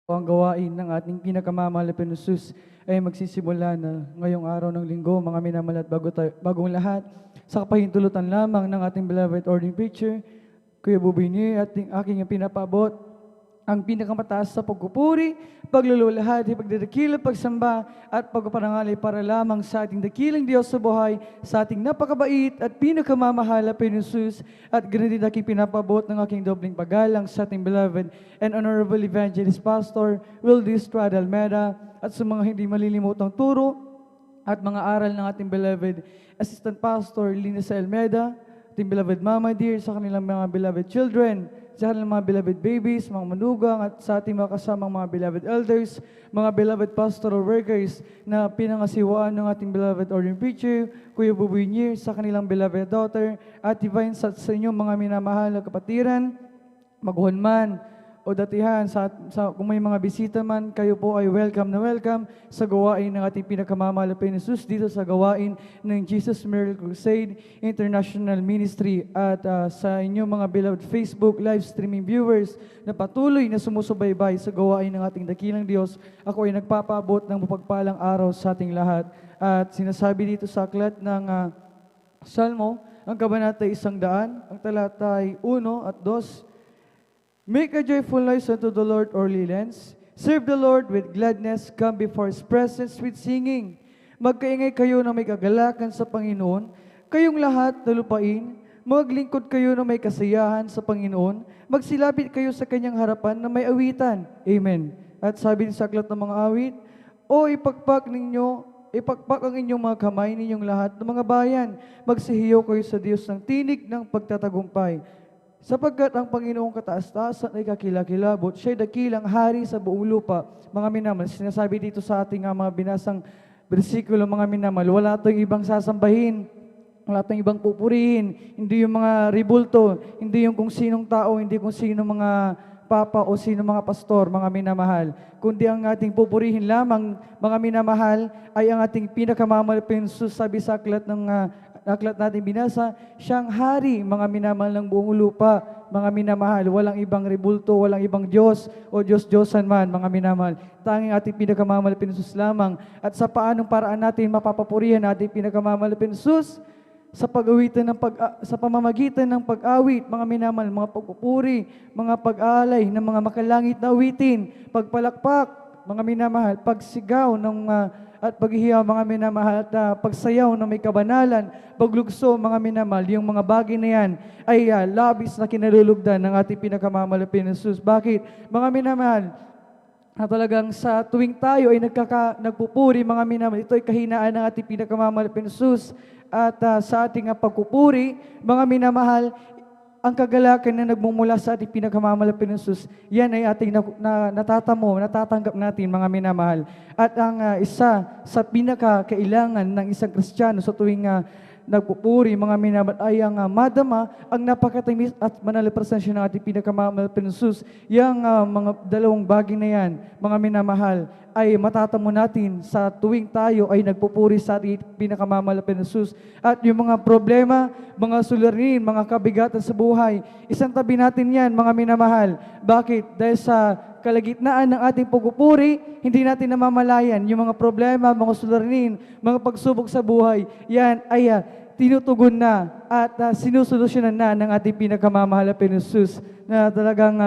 Ang gawain ng ating pinakamamahal na Penusus ay magsisimula na ngayong araw ng linggo, mga minamahal at bagong lahat, sa kapahintulutan lamang ng ating beloved ordering preacher, Kuya Bubini, at aking pinapabot ang pinakamataas sa pagpupuri, paglululahati, pagdidakila, pagsamba, at pagpaparangalay para lamang sa ating dakilang Diyos sa buhay, sa ating napakabait at pinakamamahal na Penusus, at ganun din aking pinapabot ng aking dobling paggalang sa ating beloved and honorable evangelist pastor, Wildy Estrada Almeda, at sa mga hindi malilimutang turo at mga aral ng ating beloved assistant pastor, Linus Almeda, ating beloved mama dear, sa kanilang mga beloved children, sa kanilang mga beloved babies, mga manugang, at sa ating mga kasamang mga beloved elders, mga beloved pastoral workers na pinangasiwaan ng ating beloved ordering preacher, Kuya Buboy Nier, sa kanilang beloved daughter, at divine sa inyong mga minamahal na kapatiran, maguhan man o datihan, kung may mga bisita man, kayo po ay welcome na welcome sa gawain ng ating pinakamamahal na Jesus dito sa gawain ng Jesus Miracle Crusade International Ministry, at sa inyong mga beloved Facebook live streaming viewers na patuloy na sumusubaybay sa gawain ng ating dakilang Diyos. Ako ay nagpapaabot ng mapagpalang araw sa ating lahat, at sinasabi dito sa aklat ng Salmo, ang kabanata 100, ang talata ay 1 at 2, Make a joyful noise unto the Lord, all ye lands. Serve the Lord with gladness. Come before His presence with singing. Magkaingay kayo na may kagalakan sa Panginoon. Kayong lahat na lupain, maglingkod kayo na may kasiyahan sa Panginoon. Magsilapit kayo sa Kanyang harapan na may awitan. Amen. At sabi sa aklat ng mga awit, O ipagpak ang inyong mga kamay ninyong lahat ng mga bayan. Magsihiyo kayo sa Diyos ng tinig ng pagtatagumpay. Sapagkat ang Panginoong kataas-taasan ay kakilakilabot, siya'y dakilang hari sa buong lupa. Mga minamahal, sinasabi dito sa ating mga binasang bersikulo, mga minamahal, wala tayong ibang sasambahin, wala tayong ibang pupurihin, hindi yung mga ribulto, hindi yung kung sinong tao, hindi kung sino mga papa o sino mga pastor, mga minamahal, kundi ang ating pupurihin lamang, mga minamahal, ay ang ating pinakamamahal Penusus, sabi sa aklat natin binasa, siyang hari, mga minamahal ng buong lupa, mga minamahal, walang ibang ribulto, walang ibang Diyos o Diyos-Diyosan man, mga minamahal. Tanging ating pinakamamahal Penusus lamang. At sa paanong paraan natin mapapapurihan ating pinakamamahal Penusus? Sa pamamagitan ng pag-awit, mga minamahal, mga pagpupuri, mga pag-aalay ng mga makalangit na awitin, pagpalakpak, mga minamahal, pagsigaw at paghihiyaw, mga minamahal, at pagsayaw na may kabanalan, paglugso, mga minamahal, yung mga bagay na yan ay labis na kinalulugdan ng ating pinakamamahal na Penusus. Bakit? Mga minamahal, na talagang sa tuwing tayo ay nagpupuri, mga minamahal, ito ay kahinaan ng ating pinakamamahal na Penusus, at sa ating pagpupuri, mga minamahal, ang kagalakan na nagmumula sa ating pinakamamahal na Penusus, yan ay ating natatanggap natin, mga minamahal. At ang isa sa pinakakailangan ng isang Kristiyano sa tuwing nagpupuri, mga minamahal, ay ang madama ang napakatamis at manal na presensya ng ating pinakamamahal na Penusus. Yang mga dalawang bagay na yan, mga minamahal, ay matatamo natin sa tuwing tayo ay nagpupuri sa ating pinakamamahal na Penusus. At yung mga problema, mga suliranin, mga kabigatan sa buhay, isang tabi natin yan, mga minamahal. Bakit? Dahil sa kalagitnaan ng ating pagpupuri, hindi natin namamalayan yung mga problema, mga suliranin, mga pagsubok sa buhay, yan ay tinutugon na at sinusolusyonan na ng ating pinakamamahal na Penusus, na talagang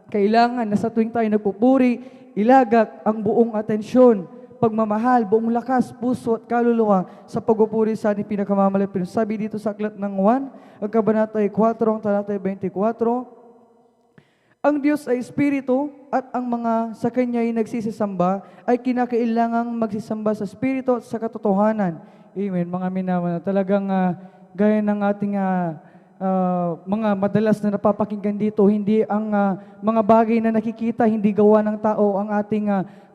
kailangan na sa tuwing tayo nagpupuri, ilagak ang buong atensyon, pagmamahal, buong lakas, puso at kaluluwa sa pagpupuri sa ating pinakamamahal na Penusus. Sabi dito sa aklat ng 1, ang kabanata ay 4, ang talata ay 24, Ang Diyos ay Espiritu at ang mga sa Kanya ay nagsisisamba ay kinakailangang magsisamba sa Espiritu at sa katotohanan. Amen. Mga minamahal, talagang gaya ng ating mga madalas na napapakinggan dito, hindi ang mga bagay na nakikita, hindi gawa ng tao ang ating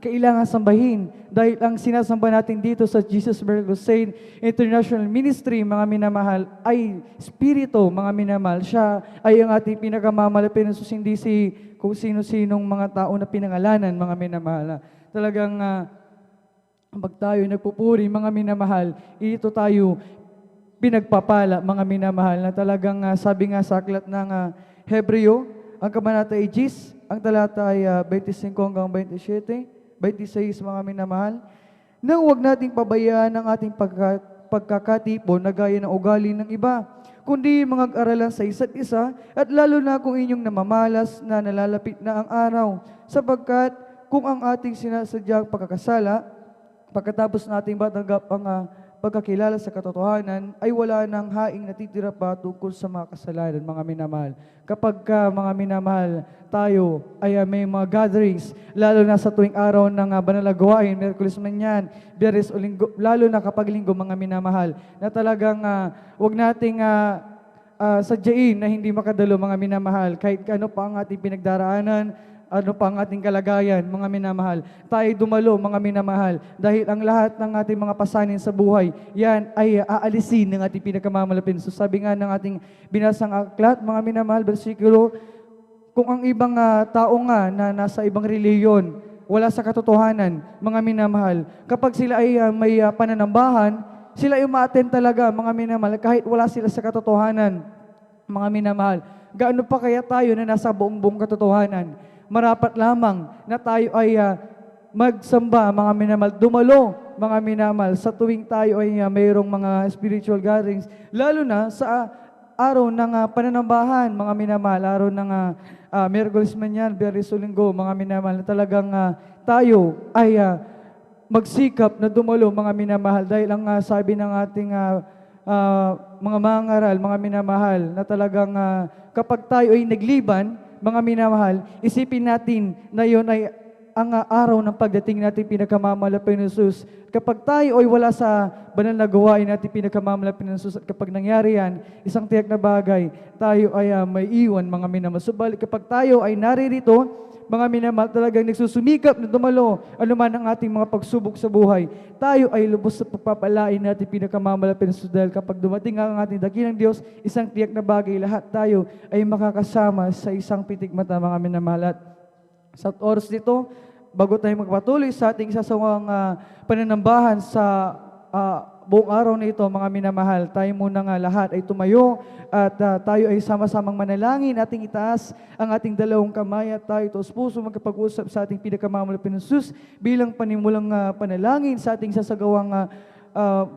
kailangan sambahin. Dahil ang sinasamba natin dito sa Jesus Miracle Saint International Ministry, mga minamahal, ay Espiritu, mga minamahal. Siya ay ang ating pinakamamalapit na hindi kung sino-sinong mga tao na pinangalanan, mga minamahal. Talagang pag tayo nagpupuri, mga minamahal, ito tayo pinagpapala, mga minamahal, na talagang sabi nga sa aklat ng Hebreo, ang kabanata ay 10, ang talata ay 25 hanggang 27, 26, mga minamahal, nang huwag nating pabayaan ang ating pagkakatipon na gaya ng ugali ng iba, kundi mag-aralan sa isa't isa, at lalo na kung inyong namamalas na nalalapit na ang araw, sapagkat kung ang ating sinasadyang pagkakasala, pagkatapos nating matanggap ang pagkakilala sa katotohanan, ay wala nang haing natitira pa tungkol sa mga kasalanan, mga minamahal. Kapag mga minamahal, tayo ay may mga gatherings, lalo na sa tuwing araw ng banal na gawain, Miyerkules man yan, Biyernes o Linggo, lalo na kapag Linggo, mga minamahal, na talagang wag nating sadyain na hindi makadalo, mga minamahal, kahit ano pa ang ating pinagdaraanan, ano pa ang ating kalagayan, mga minamahal. Tayo dumalo, mga minamahal, dahil ang lahat ng ating mga pasanin sa buhay, yan ay aalisin ng ating pinakamamalapit. So sabi nga ng ating binasang aklat, mga minamahal, versikulo, kung ang ibang tao nga na nasa ibang reliyon, wala sa katotohanan, mga minamahal, kapag sila ay may pananambahan, sila ay umaattend talaga, mga minamahal, kahit wala sila sa katotohanan, mga minamahal. Gaano pa kaya tayo na nasa buong katotohanan? Marapat lamang na tayo ay magsamba, mga minamahal, dumalo, mga minamahal, sa tuwing tayo ay mayroong mga spiritual gatherings, lalo na sa araw ng pananambahan, mga minamahal, araw ng Miyerkules man yan, Biyernes o Linggo, mga minamahal, na talagang tayo ay magsikap na dumalo, mga minamahal, dahil ang sabi ng ating mga mangaral, mga minamahal, na talagang kapag tayo ay nagliban, mga minamahal, isipin natin na yun ay ang araw ng pagdating natin pinakamamalapit ng Jesus. Kapag tayo ay wala sa banal na gawain natin pinakamamalapit ng Jesus, at kapag nangyari yan, isang tiyak na bagay, tayo ay may iwan, mga minamahal. Subalit kapag tayo ay naririto, mga minamahal, talagang nagsusumikap na dumalo anuman ang ating mga pagsubok sa buhay, tayo ay lubos sa pagpapalain natin pinakamamalapit ng Jesus. Dahil kapag dumating ang ating dakilang Diyos, isang tiyak na bagay, lahat tayo ay makakasama sa isang pitik mata, mga minamahal. At sa oras dito, bago tayo magpatuloy sa ating sasawang pananambahan sa buong araw na ito, mga minamahal, tayo muna nga lahat ay tumayo at tayo ay sama-samang manalangin, ating itaas ang ating dalawang kamay at tayo tos puso magkapag-usap sa ating pinakamamalapit ng Jesus bilang panimulang panalangin sa ating sasagawang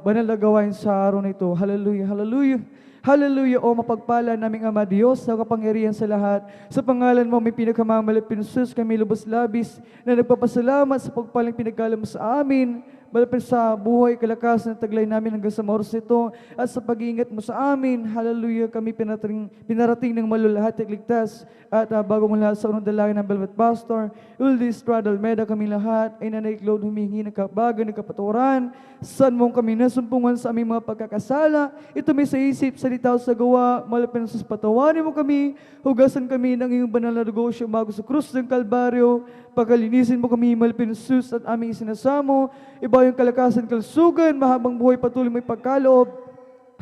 banal na gawain sa araw na ito. Hallelujah, hallelujah. Hallelujah, o mapagpala naming Ama Diyos, sa kapangyarihan sa lahat. Sa pangalan mo may pinakamamalapit ng Jesus, kami lubos labis na nagpapasalamat sa pagpalang pinagkala mo sa amin, malapit sa buhay, kalakasan at taglay namin hanggang sa oras ito, at sa pag-iingat mo sa amin. Hallelujah, kami pinarating ng malulahati at ligtas, at bago mula sa unang dalangin ng Velvet Pastor, Uldi Estrada Almeida, kami lahat ay nanaiklod humingi ng kabagan, ng kapaturan, saan mong kami nasumpungan sa aming mga pagkakasala, ito may sa isip, salita o sa gawa, malapit na sa patawarin mo kami, hugasan kami ng iyong banal na dugo bago sa krus ng Kalbaryo, pagkalinisin mo kami, malapit na Jesus at aming isinasamo, iba yung kalakasan, kalsugan, mahabang buhay, patuloy mo ipagkaloob,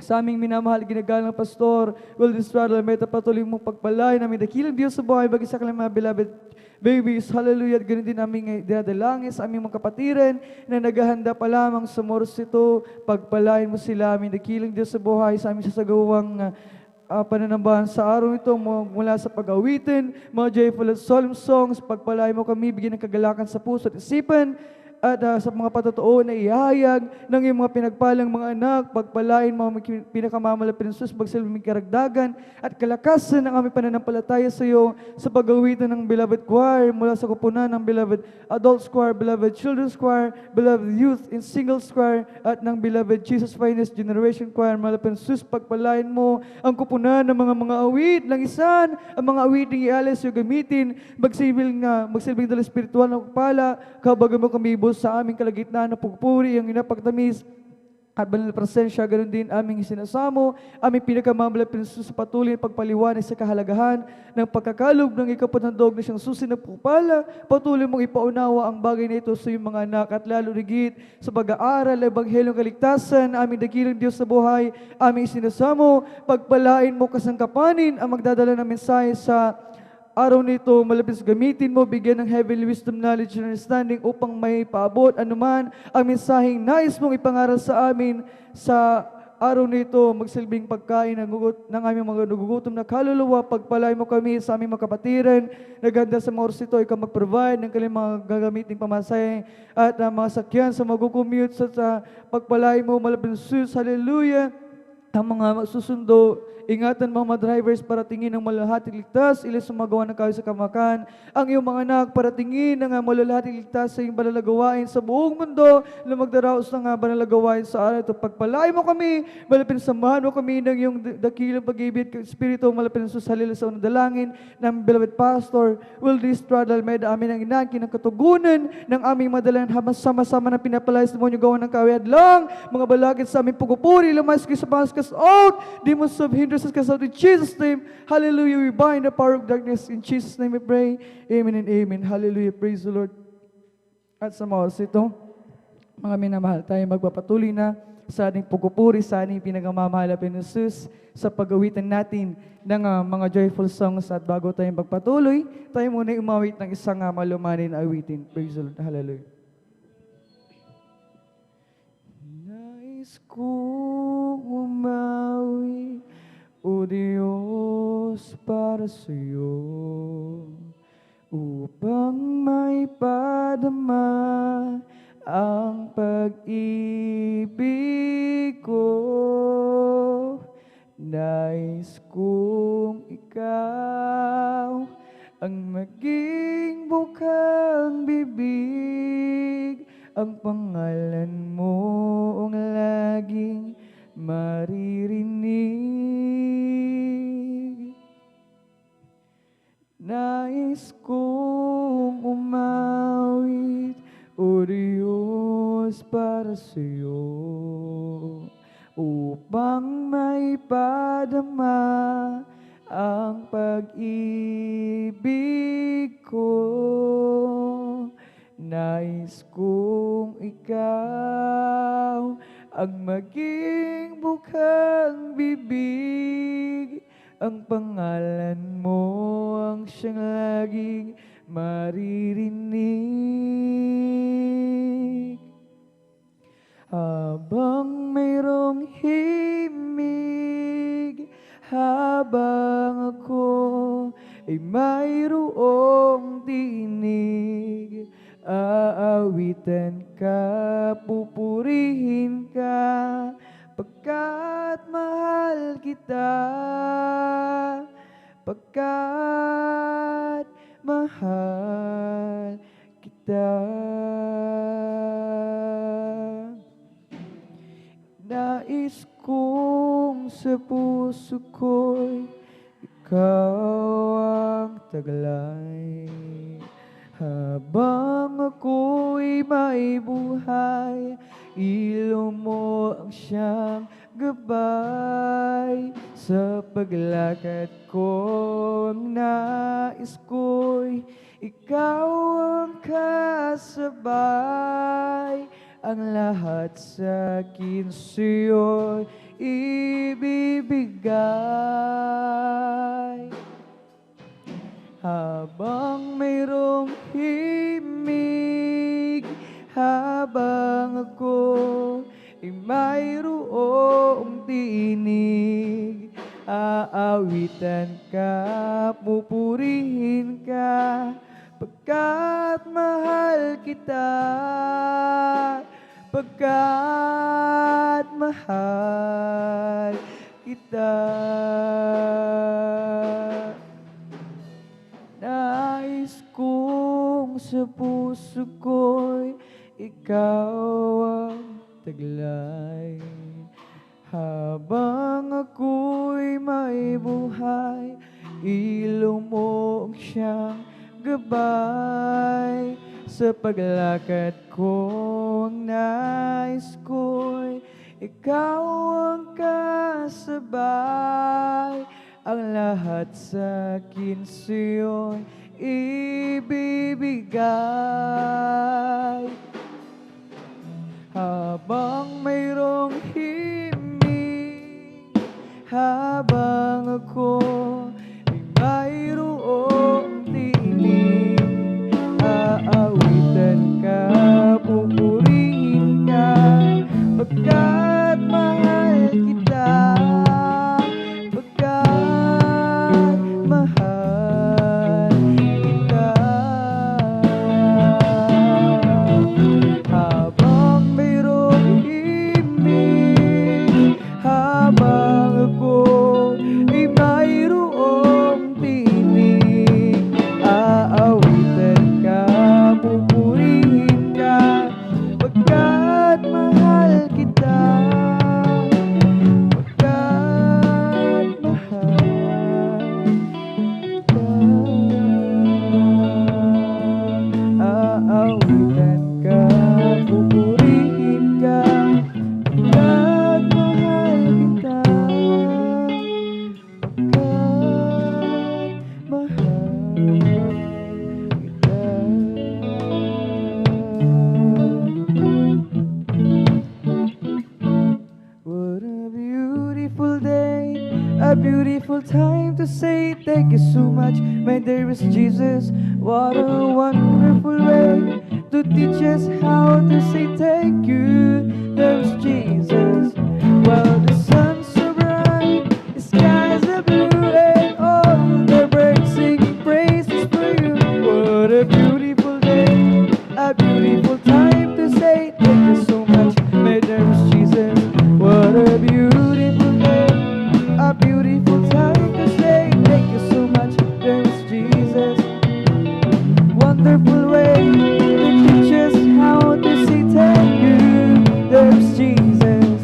sa aming minamahal, ginagalang pastor, Will Estrada Almeida, patuloy mong pagpalain namin dakilang Diyos sa buhay, bagay sa kanilang mga beloved babies, hallelujah, at ganun din namin dinadalangin sa aming mga kapatiran na naghahanda pa lamang sa moros ito, pagpalain mo sila, aming dakilang Diyos sa buhay, sa aming sasagawang pananambahan sa araw ito, mula sa pag-awitin, mga joyful at solemn songs, pagpalain mo kami, bigyan ng kagalakan sa puso at isipan, at sa mga patotoo na ihayag ng iyong mga pinagpalang mga anak, pagpalain mo ang pinakamamalapit ng Sus, magsilbing karagdagan at kalakasan ng aming pananampalataya sa iyo sa pag-awitan ng Beloved Choir mula sa kupunan ng Beloved Adults Choir, Beloved Children's Choir, Beloved Youth and Singles Choir at ng Beloved Jesus Finest Generation Choir. Malapit ng Sus, pagpalain mo ang kupunan ng mga awit ng isan, ang mga awit ng ialis yung gamitin, magsilbing dala espiritual na pagpala, kabaga mo kami sa aming kalagitnaan na pagpuri, ang inapagtamis at banal na presensya, ganoon din aming isinasamo, aming pinakamamalapit na Sus sa patuloy pagpaliwanag sa kahalagahan ng pagkakalog ng ikapatandog na siyang susi ng pupala. Patuloy mong ipaunawa ang bagay na ito sa iyong mga anak at lalo rigid sa pag-aaral ng Ebanghelyong Kaligtasan, aming dakilang Diyos sa buhay, aming isinasamo, pagpalain mo kasangkapanin ang magdadala ng mensahe sa araw nito, malapit gamitin mo, bigyan ng heavenly wisdom, knowledge, and understanding upang may paabot anuman ang mensaheng nais mong ipangaral sa amin sa araw nito, magsilbing pagkain ng aming mga nagugutom na kaluluwa, pagpalay mo kami sa aming mga kapatiran, naganda sa mga oras ito, ikaw mag-provide ng kanilang mga gagamiting pamasahe at mga sakyan sa mag-commute sa pagpalay mo, malapit Sus, hallelujah, ang mga susundo, ingatan mga drivers para tingin ng malalahating ligtas, ilis sumagawa ng kayo sa kamakan. Ang iyong mga anak para tingin ng malalahating ligtas sa iyong banalagawain sa buong mundo na magdaraos ng banalagawain sa araw ito. Pagpalay mo kami, malapit samahan mo kami ng iyong dakilang pag-ibig, Espiritu, malapit sa salila sa unang dalangin ng beloved pastor, will this straddle med amin ang inakin ng katugunan ng aming madalan habang sama-sama na pinapalay sa demonyo gawa ng kawiyad lang, mga balakid sa aming pagpupuri, lumayas kayo sa pangas out, demons of hindrances cast out in Jesus' name. Hallelujah. We bind the power of darkness. In Jesus' name we pray. Amen and amen. Hallelujah. Praise the Lord. At sa mga oras ito, mga minamahal, tayo magpapatuloy na sa ating pagpupuri, sa ating pinakamamahal na Jesus, sa pag-awitan natin ng mga joyful songs. At bago tayo magpatuloy, tayo muna umawit ng isang malumanin na awitin. Praise the Lord. Hallelujah. Nais kong umawi, O Diyos, para sa iyo, upang may padama ang pag-ibig ko. Nais kong ikaw ang maging bukang bibig, ang pangalan mo ang laging maririnig. Nais kong umawit, O Diyos, para sa iyo, upang may padama ang pag-ibig ko. Nais kong ikaw ang maging bukang bibig, ang pangalan mo ang siyang laging maririnig. Habang mayroong himig, habang ako ay mayroong tinig, aawitan ka, pupurihin ka, pagkat mahal kita, pagkat mahal kita. Nais kong sa puso ko'y ikaw ang taglay, habang ako'y may buhay, ilong mo ang siyang gabay. Sa paglakad ko, ang nais ko'y ikaw ang kasabay, ang lahat sa akin sa'yo'y ibibigay. Habang mayroong himig, habang ako ay mayroong tinig, aawitan ka, pupurihin ka, pagkat mahal kita, pagkat mahal kita. Nais kong sa puso ko'y ikaw ang taglay, habang ako'y may buhay, ilong mo ang siyang gabay. Sa paglakad ko, ang nais ko'y ikaw ang kasabay. Ang lahat sa akin sa'yo'y ibibigay. Habang mayroong himig, habang ako ay mayroong tinig, aawitan ka, pupurihin ka, pagkat mahal kita, pagkat mahal kita. Habang mayroong himig, habang ako ay mayroong tinig, aawitan ka, pupurihin ka, pagkat mahal kita, pagkat mahal kita. Aawitan ka, pupurihin ka, pagkat mahal kita, pagkat mahal kita. What a beautiful day, a beautiful time to say thank you so much, my dearest Jesus. What a wonderful way to teach us how to say thank you, dearest Jesus. Well, the sun's so bright, the skies are blue, and all the birds singing praises for you. What a beautiful day, a beautiful time to say thank you so much, my dearest Jesus. What a beautiful day, a beautiful time to say thank you so much, dearest Jesus. Wonderful way to teach us how to say thank you, dearest Jesus.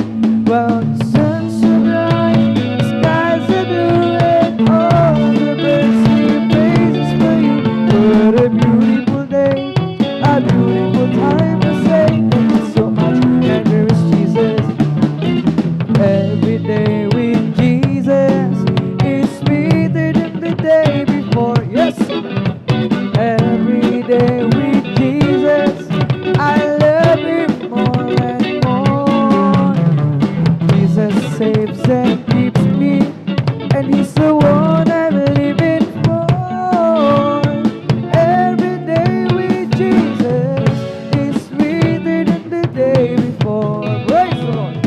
Well, the sun's so bright, the skies are blue, and all the birds sing praises for you. What a beautiful day, a beautiful time to say thank you so much, my dearest Jesus. Every day with Jesus is sweeter than the day before. Yes, every day with Jesus, I love Him more and more. Jesus saves and keeps me, and He's the one I'm living for. Every day with Jesus is sweeter than the day before. Praise the Lord.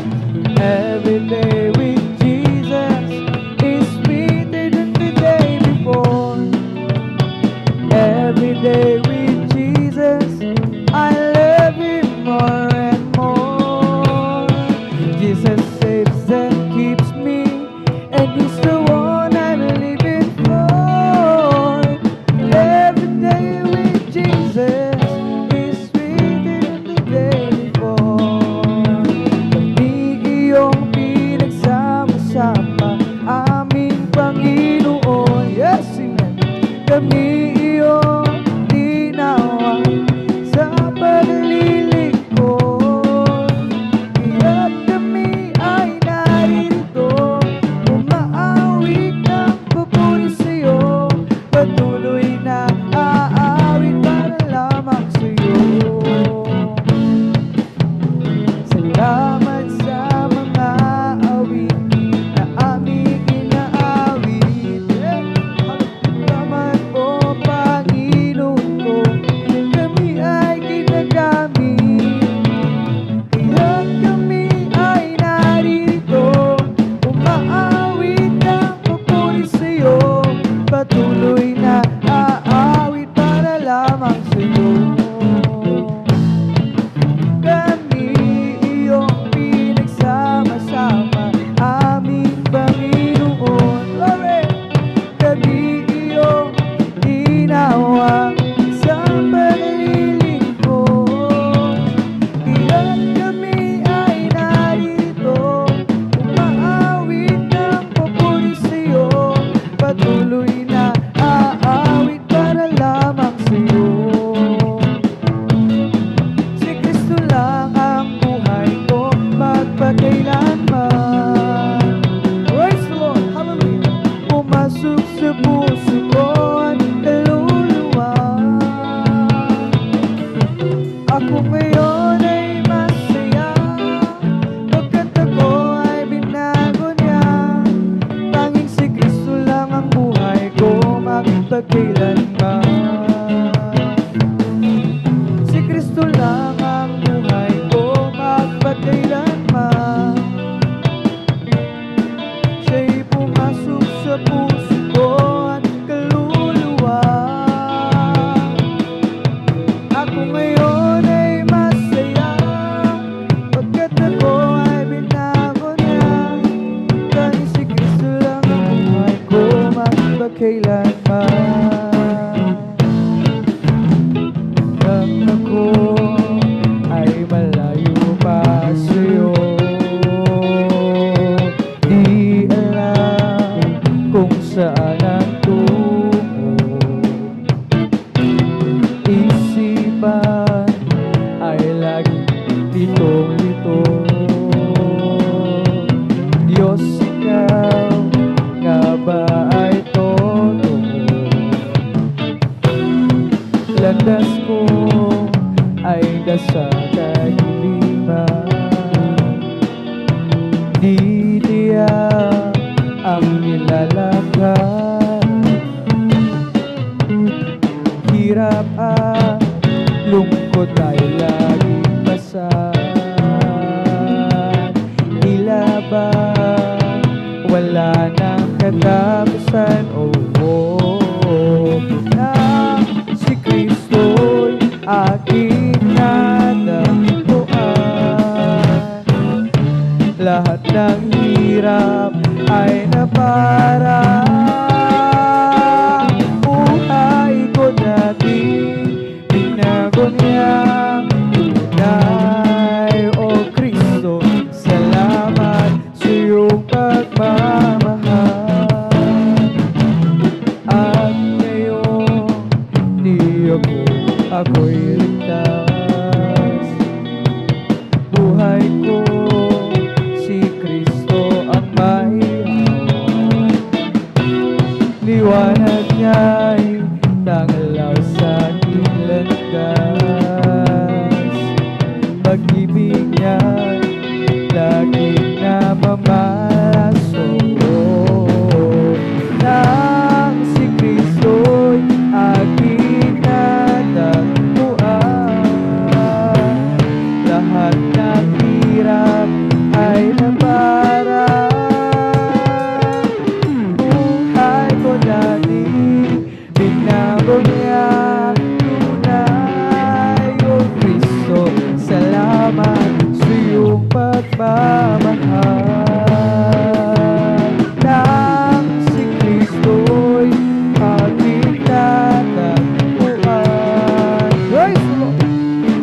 Every day with Jesus is sweeter than the day before. Every day with Jesus, I love Him more and more. Jesus saves and keeps me, and He's the one I'm living for. Every day with Jesus is sweeter than the day before. Kami iyong pinagsama-sama, aming Panginoon. Yes, amen. Kami iyong tinawag sa paglilingkod. Kaya't kami ay naririto, umaawit ng papuri sa'yo. Patuloy na aawit para lamang sa'yo. Salamat sa mga awit na aming inaawit. Salamat po patuloy na aawit para lamang sa'yo. Si Kristo lang ang buhay ko magpakailanman. Praise the Lord, hallelujah. Pumasok sa puso ko at kaluluwa. Ako ngayon ay masaya, pagkat ako ay binago niya. Tanging si Kristo lang ang buhay ko magpakailanman. Si Kristo lang ang buhay ko magpakailanman. Siya'y pumasok sa puso ko at kaluluwa. Ako ngayon ay masaya, pagkat ako ay binago niya. Tanging si Kristo lang ang buhay ko magpakailanman. Nang ako ay malayo pa sa'yo, di alam kung saan ang tungo. Isipan ay laging litong-lito. Diyos, ikaw nga ba ay totoo? Landas ko ay nasa kahiliman. Di tiyak ang nilalakad. Hirap at lungkot ay laging pasan. Tila ba wala nang katapusan? Oh, na si Kristo'y aking natagpuan. Lahat ng hirap ay naparang. Buhay ko dati binago niyang tunay. O Kristo, salamat sa iyong pagmamahal. At ngayon di ako'y ligtas. Buhay ko si Kristo ang may hawak. Liwanag niya'y tanglaw sa aking landas. Pag-ibig niya'y laging namamalaso. Nang si Kristo'y aking natagpuan. Lahat ng hirap ay naparang. Buhay ko dati binago niya tunay. O Kristo, salamat sa iyong pagmamahal. Nang si Kristo'y aking natagpuan. Praise the Lord.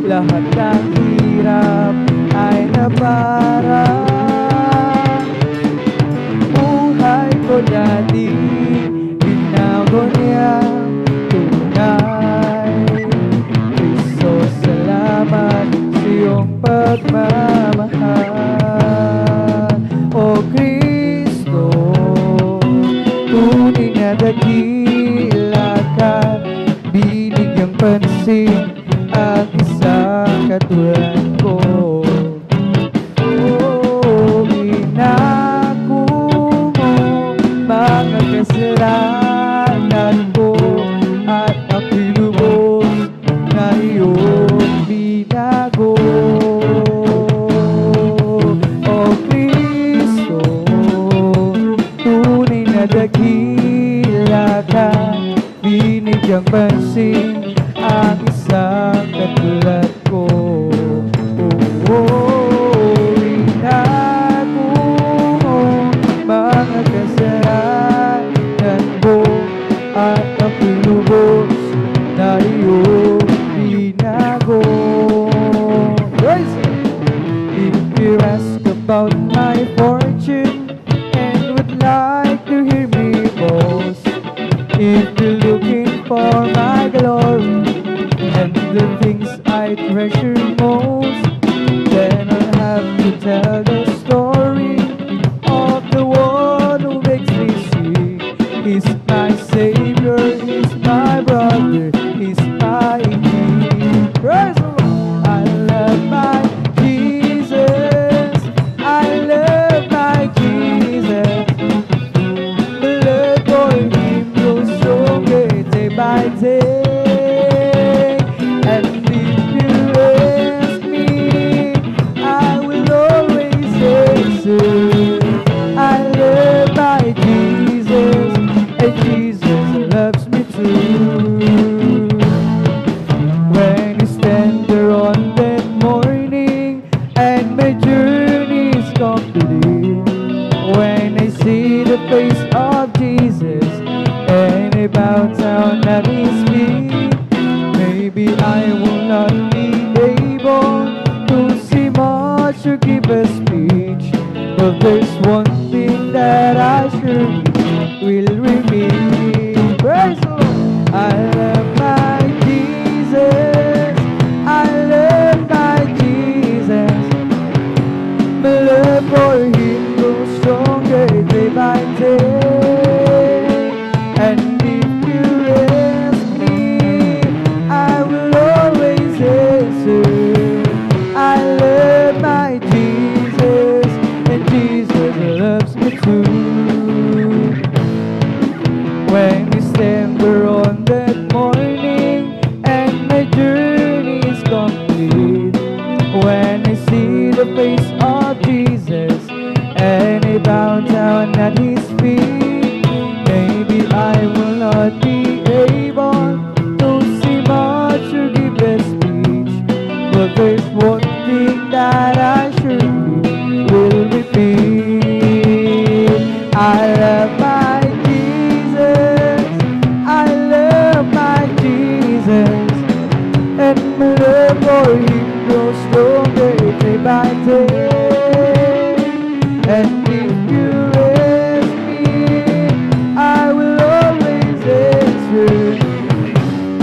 Lahat ng hirap ay naparang. Buhay ko dati binago niya tunay. Kristo, salamat sa iyong pagmamahal. O Kristo, tunay na dakila ka, binigyang pansin ang isang katulad ko. Inako mo mga kasalanan ko, at ako'y lubos na iyong binago. O Kristo, tunay na dakila ka, binigyang pansin ang isang katulad ko. Inako mo mga kasalanan ko, at ako'y lubos na iyong binago. Praise Him. If you ask about my fortune and would like to hear me boast, if you're looking for my glory and the things I treasure most, then I'll have to tell the story of the one who makes me sing. He's my Savior, He's my brother, He's my King. Praise the Lord. I love my Jesus, I love my Jesus. The love for Him grows stronger day by day. And if you ask me, I will always answer. I love my Jesus, and Jesus loves me too. When I stand there on that morning and my journey is complete, when I see the face of Jesus and I bow down at His feet, maybe I will not be able to see much or give a speech, but there's one thing that I surely will remain. Praise the Lord. I love my Jesus, I love my Jesus. My love for Him grows stronger day by day. And if you ask me, I will always answer. I love my Jesus, and Jesus loves me too. When we stand there on that morning and my journey is complete, when I see the face of Jesus and I bow down at His feet, maybe I will not be able to see much or give a speech, but there's one thing that I surely will repeat. I love my Jesus, I love my Jesus, and my love for Him grows stronger day by day. And if you ask me, I will always answer.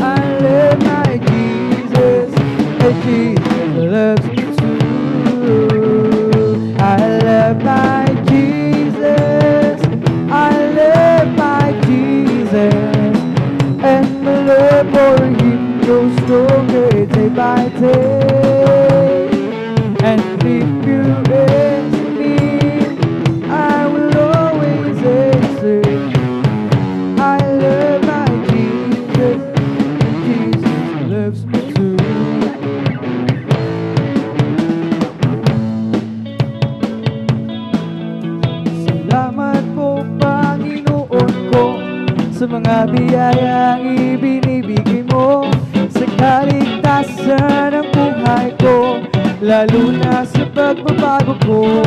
I love my Jesus, and Jesus loves me too. I love my Jesus, I love my Jesus, and my love for Him grows stronger day by day. And if you ask me, I will always answer. I love my Jesus, and Jesus loves me too. Salamat po, Panginoon ko, sa mga biyayang ibinibigay mo sa kaligtasan ng buhay ko, lalo na sa pagbabago ko.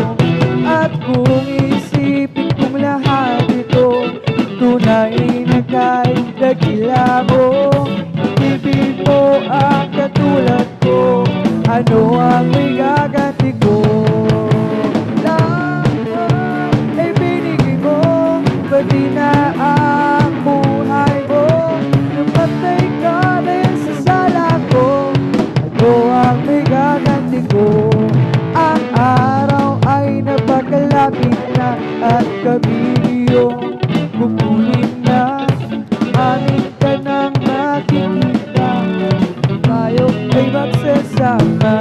At kung isipin kong lahat ito, tunay na kahit dakila mo, ibig mo ang katulad ko, ano ang may gaganti ko? Lahat ay binigay mo, pati na ang buhay mo. Namatay ka rin sa sala ko, ano ang may gaganti ko? Ang araw ay napakalapit na at kami iyong kukunin na. Amin ka nang makikita, tayo ay magsasama.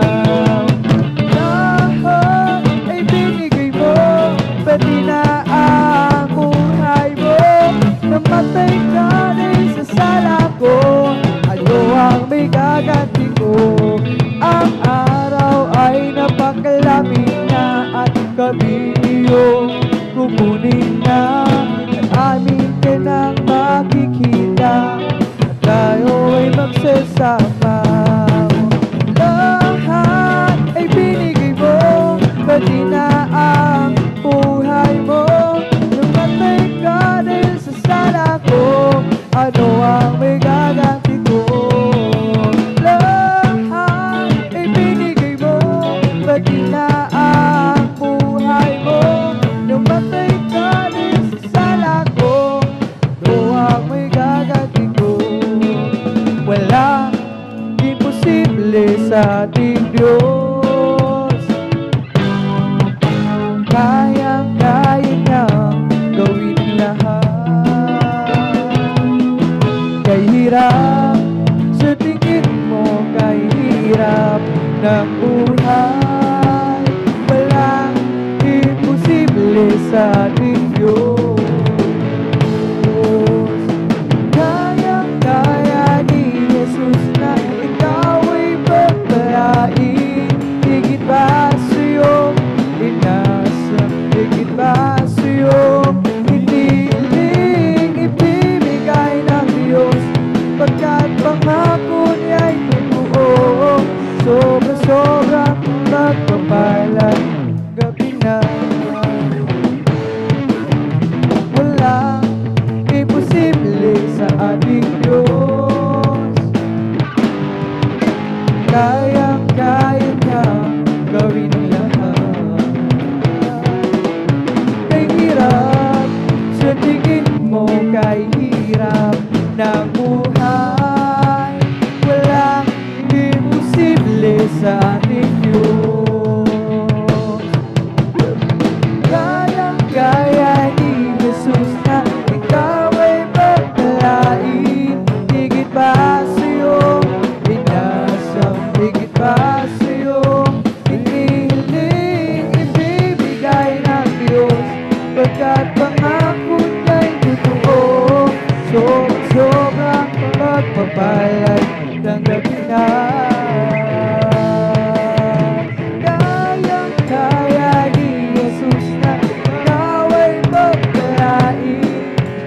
ating Diyos. Kayang-kaya niyang gawin ang lahat. Kay hirap sa tingin mo, kay hirap ng buhay, walang imposible sa ating Diyos. Kayang-kaya ni Jesus na ikaw ay pagpalain. Higit pa sa'yo inasa, higit pa sa'yo hiniling ibibigay ng Diyos, pagkat pangako niya'y totoo. Sobra-sobrang pagpapalang gabi na walang imposible sa ating Diyos. Kayang-kaya niyang gawin ang lahat. Kay hirap sa tingin mo, kay hirap ng buhay, walang imposible sa ating Diyos. Kayang-kaya ni Jesus na ikaw ay pagpalain. Higit pa sa'yo inasang, higit pa sa'yo hinihiling ibibigay ng Diyos, pagkat pangako niya'y totoo. Sobrang pagpapalay tanggapin na. Kayang-kaya ni Jesus na ikaw ay pagpalain.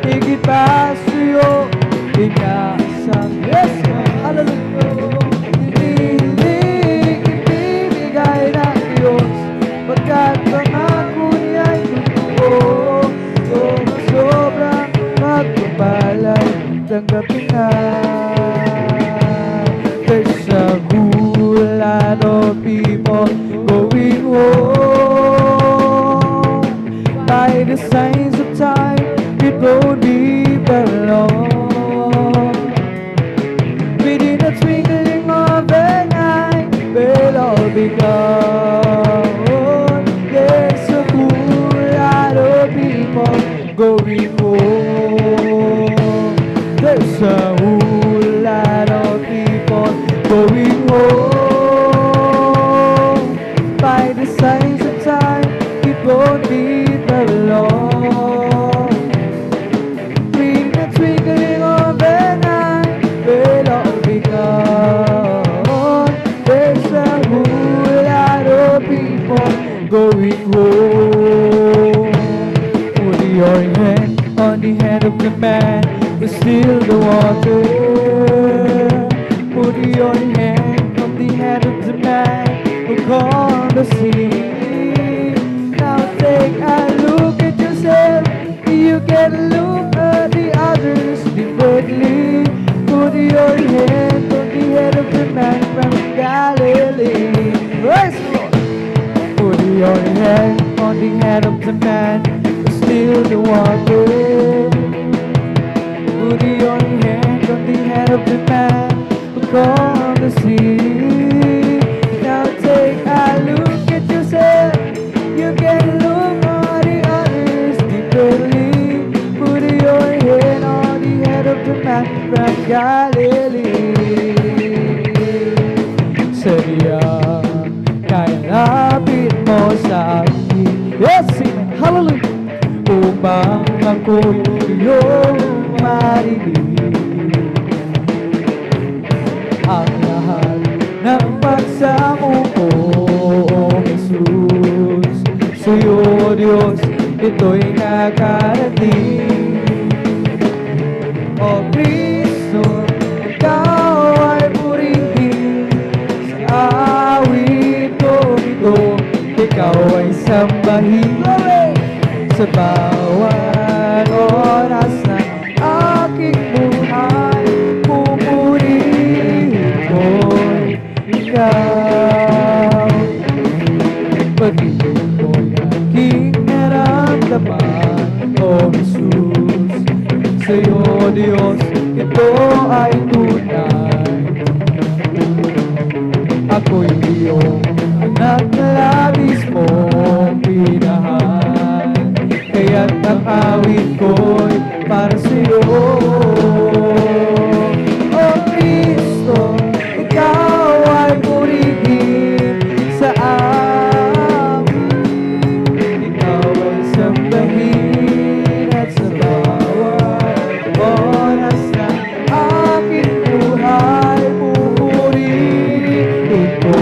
Higit pa sa'yo inasang, yes, hallelujah, hinihiling ibibigay ng Diyos, pagkat pangako niya'y totoo. Sobrang pagpapalay tanggapin na. There's a whole lot of people going home. By the signs of time, it won't be very long. Within a twinkling of an eye, we'll all be gone. There's a whole lot of people going home. There's a whole lot of people going home. By the signs of time, it won't be very long. With the twinkling of an eye, we'll all be gone. There's a whole lot of people going home. Put your hand on the hand of the man who still the water. Put your hand on the hand of the man who calmed the sea. Now take a look at yourself, you can look at the others differently. Put your hand on the head of the man from Galilee. Praise the Lord. Put your hand on the head of the man who still the water. Put your hand on the head of the man who calmed the sea. Now take a look at yourself, you can look at the others differently. Put your hand on the head of the man from Galilee. Sabiya, kaya lapit mo sa akin. Yes, amen, hallelujah. Upang ako'y iyong marinig ang lahat ng pagsamo ko, Jesus. Sa'yo, Diyos, ito'y nakarating. O Kristo, ikaw ay purihin. Sa awit ko ito, ikaw ay sambahin. Sa bawat oras ng aking buhay, pupurihin ko'y ikaw. Pag-ibig ko'y aking naramdaman, O Jesus. Sa'yo, Diyos, ito ay tunay. At ako'y iyong anak na labis mong pinahal. Kaya't ang awit ko'y para sa'yo. O Kristo, ikaw ay purihin sa amin. Ikaw ay sambahin at sa bawat oras na aking buhay pupurihin ko.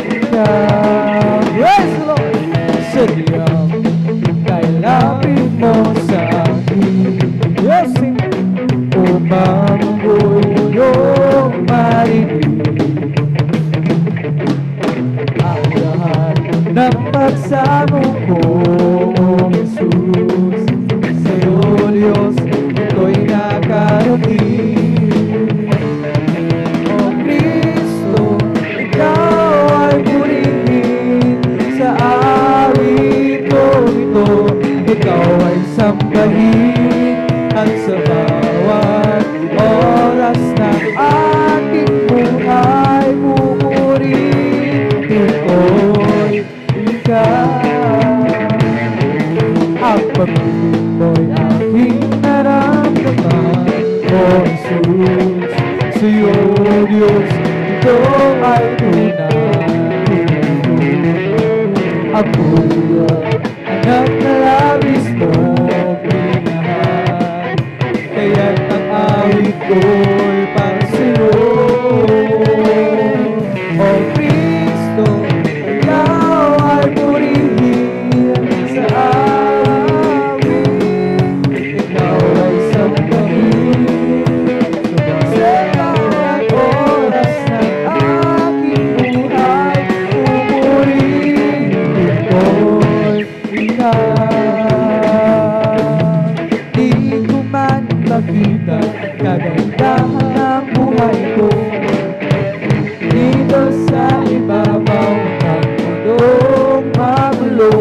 Ikaw, praise the Lord! Sadyang kailapin mo sa akin. Yes, upang ako'y iyong marinig. Ang lahat ng pagsamo ko, Jesus, sa'yo, Diyos, ito'y nakarating. O Kristo, ikaw ay purihin sa awit ko ito. Ikaw ay sambahin at sa bawat oras na aking buhay pupurihin ko'y ikaw. Ang pag-ibig mo'y aking naramdaman, O Jesus, sa'yo, Diyos, ito ay tunay. Ako'y anak na labis mong pinahal. Kaya't ang awit ko'y para sa'yo. O Kristo, ikaw ay purihin sa amin. Ikaw ay sambahin sa bawat oras ng aking buhay. Pupurihin ko'y ikaw. Di ko man makita kagandahan ng buhay ko. Dito sa ibabaw ng mundong magulo,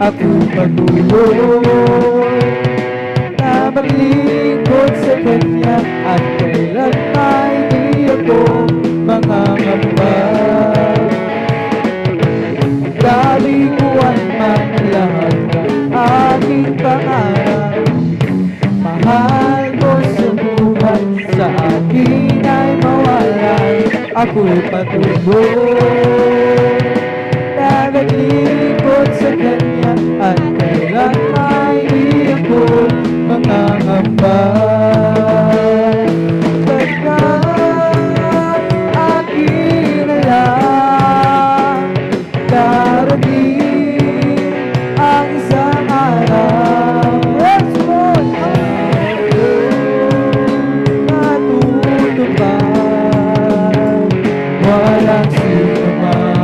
ako patuloy na maglingkod sa Kanya at kailan ay di ako mangangamba. Kalikuan man lahat ng aking pangarap, mahal ko sa buhay, sa akin ay mawalay. Ako'y patuloy na naglingkod sa Kanya at kailan ay di ako mangangamba. Pagkat akin na lang darating ang isang araw. Let's go! Matutupad, walang sino man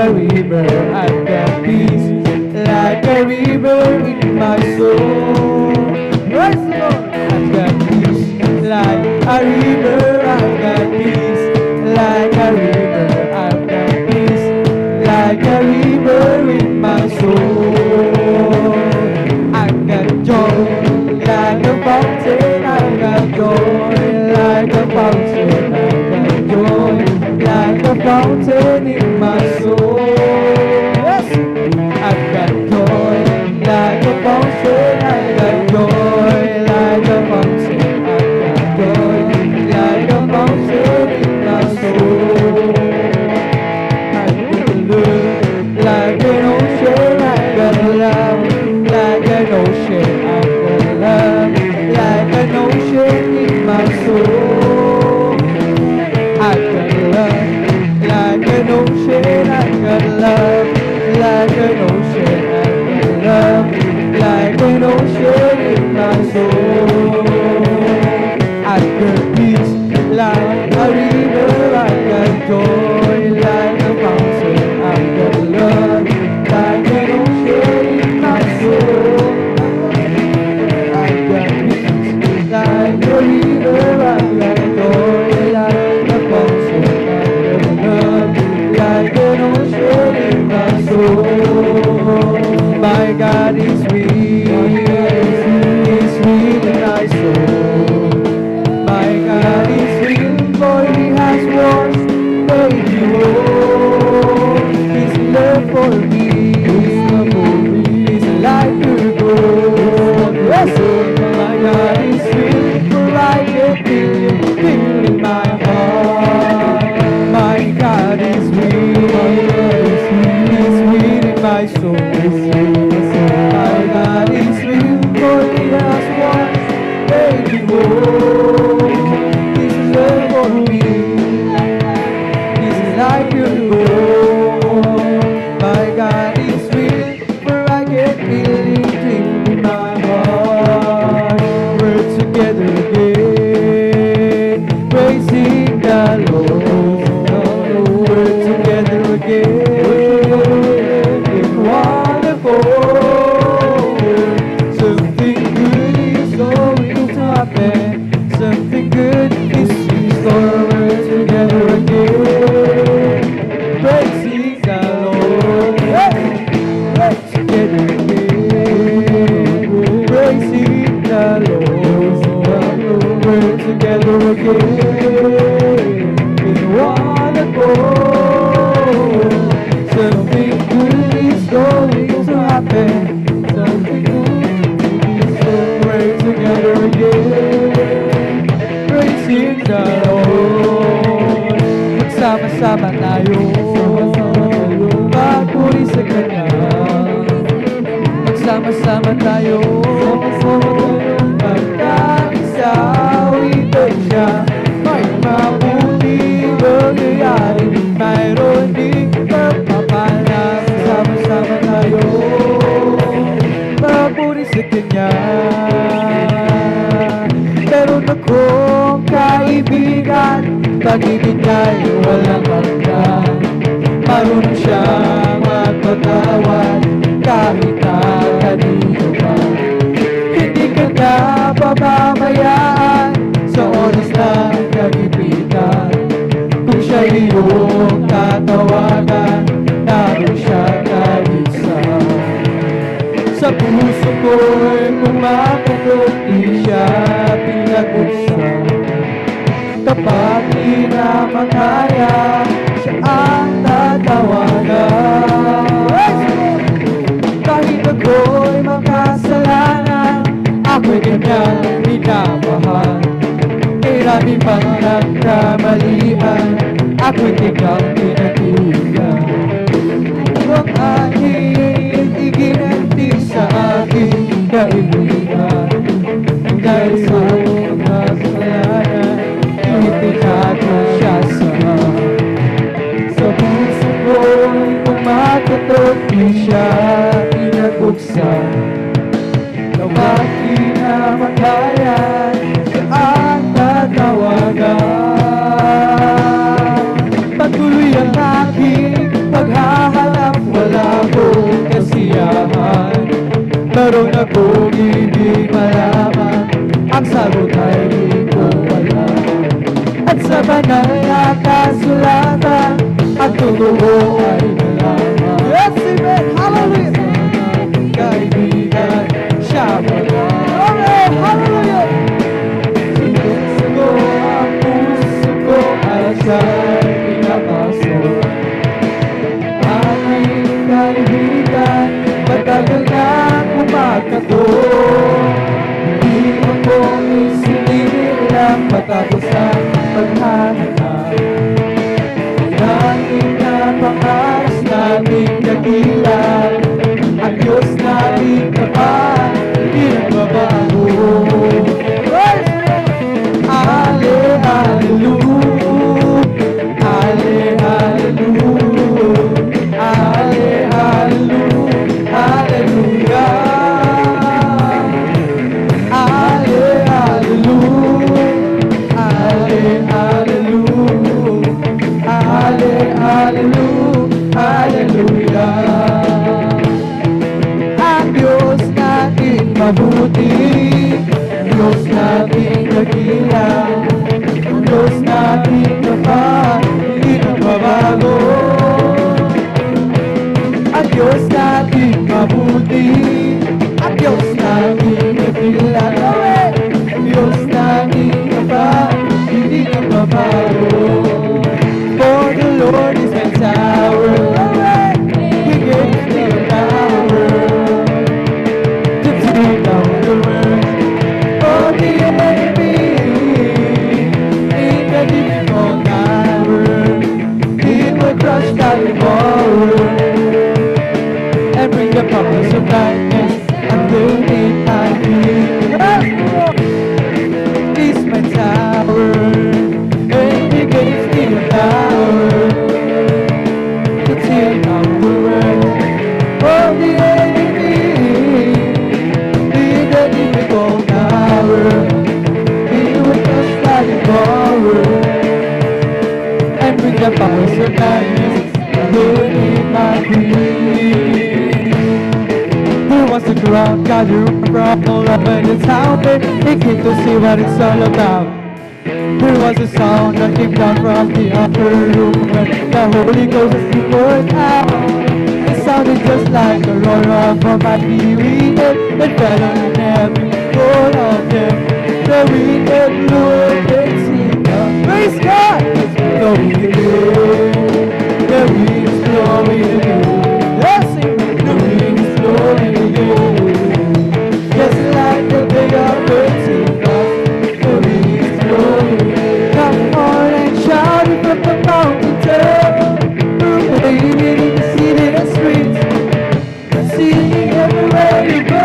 a river, I've got peace. Like a river in my soul. Praise the Lord. I've got peace. Like a river, I've got peace. Like a river, I've got peace. Like a river in my soul. I've got joy. Like a fountain, I've got joy. Like a fountain, I've got joy. Like a fountain in my soul. Yes. I've got joy. Like a fountain, I've got joy. Like a fountain, I've got joy. Like a fountain in my soul. I've got love. Like an ocean, I've got love. Like an ocean, I've got love. Like an ocean in my soul. I've got love. Like an ocean, I've got love. Like an ocean, I've got love. Like an ocean in my soul. I've got peace. Like a river, I've got joy. Like a fountain, I've got love. Like an ocean in my soul. I've got peace. Like a river, I've got joy. Like a fountain, I've got love. Like an ocean in my soul. My God is real. He's real in my soul. My God is real, for He has washed, made me whole. His love for me, His life to go. Yes, my God is real, for I can feel in my heart. My God is real, He's real in my soul. My God is real, for He has washed, made me whole. His love for me, His life will go. My God is real, for I can feel it deep in my heart. We're together again, praising the Lord. We're together again, it's wonderful. Something good is going to happen. Something good is in store. We're together again, praising the Lord. Hey! We're together again, praising the Lord. We're together again, it's wonderful. Something good is going to happen. Something good is going together again, praising the Lord. Magsama-sama tayo, magpuri sa Kanya. Magsama-sama tayo, magkaisa, witan siya. May mabuti mangyayari, mayroon ding pagpapala. Magsama-sama tayo, magpuri sa Kanya. Meron akong kaibigan, pag-ibig ay walang hanggan. Marunong siyang magpatawad kahit na kanino pa. Hindi ka na pababayaan sa oras ng kagipitan. Kung siya iyong tatawagan, naroon siya kahit-isa. Sa puso ko'y kumakatot, di siya pinag-usap. Kapag di na makaya, siya ang tatawagan. Kahit ako'y makasalanan, ako'y kanyang minamahal. Marami pang nagkamalian, ako'y ikaw pinag-iigan. Ang aking iginanti sa aking kaibigan. Dahil sa mga kasalanan, itinado siya sa puso ko'y kumakatot, di siya pinag-uksan. Kapag di na makaya, siya ang tatawagan. Patuloy ang aking paghahanap, kung ibig malaman, ang sagot ay di ko alam. At sa banal na kasulatan, ang totoo ay nalaman. Yes, amen, hallelujah! Kaibigan, siya pala. Amen, hallelujah! Sinuso ko ang puso ko at siya'y pinapasok. Aking kaibigan, matagal na kumakato. Hindi ako isinilang matapos ang paghahanap. Dahil na pangaras nating dakilan, ang Diyos nating tapat, hindi nagbabago. Ale, hallelujah. Ale, hallelujah. Ale, hallelujah. Hallelujah. Ale, hallelujah. Ale, hallelujah. Ale, hallelujah. Hallelujah. Ang Diyos natin mabuti, Diyos natin dakila, Diyos natin tapat, hindi nagbabago. Ang Diyos natin mabuti, ang Diyos natin dakila, Diyos natin tapat, hindi nagbabago. For the Lord is my tower, He gives me the power to tear down the world. For the enemy in the difficult hour, He will crush down the power and bring the powers of darkness underneath my feet. He's my tower, and He gives me the power to tear down the world. For the enemy in the difficult hour, He will crush down the power and bring the powers of darkness underneath my feet. There was a crowd gathering from all over the town. They came to see what it's all about. There was a sound that came down from the upper room when the Holy Ghost was poured out. It sounded just like a roar of a mighty wind. It fell on every one of them. The wind that blew and sing out. Praise God! It's blowing again. The wind is blowing again. Yes, the wind is blowing again. Just like the day of Pentecost, the wind is blowing. Come on and shout it from the mountaintop, proclaiming in the city and streets, singing everywhere you go.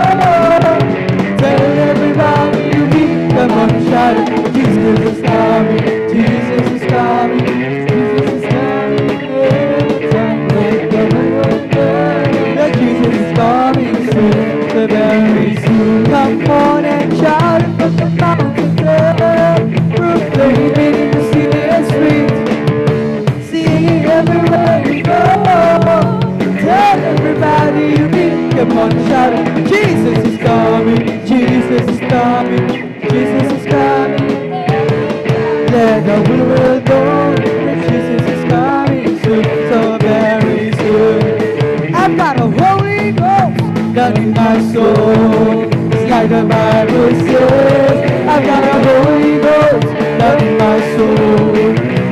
Tell everybody you meet, come on and shout it. Jesus is coming, Jesus is coming, Jesus is coming. Every time they come and that Jesus is coming soon, so very soon. Come on and shout it from the mountaintop, proclaiming in the city and streets, singing everywhere you go. Tell everybody you meet, come on and shout it. Jesus is coming, Jesus is coming, Jesus is coming. Let the world know that Jesus is coming soon, so very soon. I've got a Holy Ghost down in my soul. It's like the Bible says. I've got a Holy Ghost down in my soul.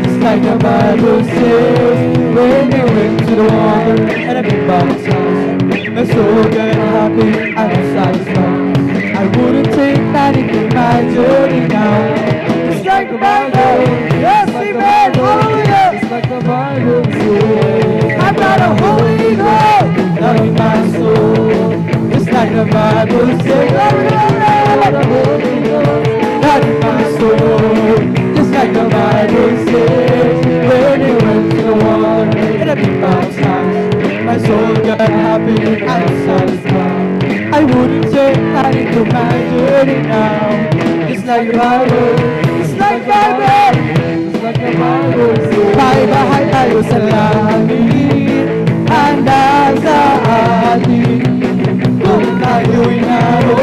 It's like the Bible says. When you went to the water and I big baptized, my soul got happy and I'm satisfied. I wouldn't take anything my journey now. It's like the Bible, yes, amen, hallelujah. It's like the Bible says. I've got a Holy Ghost down in my soul. It's like the Bible says. I've got a Holy Ghost down in my soul. Just like the Bible says. When you went to the water and I big baptized, my soul got happy and satisfied. I wouldn't take anything my journey now. It's like the Bible, it's like the Bible, it's like the Bible says. Bahay tayo sa langit, handa sa atin. Kung tayo'y naroon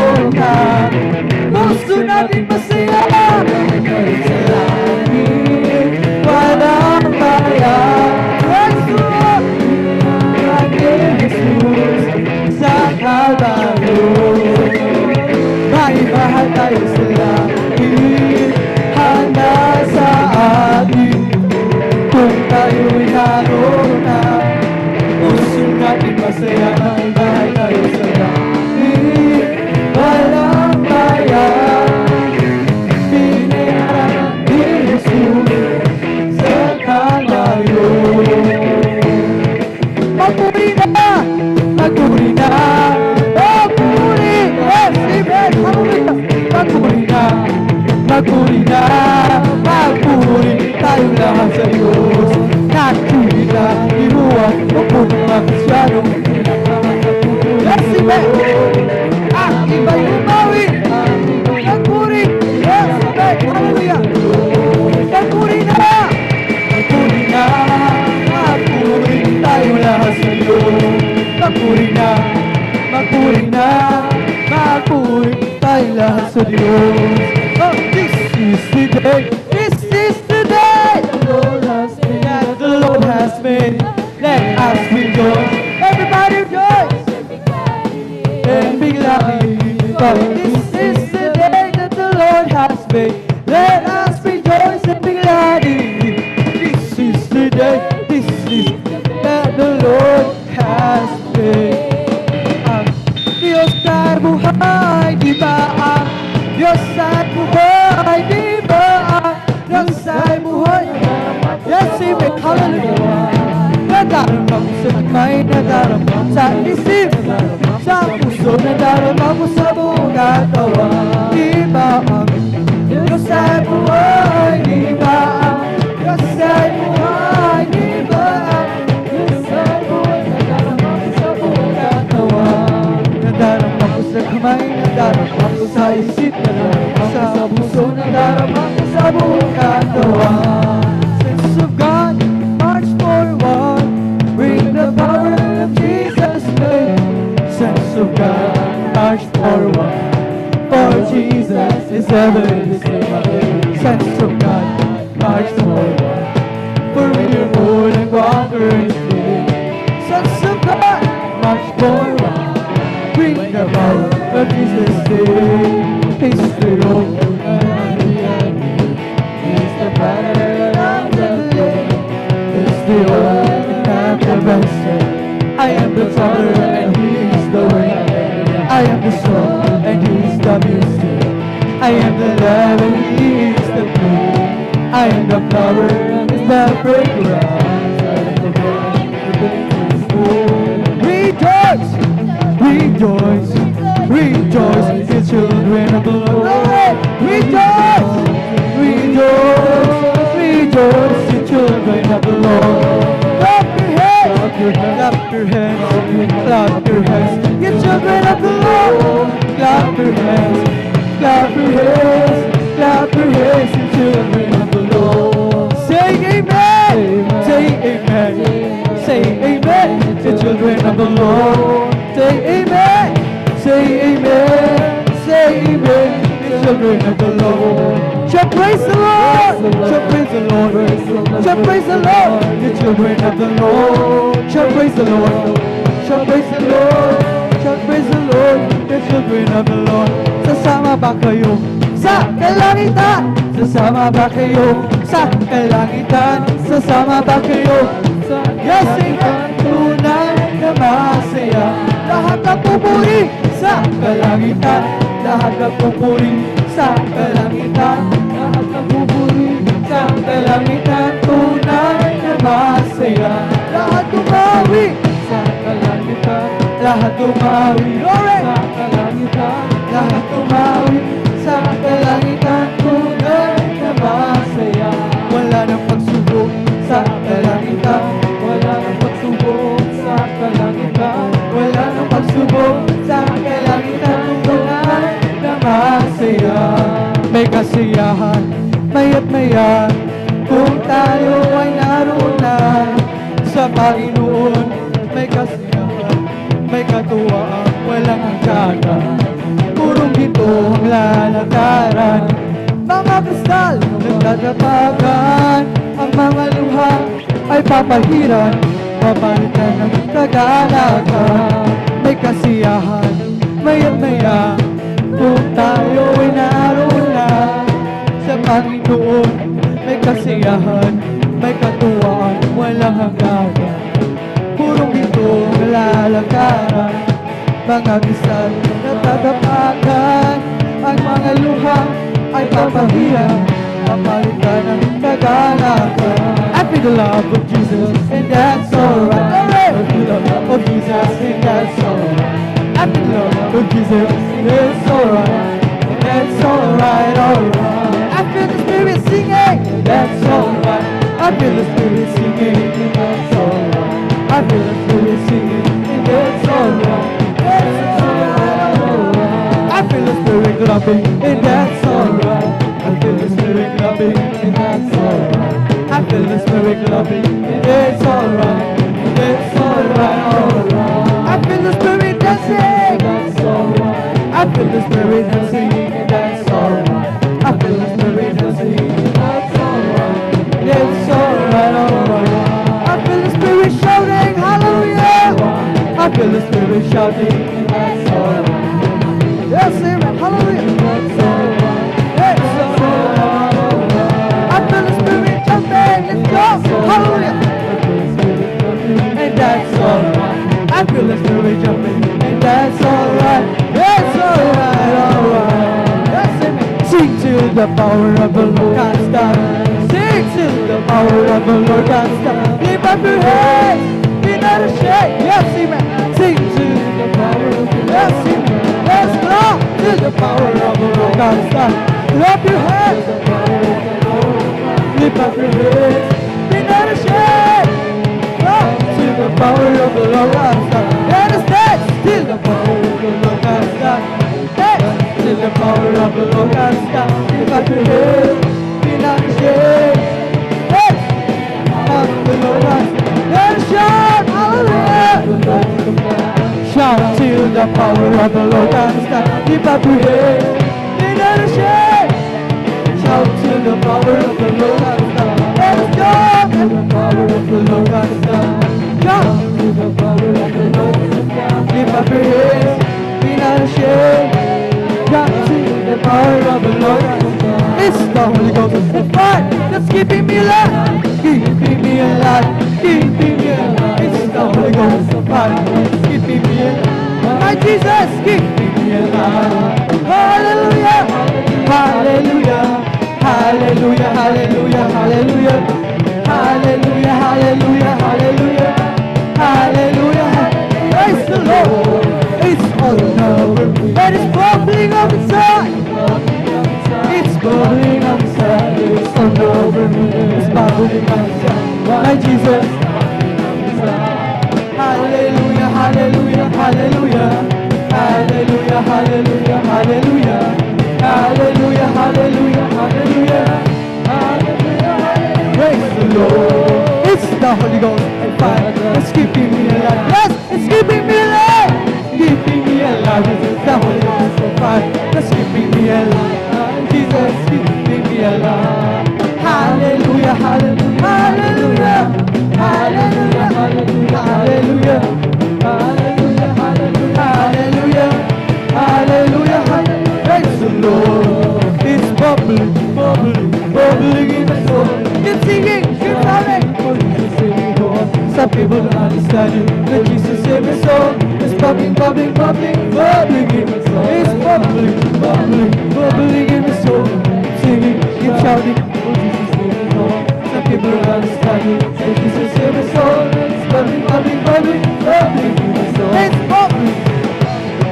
magpuri tayong lahat sa Diyos. Nakikita, ihuwag, huwag po mga Kristiyanong yes, iba! Iba yung bawi! Nagpuri! Yes, iba! Hallelujah! Nagpuri na! Nagpuri na! Magpuri tayong lahat sa Diyos. Magpuri na! Magpuri na! Magpuri tayong lahat sa Diyos. Oh, this is the day! This is the day! The Lord has made. Let us rejoice. Everybody rejoice! And be glad. For this is the day that the Lord has made. Let us rejoice and be glad in it. This is the day, this is that the Lord has made. Ang Diyos ay buhay, di ba ang Diyos ay buhay, di ba ang Diyos ay buhay? Yes, amen, hallelujah. Nadarama mo sa kamay, nadarama sa isip, sa puso, nadarama mo sa buong katawan. Di ba ang Diyos ay buhay, di ba ang Diyos ay buhay, di ba ang Diyos ay buhay, nadarama mo sa buong katawan. Nadarama mo sa kamay, nadarama mo sa isip, nadarama sa puso, nadarama mo sa buong katawan. Sense of God, march forward, bring the power of Jesus' name. Sense of God, march forward, for Jesus is ever the same. Sense of God, march forward, for we are more than conquerors. Sense of God, march forward, bring the power of Jesus' name. History over and He's the banner of the day. He's the old and the best. I am the father and He is the way. I am the soul and He is the music. I am the love and He is the food. I am the flower and He's the fragrance. I am the branch and the rejoice, rejoice, rejoice, the children of the Lord. Rejoice, rejoice, rejoice, the children of the Lord. Clap your hands, clap your hands, clap your hands, the children of the Lord. Clap your hands, clap your hands, clap your hands, the children of the Lord. Say amen, say amen, say amen, the children of the Lord. Say amen, say amen, say amen, the children of the Lord. Shall praise the Lord, shall praise the Lord, shall praise the Lord, the children of the Lord. Shall praise the Lord, shall praise the Lord, shall praise the Lord, the children of the Lord. Sasama ba kayo sa kalangitan? Sasama ba kayo sa kalangitan? Sasama ba kayo sa yasingan? Tunay na masaya. Lahat ng pupuri sa kalangitan, lahat ng pupuri sa kalangitan, lahat ng pupuri sa kalangitan. Tunay na masaya. Lahat tumawi sa kalangitan, lahat tumawi sa kalangitan, lahat tumawi sa kalangitan. Tunay na masaya. Wala nang pagsubok sa kalangitan, wala nang pagsubok sa kalangitan, wala nang pagsubok sa kalangitan. Tunay na masaya. May kasiyahan, maya't maya, kung tayo ay naroon na sa Panginoon. May kasiyahan, may katuwaan, walang hangganan, purong ito ang lalakaran. Mga kristal nagtatapakan, ang mga luha ay papahiran, papalitan ng kagalakan. May kasiyahan, maya't maya, kung tayo ay naroon na sa Panginoon. May kasiyahan, may katuwaan, walang hangganan, purong ito ang lalakaran. Mga kristal nagtatapakan, ang mga luha ay papahiran, papalitan ng kagalakan. I feel the love of Jesus and that's alright. I feel the love of Jesus and that's alright. I feel the love of Jesus and it's alright. And that's alright, alright. I feel the Spirit singing, and that's alright. I feel the Spirit singing, and that's alright. I feel the Spirit singing, and that's alright. That's alright. I feel the Spirit clapping, and that's alright. I feel the Spirit clapping, and that's alright. I feel the Spirit clapping, and it's alright. It's alright, alright. I feel the Spirit dancing, that's alright. I feel the Spirit dancing, and that's alright. I feel the Spirit dancing, and that's alright. It's alright, alright. I feel the Spirit shouting, hallelujah. I feel the Spirit shouting, and that's alright. Yes, amen, hallelujah. That's alright. It's alright. I feel the Spirit jumping, let's go, hallelujah. And that's alright. I feel the Spirit jumping, and that's alright. It's alright, alright. Yes, amen. Sing till the power of the Lord can't stop. Sing till the power of the Lord can't stop. Lift up your hands, be not ashamed. Yes, amen. Sing till the power of the Lord. Yes, amen. Let's go till the power of the Lord can't stop. Lift up your hands, lift up your hands, be not ashamed. Till the power of the Lord can't stop. Let us dance till the power of the Lord can't stop. Dance till the power of the Lord can't stop. Lift up your hands, be not ashamed. Dance of the Lord can't stop. Let us shout, hallelujah. Shout till the power of the Lord can't stop. Lift up your hands, be not ashamed. Shout till the power of the Lord can't stop. Let us go till the power of the Lord can't stop. Shout till the power of the Lord can't stop. Lift up your hands, be not ashamed. Shout till the power of the Lord can't stop. It's the Holy Ghost. It's fire that's keeping me alive. Keeping me alive. Keeping me alive. It's the Holy Ghost. Fire that's keeping me alive. My Jesus, keeping me alive. Hallelujah. Hallelujah. Hallelujah. Hallelujah. Hallelujah. Hallelujah. Hallelujah. Hallelujah. Hallelujah. Praise the Lord. It's all over. And it's bubbling up inside. It's bubbling up inside. It's all over me. It's bubbling up inside. My Jesus. Hallelujah. Hallelujah. Hallelujah. Hallelujah. Hallelujah. Hallelujah. Hallelujah. Hallelujah. Hallelujah. Hallelujah. Praise the Lord. It's the Holy Ghost and fire. It's keeping me alive. Yes, it's keeping me alive. Keeping me alive. It's the Holy Ghost and fire. It's keeping me alive. Jesus, keeping me alive. Hallelujah. Hallelujah. Hallelujah. Hallelujah. Hallelujah. Hallelujah. Hallelujah. Hallelujah. Hallelujah. Hallelujah. Praise the Lord. It's bubbling, bubbling, bubbling in my soul. Keep singing, keep shouting. Some people don't understand you, but Jesus saved my soul. It's bubbling, bubbling, bubbling, bubbling in my soul. It's bubbling, bubbling, bubbling in my soul. Keep singing, keep shouting. Oh, Jesus saved my soul. Some people don't understand you, but Jesus saved my soul. It's bubbling, bubbling, bubbling, bubbling in my soul. It's bubbling,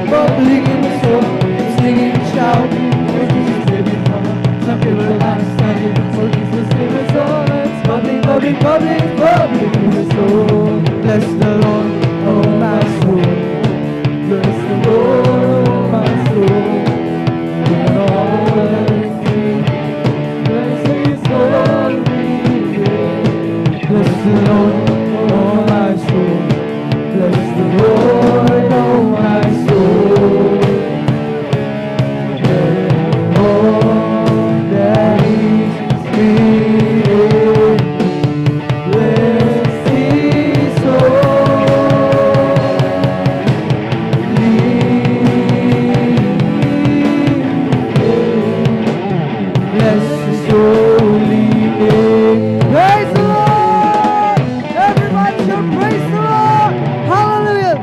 bubbling in my soul. Keep singing, shouting. Oh, Jesus saved my soul. Some people don't understand you, but Jesus saved my soul. It's bubbling, bubbling, bubbling, bubbling in my soul. Bless the Lord, oh my soul. Bless the Lord, oh my soul. And all everything. Bless His holy name. Bless the Lord, oh my soul. Bless the Lord, oh my soul. And all that is within. Bless His holy name. Bless His holy name. Praise the Lord! Everybody should praise the Lord! Hallelujah!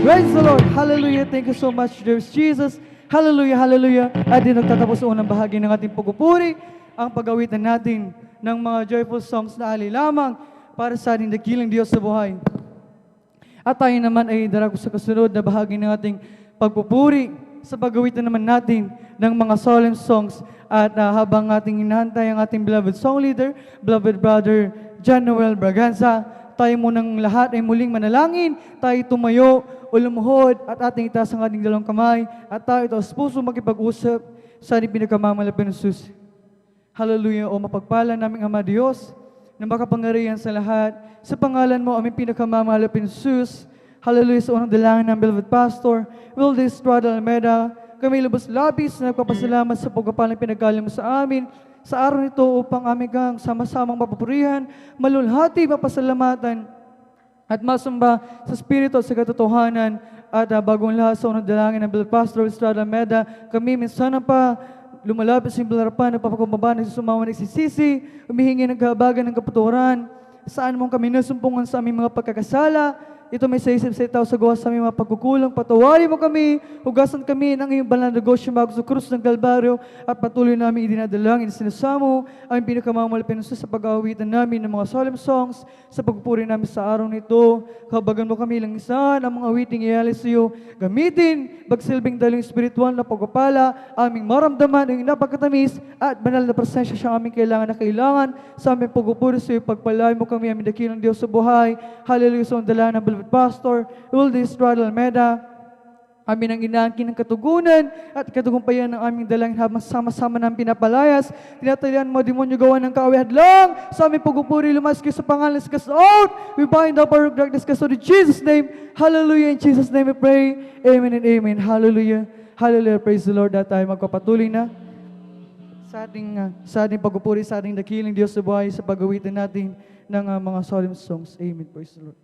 Praise the Lord! Hallelujah! Thank you so much, dear Jesus. Hallelujah! Hallelujah! At din nagtatapos sa unang bahagi ng ating pagpupuri, ang pag-awitan natin ng mga joyful songs na ali lamang para sa ating dakilang Diyos sa buhay. At tayo naman ay darako sa kasunod na bahagi ng ating pagpupuri sa pag-awitan naman natin ng mga solemn songs At habang ating hinahantay ang ating beloved song leader, beloved brother John Noel Braganza, tayo munang lahat ay muling manalangin, tayo tumayo o lumuhod at ating itaas ang ating dalawang kamay at tayo ito sa puso makipag-usap sa ating pinagkamamalapin ng Jesus. Hallelujah, o mapagpala naming Ama Diyos, na makapangyarihan sa lahat. Sa pangalan mo, aming pinakamamalapin Jesus. Hallelujah, sa unang dalangin ng beloved pastor, Wildes Estrada Almeida, kami lubos labis na nagpapasalamat sa pagpapalang pinagaling mo sa amin sa araw nito upang aming kang sama-samang mapupurihan, malulhati, mapasalamatan, at masamba sa Espiritu at sa katotohanan. At bagong lahat sa unang dalangin ng beloved pastor Estrada Almeida, kami minsan pa lumalapit sa harapan, nagpapakumbaba, nagsusumama, nagsisisi, humihingi ng kahabagan ng kapaturan, saan mong kami nasumpungan sa aming mga pagkakasala. Ito may sa isip sa itaw sa gawa sa aming mga pagkukulang. Patawarin mo kami, hugasan kami ng iyong banal na negosyo bago sa krus ng Kalbaryo at patuloy namin idinadalangin sinasamo ang pinakamamalapin sa pag-aawitan namin ng mga solemn songs sa pagpupuri namin sa araw nito. Kabagan mo kami lang isa ang mga awiting iyalis sa iyo. Gamitin, bagsilbing daling espiritual na pagpapala, aming maramdaman ang napakatamis at banal na presensya siyang aming kailangan sa aming pagpupuri sa iyo. Pagpalain mo kami, aming dakilang Diyos sa buhay. Hallelujah, sa undalan ng beloved pastor Wildes Estrada Almeida, amin ang inaangkin ng katugunan at katugumpayan ng aming dalangin habang sama-sama ng pinapalayas. Tinatalian mo, demonyo gawa ng kaaway hadlang sa aming pagpupuri, lumaski sa pangalan sa cast out. We bind the power of darkness cast out in Jesus' name. Hallelujah, in Jesus' name we pray. Amen and amen. Hallelujah. Hallelujah. Praise the Lord. At tayo magpapatuloy na sa ating pagpupuri, sa ating dakilang Diyos sa buhay, sa pag-awitan natin ng mga solemn songs. Amen. Praise the Lord.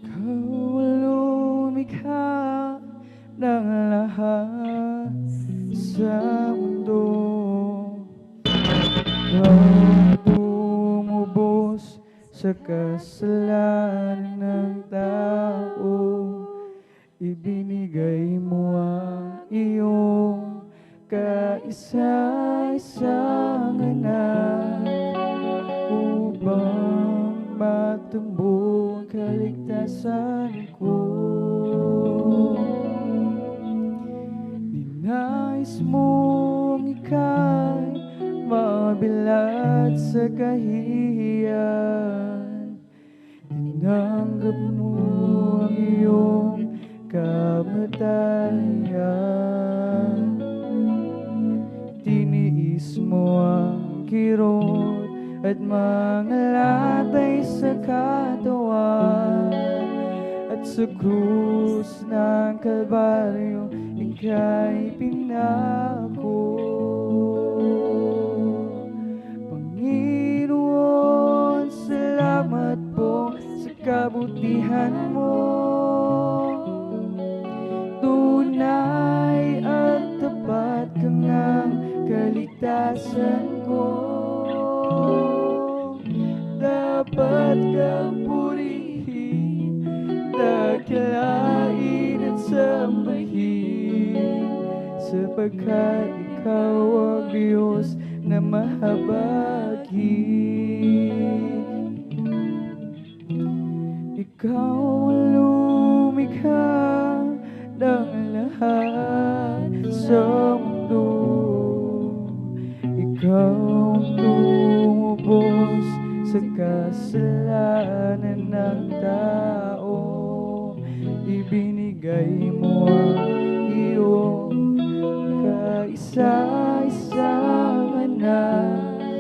Ikaw lumikha ng lahat sa mundo, ikaw tumubos sa kasalanan ng tao, ibinigay mo ang iyong kaisa-isang anak upang matumbo ang kaligtasan ko. Ninais mong ika'y mabilad sa kahihiyan, tinanggap mo ang iyong kamatayan, tiniis mo ang kirot at mga latay sa katawan, at sa krus ng Kalbaryo ika'y pinako. Panginoon, salamat po sa kabutihan mo, tunay at tapat ka ngang kaligtasan ko. Dapat kang purihin, dakilain at sambahin, sapagkat ikaw ang Diyos na mahabagin. Ikaw ang lumikha ng lahat sa mundo, ikaw ang tumubos sa kasalanan ng tao, ibinigay mo ang iyong kaisa-isang anak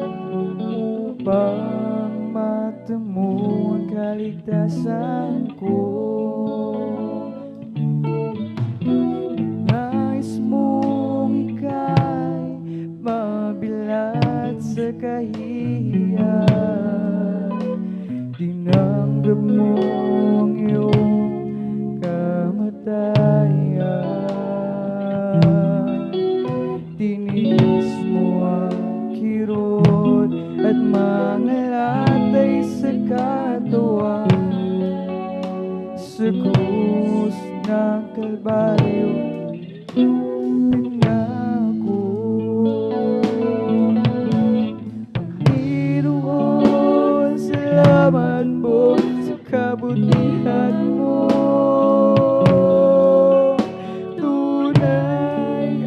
upang matamo ang kaligtasan ko. Nais mong ika'y mabilad sa kahihiyan, tinanggap mo ang iyong kamatayan, tiniis mo ang kirot at mga latay sa katawan, sa krus ng Kalbaryo pinako. Panginoon, salamat po sa kabutihan mo, tunay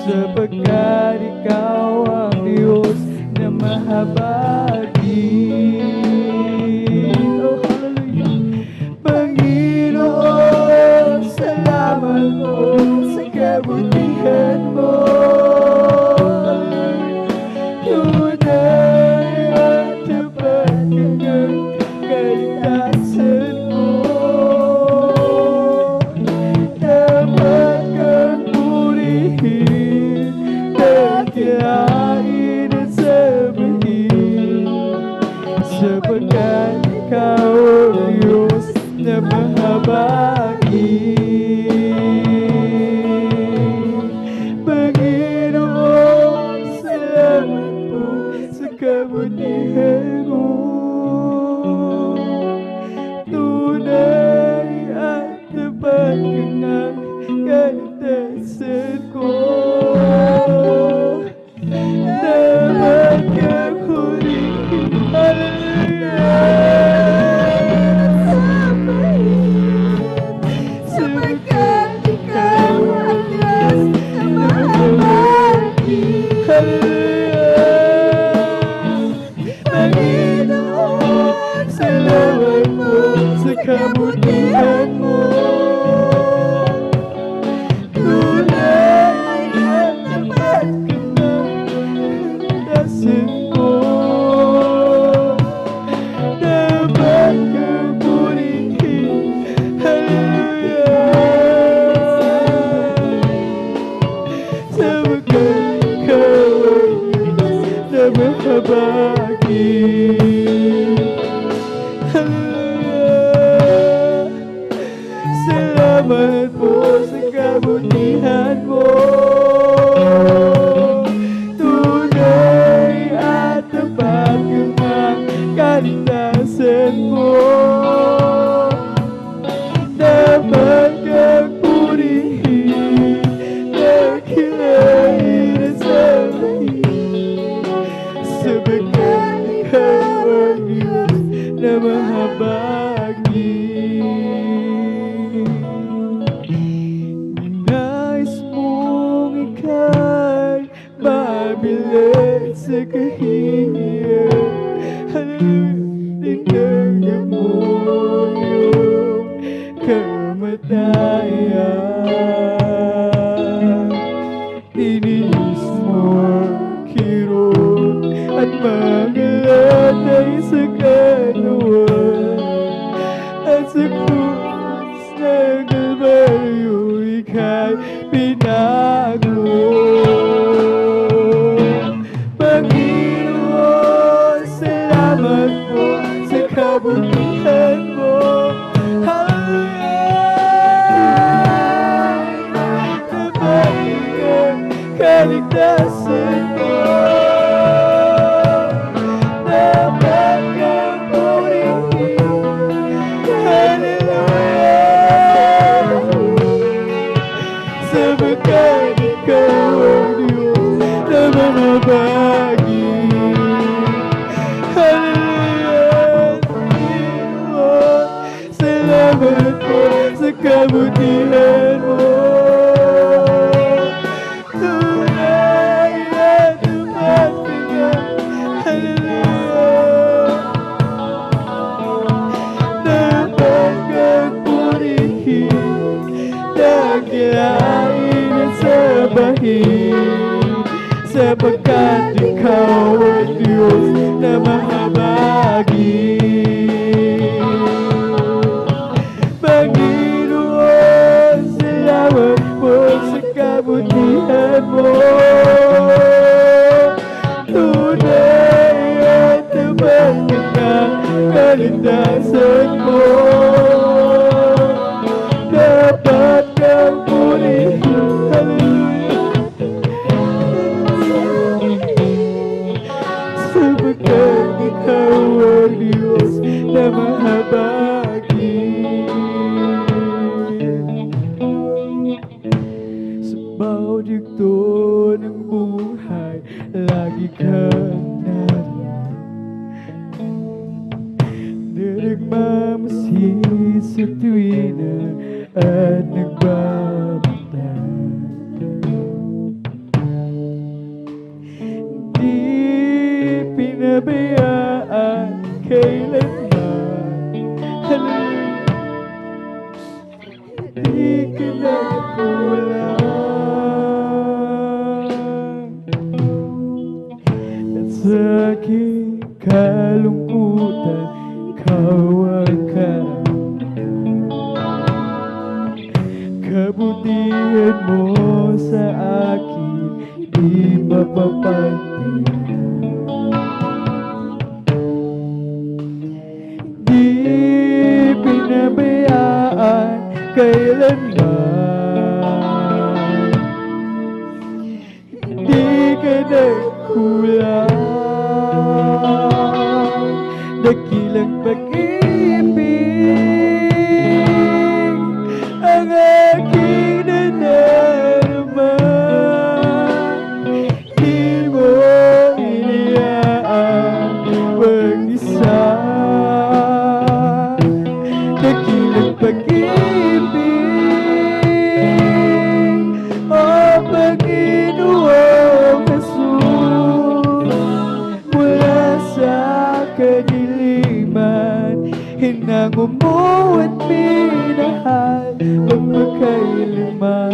sapagkat ikaw ang Diyos na mahabagin. Oh, hallelujah. Panginoon, salamat mo sa kabutihan mo. Tunay at tapat kang kaligtasan mo. Dapat kang purihin, dakilain at sabahin, sapagkat ikaw ang Diyos na mahabagin. Panginoon, salamat po sa kabutihan mo. Tunay at tapat kang ang kaligtasan ko. Dapat kang hulihin, sapagkat ikaw ang Diyos na mahabagin. Panginoon, salamat mo sa kabutihan mo. Tunay at tapat ka ng kaligtasan ko. Dapat kang purihin, sapagkat ikaw ang Diyos na mahabagin. Salamat po sa kabutihan mo. Tunay at tapat kang kaligtasan mo. Dapat kang purihin, dakilain at sabahin, sapagkat ikaw ang Diyos na mahabagin. Nais mong ika'y mabilit sa kahihiyan. Tingnan mo yung kamatayan. Tinis mo ang kirot at mga latay sa katawan. At sa krus ng Kalbaryo ika'y pinago. Panginoon, salamat po sa kabutihan mo. Kaligtasan mo. Dapat kang purihin, hallelujah, sapagkat ikaw ang Diyos na mahabagin. Hallelujah, Panginoon, salamat po sa kabutihan mo. Dakilain at sabahin, sapagkat ikaw ang Diyos na mahabagin. Panginoon, salamat po sa kabutihan mo. Tunay at tapat kang kaligtasan mo. Dapat kang purihin, hallelujah, sapagkat ikaw ang Diyos na mahabagin. Sa bawat yugto ng buhay, lagi kang nariyan. Nagmamasid sa tuwina at nagbabantay. sa aking kalungkutan, kawakan. Kabutihan mo sa akin, di mapapansin. Di pinabayaan kailanman, di ka nagkulang. Dakilang pag-ibig ang aking nadarama. Di mo iniyaan mag-isa. Dakilang pag-ibig, o Panginoong Jesus, mula sa kadiliman, hinango mo at minahal magpakailanman.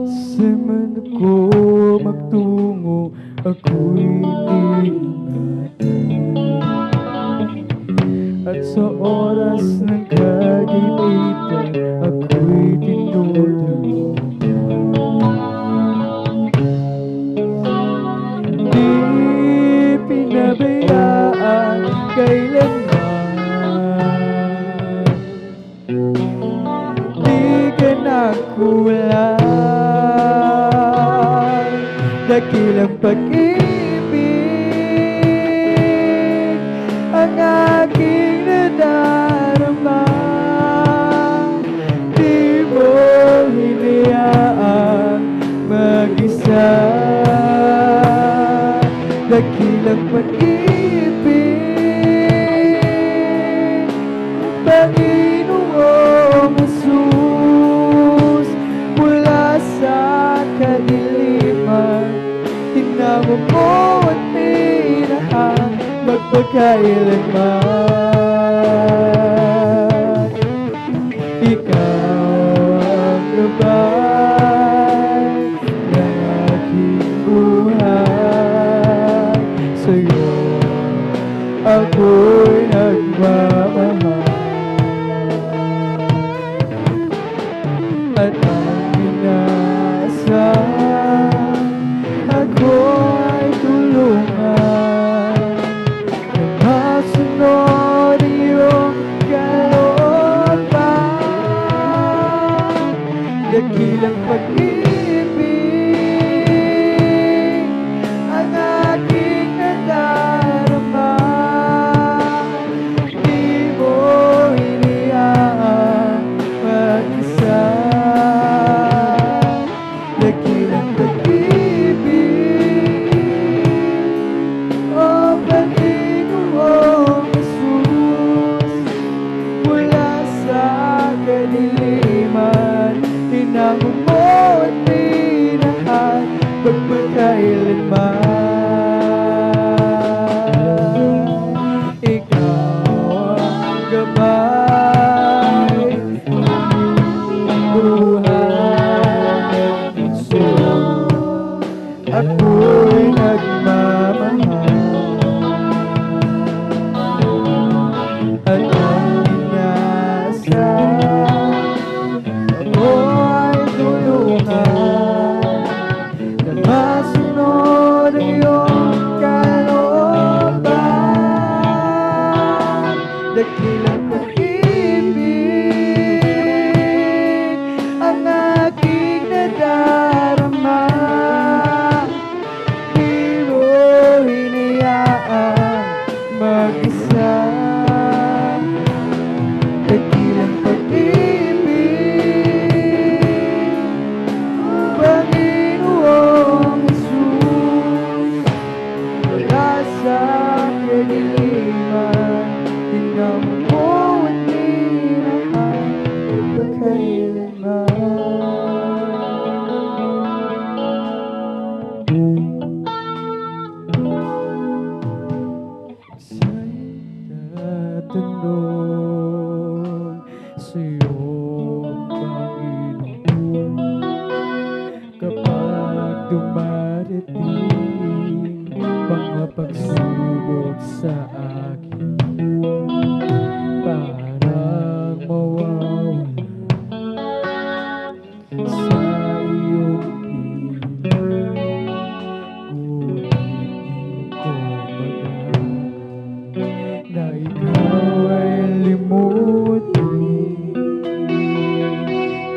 Sa man ako magtungo, ako'y iingatan. At sa oras ng kagipitan, ako'y tinutulungan. Di pinabayaan kailanman, di ka nagkulang. Dakilang pag-ibig ang aking nadarama. Di mo hinayaan mag-isa. Dakilang pag-ibig, Panginoong Jesus, mula sa kadiliman, hinango mo at minahal magpakailanman. Ikaw ang gabay ng aking buhay. Sa'yo ako'y nagmamahal, at ang inaasahan, ako ay tulungan na masunod iyong kalooban. Dakilang pag-ibig ang aking nadarama. Di mo hinayaan mag-isa. Dakilang pag-ibig, o Panginoong Jesus, mula sa kadiliman, hinango mo at minahal magpakailanman. Ikaw ang gabay ng buhay. Sa'yo ako'y nagmamahal, at ang inaasahan, ako ay tulungan na masunod ang iyong kalooban. Dakilang pag-ibig ang aking nadarama. Di mo hinayaan mag-isa. Dakilang pag-ibig, Panginoong Jesus, mula sa kadiliman, hinango mo at minahal magpakailanman. Sa'yo'y tatanong, sa'yo, Panginoon, kapag dumarating mga pagsubok sa akin, parang mawawala sa iyong piling. Ngunit di ko magawa na ikaw ay limutin,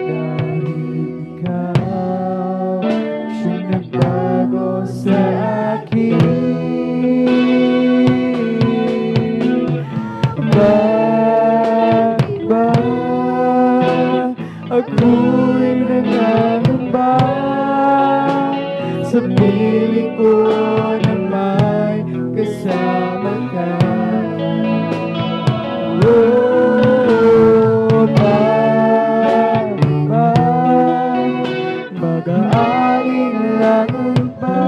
dahil ikaw siyang nagbago sa akin. Bakit ba ako'y nangangamba sa piling ko na may kasama ka? Oh, bakit ba mag-aalinlangan pa?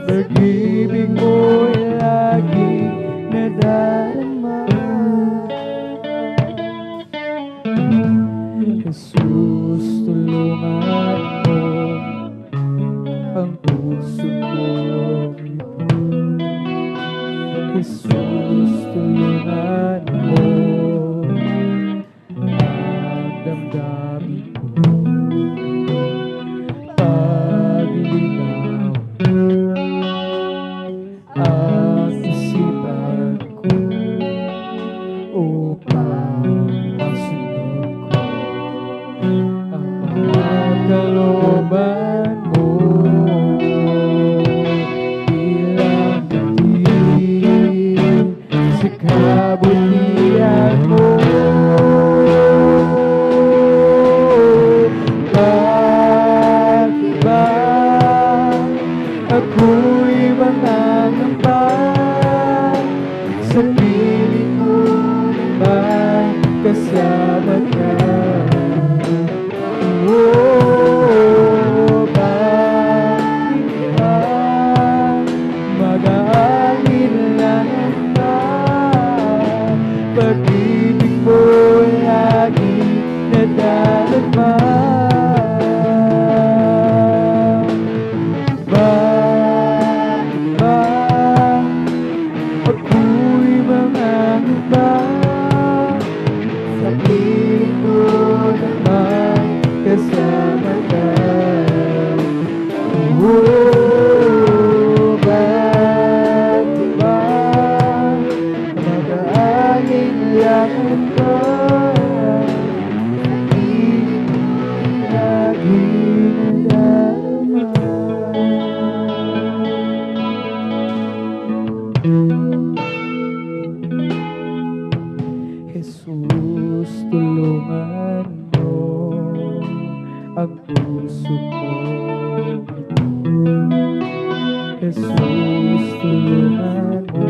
Pag-ibig mo'y laging nadarama. Jesus, tulungan mo ang puso ko ito. Jesus, tulungan mo ang damdamin ko. Paglinaw ang isipan ko upang masunod ko ang mga kalooban mo. Bilang dating sa kabutihan mo. Bakit ba ako'y mangangamba sa piling mo na may kasama ka? Oh, bakit ba mag-aalinlangan ka? Pag-ibig mo laging nadarama. Bakit ba ako'y mangangamba sa piling ko na may kasama ka? Oh, bakit ba mag-aalinlangan ka? Piling mo'y laging nadarama. Jesus, tulungan mo ang puso ko ito. Jesus, tulungan mo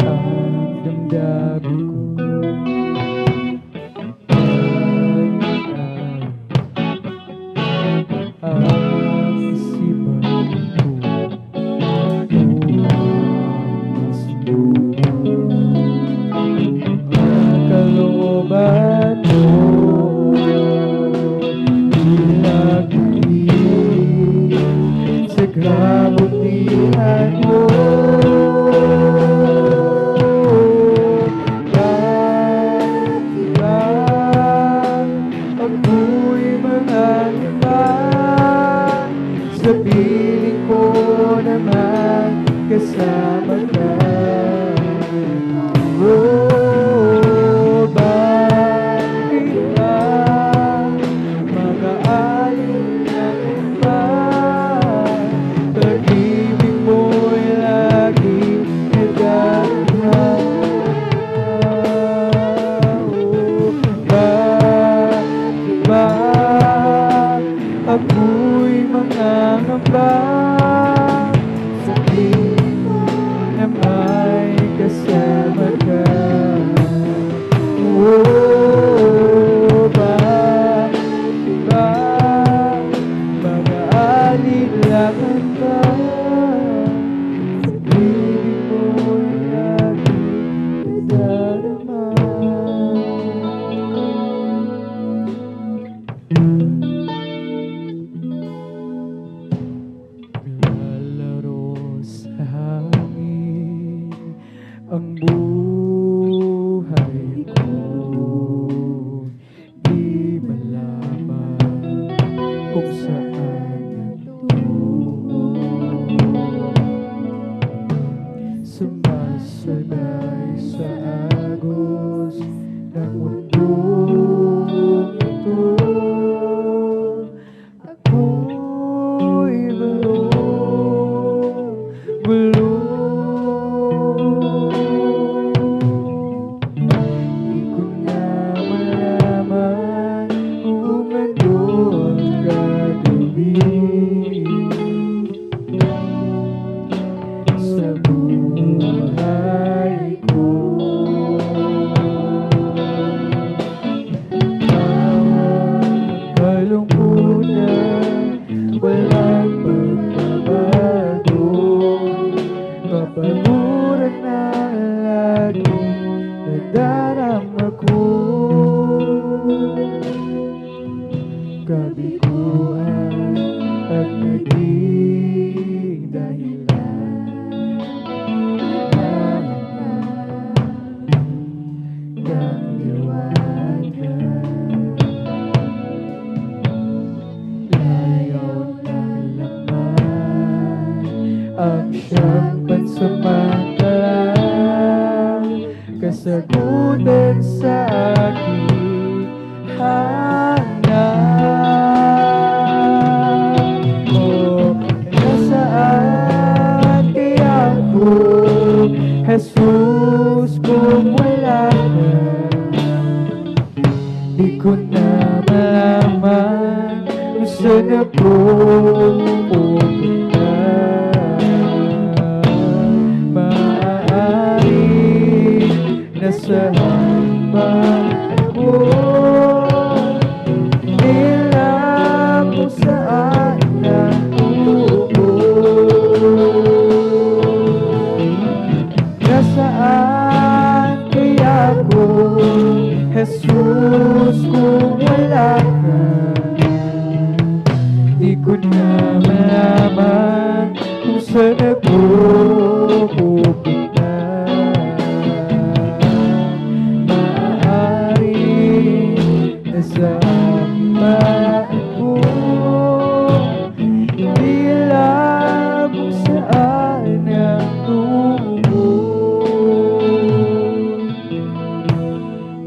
ang damdamin ko. Ang isipan ko upang masunod ang kalooban mo. mundong ito. Ako'y bulong. Di ko na malaman kung ano ang gagawin sa buhay ko. Kalungkutan, walang pagbabago. Kapaguran na laging nadarama ko. Kabiguan at naging dahilan ng liwanag. Layaw ng laman ang siyang pansamantalang kasagutan sa aking hanap. O nasaan kaya ako, Jesus, kung wala ka? Di ko na malaman kung saan ako pupunta. Maaaring nasa hambang ko, ilang kung saan ako. Nasaan kaya ako, Jesus, kung wala ka? Di ko na malaman kung saan ako pupunta. Maaaring nasa hambang ko, hindi alam kung saan ako.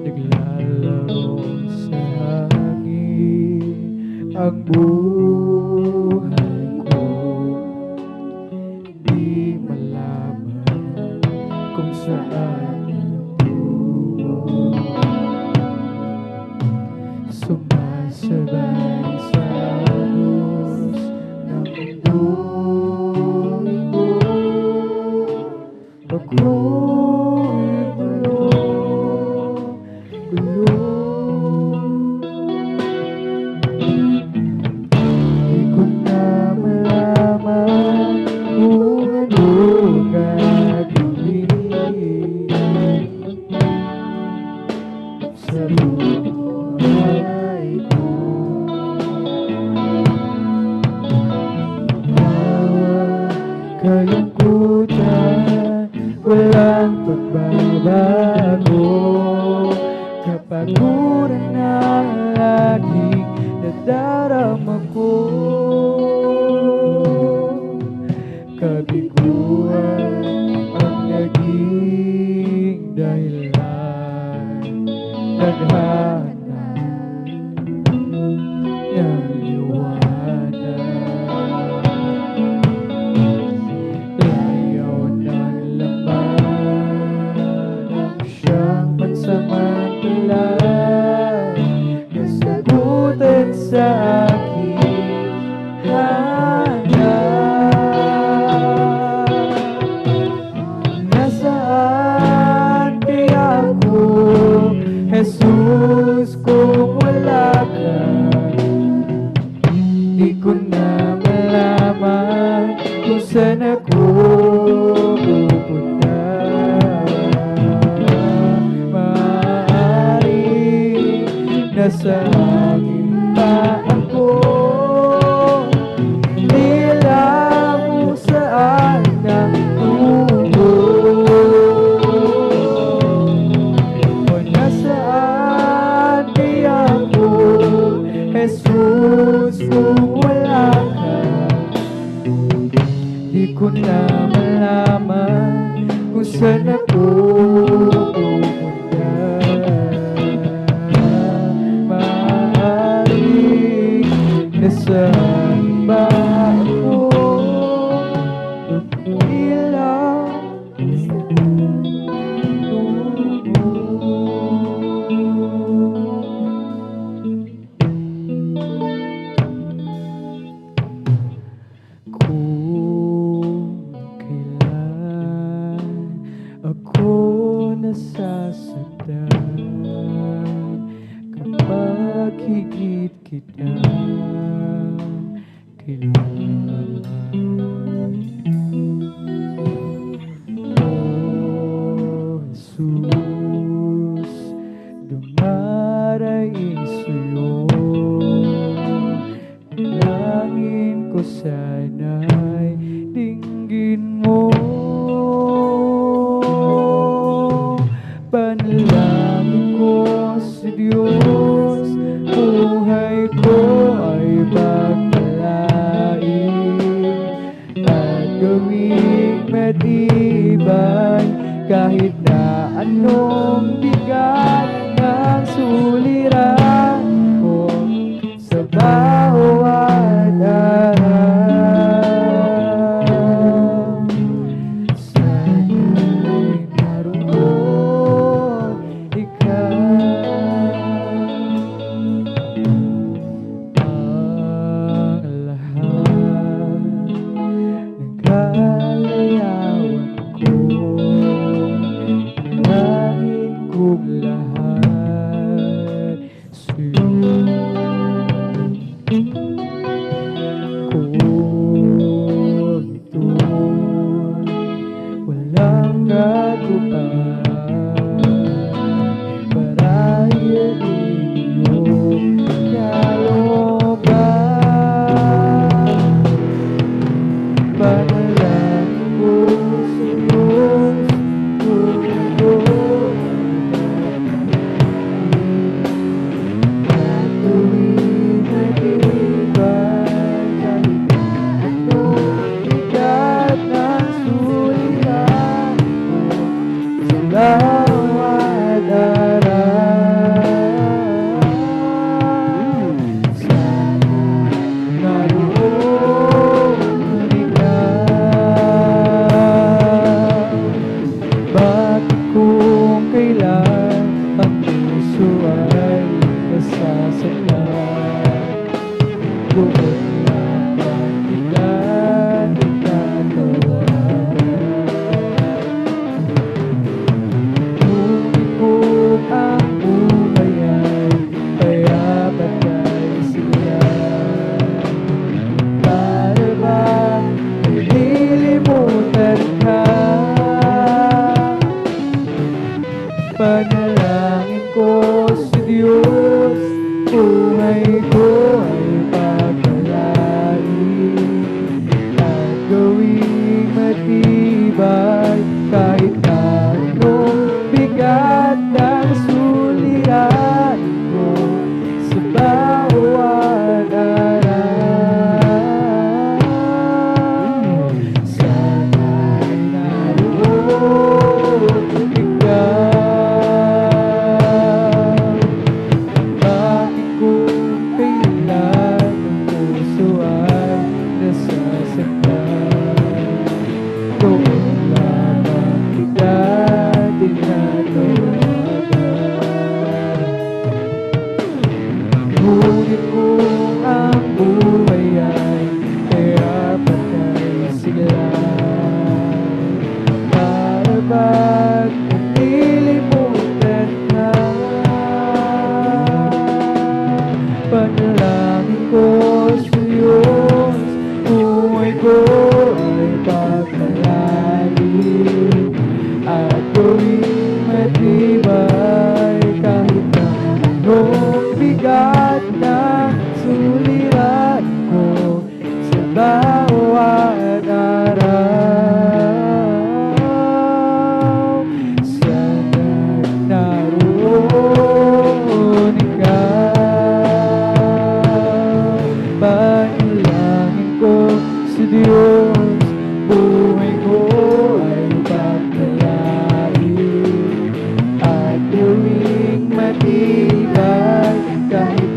Naglalaro sa hangin ang buhay ko, di malaman kung saan ito. Sumasabay sa agos ng mundong ito. Ako'y bulong. Di ko na malaman kung ano gagawin sa buhay ko. Kalungkutan, walang pagbabago. Kapaguran na laging nadarama ko. Kabiguan ang naging dahilan, naghanap ng liwanag. Layaw ng laman ang siyang pansamantalang kasagutan sa aking hanap. Nasaan kaya ako, Jesus, kung wala ka? Di ko na malaman kung saan ako pupunta. Maaaring nasa hangin pa ako, di alam kung saan ako. O nasaan kaya ako, Jesus, kung wala ka? Di ko na malaman kung saan ako pupunta. higit kita kailangan. Oh Jesus, dumaraing sa'yo, dalangin ko sana'y dinggin mo. Panalangin ko sa Diyos, buhay ko ay pagpalain at gawing matibay kahit na anong bigat ng suliran ko sa bawat araw. Sana'y naroon ikaw, ang lahat ng kalayawan ko, dalangin kong lahat sa'yo. Kung ito'y walang katuparan, marahil iyong kalooban. Panalangin ko sa Diyos, buhay ko at tuwing matibay kahit na anong bigat ng suliran ko sa bawat araw. Sana'y naroon ikaw. Bakit kung kailan ang puso ay nasasaktan, doon lamang kita tinatawagan. Ngunit kung ang buhay ay payapat ay siyan, para bang nililimutan ka? Panalangin ko sa Diyos, buhay ko ay pagpalain at gawing matibay kahit na anong bigat ng suliran ko sa bawat araw. Sana'y naroon ikaw. Bakit kung kailan ang puso ay nasasaktan, doon lamang kita tinatawagan. Ngunit kung ang buhay ay kaya't ay siglaan, para ba't nililimutan ka? Panalangin ko sa Diyos, buhay ko ay pagpalain at gawing matibay kahit na anong bigat ng suliran ko sa bawat araw. Sana'y naroon ikaw. Panalangin ko sa Diyos, buhay ko ay pagpalain at gawing matibay kahit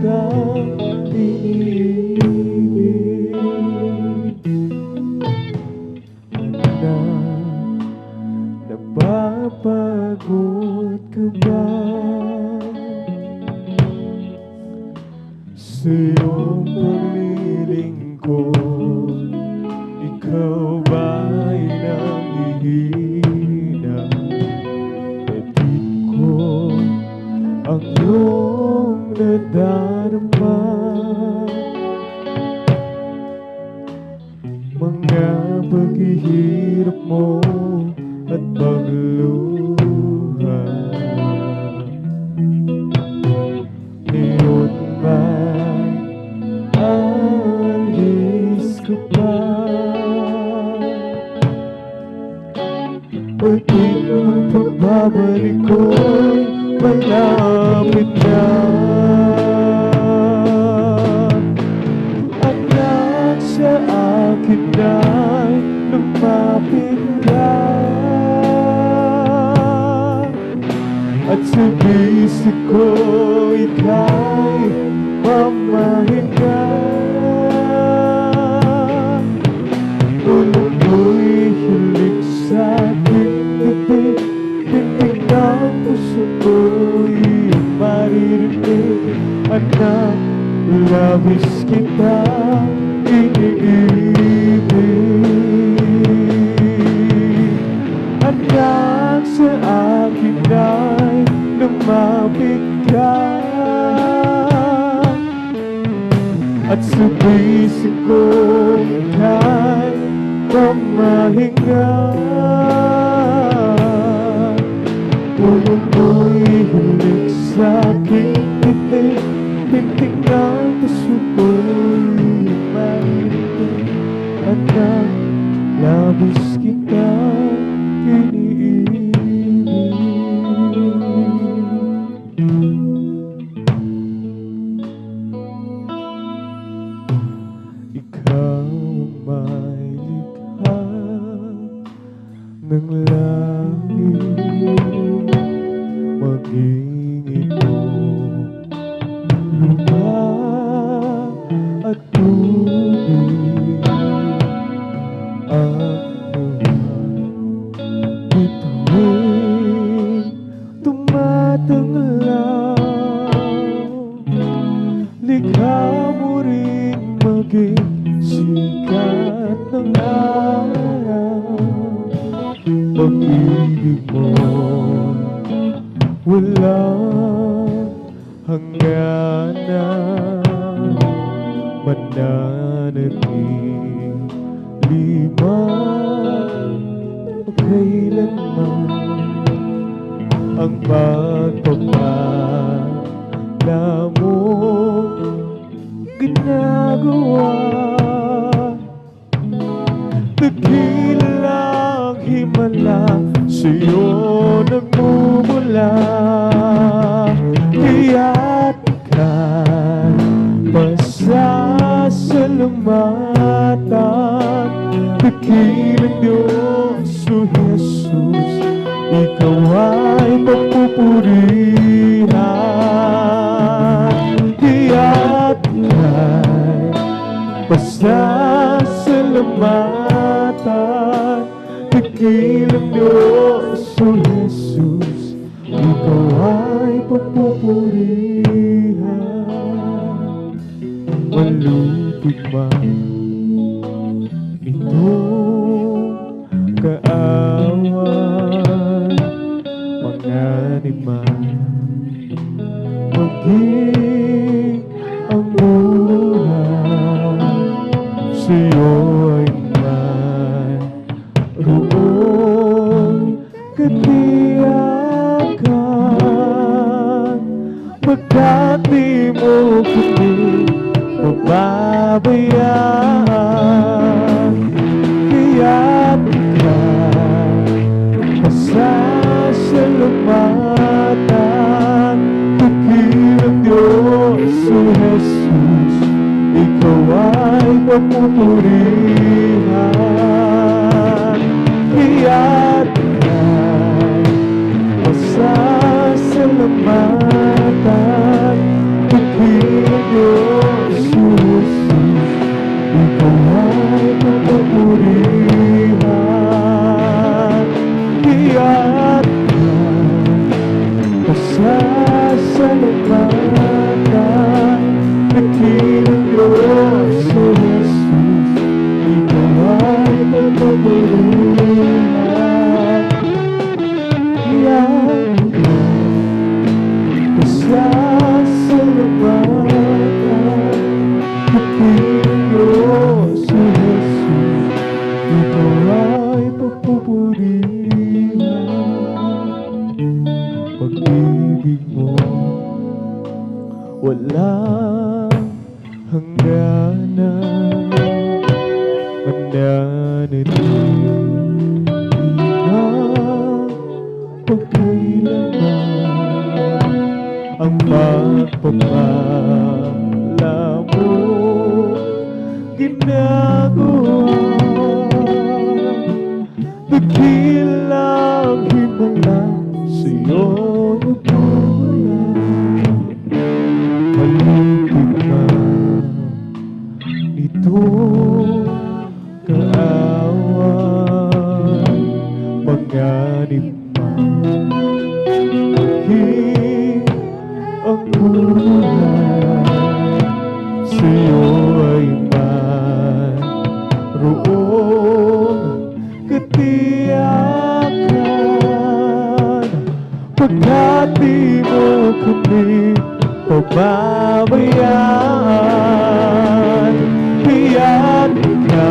kitang iniibig. Na napapagod ka ba sa iyong paglilingkod? Ikaw ba'y nanghihina? Batid ko ang iyong nadarama. Mga paghihirap mo at pagluha. Ngayon ba'y alis ka pa? Pag-ibig ang pagbabalik ko'y malapit na. Anak, sa akin ay lumapit ka, at sa bisig ko ika'y mamahinga. Ulong ko'y hilig sa aking ngiti, tindig ng puso ko'y maririnig. Anak, labis kitang iniibig. Anak, sa akin ay lumapit ka, at sa bisig ko ika'y mamahinga. Ulong ko'y hilig sa aking ngiti, tindig ng puso ko'y maririnig. Anak, labis kitang iniibig. Ikaw may likha ng langit, maging ito lupa at tubig. Ang bituin tumatanglaw, likha mo rin maging sikat ng araw. Pag-ibig mo walang hangganan, mananatili man kailanman. Ang pagpapala mo ginagawa, dakilang himala sa'yo nagmumula. Kaya't ika'y pasasalamatan, dakilang Diyos o Jesus, ikaw ay papupurihan. Kaya't ika'y pasasalamatan, dakilang Diyos o Jesus, ikaw ay papupurihan. Malupit man itong kaaway, manganib man maging ang buhay, sa'yo ay mayroong katiyakan. Pagkat di mo kami mababayaan, kaya't ika'y pasasalamatan, dakilang Diyos o Jesus, ikaw ay papupurihan. Kaya't ika'y pasasalamatan, dakilang Diyos, o Jesus, Ikaw ay papupurihan. Iyan pasasalamatan, dakilang Diyos, o Jesus, Ikaw ay papupurihan. Iyan pasasalamatan, dakilang Diyos, o Jesus, Ikaw ay papupurihan. Pag-ibig mo walang hangganan, mananatili magpagkailanman. Ang pagpapala mo ginagawa, dakilang himala sa'yo nagmula. Malupit ka nito kaaway, manganib man maging ang buhay, sa'yo ay mayroong katiyakan. Pagkat di mo kami pababayaan, iyan ka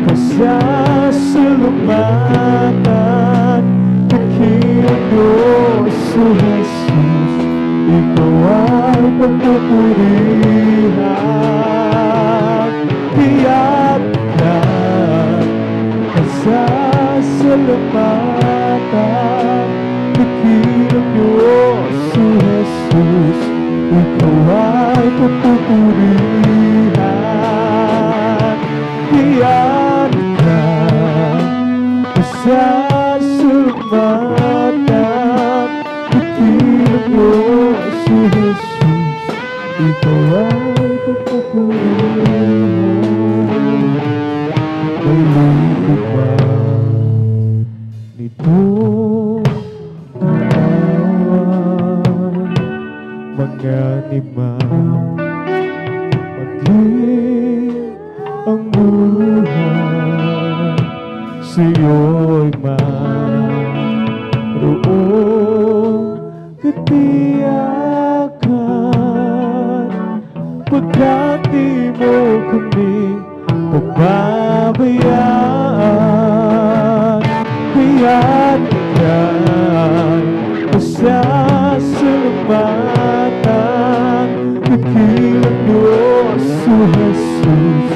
pasasalamatan, dakilang Diyos, o Jesus, Ikaw ay papupurihan. Iyan ka pasasalamatan, dakilang Diyos, o Jesus, Ikaw ay papupurihan. Iyan ka pasasalamatan, dakilang Diyos, o Jesus, Ikaw ay papupurihan. Malupit ba nito kaaway, manganib man maging ang buhay, sa'yo'y mayroong katiyakan. Pagkat di mo kami pababayaan, iyan ka'y pasasalamatan, dakilang Diyos, o Jesus,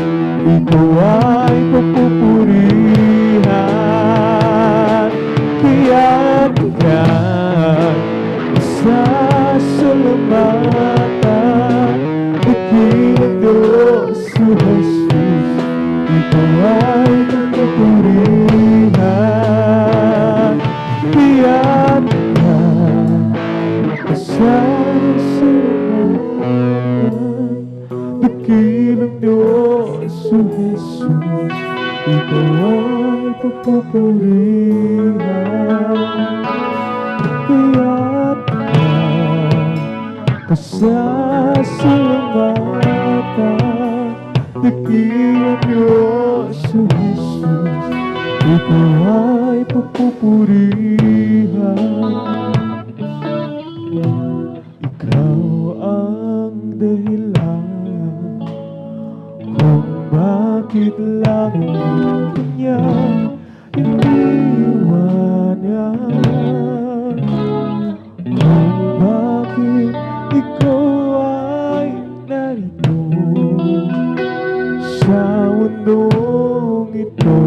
Ikaw ay papupurihan. Iyan ka'y pasasalamatan, dakilang Diyos, o Jesus, Ikaw ay papupurihan. Iyan ka'y pasasalamatan, dakilang Diyos, o Jesus, Ikaw ay papupurihan. Iyan ka'y pasasalamatan, dakilang Diyos, o Jesus, Ikaw ay papupurihan. Ikaw ang dahilan kung bakit langit niya iniwanan, kung bakit ikaw ay narito sa mundong ito.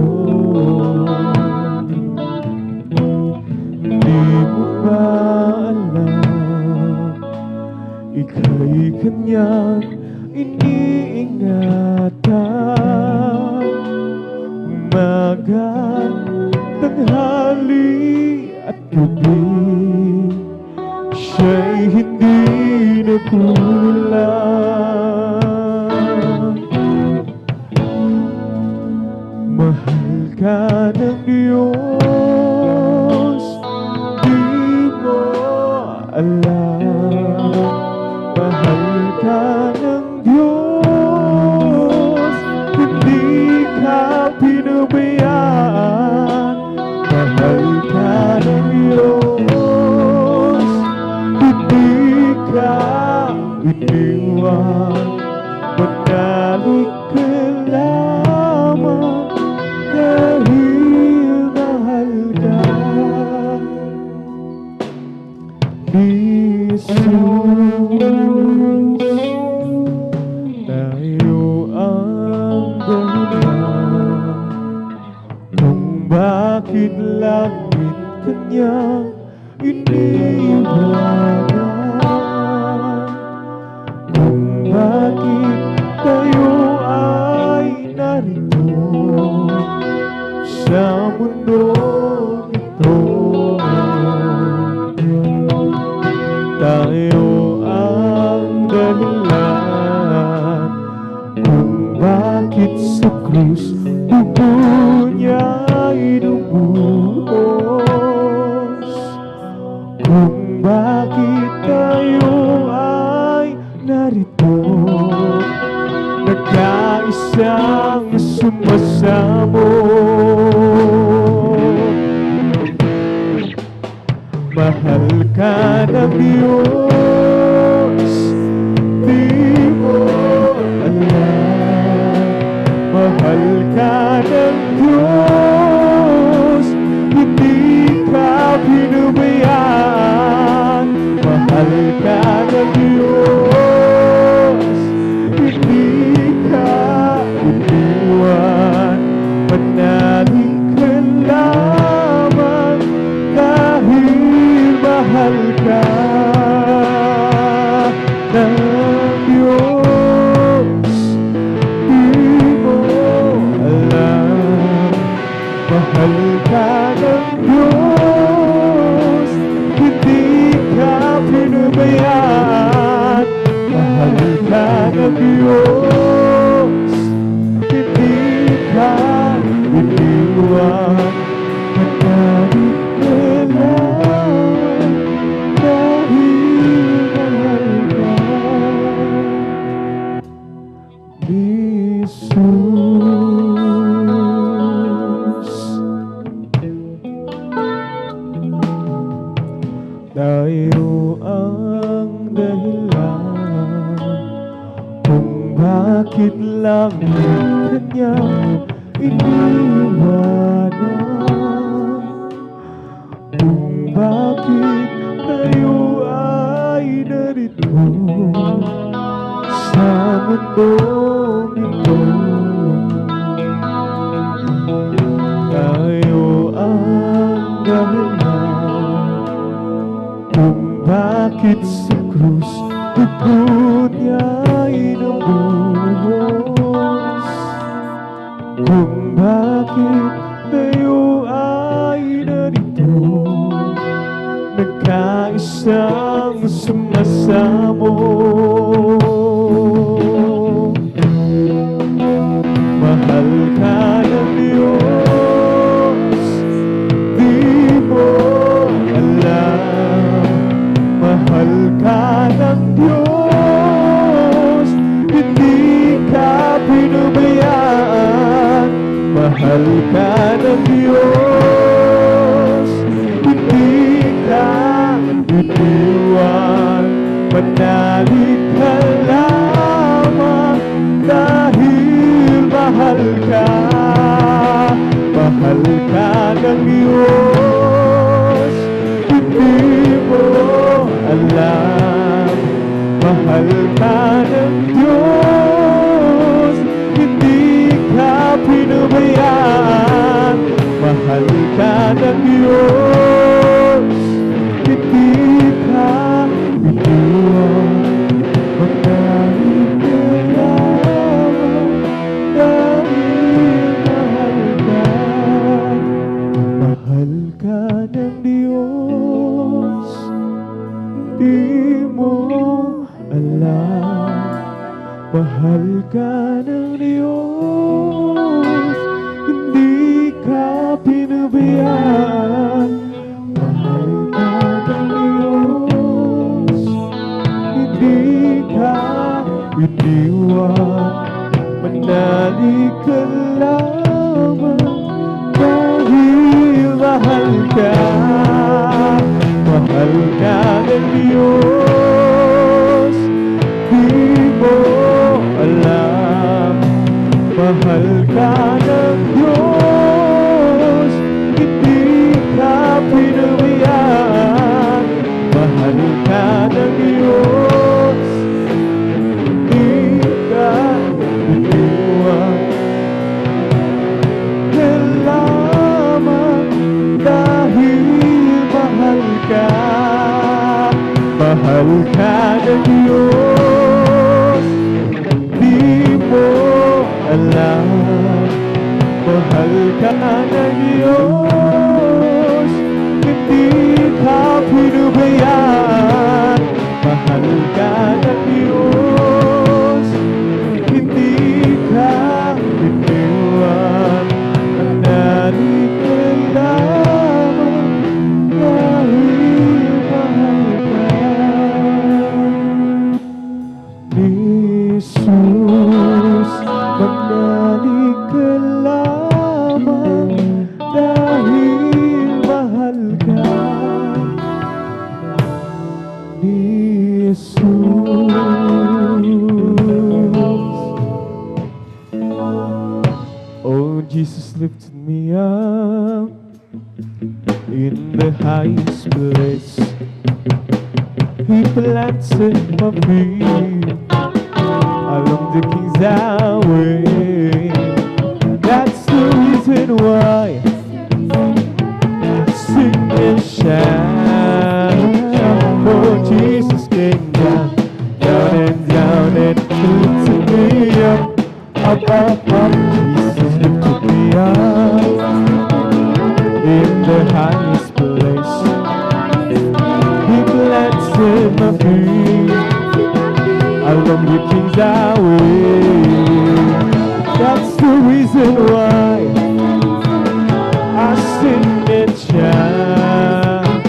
Hindi mo ba alam, ika'y kanyang iniingatan, umaga, tanghali at gabi, siya'y hindi nag kulang. Mahal ka ng Diyos, di mo alam. Mahal ka ng Diyos, hindi ka pinabayaan. Mahal ka ng Diyos, hindi ka iniwan. Manalig ka lamang dahil mahal ka ni Jesus. Tayo ang dahilan kung bakit langit kanya iniiwanan, kung bakit tayo ay narito sa mundong ito. Tayo ang dahilan kung bakit sa krus dugo niya'y lubos, kung bakit tayo ay narito nagkaisang sumasamo. Mahal ka ng Diyos, di mo alam. Mahal ka ng Diyos, hindi ka pinabayaan. Mahal ka ng Diyos, hindi ka iniwan. Manalig ka lamang dahil mahal ka ng Diyos, di mo alam. Mahal ka ng Diyos, hindi ka pinabayaan. Mahal ka ng Diyos, hindi ka iniwan. Manalig ka lamang dahil mahal ka ni Jesus. Tayo ang dahilan kung bakit langit kanya iniwanan, kung bakit tayo ay narito sa mundong ito. Tayo ang dahilan kung bakit sa krus dugo niya'y lubos, kung bakit tayo ay narito nagkaisang sumasamo. Mahal ka ng Diyos, di mo alam. Mahal ka ng Diyos, hindi ka pinabayaan. Mahal ka ng Diyos, hindi ka iniwan. Manalig ka lamang dahil mahal ka. Mahal ka ng Diyos, hindi mo alam. Mahal ka ng Diyos, hindi ka pinabayaan. Mahal ka ng Diyos, hindi ka iniwan. Manalig ka lamang dahil mahal ka. Mahal ka ng Diyos, di mo alam. Mahal ka ng Diyos, hindi ka pinabayaan. Mahal ka ng Diyos, hindi ka iniwan. Manalig ka lamang dahil mahal ka. Mahal ka ng Diyos, di mo alam. Mahal ka ng Diyos, hindi ka pinabayaan. Mahal ka ng Diyos, hindi ka iniwan. Lamang dahil mahal ka. Mahal ka ng Diyos, di mo alam. Mahal ka ng Diyos, hindi ka pinabayaan. Mahal ka ng Diyos, hindi ka iniwan. Manalig ka lamang dahil mahal ka ni Jesus. Manalig ka lamang dahil mahal ka ni Jesus. Oh, Jesus lifted me up in the highest place. He planted my feet along the King's Highway. That's the reason why I sing and shout. Oh, Jesus came down, down and down and lifted me up, up, up, up. Jesus lifted me up in the highest place. He planted my feet along the King's Highway. That's the reason why I sing and shout.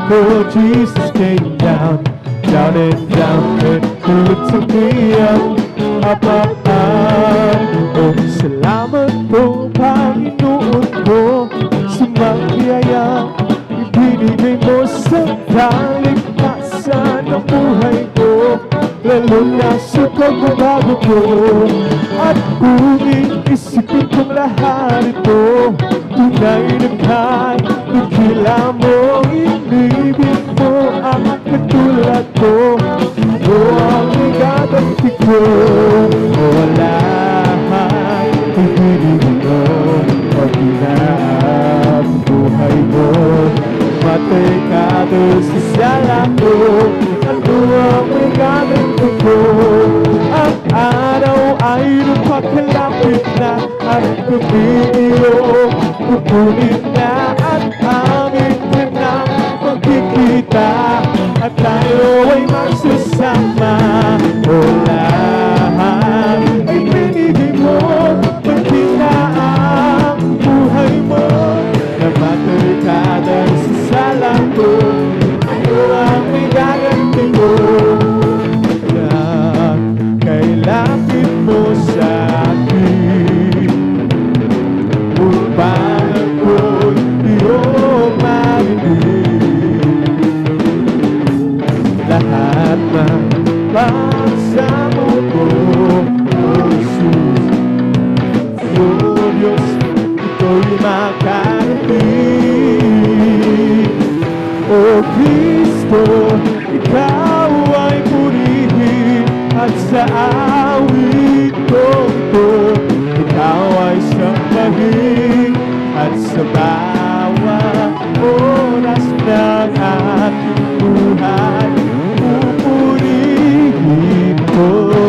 Oh, Jesus came down, down and down and lifted me up, up, up, up. Oh, salamat po, Panginoon ko, sa mga biyaya ibinigay mo sa kaligtasan ng buhay ko, lalo na sa pagbabago ko. At kung iisipin kong lahat ito, tunay na kahit nagkila mo, inibig mo ang katulad ko. O ang igaganti ko, o lahat ibinigay mo, pag-inaan buhay mo. Matay ka doon sa sala ko, ano ang igaganti ko? Ang araw ay napakalapit na, at kumigilo, kukunin na at amin ka na magkikita, at tayo ay magsasama. O lahat ay binigay mo, pagkinaang buhay mo. Namatay ka dahil sa sala ko, ano ang igaganti mo? Kailapit mo sa akin upang ako'y iyong marinig. Lahat ng pagsamo ko, O Jesus, O Diyos, ito'y makarating. O Kristo, ikaw ay purihin, at sa awit ko ito, ikaw ay sambahin, at sa bawat oras ng aking buhay, pupurihin ko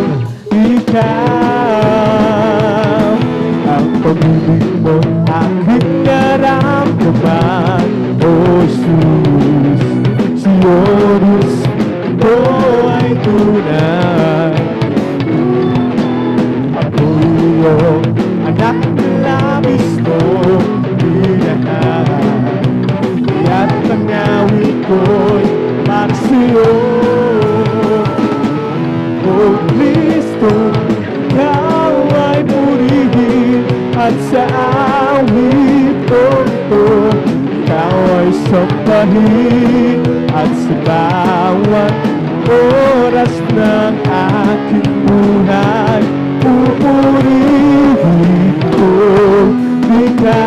ikaw. Ang pag-ibig mo aking naramdaman, O Jesus, si Diyos, ito ay tunay. O Kristo, Ikaw ay purihin at sa awit ko ito, Ikaw ay sambahin at sa bawat oras ng aking buhay, pupurihin ko Ikaw.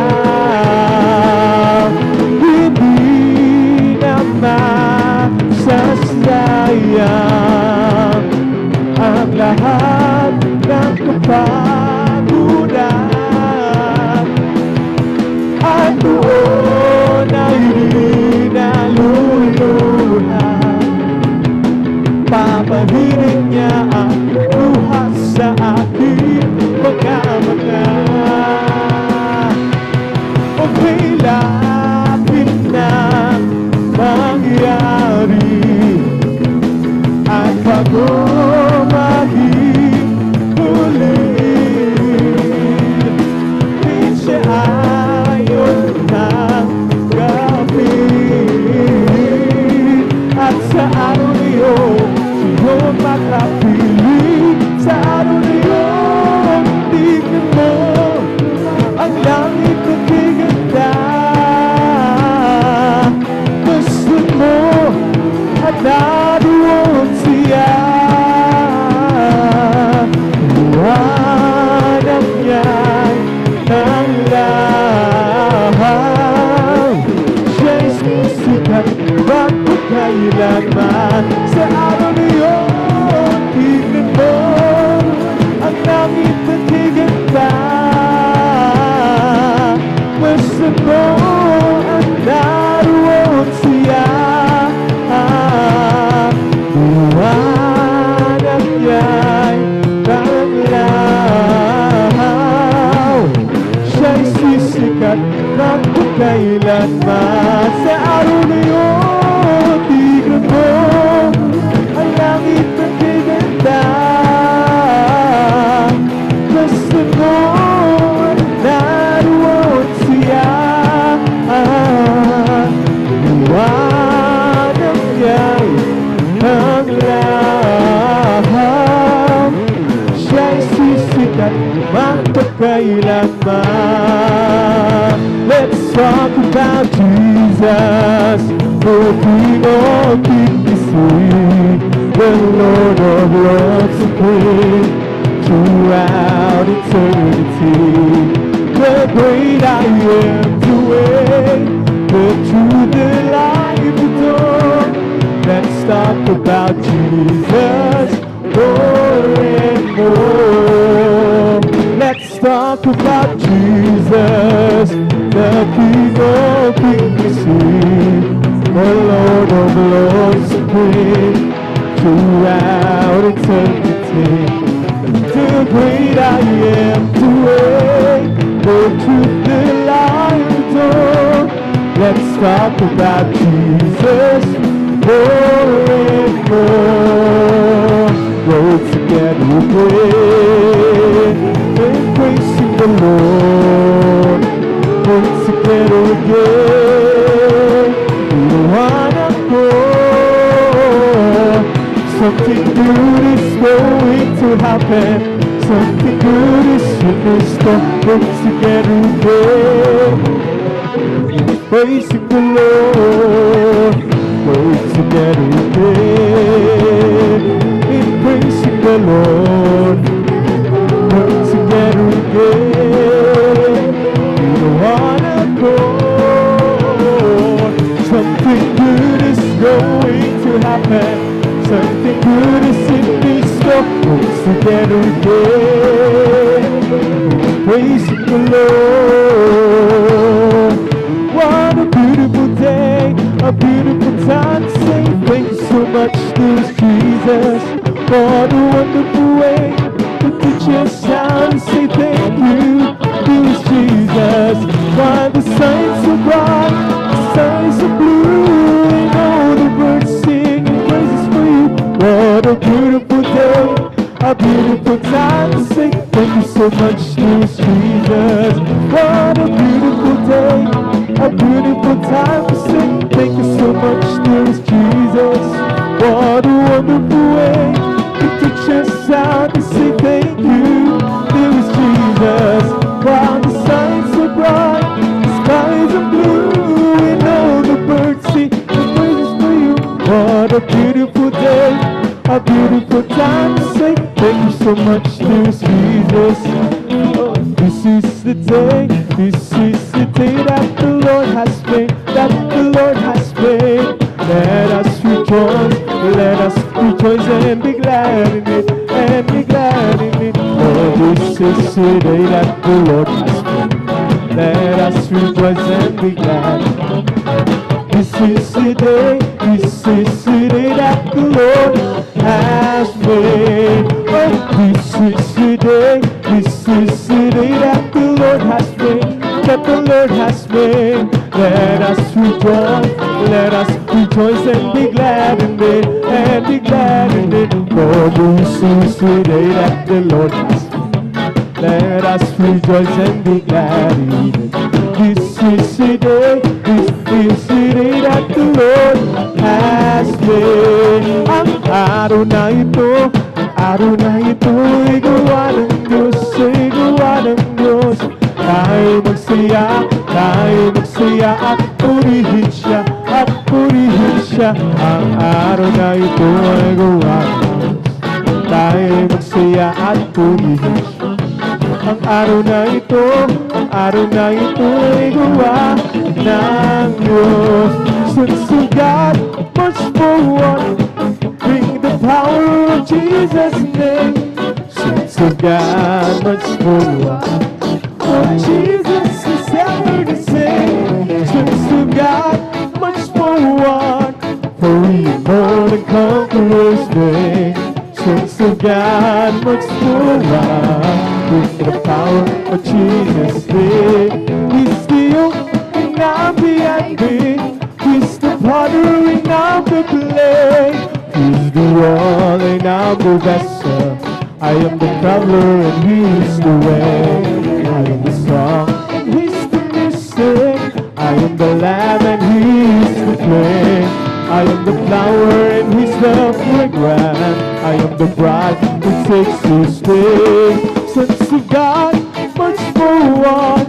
Hindi na masasayang ang lahat ng kapaguran at doon ay di naluluhan. Papahirin niya ang luha sa aking mga mata. Okay, lapit na mangyari at bago maging huli, di siya ayaw tanggapin. At sa araw na yun, siya'y makapiling. Sa araw na yun, tignan mo ang langit na giganda. Gusto mo at naroon siya. Iwanag niya'y ang lahat. Siya'y sisikat magpagkailanman. Sa araw na yun, tignan mo ang langit na giganda. Gusto mo at naroon siya. Iwanag niya'y tanglaw. Siya'y sisikat magpagkailanman. Sa araw na yun, tignan mo ang langit na giganda. Gusto mo at naroon siya. Iwanag niya'y tanglaw. Siya'y sisikat magpagkailanman. Let's talk about Jesus, the King of Kings, the Lord of Lords, the King throughout eternity. The great I am, the way, the truth, the life, the door. Let's talk about Jesus more and more. Let's talk about Jesus, the King of Kings, the Lord of Lords, supreme throughout eternity. The great I am, the way, the truth, the life, the door. Let's talk about Jesus more and more. Go together, we pray, and praising the Lord. Go together again, we wanna go. Something good is going to happen. Something good is in this store. Go together again, praising the Lord. Go together again, in praising the Lord. Go together again, we don't wanna go. Something good is going to happen. Something good is in this store. Go together again, praising the Lord. What a beautiful day, a beautiful time to say thank you so much to Jesus. What a wonderful way to teach us how to say thank you to Jesus. Why the signs are bright, the skies are blue, and all the birds singing praises for you. What a beautiful day, a beautiful time to say thank you so much to Jesus. What a beautiful day, a beautiful time to sing. Thank you so much, dearest Jesus. What a wonderful way to teach Thank you so much, dear Jesus. Oh, this is the day that the Lord has made, that the Lord has made. Let us rejoice and be glad in it, and be glad in it. Oh, this is the day that the Lord has made. Let us rejoice and be glad. This is the day that the Lord has made. Oh, this is the day that the Lord has made, that the Lord has made. Let us rejoice and be glad in it, and be glad in it. Oh, this is the day that the Lord has made. Let us rejoice and be glad in it. This is the day that the Lord has made. Ang araw na ito, ay gawa ng Diyos, ay gawa ng Diyos. Tayo magsaya at purihin siya, at purihin siya. Ang araw na ito ay gawa ng Diyos. Tayo magsaya at purihin siya. Ang araw na ito ay gawa ng Diyos. Since God must forward, bring the power of Jesus' name. Since God must forward, for Jesus is ever the same. Since God must forward, for we are more than conquerors name. Since God must forward, with the power of Jesus' name. He's the opening of the ending. He's the pottering of the clay. He's the rolling of the vessel. I am the traveler and He's the way. I am the song and He's the music. I am the lamb and He's the flame. I am the flower and He's the fragrance. I am the bride who takes His place. Sons of God, much forward,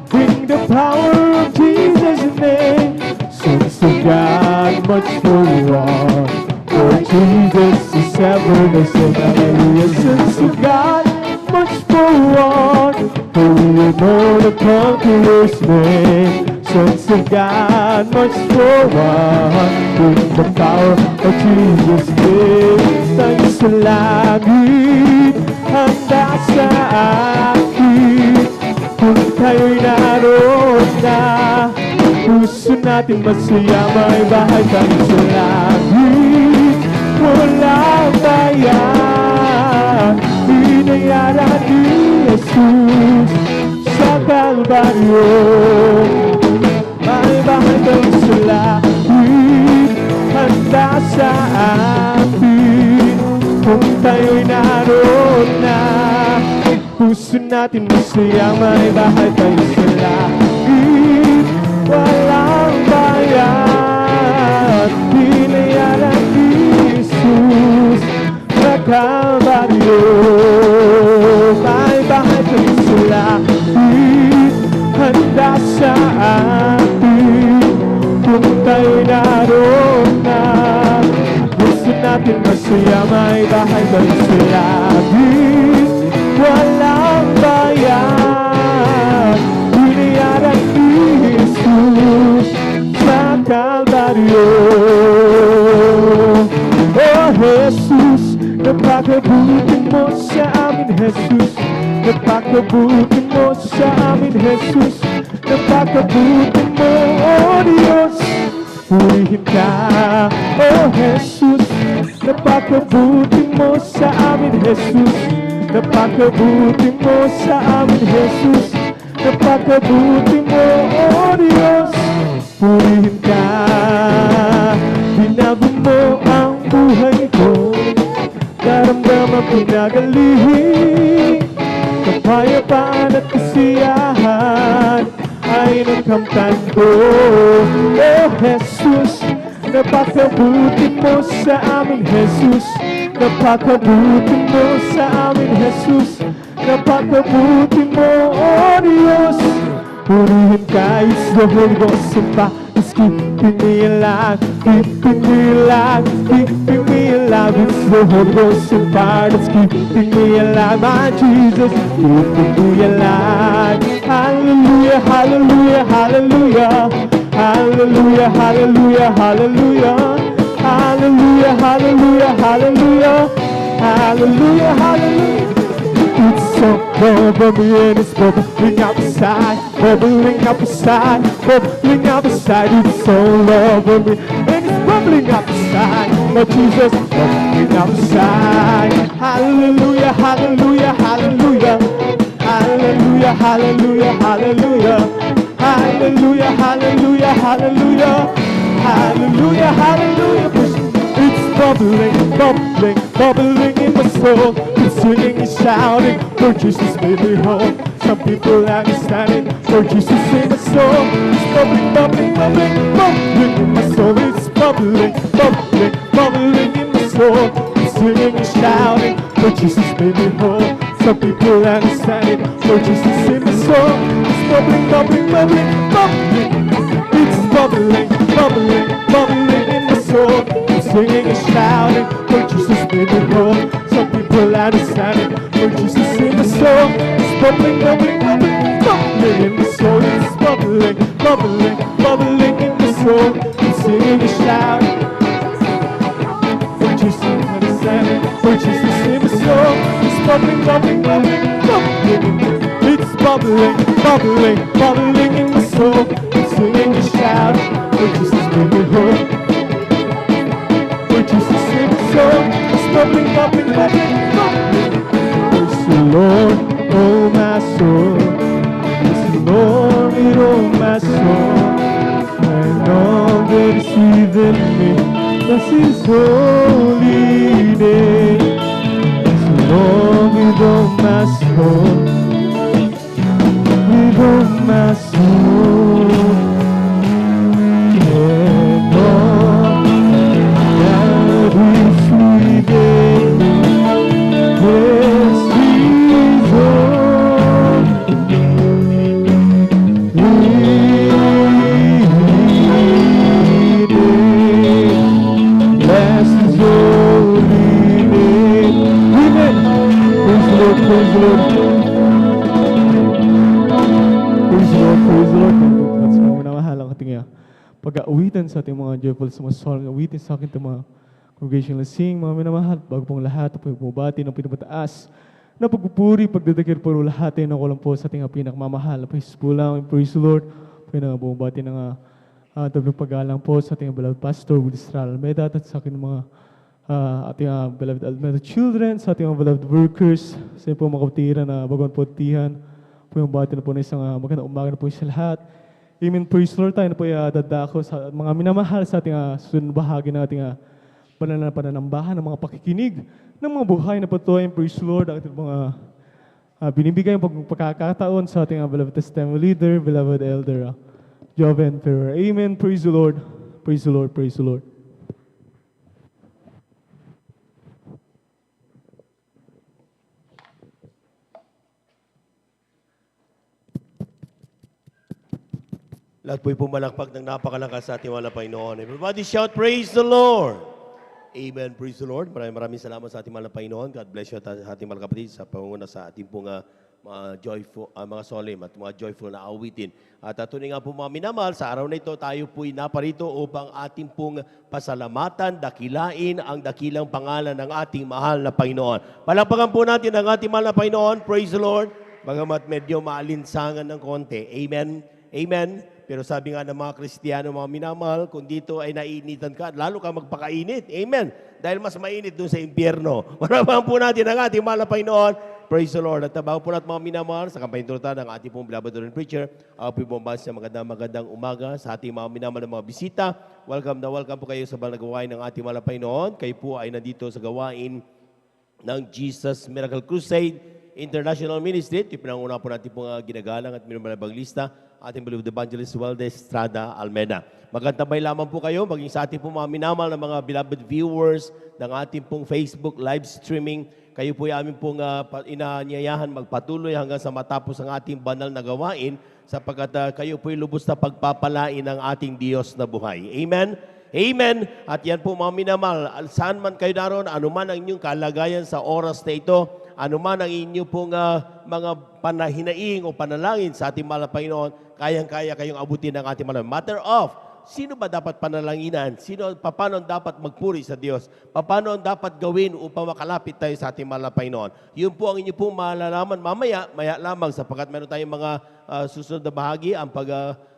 bring the power of Jesus' name. Sons of God, much forward, for Jesus is ever the same. Hallelujah. Sons of God, much forward, for we are more than conquerors name. Sons of God, much forward, bring the power of Jesus' name. Tayo sa langit, handa sa akin, kung tayo'y naroon na. Puso natin masaya, may bahay tayo sa langit. Walang bayan, binayaran ni Jesus sa Kalbaryo. May bahay tayo sa langit, handa sa atin, kung tayo'y naroon na. Puso natin masaya, may bahay tayo sa langit. Walang bayan, binayaran ni Jesus sa Kalbaryo. May bahay tayo sa langit, handa sa atin, kung tayo'y naroon na. Puso natin masaya, may bahay tayo sa langit. Walang bayan, binayaran ni Jesus sa Kalbaryo. Oh Jesus, napakabuti mo sa amin, Jesus. Napakabuti mo sa amin, Jesus. Napakabuti mo, oh Diyos. Purihin ka, oh Jesus. Napakabuti mo sa amin, Jesus. Napakabuti mo sa amin, Jesus. Napakabuti mo, oh Diyos. Purihin ka, binago mo ang buhay ko. Daramdaman ko nagaling, kapayapaan at kasiyahan ay nagkamtan ko. Oh Jesus, napakabuti mo sa amin, Jesus. Napakabuti mo sa amin, Jesus. Napakabuti mo, oh Diyos. Purihin ka, is the Holy Ghost. It's keeping me alive, keeping me alive, keeping me alive. It's the Holy Ghost and fire that's keeping me alive. My Jesus, keeping me alive. Hallelujah, hallelujah, hallelujah. Hallelujah, hallelujah, hallelujah. Hallelujah, hallelujah, hallelujah. Hallelujah, hallelujah. It's so over me and it's bubbling outside, bubbling outside, bubbling outside. It's all over me and it's bubbling outside. My Jesus, bubbling outside. Hallelujah, hallelujah, hallelujah. Hallelujah, hallelujah, hallelujah. Hallelujah, hallelujah, hallelujah. Hallelujah, hallelujah. It's bubbling, bubbling, bubbling in my soul. It's singing and shouting, for Jesus made me whole. Some people have me standing, for Jesus in my soul. It's bubbling, bubbling, bubbling, bubbling in my soul. It's bubbling, bubbling, bubbling in my soul. It's singing and shouting, for Jesus made me whole. Some people have me standing, for Jesus in my soul. It's bubbling, bubbling, bubbling, bubbling. It's bubbling, bubbling, bubbling in my soul. Singing and shouting, for Jesus made me whole. Some people understand it, for Jesus in the soul. It's bubbling, bubbling, bubbling, bubbling in the soul. It's bubbling, bubbling, bubbling in the soul. Singing and shouting, for Jesus understand it, for Jesus in the soul. It's bubbling, bubbling, bubbling, bubbling. It's bubbling, bubbling, bubbling in the soul. Singing and shouting, for Jesus made me whole. Jesus in the soul, it's bubbling, bubbling, bubbling, bubbling. Praise the Lord, oh my soul. Praise the Lord, oh my soul. And all that is within me, bless His holy name. Praise the Lord, oh my soul, oh my soul. And all pag-aawitan sa ating mga joyful sa mga song, awitin sa akin mga congregational sing, mga minamahal, bago pong lahat, pagpumabati ng pinapataas, na pagpupuri, pagdadakir po lahat ay nakulang po sa ating pinakamamahal. Praise po lang, praise the Lord, po yung bumabati ng tablong pag-alang po sa ating beloved pastor, Willie Estrada Almeida, at sa aking mga ating beloved Almeida children, sa ating mga beloved workers, sa po mga kapatiran na bagon po tihan, po yung bati na po na isang magandang umaga na po sa lahat. Amen, praise the Lord, tayo na po dadako sa mga minamahal sa ating susunod bahagi ng ating pananambahan, ng mga pakikinig, ng mga buhay na patuloy. Praise the Lord, ang ating mga binibigay yung pagkakataon sa ating beloved testimony leader, beloved elder Joven Ferrer. Amen, praise the Lord, praise the Lord, praise the Lord. Lahat po'y pumalakpak ng napakalakas sa ating mga Panginoon. Everybody shout, praise the Lord! Amen, praise the Lord. Maraming salamat sa ating mga Panginoon. God bless you at ating mga kapatid sa pangunguna sa ating pong mga joyful, mga solemn at mga joyful na awitin. At tunay nga po mga minamahal, sa araw na ito tayo po'y naparito upang ating pong pasalamatan, dakilain ang dakilang pangalan ng ating mahal na Panginoon. Palakpakan po natin ang ating mahal na Panginoon. Praise the Lord. Bagamat medyo maalinsangan ng konti. Amen. Amen. Pero sabi nga ng mga Kristiyano, mga minamahal, kung dito ay naiinitan ka, lalo ka magpakainit. Amen. Dahil mas mainit doon sa impyerno. Maraming po natin ang ating mahal na Panginoon. Praise the Lord. At bago po natin mga minamahal, sa kampanyaturutan ng ating pong beloved and preacher, ako po bumbas sa magandang umaga sa ating mga minamahal na mga bisita. Welcome na welcome po kayo sa banal na gawain ng ating mahal na Panginoon. Kayo po ay nandito sa gawain ng Jesus Miracle Crusade. International Ministry. Ito yung pinanguna po natin pong ginagalang at minumalagang lista, ating beloved evangelist Waldes Estrada Almeda. Magandabay lamang po kayo, maging sa ating pong mga minamal na mga beloved viewers ng ating pong Facebook live streaming. Kayo po ay aming pong inaanyayahan magpatuloy hanggang sa matapos ang ating banal na gawain sapagkat kayo po ay lubos na pagpapalain ng ating Diyos na buhay. Amen? Amen. At yan po mga minamal, saan man kayo naroon, anuman ang inyong kalagayan sa oras na ito, anuman ang inyong pong mga panahinaing o panalangin sa ating mahal na Panginoon, kayang-kaya kayong abutin ng ating mahal. Matter of, sino ba dapat panalanginan? Paano dapat magpuri sa Diyos? Paano dapat gawin upang makalapit tayo sa ating mahal na Panginoon? Yun po ang inyo pong malalaman maya lamang sapagkat meron tayong mga susunod na bahagi, ang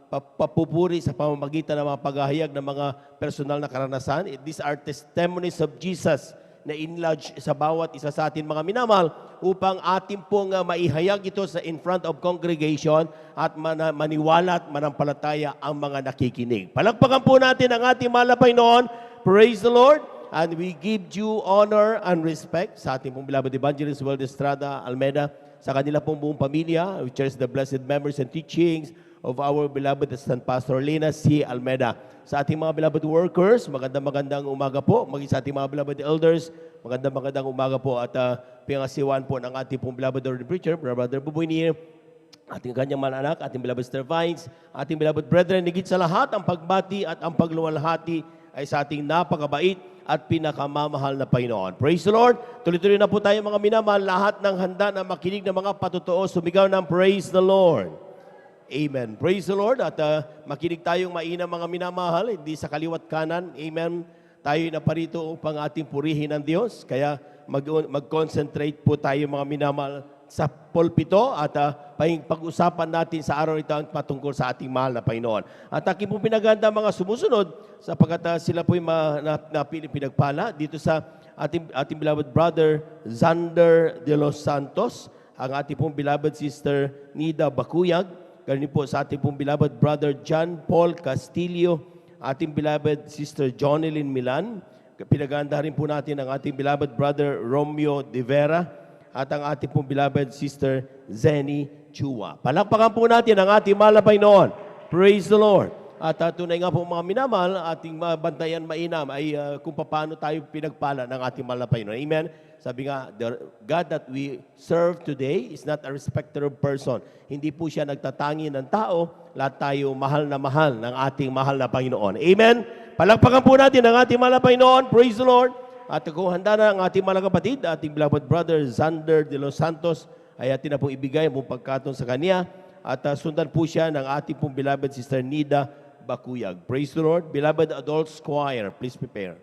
papupuri sa pamamagitan ng mga paghahayag ng mga personal na karanasan. These are testimonies of Jesus na inlodge sa bawat isa sa atin mga minamahal upang atin pong maihayag ito sa in front of congregation at maniwala at manampalataya ang mga nakikinig. Palakpakan po natin ang ating mahal na Panginoon. Praise the Lord. And we give due honor and respect sa ating pong beloved evangelist Waldes Estrada Almeda, sa kanila pong buong pamilya. We cherish the blessed memories and teachings of our beloved Assistant Pastor Lina C. Almeda. Sa ating mga beloved workers, magandang umaga po. Maging sa ating mga beloved elders, magandang umaga po. At pangasiwan po ng ating pong beloved ordained preacher, Brother Buboy Nir, ating kanyang mga anak, ating beloved Sister Vines, ating beloved brethren, higit sa lahat, ang pagbati at ang pagluwalhati ay sa ating napakabait at pinakamamahal na Panginoon. Praise the Lord! Tuloy-tuloy na po tayo mga minamahal, lahat ng handa na makinig ng mga patotoo, sumigaw ng Praise the Lord! Amen. Praise the Lord. At makinig tayong mainam mga minamahal, hindi sa kaliwat kanan. Amen. Tayo na parito upang ating purihin ang Diyos. Kaya mag-concentrate po tayo mga minamahal sa pulpito at pag-usapan natin sa araw ito ang patungkol sa ating mahal na Panginoon. At aking pong pinaganda mga sumusunod sapagkat sila po yung pinagpala dito sa ating beloved brother Zander de los Santos, ang ating pong beloved sister Nida Bakuyag, ganun po sa ating pong beloved brother John Paul Castillo, ating beloved sister Jonelyn Milan. Pinaganda rin po natin ang ating beloved brother Romeo De Vera at ang ating pong beloved sister Zenny Chua. Palakpakan po natin ang ating mahal na Panginoon. Praise the Lord. At tunay nga po mga minamahal, ating bantayan mainam ay kung paano tayo pinagpala ng ating mahal na Panginoon. Amen. Sabi nga, the God that we serve today is not a respecter of person. Hindi po siya nagtatangi ng tao, lahat tayo mahal ng ating mahal na Panginoon. Amen? Palakpakan po natin ang ating mahal na Panginoon. Praise the Lord. At kung handa na ang ating mahal na kapatid, ating beloved brother Zander de los Santos, ay atin na po ibigay ang pagkatong sa kanya. At sundan po siya ng ating pong beloved sister Nida Bakuyag. Praise the Lord. Beloved adults choir, please prepare.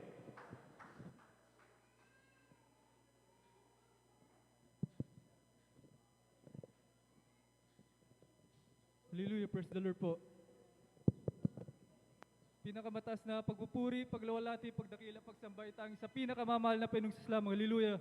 Hallelujah, praise the Lord po. Pinakamataas na pagpupuri, paglawalhati, pagdakila, pagsamba, itangis sa pinakamamahal na Panginoong lamang. Hallelujah.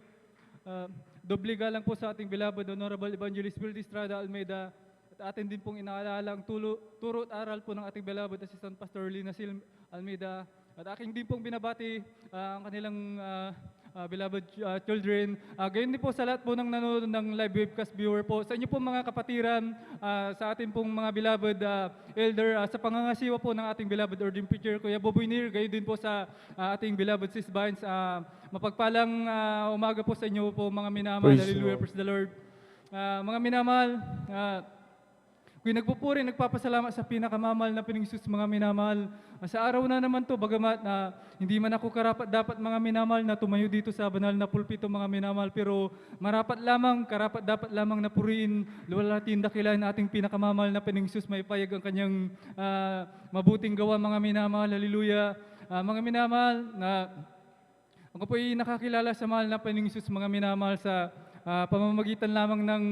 Doble galang po sa ating beloved Honorable Evangelist Waldes Estrada Almeda at atin din pong inaalala ang turo at aral po ng ating beloved Assistant Pastor Lina C. Almeda at aking din pong binabati ang kanilang beloved children. Gayon din po sa lahat po ng nanonood ng live webcast viewer po. Sa inyo po mga kapatiran, sa ating pong mga beloved elder, sa pangangasiwa po ng ating beloved ordained preacher, Kuya Boboy Nir, gayon din po sa ating beloved Sis Vines. Mapagpalang umaga po sa inyo po mga minamahal. Hallelujah, praise the Lord. Mga minamahal, kung nagpupuri, nagpapasalamat sa pinakamamahal na Panginoon mga minamahal. Sa araw na naman to, bagamat hindi man ako karapat dapat mga minamahal na tumayo dito sa banal na pulpito mga minamahal, pero karapat dapat lamang na puriin, luwalhatiin dakilain ating pinakamamahal na Panginoon may payag ang kanyang mabuting gawa mga minamahal. Hallelujah. Mga minamahal, ako po ay nakakilala sa mahal na Panginoon mga minamahal sa pamamagitan lamang ng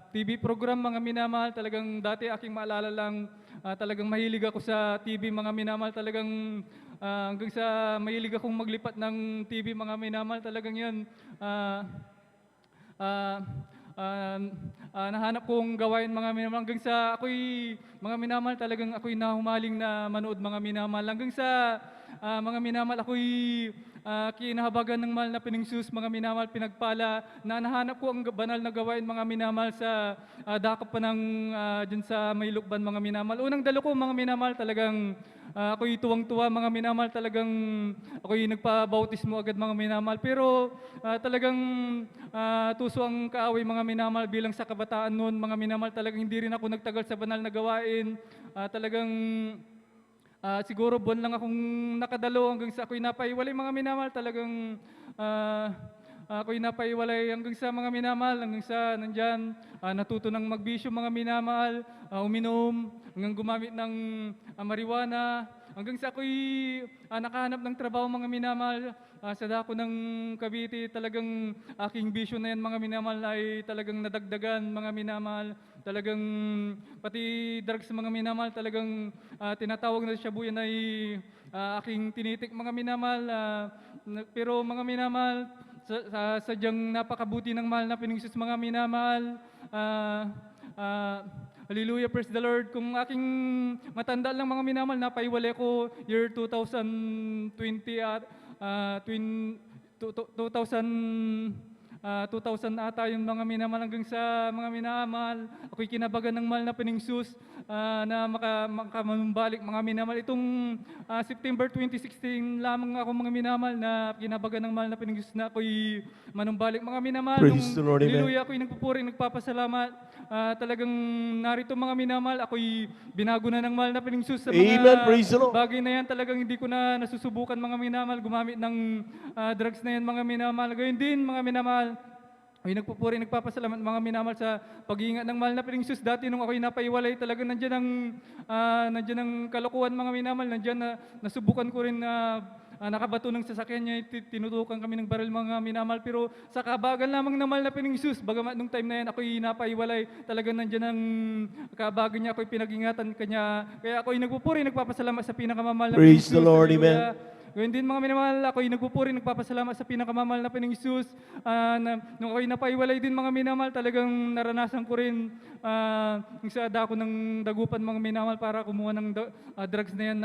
TV program mga minamahal. Talagang dati aking maalala lang, talagang mahilig ako sa TV mga minamahal. Talagang hanggang sa mahilig akong maglipat ng TV mga minamahal. Talagang yan, nahanap kong gawain mga minamahal. Hanggang sa ako'y, mga minamahal, talagang ako'y nahumaling na manood mga minamahal. Hanggang sa mga minamahal, ako'y kinahabagan ng mahal na Panginoon, mga minamahal, pinagpala, na nahanap ko ang banal na gawain, mga minamahal, sa dakap pa ng dyan sa may lukban, mga minamahal. Unang dalo ko, mga minamahal, talagang ako'y tuwang-tuwa, mga minamahal, talagang ako'y nagpabautismo agad, mga minamahal. Pero talagang tuso ang kaaway, mga minamahal, bilang sa kabataan noon, mga minamahal, talagang hindi rin ako nagtagal sa banal na gawain. Talagang siguro buwan lang akong nakadalo hanggang sa ako'y napaiwalay, mga minamahal. Talagang ako'y napaiwalay hanggang sa, mga minamahal, hanggang sa nandyan, natuto ng magbisyo, mga minamahal, uminom, hanggang gumamit ng marijuana, hanggang sa ako'y nakahanap ng trabaho, mga minamahal, sa dako ng Cavite. Talagang aking bisyo na yan, mga minamahal, ay talagang nadagdagan, mga minamahal. Talagang pati drugs, mga minamahal, talagang tinatawag na siya buyan ay aking tinitik, mga minamahal. Pero mga minamahal, sadyang napakabuti ng mahal na Panginoon, mga minamahal. Hallelujah, praise the Lord. Kung aking matanda lang, mga minamahal, napaiwalay ko year 2020 at 2000 ata yung, mga minamahal, hanggang sa, mga minamahal, ako'y kinabagan ng mahal na Panginoon na makamanubalik, mga minamahal. Itong September 2016 lamang ako, mga minamahal, na kinabagan ng mahal na Panginoon na ako'y manumbalik, mga minamahal. Praise the Lord, amen. Hallelujah, ako'y nagpupuri, nagpapasalamat. Talagang narito, mga minamahal, ako'y binago na ng mahal na Panginoon sa mga Amen, praise the Lord. bagay na yan. Talagang hindi ko na nasusubukan, mga minamahal, gumamit ng drugs na yan, mga minamahal. Gayun din, mga minamahal, ay nagpupuri, nagpapasalamat, mga minamahal, sa pag-iingat ng mahal na Panginoon. Dati nung ako'y napaiwalay, talagang nandiyan ang kalokohan, mga minamahal. Nandiyan na nasubukan ko rin na nakabato ng sasakyan niya, tinutukan kami ng baril, mga minamahal. Pero sa kabagan lamang ng mahal na Panginoon, bagamat nung time na yan ako'y napaiwalay, talagang nandiyan ang kabagan niya, ako'y pinag-ingatan kanya. Kaya ako'y nagpupuri, nagpapasalamat sa pinakamamahal na Praise Panginoon. the Lord, Hallelujah. amen. Gayun din, mga minamahal, ako'y nagpupuri, nagpapasalamat sa pinakamamahal na Panginoon. Nung ako'y napaiwalay din, mga minamahal, talagang naranasan ko rin yung sa dako ng dagupan, mga minamahal, para kumuha ng drugs na yan.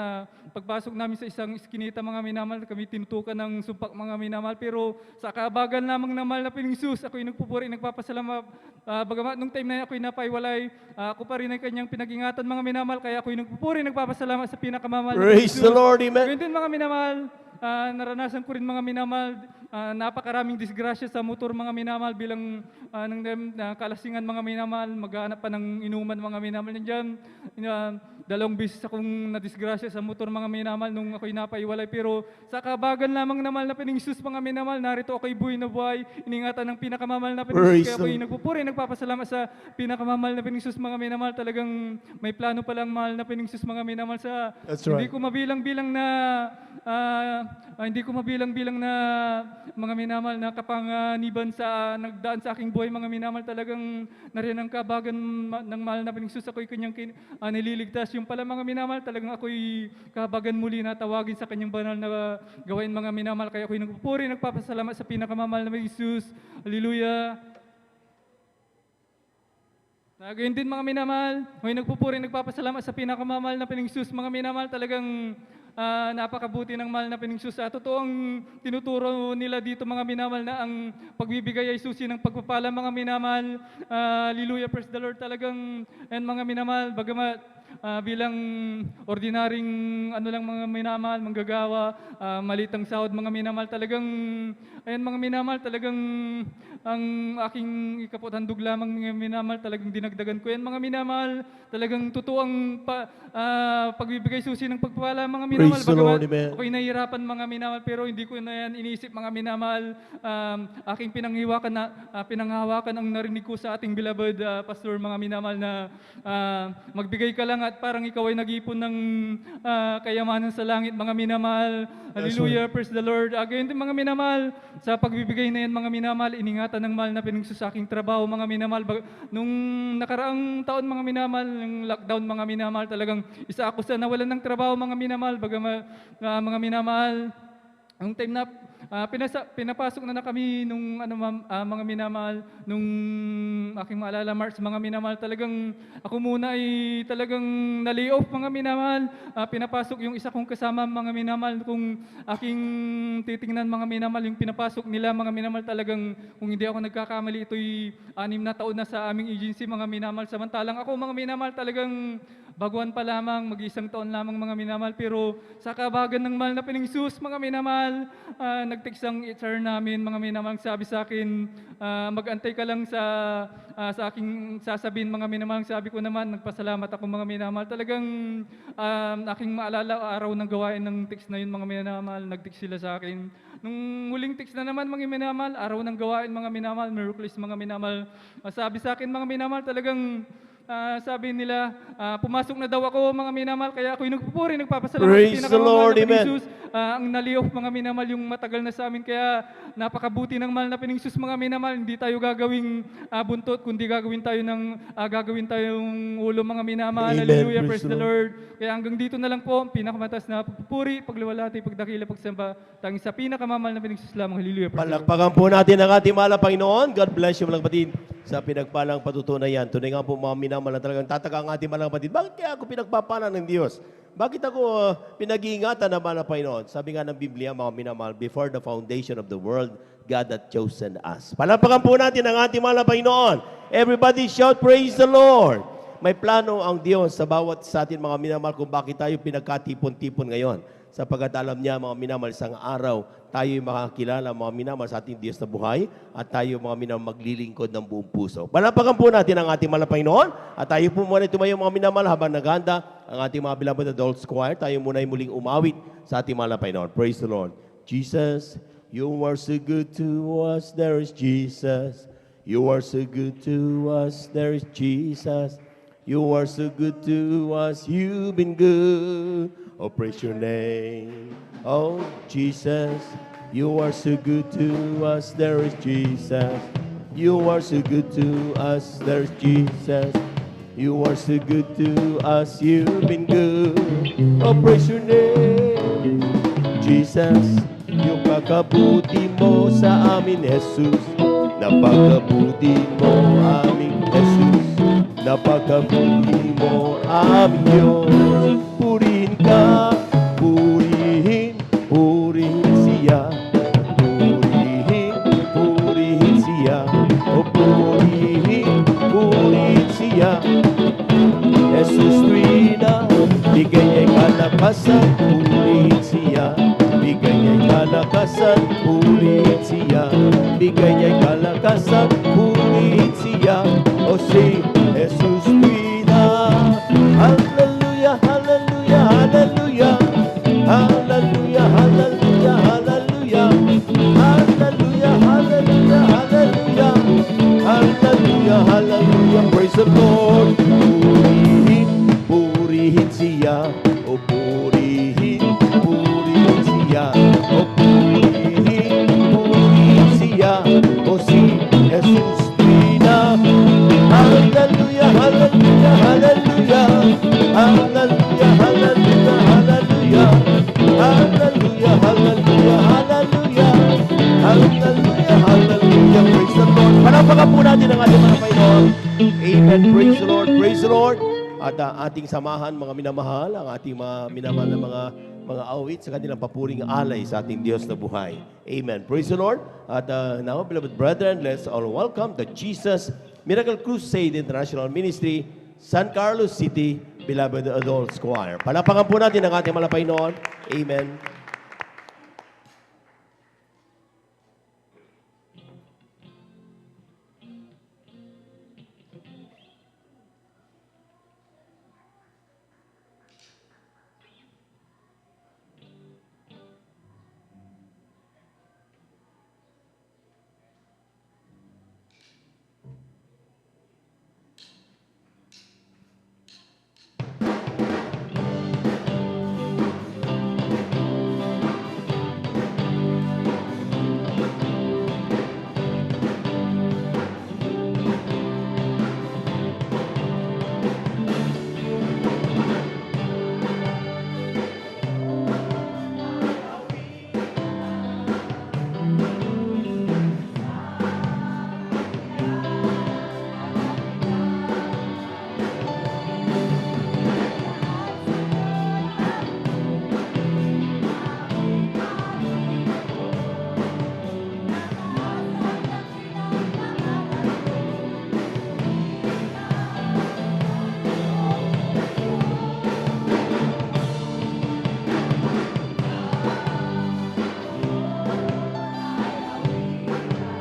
Pagpasok namin sa isang iskinita, mga minamahal, kami tinutukan ng sumpak, mga minamahal. Pero sa kabagan lamang ng mahal na Panginoon, ako'y nagpupuri, nagpapasalamat. Bagamat nung time na yan ako'y napaiwalay, ako pa rin ay kanyang pinag-ingatan, mga minamahal. Kaya ako'y nagpupuri, nagpapasalamat sa pinakamamahal na Praise the Panginoon. Lord, amen. Gayun din, mga minamahal, naranasan ko rin, mga minamahal, napakaraming disgrasya sa motor, mga minamahal, bilang kalasingan, mga minamahal, maghanap pa ng inuman, mga minamahal. Nandiyan, dalawang beses akong nadisgrasya sa motor, mga minamahal, nung ako'y napaiwalay. Pero sa kabagan lamang na mahal na Panginoon, mga minamahal, narito ako'y buhay na buhay, iningatan ng pinakamamahal na Panginoon. Praise Kaya ako'y nagpupuri, nagpapasalamat sa pinakamamahal na Panginoon, mga minamahal. Talagang may plano palang mahal na Panginoon, mga minamahal, sa That's hindi right. ko mabilang-bilang na mga minamahal, na kapanganiban sa nagdaan sa aking buhay, mga minamahal. Talagang nariyan ang kabagan ng mahal na Panginoon. Ako'y kanyang nililigtas. Yung pala, mga minamahal, talagang ako'y kabagan muli na tawagin sa kanyang banal na gawain, mga minamahal. Kaya ako'y nagpupuri, nagpapasalamat sa pinakamamahal na Panginoon. Hallelujah. Gayun din, mga minamahal, ako'y nagpupuri, nagpapasalamat sa pinakamamahal na Panginoon, mga minamahal. Talagang napakabuti ng mahal na Panginoon. Totoong tinuturo nila dito, mga minamahal, na ang pagbibigay ay susi ng pagpapala, mga minamahal. Hallelujah, praise the Lord. Talagang, mga minamahal, bagamat bilang ordinaryong lang, mga minamahal, manggagawa, malitang sahod, mga minamahal, talagang, mga minamahal, talagang ang aking ikaputhandog lamang, mga minamahal, talagang dinagdagan ko yan, mga minamahal. Talagang totoong pagbibigay susi ng pagpapala, mga minamahal. Praise the Lord, Bagamat amen. ako'y nahihirapan, mga minamahal, pero hindi ko na yan iniisip, mga minamahal. Aking pinanghawakan ang narinig ko sa ating beloved pastor, mga minamahal, na magbigay ka lang at parang ikaw ay nag-ipon ng kayamanan sa langit, mga minamahal. Hallelujah, praise the Lord. Gayun din, mga minamahal, sa pagbibigay na yan, mga minamahal, iningatan ng mahal na Panginoon sa aking trabaho, mga minamahal. Nung nakaraang taon, mga minamahal, yung lockdown, mga minamahal, talagang isa ako sa nawalan ng trabaho, mga minamahal. Mga minamahal, ang time na pinapasok na kami nung ano ma'am, mga minamahal, nung aking maalala March, mga minamahal, talagang ako muna ay talagang na-lay off mga minamahal. Pinapasok yung isa kong kasama mga minamahal, kung aking titingnan mga minamahal, yung pinapasok nila mga minamahal, talagang kung hindi ako nagkakamali, ito'y 6 na taon na sa aming agency mga minamahal. Samantalang ako mga minamahal, talagang baguhan pa lamang, mag-isang taon lamang mga minamahal, pero sa kabagan ng mahal na Panginoon mga minamahal, nag-text ang HR namin mga minamahal, sabi sa akin, mag-antay ka lang sa aking sasabihin mga minamahal. Sabi ko naman, nagpasalamat ako mga minamahal. Talagang aking maalala araw ng gawain ng text na yun mga minamahal, nag-text sila sa akin. Nung huling text na naman mga minamahal, araw ng gawain mga minamahal, Miracles mga minamahal, sabi sa akin mga minamahal, talagang sabi nila, pumasok na daw ako mga minamahal, kaya ako'y nagpupuri, nagpapasalamat Praise sa the Lord, pinakamamahal na amen. Panginoon. Ang naliof mga minamahal yung matagal na sa amin, kaya napakabuti ng mahal na Panginoon mga minamahal. Hindi tayo gagawing buntot, kundi gagawin tayong ulo mga minamahal. Amen. Hallelujah, Praise praise the the Lord. Kaya hanggang dito na lang po, ang pinakamatas na pagpupuri, pagluwalhati, pagdakila, pagsamba, tanging sa pinakamamahal na Panginoon lamang. Hallelujah, praise the Lord. Palakpakan po natin ang ating mahal na Panginoon. God bless you mga kapatid sa pinagpalang patutunayan. Tunay nga po mga minamahal na talagang tataka ang ating mahal na kapatid. Bakit kaya ako pinagpapala ng Diyos? Bakit ako pinag-iingatan ng mahal na Panginoon? Sabi nga ng Biblia, mga minamahal, before the foundation of the world, God had chosen us. Palakpakan po natin ang ating mahal na Panginoon. Everybody shout, praise the Lord. May plano ang Diyos sa bawat sa atin mga minamahal kung bakit tayo pinagkatipon-tipon ngayon. Sapagkat alam niya mga minamahal, isang araw tayo'y makakilala mga minamahal sa ating Diyos na buhay at tayo mga minamahal maglilingkod ng buong puso. Palapakan po natin ang ating mahal na Panginoon at tayo po muna tumayo mga minamahal habang naghanda ang ating mga beloved adults choir. Tayo muna ay muling umawit sa ating mahal na Panginoon. Praise the Lord. Jesus, you are so good to us. There is Jesus. You are so good to us. There is Jesus. You are so good to us. You've been good. Oh, praise your name. Oh, Jesus, you are so good to us. There is Jesus. You are so good to us. There is Jesus. You are so good to us. You've been good. Oh, praise your name. Jesus, yung kakabuti mo sa amin, Jesus. Napakabuti mo aming Jesus. Napakabuti mo aming Diyos. Purihin ka, purihin, purihin siya. Purihin, purihin siya. O purihin, purihin siya. Jesus Trina, bigay niya'y kalakasan, purihin siya. Bigay niya'y kalakasan, purihin siya. Bigay niya'y kalakasan, purihin siya. O si Jesus Trina, hallelujah, hallelujah, hallelujah. Hallelujah, hallelujah, hallelujah. Hallelujah, hallelujah, hallelujah. Hallelujah, hallelujah. Praise the Lord. Purihin, purihin siya. O purihin, purihin siya. O purihin, purihin siya. O si Jesus Trina. Hallelujah, hallelujah, hallelujah. Hallelujah, hallelujah, hallelujah. Hallelujah, hallelujah, hallelujah. Hallelujah, hallelujah. Praise the Lord. Palapakan po natin ang ating mga Panginoon. Amen. Praise the Lord. Praise the Lord. At ating samahan, mga minamahal, ang ating mga minamahal na mga awit sa kanilang papuring alay sa ating Diyos na buhay. Amen. Praise the Lord. At now, beloved brethren, let's all welcome the Jesus Miracle Crusade International Ministry, San Carlos City, Beloved Adults Choir. Palapakan po natin ang ating mga Panginoon. Amen.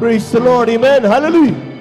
Praise the Lord. Amen. Hallelujah.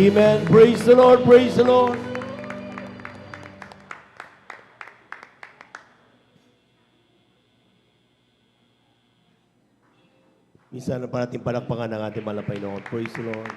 Amen. Praise the Lord. Praise the Lord. Minsan na pa natin palakpakan ang ating mahal na Panginoon. Praise the Lord.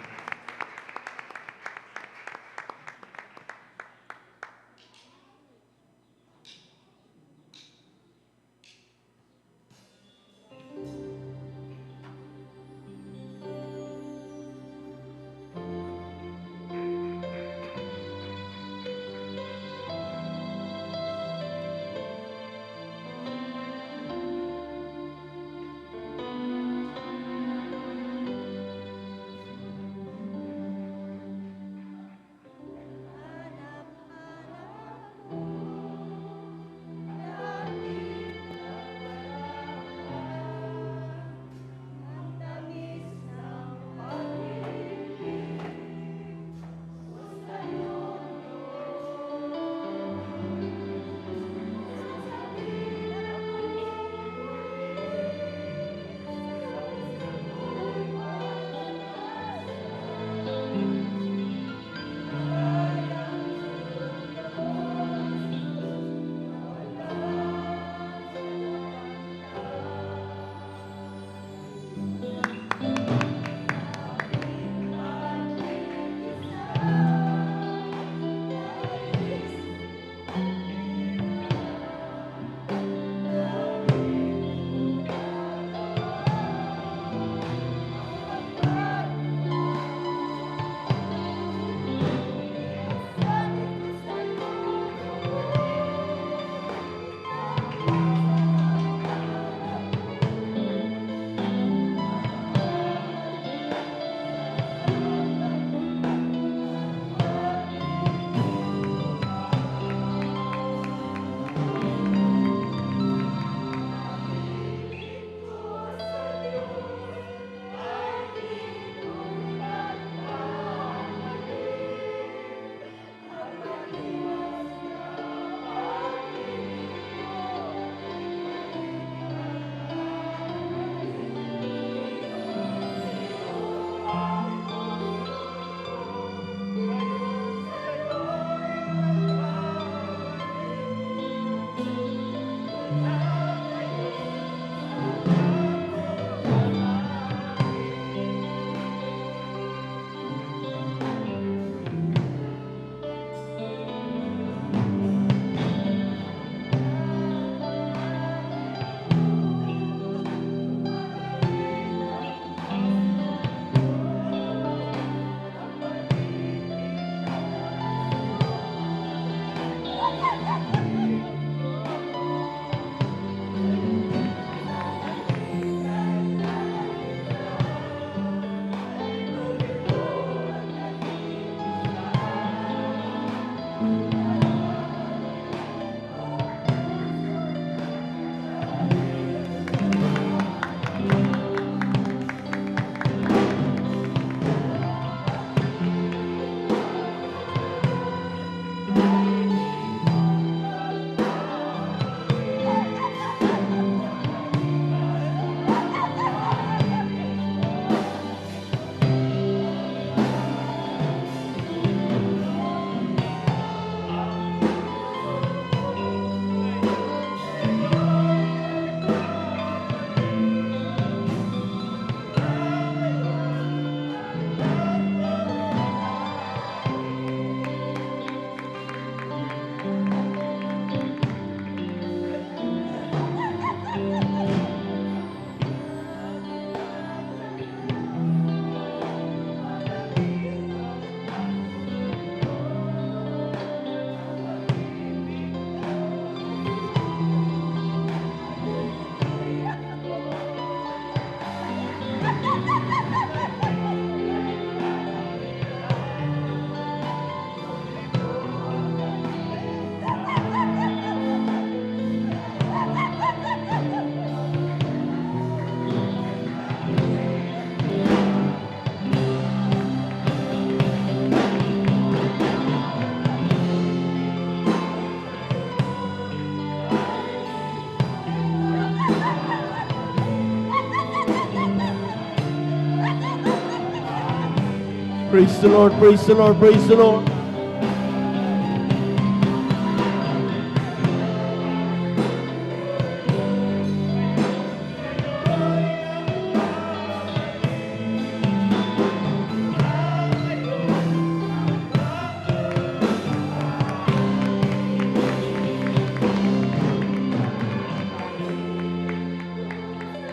Praise the Lord, praise the Lord, praise the Lord.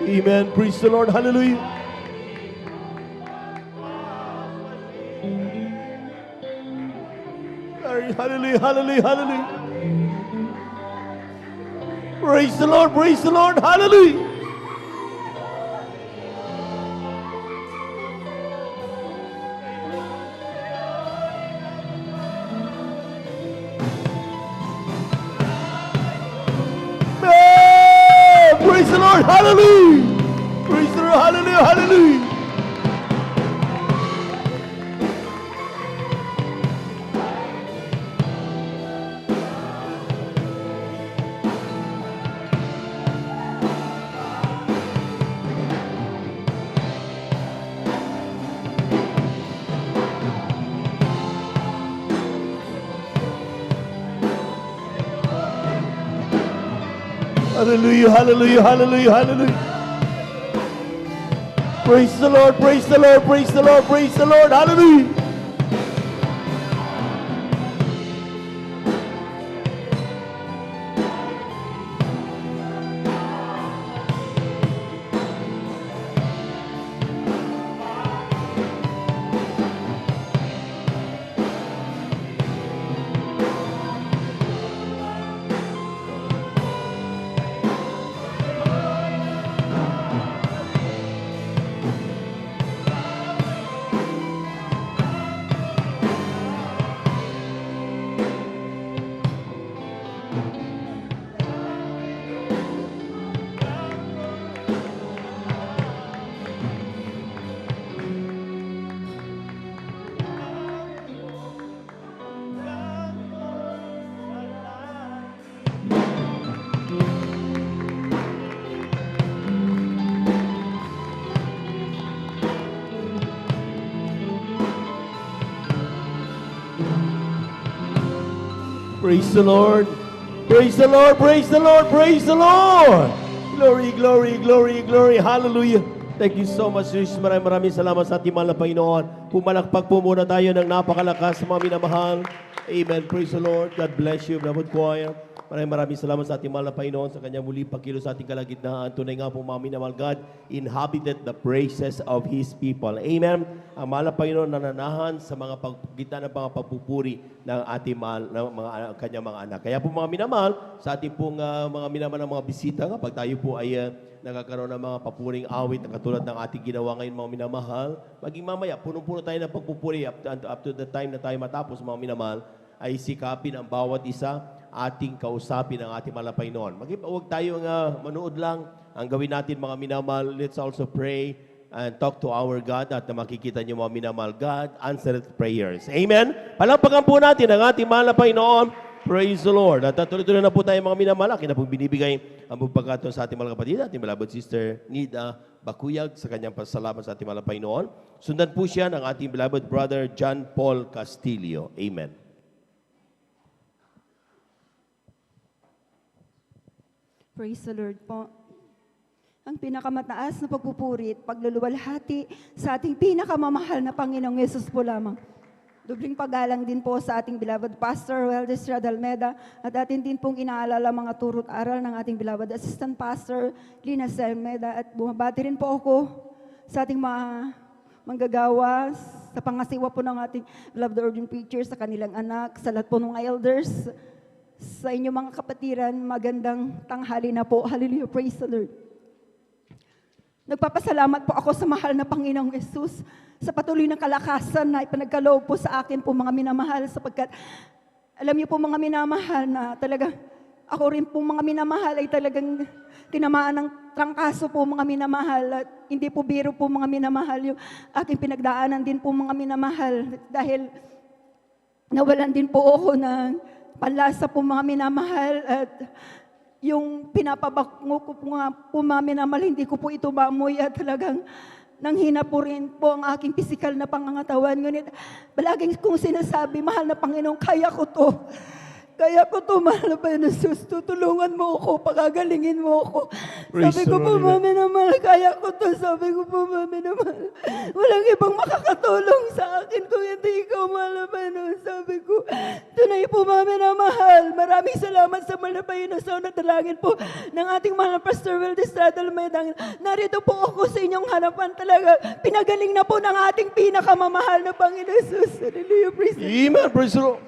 Amen. Praise the Lord. Hallelujah. Hallelujah. Hallelujah. Hallelujah. Praise the Lord. Praise the Lord. Hallelujah. Praise the Lord. Hallelujah. Praise the Lord. Hallelujah. Hallelujah. Hallelujah, hallelujah, hallelujah, hallelujah. Praise the Lord, praise the Lord, praise the Lord, praise the Lord, hallelujah. Praise the Lord. Praise the Lord. Praise the Lord. Praise the Lord. Glory, glory, glory, glory. Hallelujah. Thank you so much, Jesus. Maraming salamat sa ating mahal na Panginoon. Pumalakpak po muna tayo ng napakalakas sa mga minamahal. Amen. Praise the Lord. God bless you, beloved choir. Maraming salamat sa ating mahal na Panginoon sa kanyang muli pagkilos sa ating kalagitnaan. Tunay nga po, mga minamahal, God inhabited the praises of His people. Amen. Ang mahal na Panginoon nananahan sa mga gitna ng mga pagpupuri ng ating mahal, ng mga kanyang mga anak. Kaya po mga minamahal, sa ating pong mga minamahal ng mga bisita, kapag tayo po ay nagkakaroon ng mga papuring awit na katulad ng ating ginawa ngayon, mga minamahal, maging mamaya, punong-puno tayo ng pagpupuri up to the time na tayo matapos, mga minamahal, ay sikapin ang bawat isa, ating kausapin ang ating mahal na Panginoon. Huwag tayong manood lang. Ang gawin natin, mga minamahal, let's also pray and talk to our God at makikita niyo, mga minamahal, God answered prayers. Amen? Palampakan po natin ang ating mahal na Panginoon. Praise the Lord. At tuloy-tuloy na po tayo, mga minamahal. Akin na pong binibigay ang pagkakataon sa ating mga kapatid, ating beloved sister Nida Bakuyag sa kanyang pasalamat sa ating mahal na Panginoon. Sundan po siya ng ating beloved brother John Paul Castillo. Amen. Praise the Lord po. Ang pinakamataas na pagpupuri at pagluluwalhati sa ating pinakamamahal na Panginoong Yesus po lamang. Dubling paggalang din po sa ating beloved Pastor Weldes Radalmeda at atin din pong inaalala mga turot aral ng ating beloved Assistant Pastor Lina Selmeda at bumabati rin po ako sa ating mga manggagawa, sa pangasiwa po ng ating beloved ordained preachers, sa kanilang anak, sa lahat po ng elders, sa inyong mga kapatiran, magandang tanghali na po. Hallelujah, praise the Lord. Nagpapasalamat po ako sa mahal na Panginoong Yesus sa patuloy na kalakasan na ipanagkaloob po sa akin po, mga minamahal, sapagkat alam niyo po, mga minamahal, na talaga ako rin po, mga minamahal, ay talagang tinamaan ng trangkaso po, mga minamahal, at hindi po biro po, mga minamahal, yung aking pinagdaanan din po, mga minamahal, dahil nawalan din po ako ng panlasa po, mga minamahal, at yung pinapabango ko po nga po, mga minamahal, hindi ko po ito maamoy, at talagang nanghina po rin po ang aking pisikal na pangangatawan. Ngunit palaging kong sinasabi, mahal na Panginoon, kaya ko to. Kaya ko to, mahal na Panginoon Jesus. Tutulungan mo ako, pagagalingin mo ako. Praise Sabi ko the po, Lord. Mami naman, kaya ko to. Sabi ko po, Mami naman, walang ibang makakatulong sa akin kung hindi ikaw, mahal na Panginoon. Sabi ko, tunay po, Mami na mahal. Maraming salamat sa mahal na Panginoon sa nadalangin po ng ating mahal na Pastor Will Estrada Almeida. Narito po ako sa inyong harapan talaga. Pinagaling na po ng ating pinakamamahal na Panginoon Jesus. Hallelujah, praise the Lord. Amen. Praise the Lord.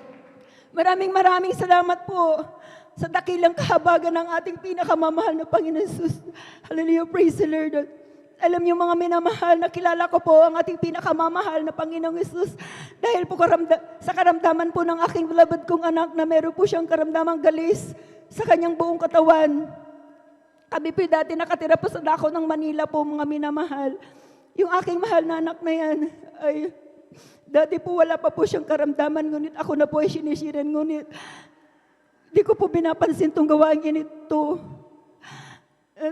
Maraming salamat po sa dakilang kahabagan ng ating pinakamamahal na Panginoon Jesus. Hallelujah, praise the Lord. Alam niyo mga minamahal, nakilala ko po ang ating pinakamamahal na Panginoong Jesus dahil po sa karamdaman po ng aking beloved kong anak na meron po siyang karamdamang galis sa kanyang buong katawan. Kami po dati nakatira po sa dako ng Manila po mga minamahal. Yung aking mahal na anak na yan ay dati po wala pa po siyang karamdaman, ngunit ako na po ay sinisiran, ngunit di ko po binapansin itong gawain niya nito.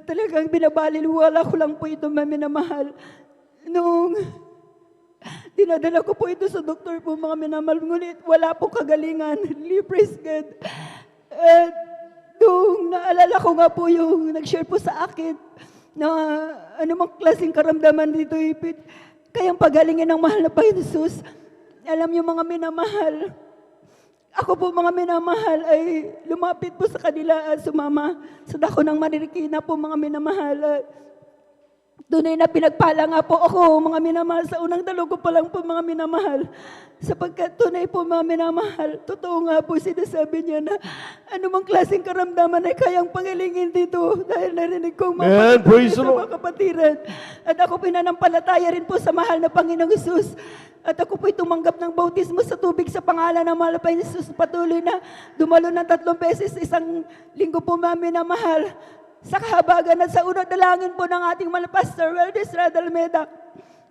Talagang binabaliliwala ko lang po ito, Mami na mahal. Nung dinadala ko po ito sa doktor po, mga minamahal, ngunit wala po kagalingan. Really, praise God. At nung naalala ko nga po yung nag-share po sa akin na anumang klaseng karamdaman dito, kayang pagalingin ng mahal na Panginoon Jesus. Alam niyo mga minamahal, ako po mga minamahal ay lumapit po sa kanila at sumama sa dako ng Marikina po mga minamahal. Tunay na pinagpala nga po ako mga minamahal sa unang dalo ko pa lang po mga minamahal. Sapagkat tunay po mga minamahal, totoo nga po sinasabi niya na anumang klaseng karamdaman ay kayang pangilingin dito dahil narinig kong Amen. Praise the sa Lord. mga kapatiran. At ako pinanampalataya rin po sa mahal na Panginoong Jesus. At ako po'y tumanggap ng bautismo sa tubig sa pangalan ng mahal na Panginoong Jesus. Patuloy na dumalo ng 3 beses isang linggo po mami na mahal. Sa kahabagan at sa unang dalangin po ng ating mahal na Pastor Will Estrada Almeida,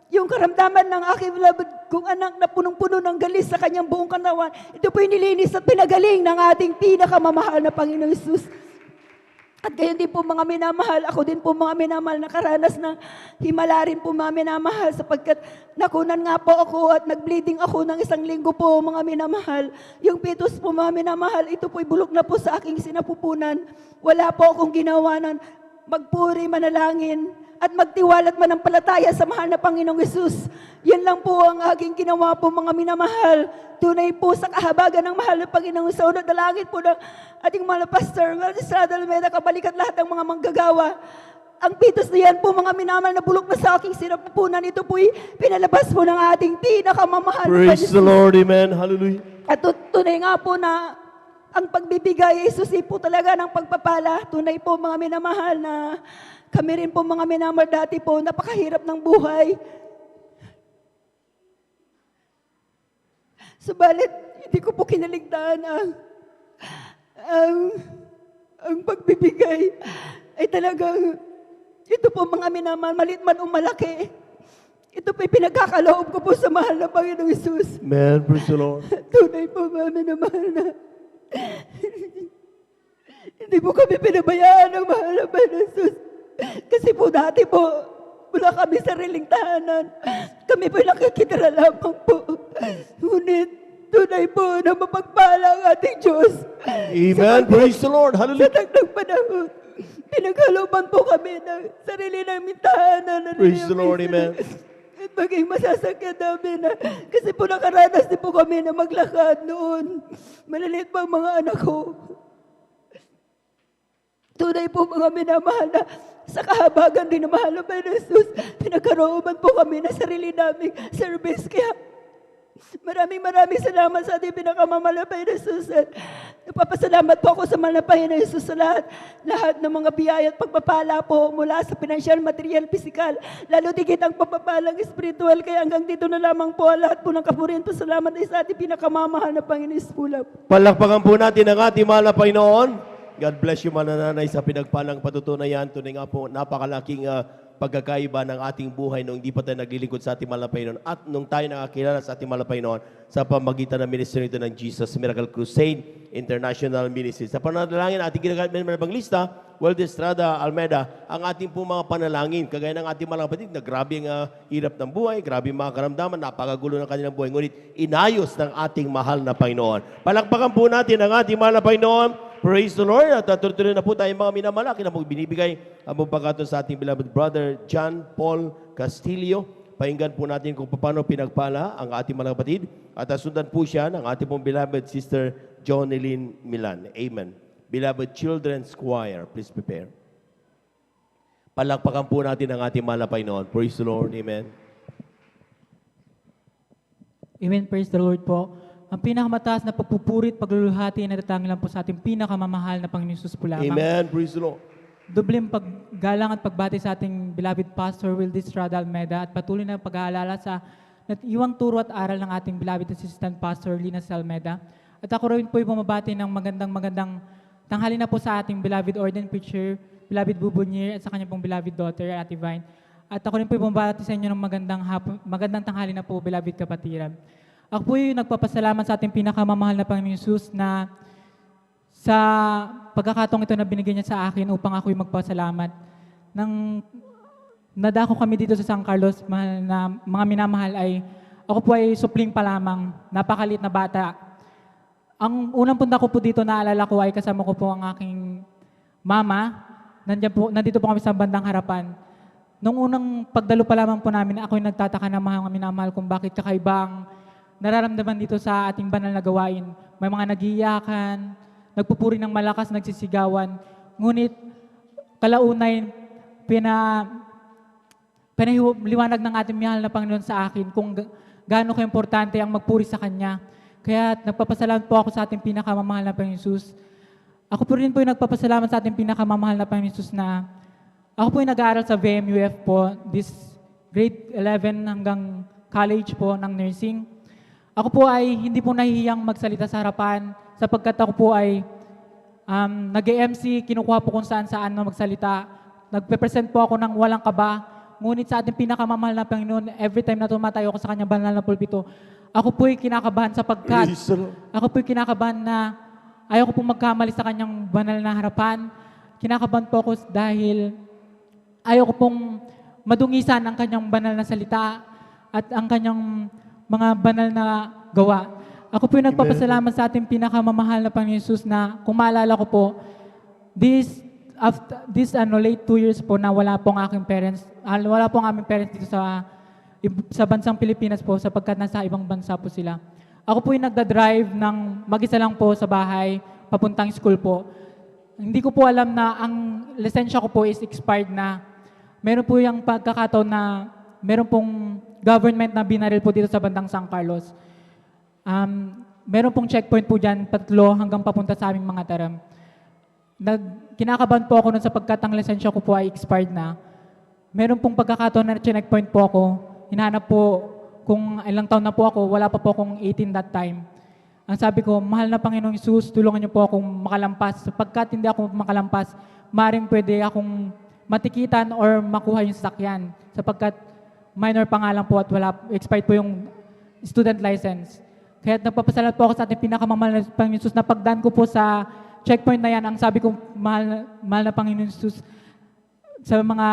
yung karamdaman ng aking beloved kong anak na punong-puno ng galis sa kanyang buong katawan, ito po'y nilinis at pinagaling ng ating pinakamamahal na Panginoong Jesus. At gayon din po mga minamahal, ako din po mga minamahal nakaranas ng himala rin po mga minamahal sapagkat nakunan nga po ako at nag-bleeding ako ng 1 linggo po mga minamahal. Yung fetus po mga minamahal, ito po'y bulok na po sa aking sinapupunan. Wala po akong ginawa ng magpuri, manalangin, at magtiwala at manampalataya sa mahal na Panginoong Jesus. Yan lang po ang aking ginawa po mga minamahal. Tunay po sa kahabagan ng mahal na Panginoong sa unang dalangin po ng ating mahal na Pastor Will Estrada Almeida, kabalikat lahat ng mga manggagawa. Ang pitos na yan po mga minamahal na bulok na sa aking sinapupunan, ito po'y pinalabas po ng ating pinakamamahal na Praise the Lord. Amen. Hallelujah. at tunay nga po na ang pagbibigay ay susi po talaga ng pagpapala. Tunay po mga minamahal na kami rin po mga minamahal dati po, napakahirap ng buhay. Subalit, hindi ko po kinaligtaan ang pagbibigay ay talagang ito po mga minamahal, maliit man o malaki. Ito po pinagkakaloob ko po sa mahal na Panginoong Jesus. Amen. Praise the Lord. Tunay po mga minamahal na hindi po kami pinabayaan ng mahal na Panginoong Jesus. Kasi po dati po, wala kami sariling tahanan. Kami po nakikitira lamang po. Ngunit tunay po na mapagpala ang ating Diyos. Amen. Praise the Lord. Sa Hallelujah. tagdang panahon, pinaghaloban po kami ng sarili namin tahanan. Praise the Lord. Amen. At maging masasakyan namin na, kasi po nakaranas din po kami na maglakad noon. Maliliit pa ang mga anak ko. Tunay po mga minamahal na sa kahabagan din na mahal na Panginoon Jesus, pinagkarooban po kami na sarili naming service. Kaya maraming salamat sa ating pinakamamahal na Panginoon Jesus. At napapasalamat po ako sa mahal na Panginoon Jesus sa lahat ng mga biyaya at pagpapala po mula sa financial, material, physical. Lalo digit ang pagpapalang spiritual. Kaya hanggang dito na lamang po ang lahat po ng kapurihan. Salamat ay sa ating pinakamamahal na Panginoon Jesus po lang. Palakpakan po natin ang ating mahal na Panginoon. God bless you, manananay, sa pinagpalang patutunayan. Tunay nga po, napakalaking pagkakaiba ng ating buhay nung hindi pa tayo naglilingkod sa ating mahal na Panginoon at nung tayo nakakilala sa ating mahal na Panginoon sa pamagitan ng ministry nito ng Jesus Miracle Crusade International Ministry. Sa panalangin, ating ginagamit ng Evangelista, Waldo Estrada Almeida, ang ating po mga panalangin, kagaya ng ating mga kapatid na grabe ang hirap ng buhay, grabe ang mga karamdaman, napakagulo ng kanilang buhay, ngunit inayos ng ating mahal na Panginoon. Palakpakan po natin ang ating mahal na Panginoon. Praise the Lord. At tuloy na po tayo mga minamalaki na binibigay ang pagkakataon sa ating beloved brother John Paul Castillo. Pakinggan po natin kung paano pinagpala ang ating mga kapatid. At sundan po siya ng ating pong beloved sister Jonelyn Milan. Amen. Beloved Children's Choir, please prepare. Palakpakan po natin ang ating mahal na Panginoon. Praise the Lord. Amen. Amen. Praise the Lord po. Ang pinakamataas na pagpupurit, pagluluhati na natatangin lang po sa ating pinakamamahal na Panginoon Jesus po lamang. Amen. Praise the Lord. Dobleng paggalang at pagbati sa ating beloved Pastor Wildy Estrada Almeida at patuloy na pag-aalala sa natiwang turo at aral ng ating beloved Assistant Pastor Lina Almeida. At ako rin po ay bumabati ng magandang tanghali na po sa ating beloved ordained preacher, beloved Bubunyer at sa kanyang pong beloved daughter, Ate Vine. At ako rin po ay bumabati sa inyo ng magandang tanghali na po, beloved kapatiran. Ako po yung nagpapasalamat sa ating pinakamamahal na Panginoon Jesus na sa pagkakataong ito na binigyan niya sa akin upang ako'y magpasalamat. Nang nadako kami dito sa San Carlos, mahal na mga minamahal, ay ako po ay supling pa lamang, napakaliit na bata. Ang unang punta ko po dito, naalala ko, ay kasama ko po ang aking mama. Nandito po kami sa bandang harapan. Nung unang pagdalo pa lamang po namin, ako'y nagtataka ng mga minamahal kung bakit kakaibang nararamdaman dito sa ating banal na gawain. May mga nagiiyakan, nagpupuri ng malakas, nagsisigawan. Ngunit kalaunay, pinaliwanag ng ating mahal na Panginoon sa akin kung gaano ka-importante ang magpuri sa Kanya. Kaya nagpapasalamat po ako sa ating pinakamamahal na Panginoon Jesus. Ako po rin po yung nagpapasalamat sa ating pinakamamahal na Panginoon Jesus na ako po yung nag-aaral sa VMUF po, this grade 11 hanggang college po ng nursing. Ako po ay hindi po nahihiyang magsalita sa harapan sapagkat ako po ay nag-MC, kinukuha po kung saan-saan na magsalita. Nagpe-present po ako ng walang kaba. Ngunit sa ating pinakamamahal na Panginoon, every time na tumatayo ako sa kanyang banal na pulpito, ako po ay kinakabahan sapagkat ako po ay kinakabahan na ayaw ko po magkamali sa kanyang banal na harapan. Kinakabahan po ako dahil ayaw ko pong madungisan ang kanyang banal na salita at ang kanyang mga banal na gawa. Ako po yung nagpapasalamat sa ating pinakamamahal na Panginoon Jesus na kung maalala ko po, this late 2 years po na wala pong aking parents, wala pong aming parents dito sa bansang Pilipinas po sapagkat nasa ibang bansa po sila. Ako po yung nagda-drive ng mag-isa lang po sa bahay, papuntang school po. Hindi ko po alam na ang lisensya ko po is expired na. Meron po yung pagkakataon na meron pong government na binaril po dito sa bandang San Carlos. Meron pong checkpoint po dyan, 3 hanggang papunta sa aming mga taram. Kinakabahan po ako nun sapagkat ang lisensya ko po ay expired na. Meron pong pagkakataon na checkpoint po ako. Hinahanap po kung ilang taon na po ako, wala pa po akong 18 that time. Ang sabi ko, mahal na Panginoong Jesus, tulungan niyo po akong makalampas. Sapagkat hindi ako makalampas, maaaring pwede akong matikitan or makuha yung sasakyan. Sapagkat minor pa nga lang po at wala, expired po yung student license. Kaya nagpapasalamat po ako sa ating pinakamamahal na Panginoon Jesus na pagdaan ko po sa checkpoint na yan, ang sabi ko, mahal na Panginoon Jesus, sa mga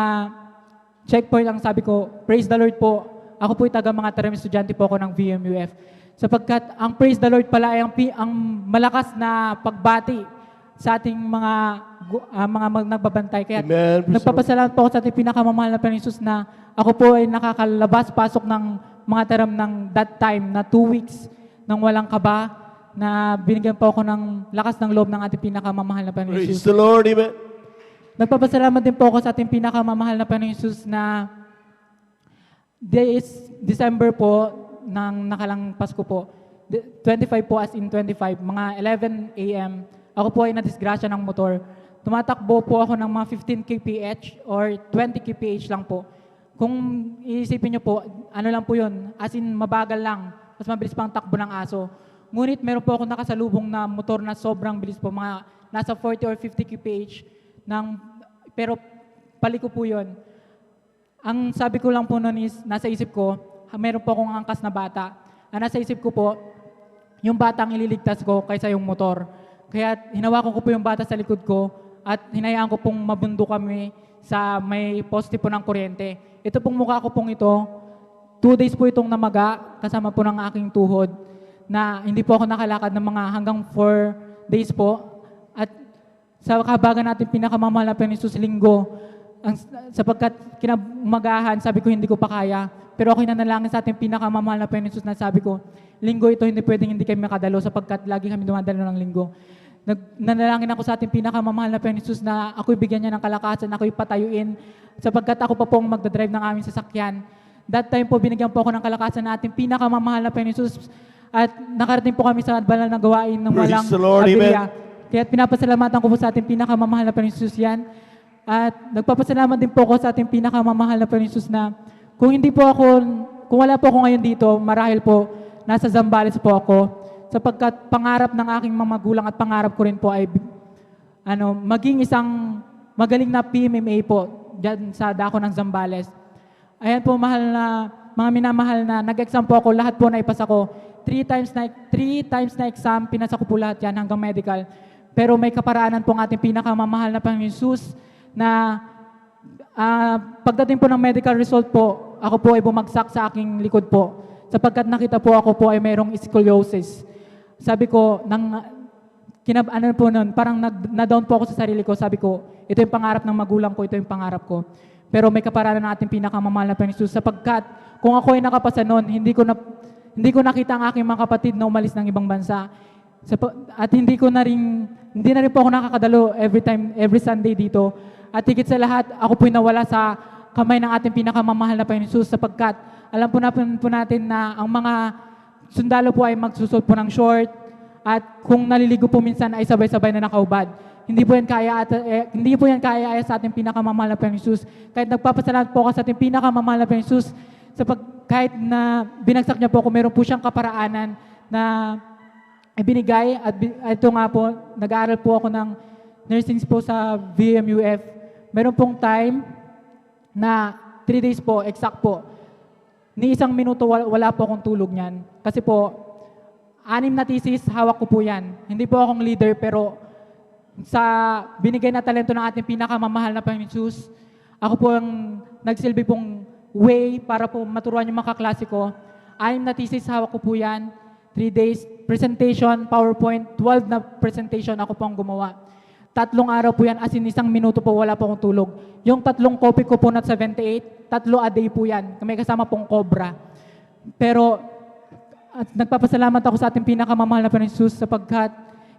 checkpoint, ang sabi ko, praise the Lord po. Ako po taga mga taram estudyante po ako ng VMUF. Sapagkat ang praise the Lord pala ay ang malakas na pagbati sa ating mga nagbabantay. Kaya nagpapasalamat po ako sa ating pinakamamahal na Panginoon Jesus na ako po ay nakakalabas-pasok ng mga taram ng that time na 2 weeks nang walang kaba na binigyan po ako ng lakas ng loob ng ating pinakamamahal na Panginoon Praise Jesus. the Lord, amen. Nagpapasalamat din po ako sa ating pinakamamahal na Panginoon Jesus na December po ng nakalang Pasko po, 25 po as in 25, mga 11 a.m., ako po ay nadisgrasya ng motor. Tumatakbo po ako ng mga 15 kph or 20 kph lang po. Kung iisipin nyo po, ano lang po yun, as in mabagal lang, mas mabilis pang takbo ng aso. Ngunit meron po ako nakasalubong na motor na sobrang bilis po, mga nasa 40 or 50 kph, pero paliko po yun. Ang sabi ko lang po noon is, nasa isip ko, meron po akong angkas na bata. Ang nasa isip ko po, yung bata ang ililigtas ko kaysa yung motor. Kaya hinawakan ko po yung bata sa likod ko at hinayaan ko pong mabundo kami sa may poste po ng kuryente. Ito pong mukha ko pong ito, 2 days po itong namaga kasama po ng aking tuhod na hindi po ako nakalakad ng mga hanggang 4 days po. At sa kahabagan natin pinakamamahal na Panginoon linggo, sapagkat kinamagahan, sabi ko hindi ko pa kaya. Pero ako nanalangin sa ating pinakamamahal na Panginoon na sabi ko, linggo ito hindi pwedeng hindi kami makadalo sapagkat lagi kami dumadalo ng linggo. Nanalangin ako sa ating pinakamamahal na Panginoon na ako'y bigyan niya ng kalakasan, ako'y patayuin sapagkat ako pa pong magdadrive ng aming sasakyan. That time po, binigyan po ako ng kalakasan na ating pinakamamahal na Panginoon at nakarating po kami sa banal na gawain ng Praise walang the Lord, aberya. amen. Kaya pinapasalamatan ko po sa ating pinakamamahal na Panginoon yan. At nagpapasalamat din po ako sa ating pinakamamahal na Panginoon na kung wala po ako ngayon dito, marahil po nasa Zambales po ako sapagkat pangarap ng aking mga magulang at pangarap ko rin po ay maging isang magaling na PMMA po dyan sa dako ng Zambales. Ayan po, mga minamahal na, nag-exam po ako, lahat po naipasa ko. 3 times na exam, pinasa ko po lahat yan hanggang medical. Pero may kaparaanan po ang ating pinakamamahal na Panginoon Jesus na pagdating po ng medical result po, ako po ay bumagsak sa aking likod po. Sapagkat nakita po ako po ay mayroong scoliosis. Sabi ko, parang na-down po ako sa sarili ko. Sabi ko, ito yung pangarap ng magulang ko, ito yung pangarap ko. Pero may kaparaanan na ating pinakamamahal na Panginoon Jesus sapagkat kung ako ay nakapasa noon, hindi ko nakita ang aking mga kapatid na umalis ng ibang bansa. At hindi na rin po ako nakakadalo every Sunday dito. At higit sa lahat, ako po'y nawala sa kamay ng ating pinakamamahal na Panginoon Jesus sapagkat alam po natin na ang mga sundalo po ay magsusot po ng short at kung naliligo po minsan ay sabay-sabay na nakaubad. Hindi po yan kaya sa ating pinakamamahal na Panginoon Jesus. Kahit nagpapasalamat po ako sa ating pinakamamahal na Panginoon Jesus, kahit na binagsak niya po ako, meron po siyang kaparaanan na ibinigay at ito nga po, nag-aaral po ako ng nursing po sa VMUF. Meron pong time na 3 days po, exact po. Ni 1 minuto wala po akong tulog niyan. Kasi po, 6 na thesis, hawak ko po yan. Hindi po akong leader pero sa binigay na talento ng ating pinakamamahal na Panginoon Jesus, ako po ang nagsilbi pong way para po maturuan yung mga kaklase ko. 6 na thesis, hawak ko po yan. 3 days, presentation, PowerPoint, 12 na presentation ako po ang gumawa. 3 araw po yan, as in 1 minuto po, wala po akong tulog. Yung 3 copy ko po na 78, 3 a day po yan. May kasama pong cobra. Pero, at nagpapasalamat ako sa ating pinakamamahal na Panginoon Jesus sapagkat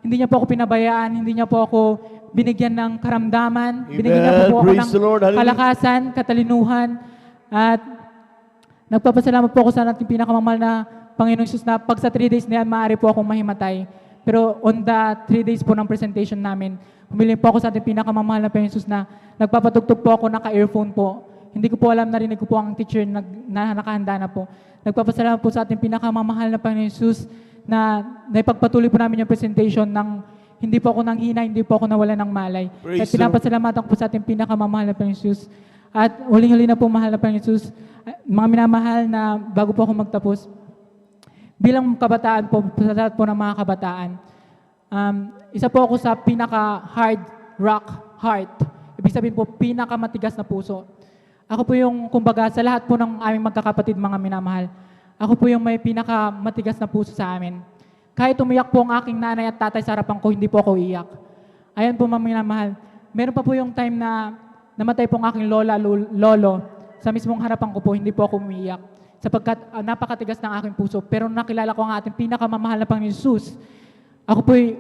hindi niya po ako pinabayaan, hindi niya po ako binigyan ng karamdaman, binigyan niya po ako Praise the Lord. ng Hallelujah. kalakasan, katalinuhan, at nagpapasalamat po ako sa ating pinakamamahal na Panginoon Jesus na pag sa 3 days na yan, maaari po akong mahimatay. Pero on the 3 days po ng presentation namin, humiling po ako sa ating pinakamamahal na Panginoon Jesus na nagpapatugtog po ako, naka-earphone po. Hindi ko po alam, narinig ko po ang teacher na nakahanda na po. Nagpapasalamat po sa ating pinakamamahal na Panginoon Jesus na naipagpatuloy po namin yung presentation ng hindi po ako nanghina, hindi po ako nawala ng malay. Praise At pinapasalamatan ko po sa ating pinakamamahal na Panginoon Jesus. At huling-huli na po mahal na Panginoon Jesus, mga minamahal na bago po ako magtapos, bilang kabataan po, sa lahat po ng mga kabataan, isa po ako sa pinaka-hard rock heart. Ibig sabihin po, pinakamatigas na puso. Ako po yung, kumbaga, sa lahat po ng aming magkakapatid, mga minamahal, ako po yung may pinakamatigas na puso sa amin. Kahit umiyak po ang aking nanay at tatay sa harapan ko, hindi po ako iyak. Ayan po, mga minamahal. Meron pa po yung time na namatay po ang aking lolo. Sa mismong harapan ko po, hindi po ako umiiyak. Sapagkat napakatigas ng aking puso. Pero nakilala ko ang ating pinakamamahal na Panginoon Jesus. Ako po'y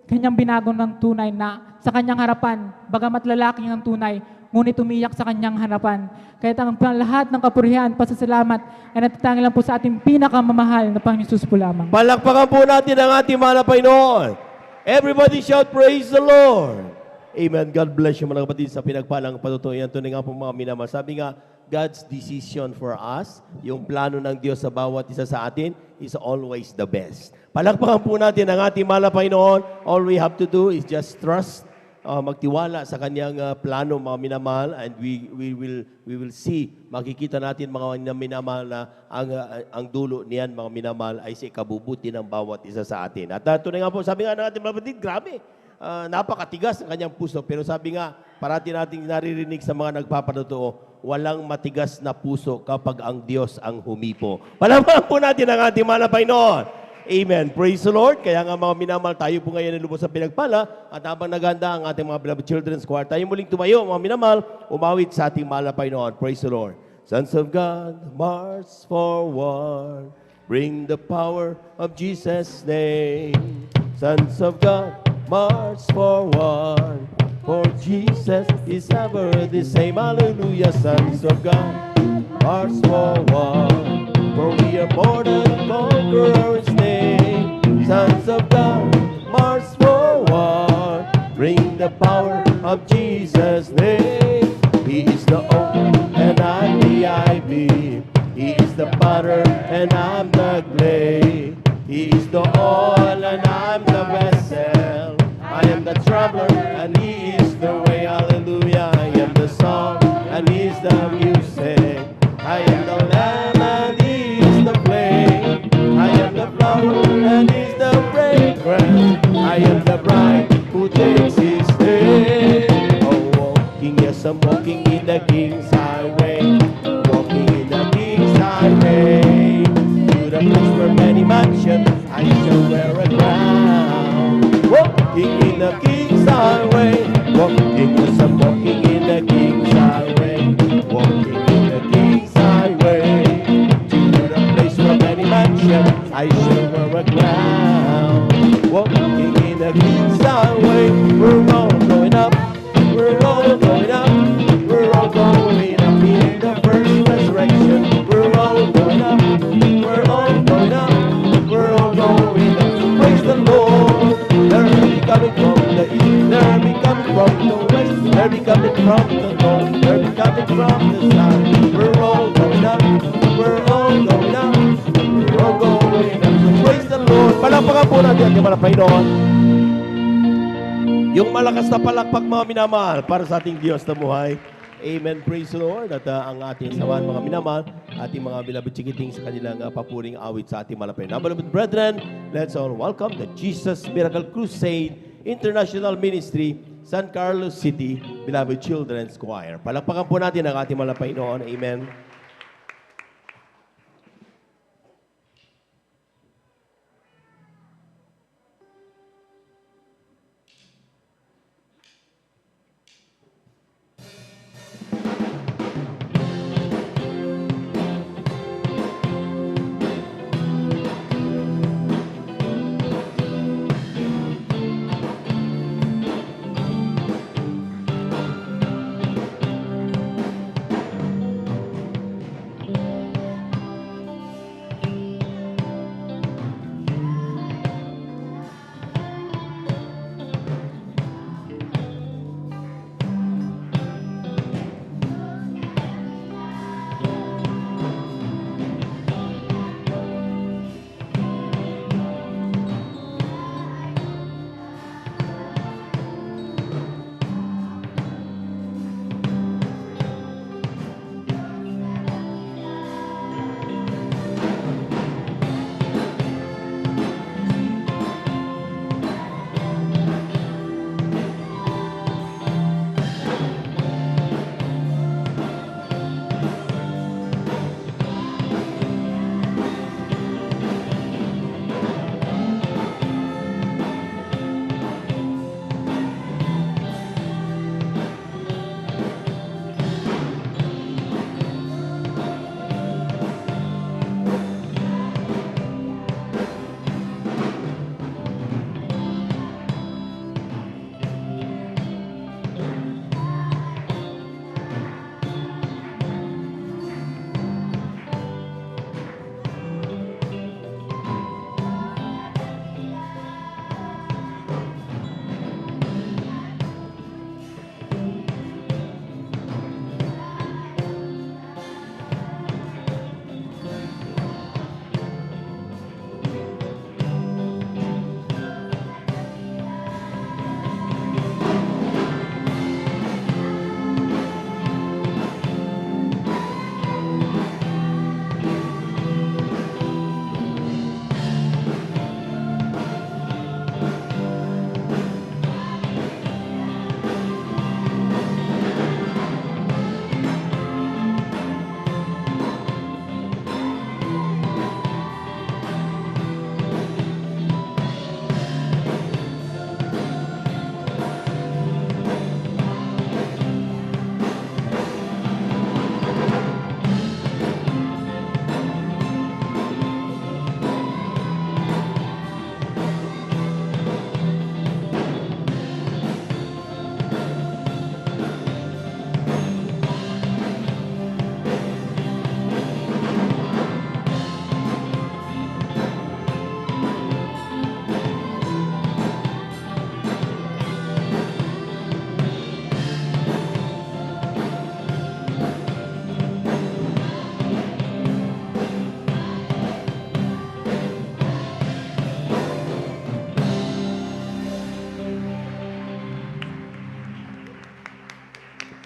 kanyang binago ng tunay na sa kanyang harapan, bagamat lalaki ng tunay, ngunit umiyak sa kanyang harapan. Kaya ang lahat ng kapurihan, pasasalamat, ay natatangi lang po sa ating pinakamamahal na Panginoon Jesus po lamang. Palakpakan po natin ang ating mahal na Panginoon. Everybody shout, praise the Lord. Amen. God bless you mga kapatid sa pinagpalang patutuyan. Tunay nga po mga minamahal. Sabi nga, God's decision for us, yung plano ng Diyos sa bawat isa sa atin, is always the best. Palakpakan po natin ang ating mahal na Panginoon. All we have to do is just trust magtiwala sa kanyang plano, mga minamahal, and we will see, makikita natin mga minamahal na ang dulo niyan, mga minamahal, ay sa ikabubuti ng bawat isa sa atin. At tunay nga po, sabi nga ng ating mga kapatid, grabe, napakatigas ang kanyang puso. Pero sabi nga, parati nating naririnig sa mga nagpapanotoo, walang matigas na puso kapag ang Diyos ang humipo. Palamahan po natin ang ating mahal na Panginoon. Amen. Praise the Lord. Kaya nga mga minamahal, tayo po ngayon ay lubos sa pinagpala at habang naganda ang ating mga beloved children's choir, tayo muling tumayo, mga minamahal, umawit sa ating mahal na Panginoon. Praise the Lord. Sons of God, march forward. Bring the power of Jesus' name. Sons of God, march forward. For Jesus is ever the same. Hallelujah, sons of God, march forward. For we are more than conquerors name. Sons of God, march forward. Bring the power of Jesus' name. He is the oak and I'm the ivy. He is the potter and I'm the clay. He is the oil and I'm the vessel. I am the traveler and he is the way. Hallelujah. I am the song and he is the music. I am the lamb and he is the flame. I am the flower and he is the fragrance. I am the bride who takes his name. Oh, walking, yes, I'm walking in the King's highway. Walking in the King's highway. To the place where many mansions I shall wear a crown. Walking in the King's highway. Walking, yes, I'm walking in the King's highway. Walking in the King's highway. To the place where many mansions I shall wear a crown. Walking in the King's highway. We're all going up. We're all going up. We're all going up in the first resurrection. We're all going up. We're all going up. We're all going up. Praise the Lord. They're coming from the east. They're coming from the west. They're coming from the north. They're coming from the south. We're all going up. We're all going up. We're all going up. Praise the Lord. Palakpakan po natin ang mga Panginoon. Yung malakas na palakpak, mga minamahal, para sa ating Diyos na buhay. Amen. Praise the Lord. At ang ating samahan, mga minamahal, ating mga beloved chikiting sa kanilang papuring awit sa ating malapay. Now, beloved brethren, let's all welcome the Jesus Miracle Crusade International Ministry, San Carlos City, Beloved Children's Choir. Palakpakan po natin ang ating malapay noon. Amen.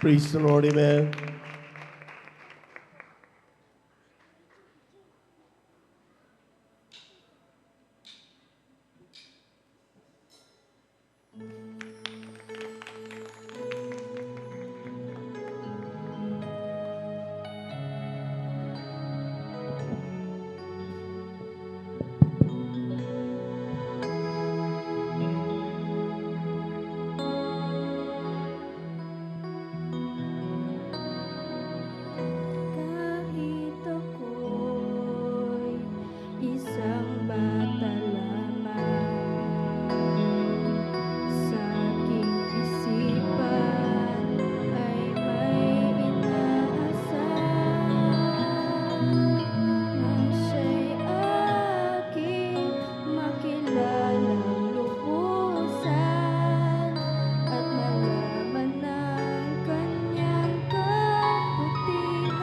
Praise the Lord, amen. Kahit ako'y isang bata lamang, sa aking isipan ay may inaasahan na siya'y aking makilalang lubusan at malaman ng kanyang kabutihan.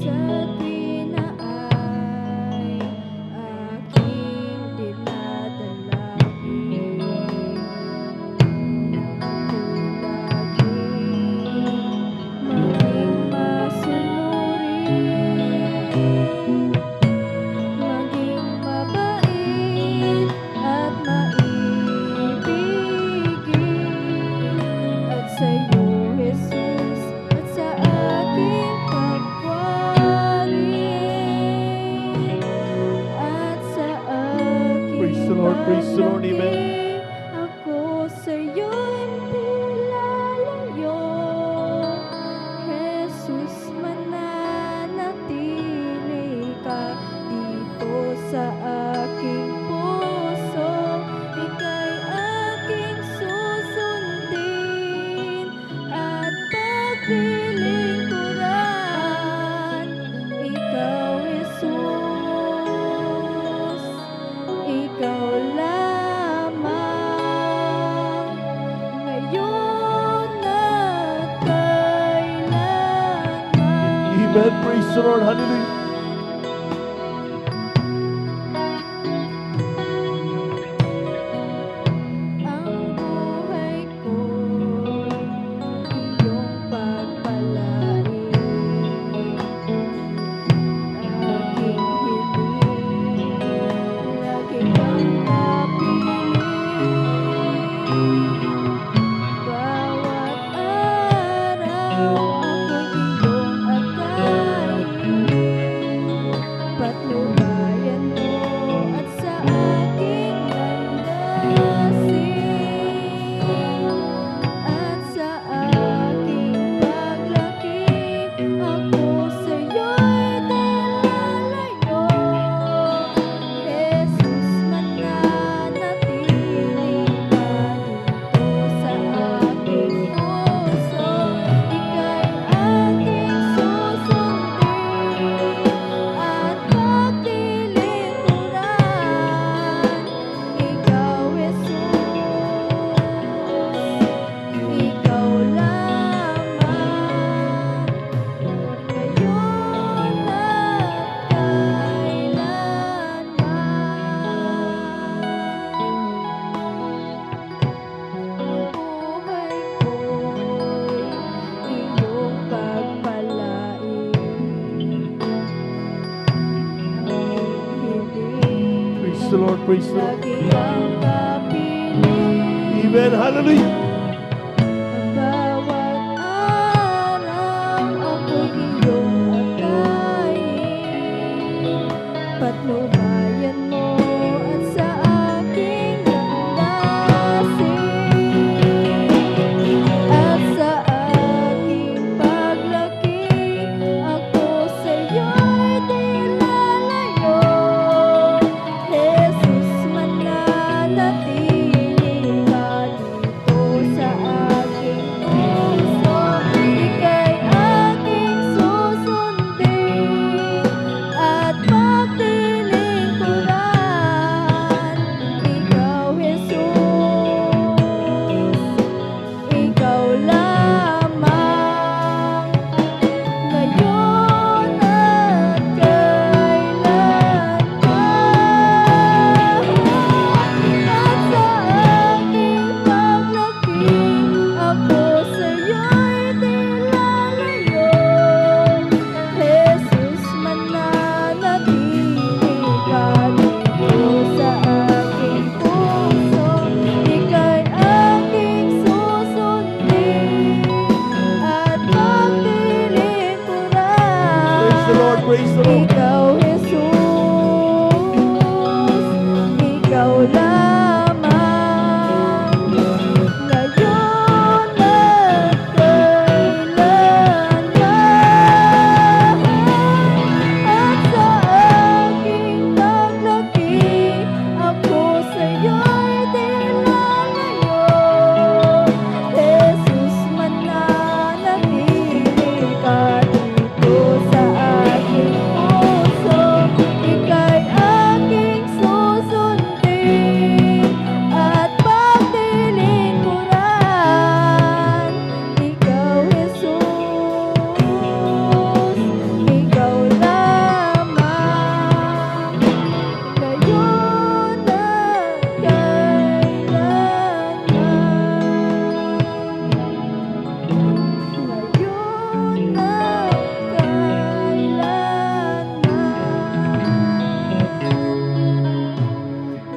Sa tuwina ay aking dinadalangin na ako'y laging maging masunurin, maging mabait at maibigin, at sa iyo, Jesus, at sa aking kapwarin, at sa aking Praise the Lord, amen. pagdating, ako sa iyo hindi lalayo. Jesus, mananatili ka dito sa aking puso. Ika'y aking susundin at paglilingkuran. Ikaw, Jesus, ikaw lamang, ngayon at kailanman. Amen. Praise the Lord. Hallelujah. Ang buhay ko'y iyong pagpalain. Aking hiling, lagi kang kapiling. Bawat araw ako'y iyong akayin. Patnubayan mo at sa aking landasin, at sa aking paglaki, ako sa'yo'y di lalayo. Jesus, mananatili ka dito sa aking puso. Ika'y aking susundin at paglilingkuran. Ikaw, Jesus, ikaw lamang, ngayon at kailanman. Buhay ko'y iyong pagpalain. Praise the Lord. Praise the Lord. Lagi kang kapiling. Amen. Hallelujah. Bawat araw ako'y iyong akayin. Patnubayan mo at sa aking landasin, at sa aking paglaki, ako sa'yo'y di lalayo. Jesus, mananatili ka dito praise the Lord. Ikaw, Jesus, ikaw lamang, ngayon at kailanman. At sa aking paglaki, ako sa'yo'y dilalayo. Jesus, mananatili ka dito sa aking puso. Ika'y aking susundin at pagdilingkuran. Ikaw, Jesus, ikaw lamang, ngayon at kailanman. Ngayon at kailanman.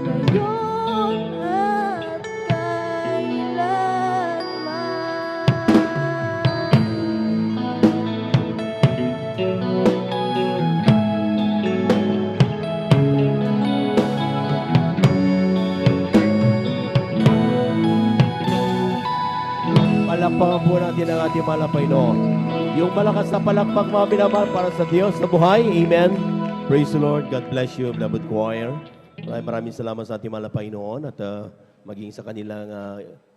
Ngayon at Palakpakan po natin ang ating mahal na Panginoon. Yung malakas na palakpak mga minamahal para sa Diyos na buhay. Amen. Praise the Lord. God bless you, beloved choir. Maraming salamat sa ating mahal na Panginoon at maging sa kanilang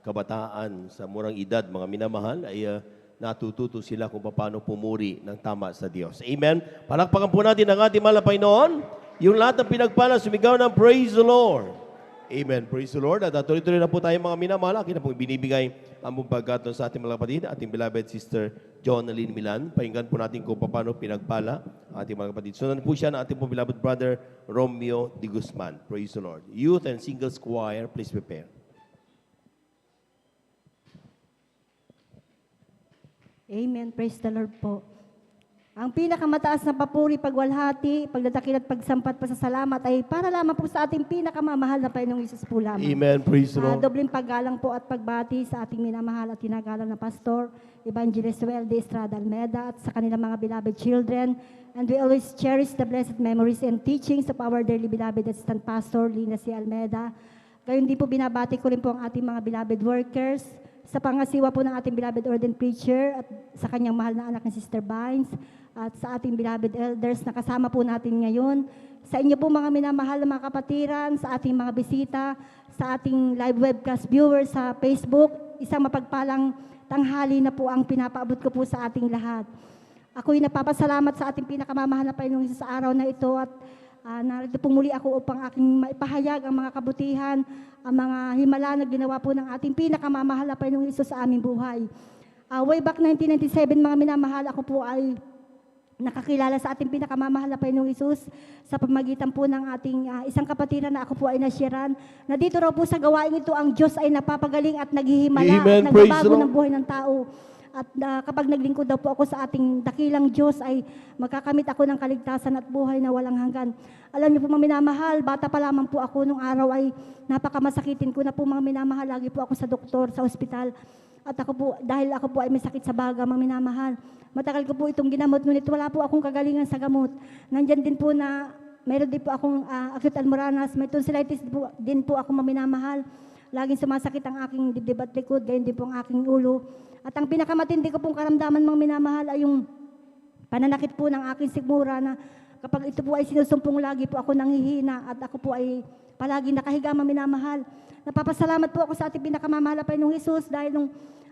kabataan sa murang edad, mga minamahal, ay natututo sila kung paano pumuri ng tama sa Diyos. Amen. Palakpakan po natin ang ating mahal na Panginoon. Yung lahat ng pinagpala, sumigaw ng praise the Lord. Amen. Praise the Lord. At tuloy-tuloy na po tayo mga minamahal. Akin na pong binibigay ang pagkakataon sa ating mga kapatid, ating beloved sister Jonalyn Milan. Pakinggan po natin kung paano pinagpala ang ating mga kapatid. Sundan po siya ng ating pong beloved brother Romeo de Guzman. Praise the Lord. Youth and singles choir, please prepare. Amen. Praise the Lord po. Ang pinakamataas na papuri, pagwalhati, pagdadakil at pagsampat pasasalamat ay para lamang po sa ating pinakamamahal na Panginoong Hesus po lamang. Amen. Praise the Lord. Dobling paggalang po at pagbati sa ating minamahal at tinagalang na pastor, Evangelist Weldy Estrada Almeda, at sa kanilang mga beloved children. And we always cherish the blessed memories and teachings of our dearly beloved assistant pastor, Lina C. Almeda. Gayon din po binabati ko rin po ang ating mga beloved workers, sa pangasiwa po ng ating beloved ordained preacher at sa kanyang mahal na anak ni Sister Bynes, at sa ating beloved elders na kasama po natin ngayon. Sa inyo po mga minamahal na mga kapatiran, sa ating mga bisita, sa ating live webcast viewers sa Facebook, isang mapagpalang tanghali na po ang pinapaabot ko po sa ating lahat. Ako'y napapasalamat sa ating pinakamamahal na Panginoong sa araw na ito at narito pong muli ako upang aking maipahayag ang mga kabutihan, ang mga himala na ginawa po ng ating pinakamamahal na Panginoong Hesus sa aming buhay. Way back 1997, mga minamahal, ako po ay nakakilala sa ating pinakamamahal na Panginoong Hesus sa pamagitan po ng ating isang kapatiran na ako po ay nasyaran, na dito raw po sa gawain ito ang Diyos ay napapagaling at naghihimala Amen. at Praise nagbabago the Lord. ng buhay ng tao. At kapag naglingkod daw po ako sa ating dakilang Diyos ay magkakamit ako ng kaligtasan at buhay na walang hanggan. Alam niyo po mga minamahal, bata pa lamang po ako nung araw ay napakamasakitin ko na po mga minamahal. Lagi po ako sa doktor, sa ospital. At ako po, dahil ako po ay may sakit sa baga, mga minamahal, matagal ko po itong ginamot, ngunit wala po akong kagalingan sa gamot. Nandyan din po na, mayroon din po akong acute almoranas, may tonsillitis din po ako, mga minamahal. Laging sumasakit ang aking dibdib at likod, gayon din po ang aking ulo. At ang pinakamatindi ko pong karamdaman, mga minamahal, ay yung pananakit po ng aking sigmura na kapag ito po ay sinusumpong, lagi po ako nanghihina at ako po ay palagi nakahiga, mga minamahal. Napapasalamat po ako sa ating pinakamamahal na Panginoong Hesus dahil nung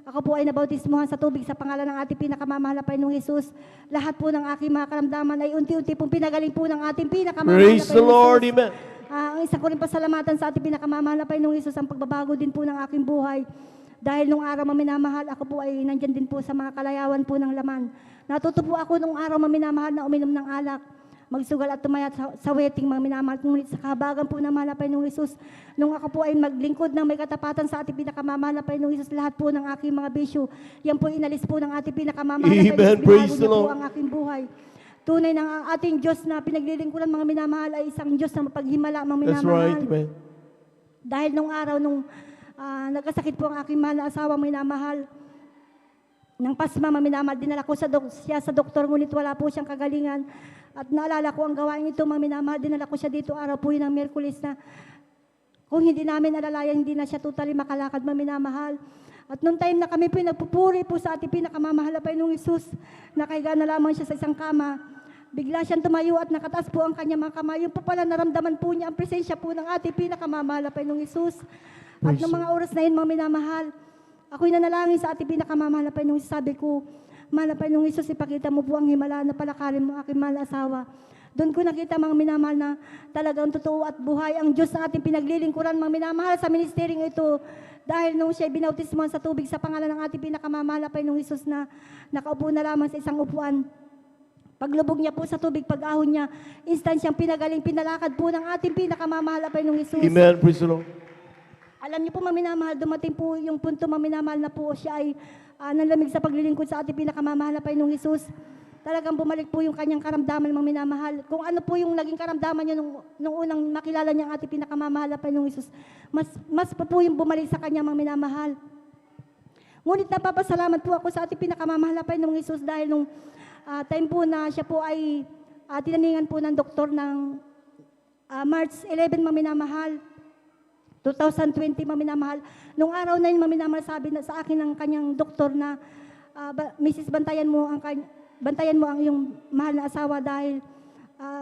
ako po ay nabautismuhan sa tubig sa pangalan ng ating pinakamamahal na Panginoong Hesus, lahat po ng aking mga karamdaman ay unti-unti pong pinagaling po ng ating pinakamamahal na Praise the Panginoong Lord. Hesus. Amen. Ang isa ko rin pasalamatan sa ating pinakamamahal na Panginoong Hesus ang pagbabago din po ng aking buhay. Dahil nung araw maminamahal, ako po ay nandyan din po sa mga kalayawan po ng laman. Natuto po ako nung araw maminamahal na uminom ng alak, magsugal at tumayat sa wedding, mga minamahal. Ngunit sa kahabagan po ng mahal na Panginoong Hesus, nung ako po ay maglingkod ng may katapatan sa ating pinakamamahal na Panginoong Hesus, lahat po ng aking mga bisyo, yan po inalis po ng ating pinakamamahal na Panginoong Amen. Hesus. Praise Binago the niya po Lord. ang aking buhay. Tunay na ang ating Diyos na pinaglilingkuran, mga minamahal, ay isang Diyos na mapaghimala, mga That's minamahal. right. Amen. Dahil nung araw nung nagkasakit po ang aking mahal na asawa, may namahal, ng pasma, maminamahal, dinala ko siya sa doktor, ngunit wala po siyang kagalingan. At naalala ko ang gawain ito, maminamahal, dinala ko siya dito araw po yun ng Miyerkules na kung hindi namin alalayan, hindi na siya totally makalakad, maminamahal. At noong time na kami po nagpupuri po sa ating pinakamamahal na Panginoong Isus, nakahiga na lamang siya sa isang kama, bigla siyang tumayo at nakataas po ang kanyang mga kamay. Yung po pala naramdaman po niya ang presensya po ng ating pinakamamahal na Panginoong Isus. At noong mga oras na yun, mga minamahal, ako'y nanalangin sa ating pinakamamahal na Panginoong Isus. Sabi ko, mahal na Panginoong Isus, ipakita mo po ang himala na palakarin mo aking mahal na asawa. Doon ko nakita mga minamahal na talagang totoo at buhay ang Diyos na ating pinaglilingkuran, mga minamahal sa ministering ito. Dahil nung siya binautismohan sa tubig sa pangalan ng ating pinakamamahal na Panginoong Isus na nakaupo na lamang sa isang upuan. Paglubog niya po sa tubig, pag-ahon niya, instant siyang pinagaling, pinalakad po ng ating pinakamamahal na Panginoong Isus. Amen. Praise the Lord. Alam niyo po, maminamahal, dumating po yung punto, maminamahal na po siya ay nanlamig sa paglilingkod sa ating pinakamamahal na Panginoong Isus. Talagang bumalik po yung kanyang karamdaman, maminamahal. Kung ano po yung naging karamdaman niya nung unang makilala niya ang ating pinakamamahal na Panginoong Isus, mas pa po yung bumalik sa kanya, maminamahal. Ngunit napapasalamat po ako sa ating pinakamamahal na Panginoong Isus dahil nung time po na siya po ay tinaningan po ng doktor ng March 11, maminamahal. 2020, maminamahal. Nung araw na yun, maminamahal, sabi na sa akin ng kanyang doktor na, Mrs. Bantayan mo ang iyong mahal na asawa dahil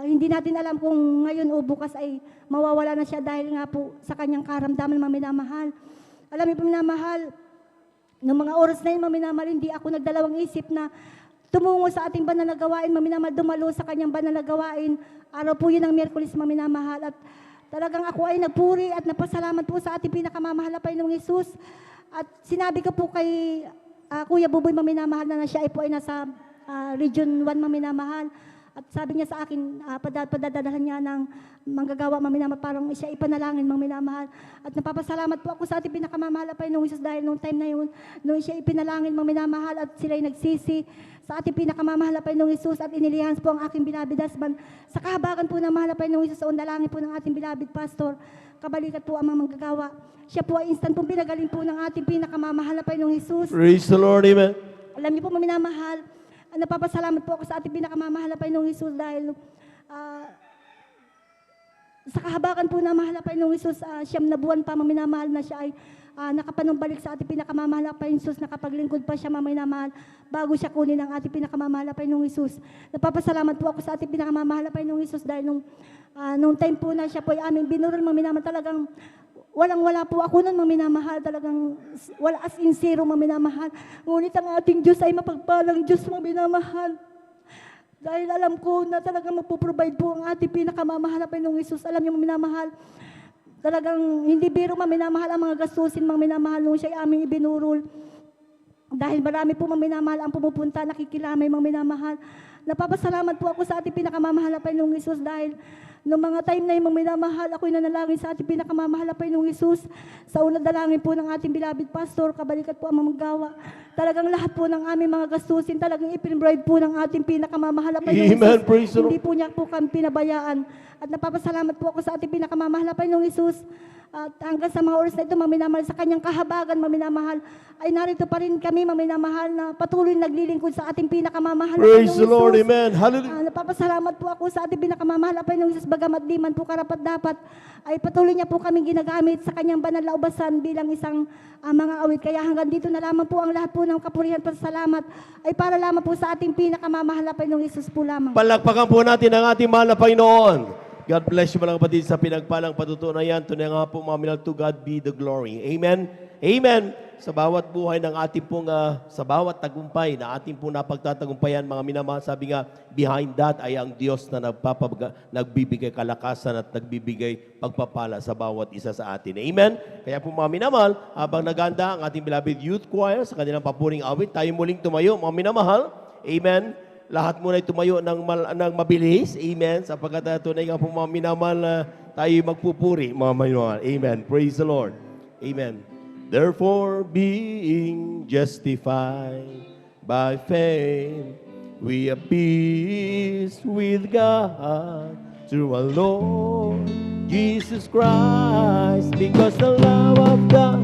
hindi natin alam kung ngayon o bukas ay mawawala na siya dahil nga po sa kanyang karamdaman, maminamahal. Alam niyo po, maminamahal, noong mga oras na yun, maminamahal, hindi ako nagdalawang isip na tumungo sa ating banal na gawain, maminamahal, dumalo sa kanyang banal na gawain. Araw po yun ng Miyerkules, maminamahal, at talagang ako ay nagpuri at napasalamat po sa ating pinakamamahal na Panginoong Isus. At sinabi ko po kay Kuya Buboy, maminamahal, na siya ay po ay nasa Region 1, maminamahal. At sabi niya sa akin, padadalahan niya ng manggagawa, maminamahal, parang siya ipanalangin, maminamahal. At napapasalamat po ako sa ating pinakamamahal na Panginoong Isus dahil nung time na yun, nung siya ipinalangin, maminamahal, at sila ay nagsisi sa ating pinakamamahal na Panginoong Isus at inilihans po ang aking beloved husband. Sa kahabagan po ng mahal na Panginoong Isus, sa unalangin po ng ating beloved pastor, kabalikat po ang mga manggagawa. Siya po ay instant pong pinagaling po ng ating pinakamamahal na Panginoong Isus. Praise the Lord. Amen. Alam niyo po, maminamahal, napapasalamat po ako sa ating pinakamamahal na Panginoong Isus dahil sa kahabagan po ng mahal na Panginoong Isus, 9 na buwan pa, maminamahal, na siya ay nakapanumbalik sa ating pinakamamahal na Panginoong Isus, nakapaglingkod pa siya, maminamahal, bago siya kunin ang ating pinakamamahal na Panginoong Isus. Napapasalamat po ako sa ating pinakamamahal na Panginoong Isus dahil nung time po na siya po ay aming binurol, maminamahal, talagang walang-wala po ako nun, maminamahal, talagang wala as in zero, maminamahal. Ngunit ang ating Diyos ay mapagpalang Diyos, maminamahal. Dahil alam ko na talagang magpo-provide po ang ating pinakamamahal na Panginoong Isus. Alam niyo, maminamahal, talagang hindi biro, maminamahal, ang mga gastusin, maminamahal, nung siya ay aming ibinurol. Dahil marami po, maminamahal, ang pumupunta, nakikilamay, maminamahal. Napapasalamat po ako sa ating pinakamamahal na Panginoong Isus dahil noong mga time na yung minamahal, ako'y nanalangin sa ating pinakamamahal na Panginoong Isus. Sa unang dalangin po ng ating beloved pastor, kabalikat po ang mamagawa. Talagang lahat po ng aming mga gastusin, talagang ipinbride po ng ating pinakamamahal na Panginoong Amen. Isus. Praise the Lord. Hindi po niya po kami pinabayaan. At napapasalamat po ako sa ating pinakamamahal na Panginoong Isus. At hanggang sa mga oras na ito, maminamahal, sa kanyang kahabagan, maminamahal, ay narito pa rin kami, maminamahal, na patuloy naglilingkod sa ating pinakamamahal na Praise Panginoong the Lord. Isus. Amen. Hallelujah. Napapasalamat po ako sa ating pinakamamahal na Panginoong Isus, bagamat di man po karapat dapat, ay patuloy niya po kaming ginagamit sa kanyang banal na ubasan bilang isang mga awit. Kaya hanggang dito na lamang po ang lahat po ng kapurihan at salamat ay para lamang po sa ating pinakamamahal na Panginoong Isus po lamang. Palakpakan po natin ang ating mahal na Panginoon. God bless you mga kapatid sa pinagpalang patutunan yan. Tunay nga po mga minal, to God be the glory. Amen? Amen. Sa bawat buhay ng ating pong, sa bawat tagumpay na ating pong napagtatagumpayan, mga minamahal, sabi nga, behind that ay ang Diyos na nagbibigay kalakasan at nagbibigay pagpapala sa bawat isa sa atin. Amen? Kaya po mga minamahal, habang naganda ang ating beloved youth choir sa kanilang papuring awit, tayo muling tumayo, mga minamahal. Amen? Lahat muna ay tumayo ng mabilis. Amen? Sapagkat tunay nga po mga minamahal na tayo magpupuri, mga minamahal. Amen. Praise the Lord. Amen. Therefore, being justified by faith, we have peace with God through our Lord Jesus Christ, because the love of God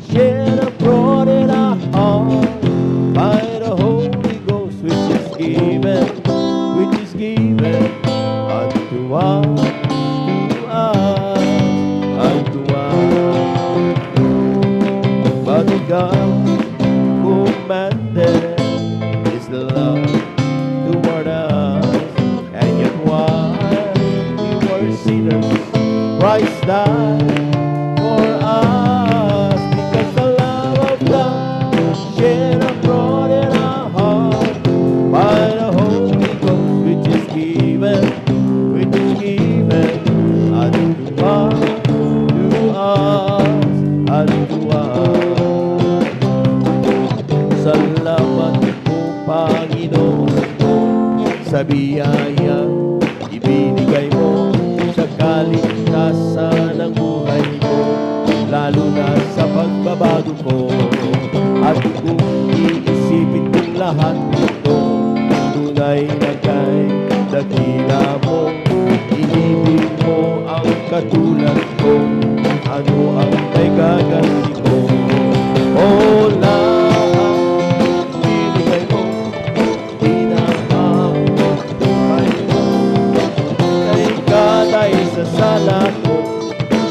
shed abroad in our heart by Panginoon ko, sa biyayang ibinigay mo sa kaligtasan ng buhay mo, lalo na sa pagbabago ko. At kung iisipin kong lahat ito, tunay na kay dakila mo, inibig mo ang katulad ko, ano ang may gaganti ko? O lahat binigay mo, pinakabuhay mo, kay kaday sa sala ko,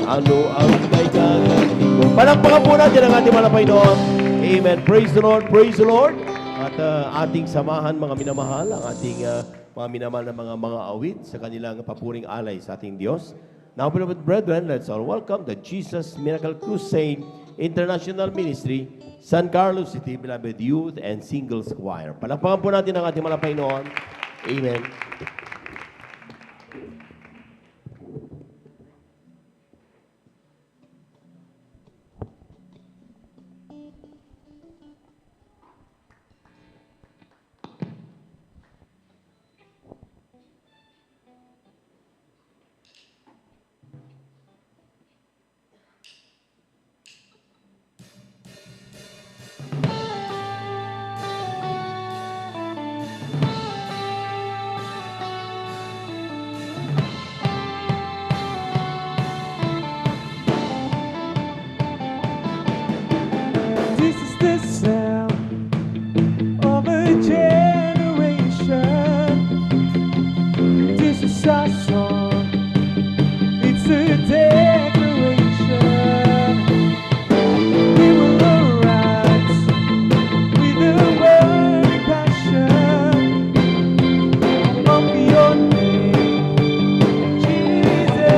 ano ang may gaganti ko? Palakpakan po natin ang ating mga Panginoon. Amen. Praise the Lord, praise the Lord. At ating samahan mga minamahal, ang ating mga minamahal na mga awit sa kanilang papuring alay sa ating Diyos. Now, beloved brethren, let's all welcome the Jesus Miracle Crusade International Ministry, San Carlos City, beloved youth and singles choir. Palakpakan po natin ang ating mga Panginoon. Amen. This is the sound of a generation. This is our song. It's a declaration. We will arise with a burning passion of your name, Jesus.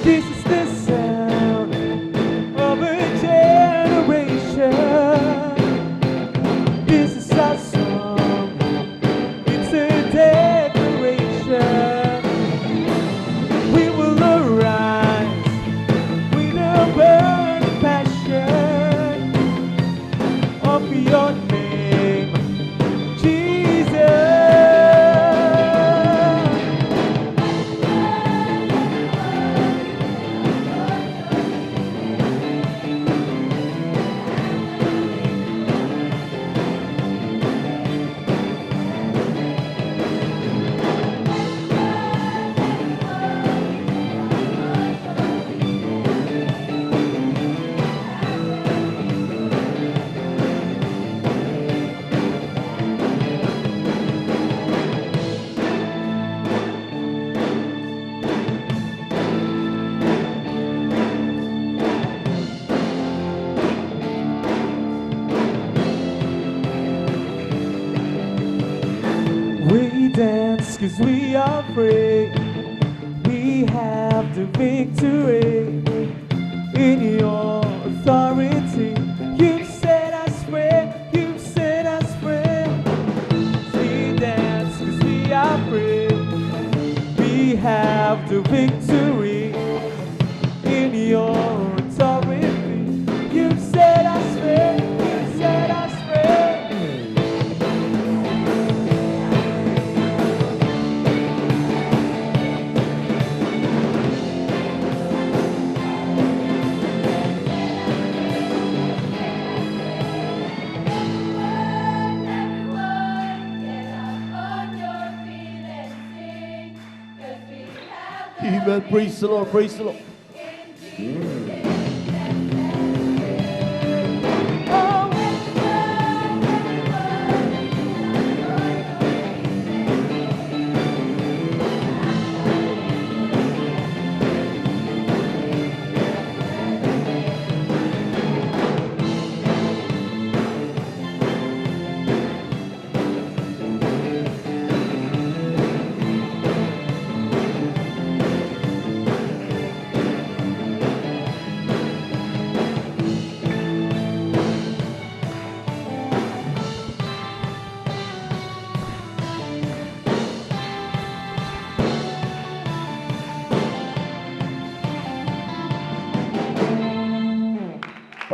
This is the sound of a generation. This is our song. It's a declaration. We will arise with a burning passion of your name, Jesus. We dance 'cause we are free. We have the victory in your authority. You've set us free. You've set us free. We dance 'cause we are free. We have the victory in your authority. You've set us free. You've set us free. Amen. Praise the Lord, praise the Lord.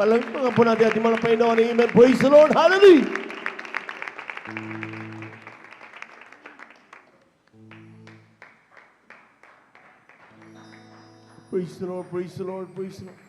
Palagpagan po natin ating mga Panginoon. Amen. Praise the Lord. Hallelujah. Praise the Lord, praise the Lord, praise the Lord.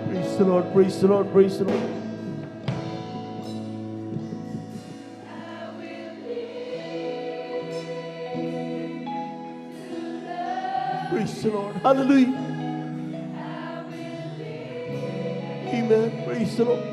Praise the Lord, praise the Lord, praise the Lord. Praise the Lord, hallelujah. Amen, praise the Lord.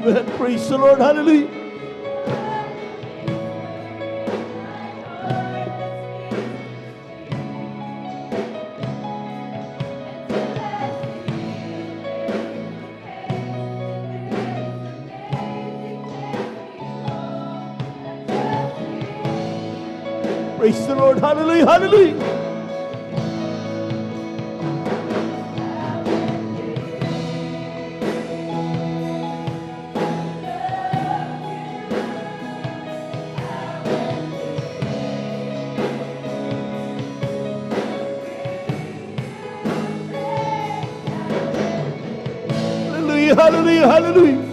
Amen. Praise the Lord. Hallelujah. Praise the Lord. Hallelujah. Hallelujah. Hallelujah, hallelujah.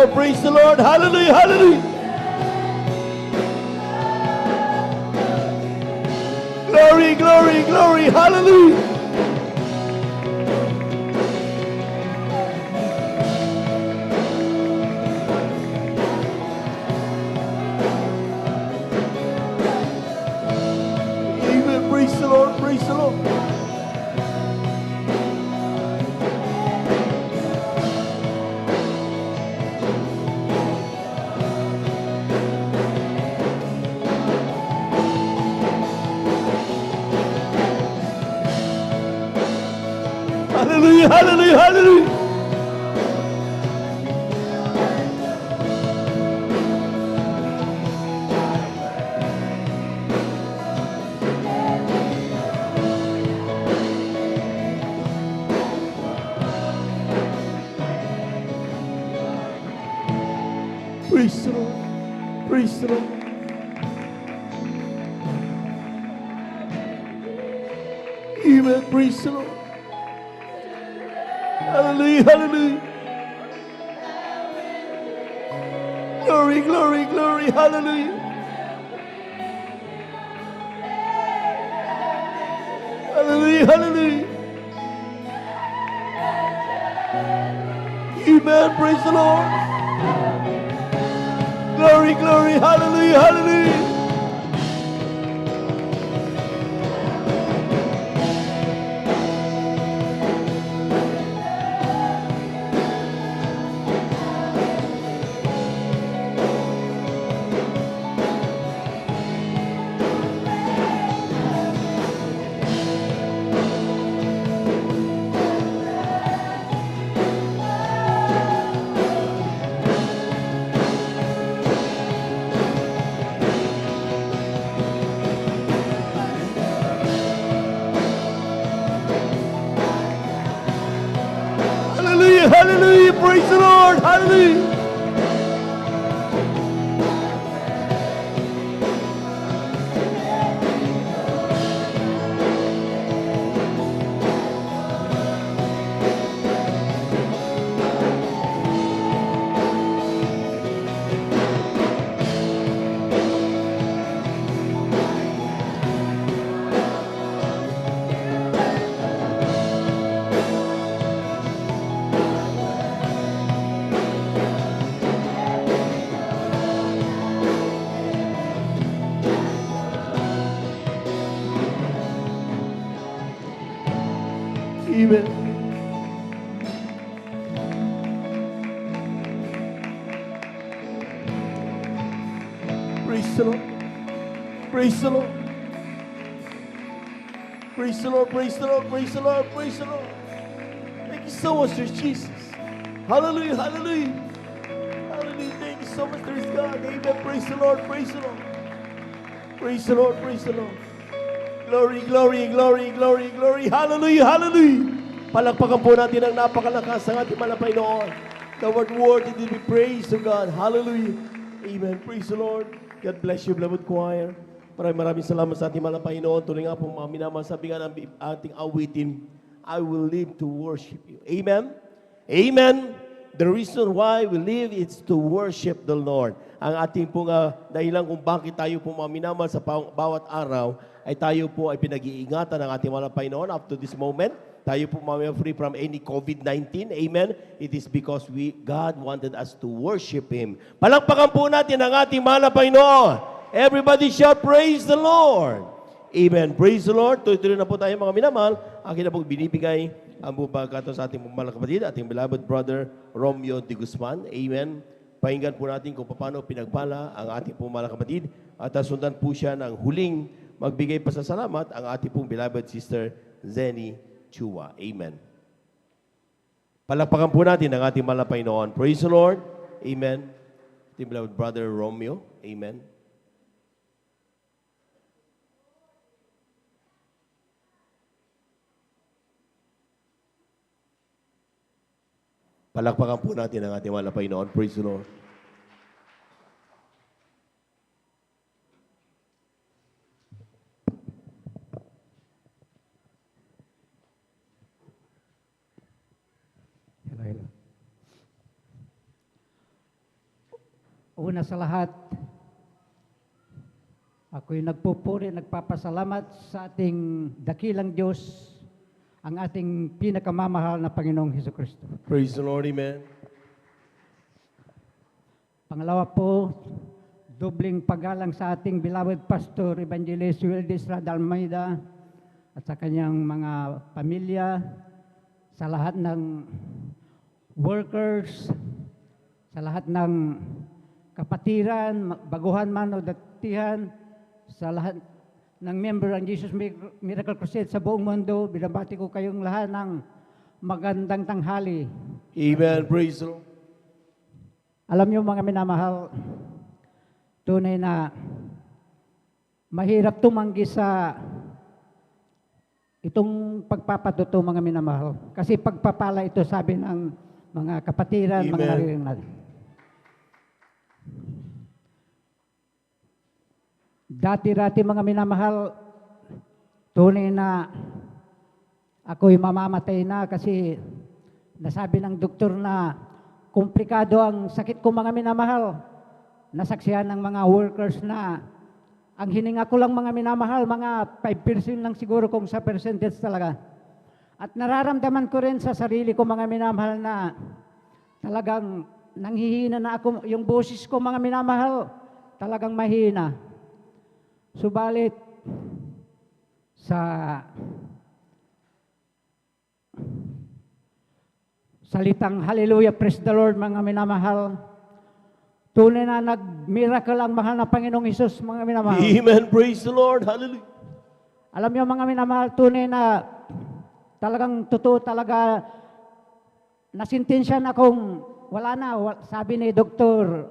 Praise the Lord, hallelujah, hallelujah. Glory, glory, glory, hallelujah. Amen, praise the Lord, praise the Lord. Hallelujah, hallelujah, hallelujah. Praise the Lord, praise the Lord. Amen, praise the Lord. Hallelujah, hallelujah. Glory, glory, glory, hallelujah. Hallelujah, hallelujah. Amen. Praise the Lord. Glory, glory. Hallelujah, hallelujah. Hallelujah, hallelujah. Praise the Lord. Hallelujah. Amen. Praise the Lord. Praise the Lord. Praise the Lord. Praise the Lord. Praise the Lord. Praise the Lord. Thank you so much, Lord Jesus. Hallelujah. Hallelujah. Hallelujah. Thank you so much, Lord God. Amen. Praise the Lord. Praise the Lord. Praise the Lord. Praise the Lord. Glory, glory, glory, glory, glory. Hallelujah, hallelujah. Palakpakan po natin ang napakalakas ng ating malapay noon. The word worthy to be praised to God. Hallelujah. Amen. Praise the Lord. God bless you, beloved choir. Maraming salamat sa ating malapay noon. Tuloy nga po mga minamasabi nga ng ating awitin, I will live to worship you. Amen. Amen. The reason why we live is to worship the Lord. Ang ating pong dahilan kung bakit tayo po mga minamahal sa bawat araw ay tayo po ay pinag-iingatan ng ating malapay noon up to this moment. Tayo po mga free from any COVID-19. Amen. It is because God wanted us to worship Him. Palakpakan po natin ang ating malapay noon. Everybody shout, praise the Lord. Amen. Praise the Lord. Tuloy-tuloy na po tayo mga minamahal. Akin na po binibigay ang bubagato sa ating mga kapatid, ating beloved brother Romeo de Guzman. Amen. Pakinggan po natin kung paano pinagpala ang ating pong mga kapatid at sundan po siya ng huling magbigay pasasalamat ang ating pong beloved sister Zenny Chua. Amen. Palakpakan po natin ang ating malapay noon. Praise the Lord. Amen. Ating beloved brother Romeo. Amen. Palakpakan po natin ang ating malapay noon. Praise the Lord. Hello. Una sa lahat, ako'y nagpupuri, nagpapasalamat sa ating dakilang Diyos, ang ating pinakamamahal na Panginoong Hesukristo. Praise the Lord. Amen. Pangalawa po, dobling paggalang sa ating beloved Pastor Evangelist Wilde Estrada Almeida at sa kanyang mga pamilya, sa lahat ng workers, sa lahat ng kapatiran, baguhan man o datihan, sa lahat ng member ng Jesus Miracle Crusade sa buong mundo, binabati ko kayong lahat ng magandang tanghali. Amen. Praise the Lord. Alam niyo mga minamahal, tunay na mahirap tumanggi sa itong pagpapatuto mga minamahal. Kasi pagpapala ito sabi ng mga kapatiran, Amen. mga narinig natin. Dati-dati mga minamahal, tunay na ako'y mamamatay na kasi nasabi ng doktor na komplikado ang sakit ko mga minamahal. Nasaksihan ng mga workers na ang hininga ko lang mga minamahal, mga 5% lang siguro kung sa percentage talaga. At nararamdaman ko rin sa sarili ko mga minamahal na talagang nanghihina na ako, yung boses ko mga minamahal, talagang mahina. Subalit, sa salitang hallelujah, praise the Lord mga minamahal, tunay na nag-miracle ang mahal na Panginoong Hesus mga minamahal. Amen. Praise the Lord. Hallelujah. Alam niyo mga minamahal, tunay na talagang totoo talaga nasintensya na kung wala na. Sabi ni Dr.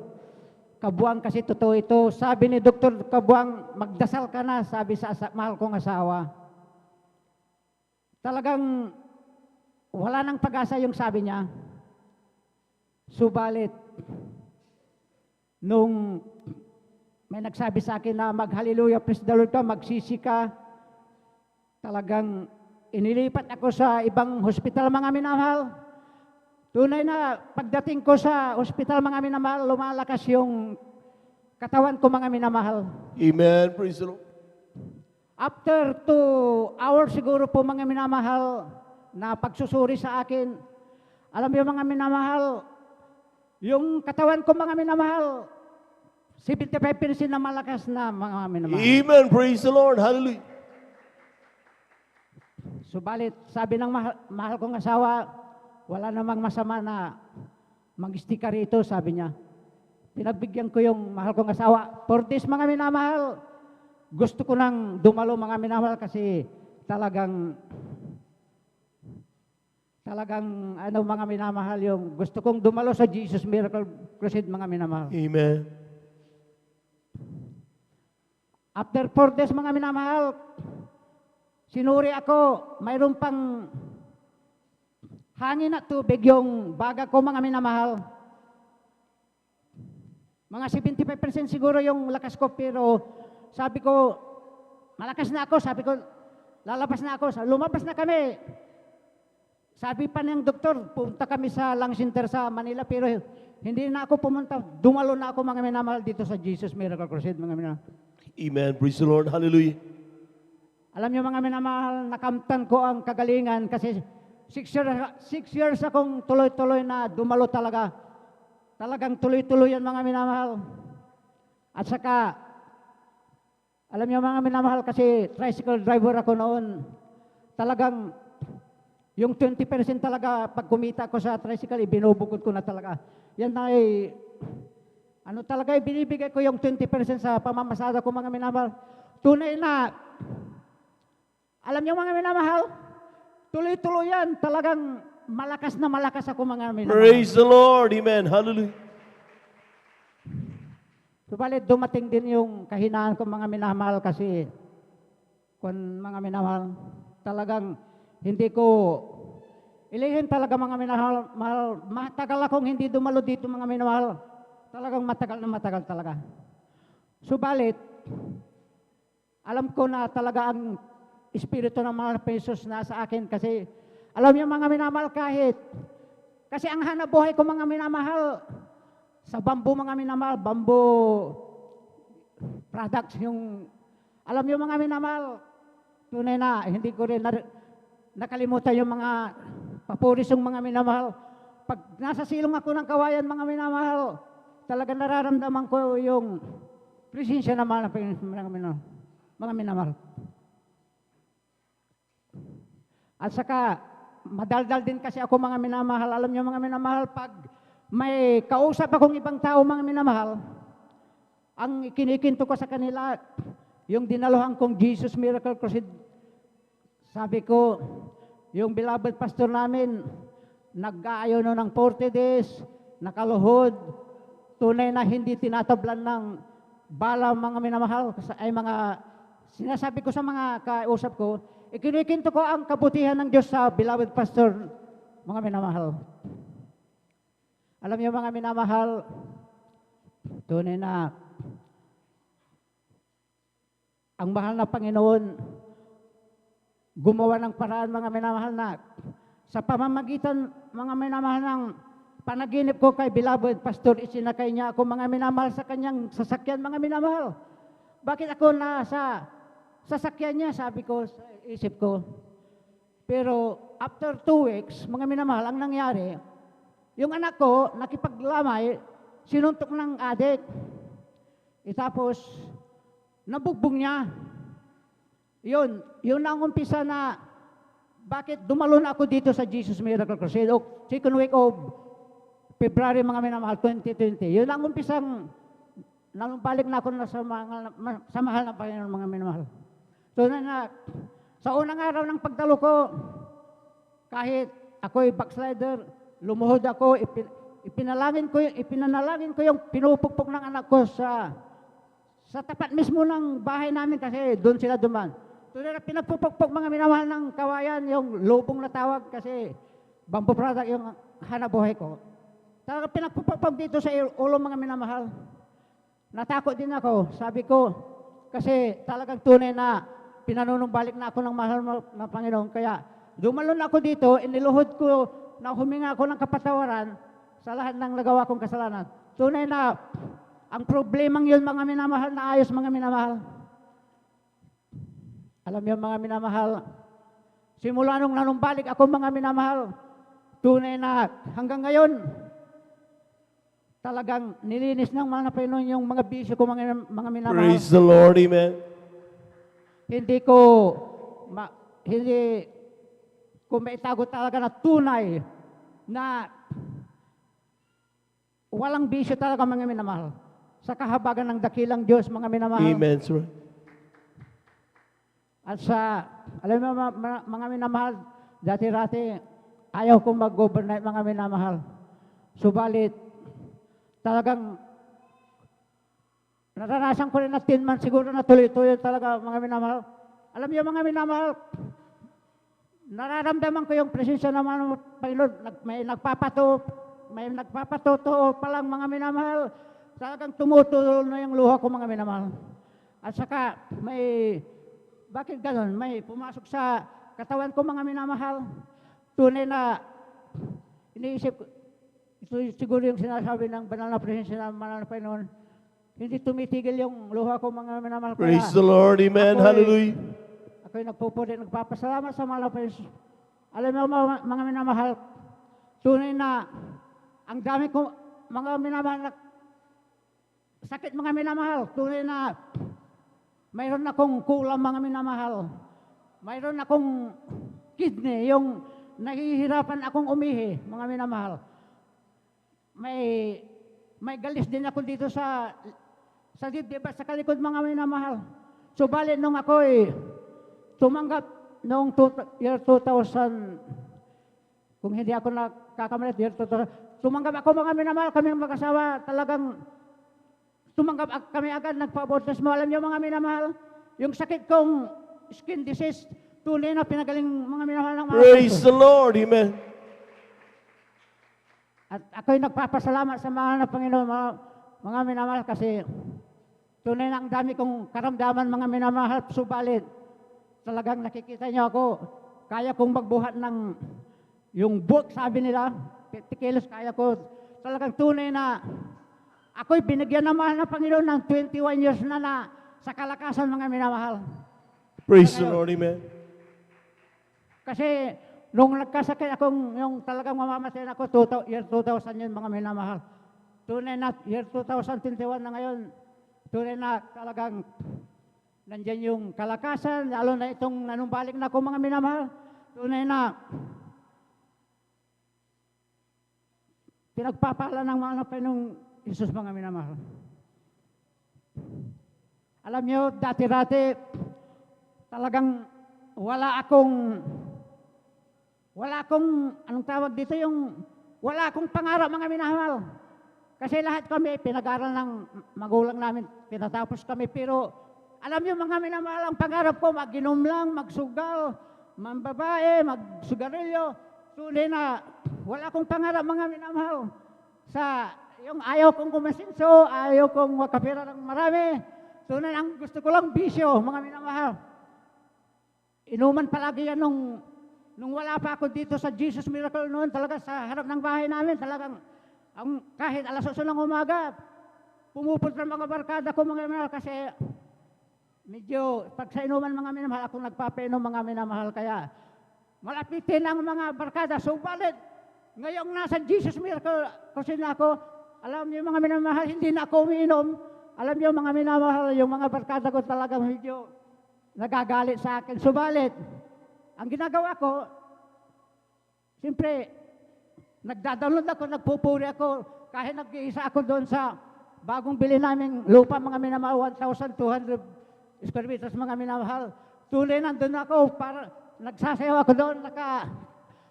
Kabuang kasi totoo ito. Sabi ni Dr. Kabuang, magdasal ka na, sabi sa mahal kong asawa. Talagang wala nang pag-asa yung sabi niya. Subalit, nung may nagsabi sa akin na mag-hallelujah, praise the Lord ka, magsisi ka, talagang inilipat ako sa ibang hospital mga minamahal. Tunay na pagdating ko sa hospital mga minamahal, lumalakas yung katawan ko mga minamahal. Amen. Praise the Lord. After 2 hours siguro po mga minamahal na pagsusuri sa akin, alam niyo mga minamahal, yung katawan ko mga minamahal, 75% na malakas na mga minamahal. Amen. Praise the Lord. Hallelujah. Subalit, sabi ng mahal kong asawa, wala namang masama na mag-sticker rito, sabi niya. Pinagbigyan ko yung mahal kong asawa. For this mga minamahal, gusto ko nang dumalo mga minamahal kasi talagang ano mga minamahal yung gusto kong dumalo sa Jesus Miracle Crusade mga minamahal. Amen. After 4 days mga minamahal, sinuri ako, mayroon pang hangin at tubig yung baga ko mga minamahal. Mga 75% siguro yung lakas ko pero sabi ko, malakas na ako, sabi ko, lalabas na ako, lumabas na kami. Sabi pa ng doktor, punta kami sa lung center sa Manila pero hindi na ako pumunta, dumalo na ako mga minamahal dito sa Jesus Miracle Crusade mga minamahal. Amen. Praise the Lord. Hallelujah. Alam niyo mga minamahal, nakamtan ko ang kagalingan kasi 6 years akong tuloy-tuloy na dumalo talaga. Talagang tuloy-tuloy yan mga minamahal. At saka, alam niyo mga minamahal kasi tricycle driver ako noon. Talagang yung 20% talaga pag kumita ko sa tricycle, ibinubukod ko na talaga. Yan ay, ano talaga, binibigay ko yung 20% sa pamamasada ko mga minamahal. Tunay na, alam niyo mga minamahal, tuloy-tuloy yan. Talagang malakas na malakas ako mga minamahal. Praise the Lord. Amen. Hallelujah. Subalit dumating din yung kahinaan ko mga minamahal kasi kung mga minamahal, talagang hindi ko ilihin talaga mga minamahal. Matagal akong hindi dumalo dito mga minamahal. Talagang matagal na matagal talaga. Subalit, alam ko na talaga ang Espiritu ng mga pesos nasa akin kasi alam niyo mga minamahal kasi ang hanap buhay ko mga minamahal sa bamboo mga minamahal, bamboo products yung alam niyo mga minamahal, tunay na hindi ko rin nakalimutan yung mga papurisong mga minamahal. Pag nasa silong ako ng kawayan mga minamahal, talaga nararamdaman ko yung presensya ng mga minamahal. At saka, madaldal din kasi ako mga minamahal. Alam niyo mga minamahal, pag may kausap akong ibang tao mga minamahal, ang ikinikinto ko sa kanila, yung dinaluhan kong Jesus Miracle Crusade, sabi ko, yung beloved pastor namin, nag-aayaw no ng 40 days, nakaluhod, tunay na hindi tinatablan ng bala mga minamahal, ay mga, sinasabi ko sa mga kausap ko, ikinikinto ko ang kabutihan ng Diyos sa beloved pastor, mga minamahal. Alam niyo mga minamahal, tunay na ang mahal na Panginoon, gumawa ng paraan mga minamahal na sa pamamagitan mga minamahal ng panaginip ko kay beloved pastor, isinakay niya ako mga minamahal sa kanyang sasakyan mga minamahal. Bakit ako nasa sasakyan niya, sabi ko sa isip ko. Pero after 2 weeks, mga minamahal, ang nangyari, yung anak ko, nakipaglamay, sinuntok ng adik. Tapos, nabugbog niya. Yun ang umpisa na bakit dumalon ako dito sa Jesus Miracle Crusade o second week of February, mga minamahal, 2020. Yun ang umpisang balik na ako na sa mahal na Panginoon, mga minamahal. So na sa unang araw ng pagdalo ko, kahit ako'y backslider, lumuhod ako, ipinanalangin ko yung pinupukpok ng anak ko sa tapat mismo ng bahay namin kasi doon sila duman. So na pinagpupukpok, mga minamahal, ng kawayan, yung lubong na tawag kasi bamboo product yung hanabuhay ko. Talaga pinagpupukpok dito sa ulo, mga minamahal. Natakot din ako, sabi ko, kasi talagang tunay na pinanunumbalik na ako ng mahal na Panginoon. Kaya dumalon ako dito, iniluhod ko na huminga ako ng kapatawaran sa lahat ng nagawa kong kasalanan. Tunay na ang problemang yun, mga minamahal, na ayos, mga minamahal. Alam niyo, mga minamahal, simula nung nanumbalik ako, mga minamahal, tunay na hanggang ngayon, talagang nilinis ng mga Panginoon yung mga bisyo ko, mga minamahal. Praise the Lord, amen. Hindi ko maitago talaga na tunay na walang bisyo talaga, mga minamahal. Sa kahabagan ng dakilang Diyos, mga minamahal. Amen, sir. At alam mo, mga minamahal, dati-rati, ayaw kong mag-overnight, mga minamahal. Subalit, talagang naranasan ko rin na 10 months siguro na tuloy-tuloy talaga, mga minamahal. Alam niyo, mga minamahal, nararamdaman ko yung presensya ng mga Panginoon. May nagpapatuto pa lang, mga minamahal. Talagang tumutulo na yung luha ko, mga minamahal. At saka, bakit ganon? May pumasok sa katawan ko, mga minamahal. Tunay na iniisip ko, ito siguro yung sinasabi ng banal na presensya ng banal na Panginoon. Hindi tumitigil yung luha ko, mga minamahal. Praise the Lord, amen, hallelujah. Ako'y nagpupuri, nagpapasalamat sa mga Panginoon. Alam mo, mga minamahal, tunay na ang dami ko, mga minamahal, sakit, mga minamahal, tunay na mayroon akong kulang, mga minamahal. Mayroon akong kidney, yung nahihirapan akong umihi, mga minamahal. May galis din ako dito sa dibdib at sa kalikod, mga minamahal. Subalit nung ako'y tumanggap noong year 2000, kung hindi ako nakakamali, year 2000, tumanggap ako, mga minamahal, kami ng mag-asawa, talagang tumanggap kami agad, nagpa-baptismo. Alam niyo, mga minamahal, yung sakit kong skin disease, tunay na pinagaling, mga minamahal, ng mga Praise the Lord, amen. At ako'y nagpapasalamat sa mahal na Panginoon, mga minamahal, kasi tunay na ang dami kong karamdaman, mga minamahal, subalit talagang nakikita niyo ako, kaya kong magbuhat ng yung book, sabi nila, 50 kilos, kaya ko, talagang tunay na ako'y binigyan ng mahal na Panginoon ng 21 years na sa kalakasan, mga minamahal. Praise the Lord, amen. Kasi nung nagkasakit akong, yung talagang mamamatay ako, year 2000 yun, mga minamahal. Tunay na, year 2021 na ngayon, tunay na talagang nandyan yung kalakasan, lalo na itong nanumbalik na ako, mga minamahal. Tunay na pinagpapala ng mga Panginoong Jesus, mga minamahal. Alam niyo, dati-rati, talagang wala akong, anong tawag dito, wala akong pangarap, mga minamahal. Kasi lahat kami, pinag-aral ng magulang namin, pinatapos kami, pero alam niyo, mga minamahal, ang pangarap ko, mag-inom lang, magsugal, mambabae, magsugarilyo. Tunay na, wala akong pangarap, mga minamahal. Yung ayaw kong kumasinso, ayaw kong makapira ng marami. Tunay, ang gusto ko lang bisyo, mga minamahal. Inuman palagi yan nung wala pa ako dito sa Jesus Miracle noon, talaga sa harap ng bahay namin, talagang kahit alas 8 ng umaga, pumupunta ng mga barkada ko, mga minamahal, kasi medyo, pag sa inuman, mga minamahal, akong nagpapainom, mga minamahal, kaya malapitin ang mga barkada. Subalit, Ngayong nasa Jesus Miracle Cuisine ako, alam niyo mga minamahal, hindi na ako umiinom. Alam niyo mga minamahal, yung mga barkada ko talagang medyo nagagalit sa akin. Subalit, ang ginagawa ko, siyempre, nagdadalod ako, nagpupuri ako, kahit nag-iisa ako doon sa bagong bili namin lupa, mga minamahal, 1,200 square meters, mga minamahal. Tuloy nandun ako, para nagsasayaw ako doon,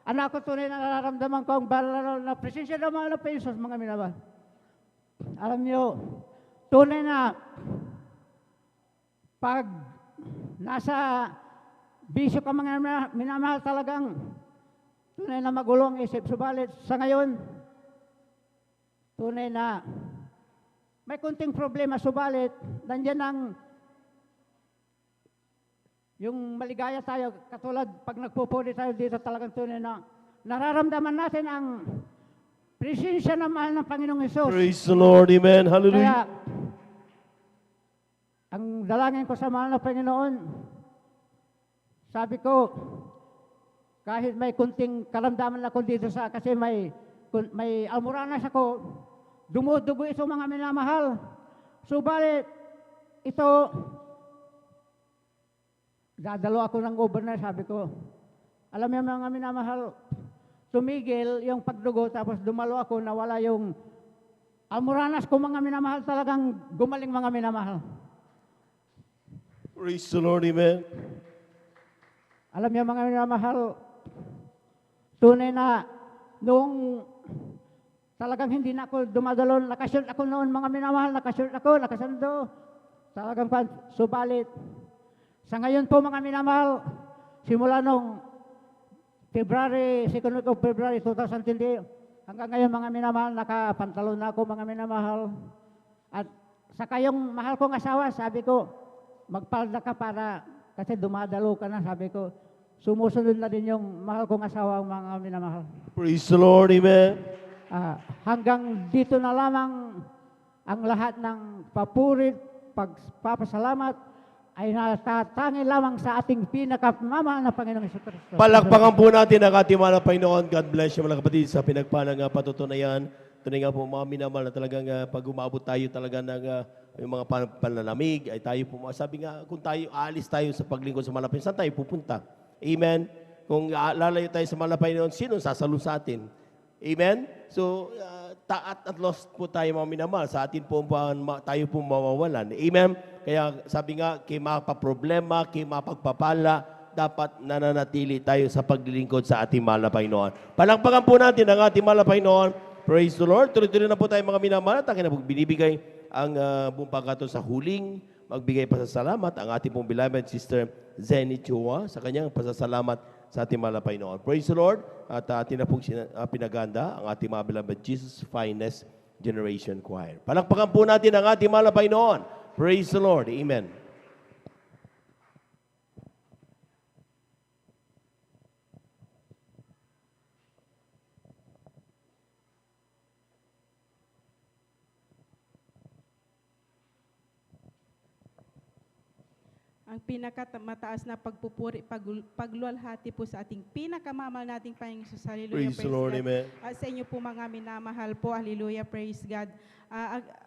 ano ako tunay na nararamdaman ko ang balaro na presensya ng mga pesos, mga minamahal. Alam niyo, tunay na pag nasa bisyo ka mga minamahal talagang tunay na magulo ang isip. Subalit sa ngayon, tunay na may kunting problema. Subalit, nandiyan ang yung maligaya tayo, katulad pag nagpupuri tayo dito talagang tunay na nararamdaman natin ang presensya ng mahal ng Panginoong Hesus. Praise the Lord. Amen. Kaya, Hallelujah. ang dalangin ko sa mahal na Panginoon, sabi ko, kahit may kunting karamdaman ako dito kasi may almoranas ako, dumudugo ito mga minamahal. Subalit, ito, dadalo ako ng governor, sabi ko, alam mo mga minamahal, tumigil yung pagdugo, tapos dumalo ako, nawala yung almoranas ko mga minamahal, talagang gumaling mga minamahal. Praise the Lord. Amen. Alam niyo mga minamahal, tunay na noong talagang hindi na ako dumadalo, nakashoot ako noon mga minamahal, nakashoot ako, nakasando, talagang subalit. Sa ngayon po mga minamahal, simula nung February, 2 of February 2020, hanggang ngayon mga minamahal, nakapantalon na ako mga minamahal. At sa kayong mahal kong asawa, sabi ko, magpalda ka para, kasi dumadalo ka na, sabi ko, sumusunod na din yung mahal kong asawa mga minamahal. Praise the Lord. Amen. Hanggang dito na lamang ang lahat ng papurit, pagpapasalamat, ay natatangi lamang sa ating pinakamamahal na Panginoong Jesucristo. Palakpakan po natin ang ating mahal na Panginoon. God bless you mga kapatid sa pinagpalang patutunayan. Tunay nga po mga minamahal na talagang pag umabot tayo talaga ng yung mga panlalamig, ay tayo po, sabi nga, kung tayo aalis tayo sa paglingkod sa malapit, saan tayo pupunta? Amen? Kung lalayo tayo sa mahal na Panginoon, sino sasalo sa atin? Amen? So, at lost po tayo mga minamahal. Sa atin po tayo po mawawalan. Amen? Kaya sabi nga, kay mapaproblema, kay mapagpapala, dapat nananatili tayo sa paglilingkod sa ating mahal na Panginoon. Palakpakan po natin ang ating mahal na Panginoon. Praise the Lord. Tuloy-tuloy na po tayo mga minamahal. At akin na po binibigay ang buong pagkato sa huling magbigay pasasalamat ang ating pong beloved sister Zenny Chua sa kanyang pasasalamat sa ating mahal na Panginoon. Praise the Lord. At atin na pong pinaganda ang ating mga beloved Jesus Finest Generation Choir. Palakpakan po natin ang ating mahal na Panginoon. Praise the Lord. Amen. Ang pinakamataas na pagpupuri, pagluwalhati po sa ating pinakamamahal nating Panginoon sa Hallelujah. Praise the Lord. God. Amen. Sa inyo po mga minamahal po, Hallelujah, praise God.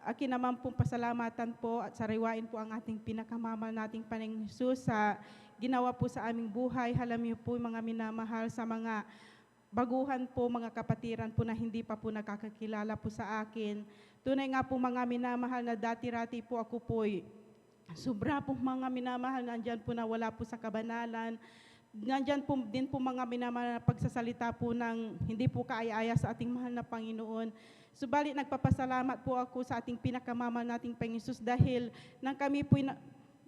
Akin naman pong pasalamatan po at sariwain po ang ating pinakamamahal nating Panginoon Jesus sa ginawa po sa aming buhay. Alam niyo po mga minamahal sa mga baguhan po, mga kapatiran po na hindi pa po nakakakilala po sa akin. Tunay nga po mga minamahal na dati-rati po ako po'y sobra po mga minamahal, nandyan po na wala po sa kabanalan. Nandyan po din po mga minamahal na pagsasalita po ng hindi po kaaya-aya sa ating mahal na Panginoon. Subalit nagpapasalamat po ako sa ating pinakamamahal nating Panginoon dahil nang kami po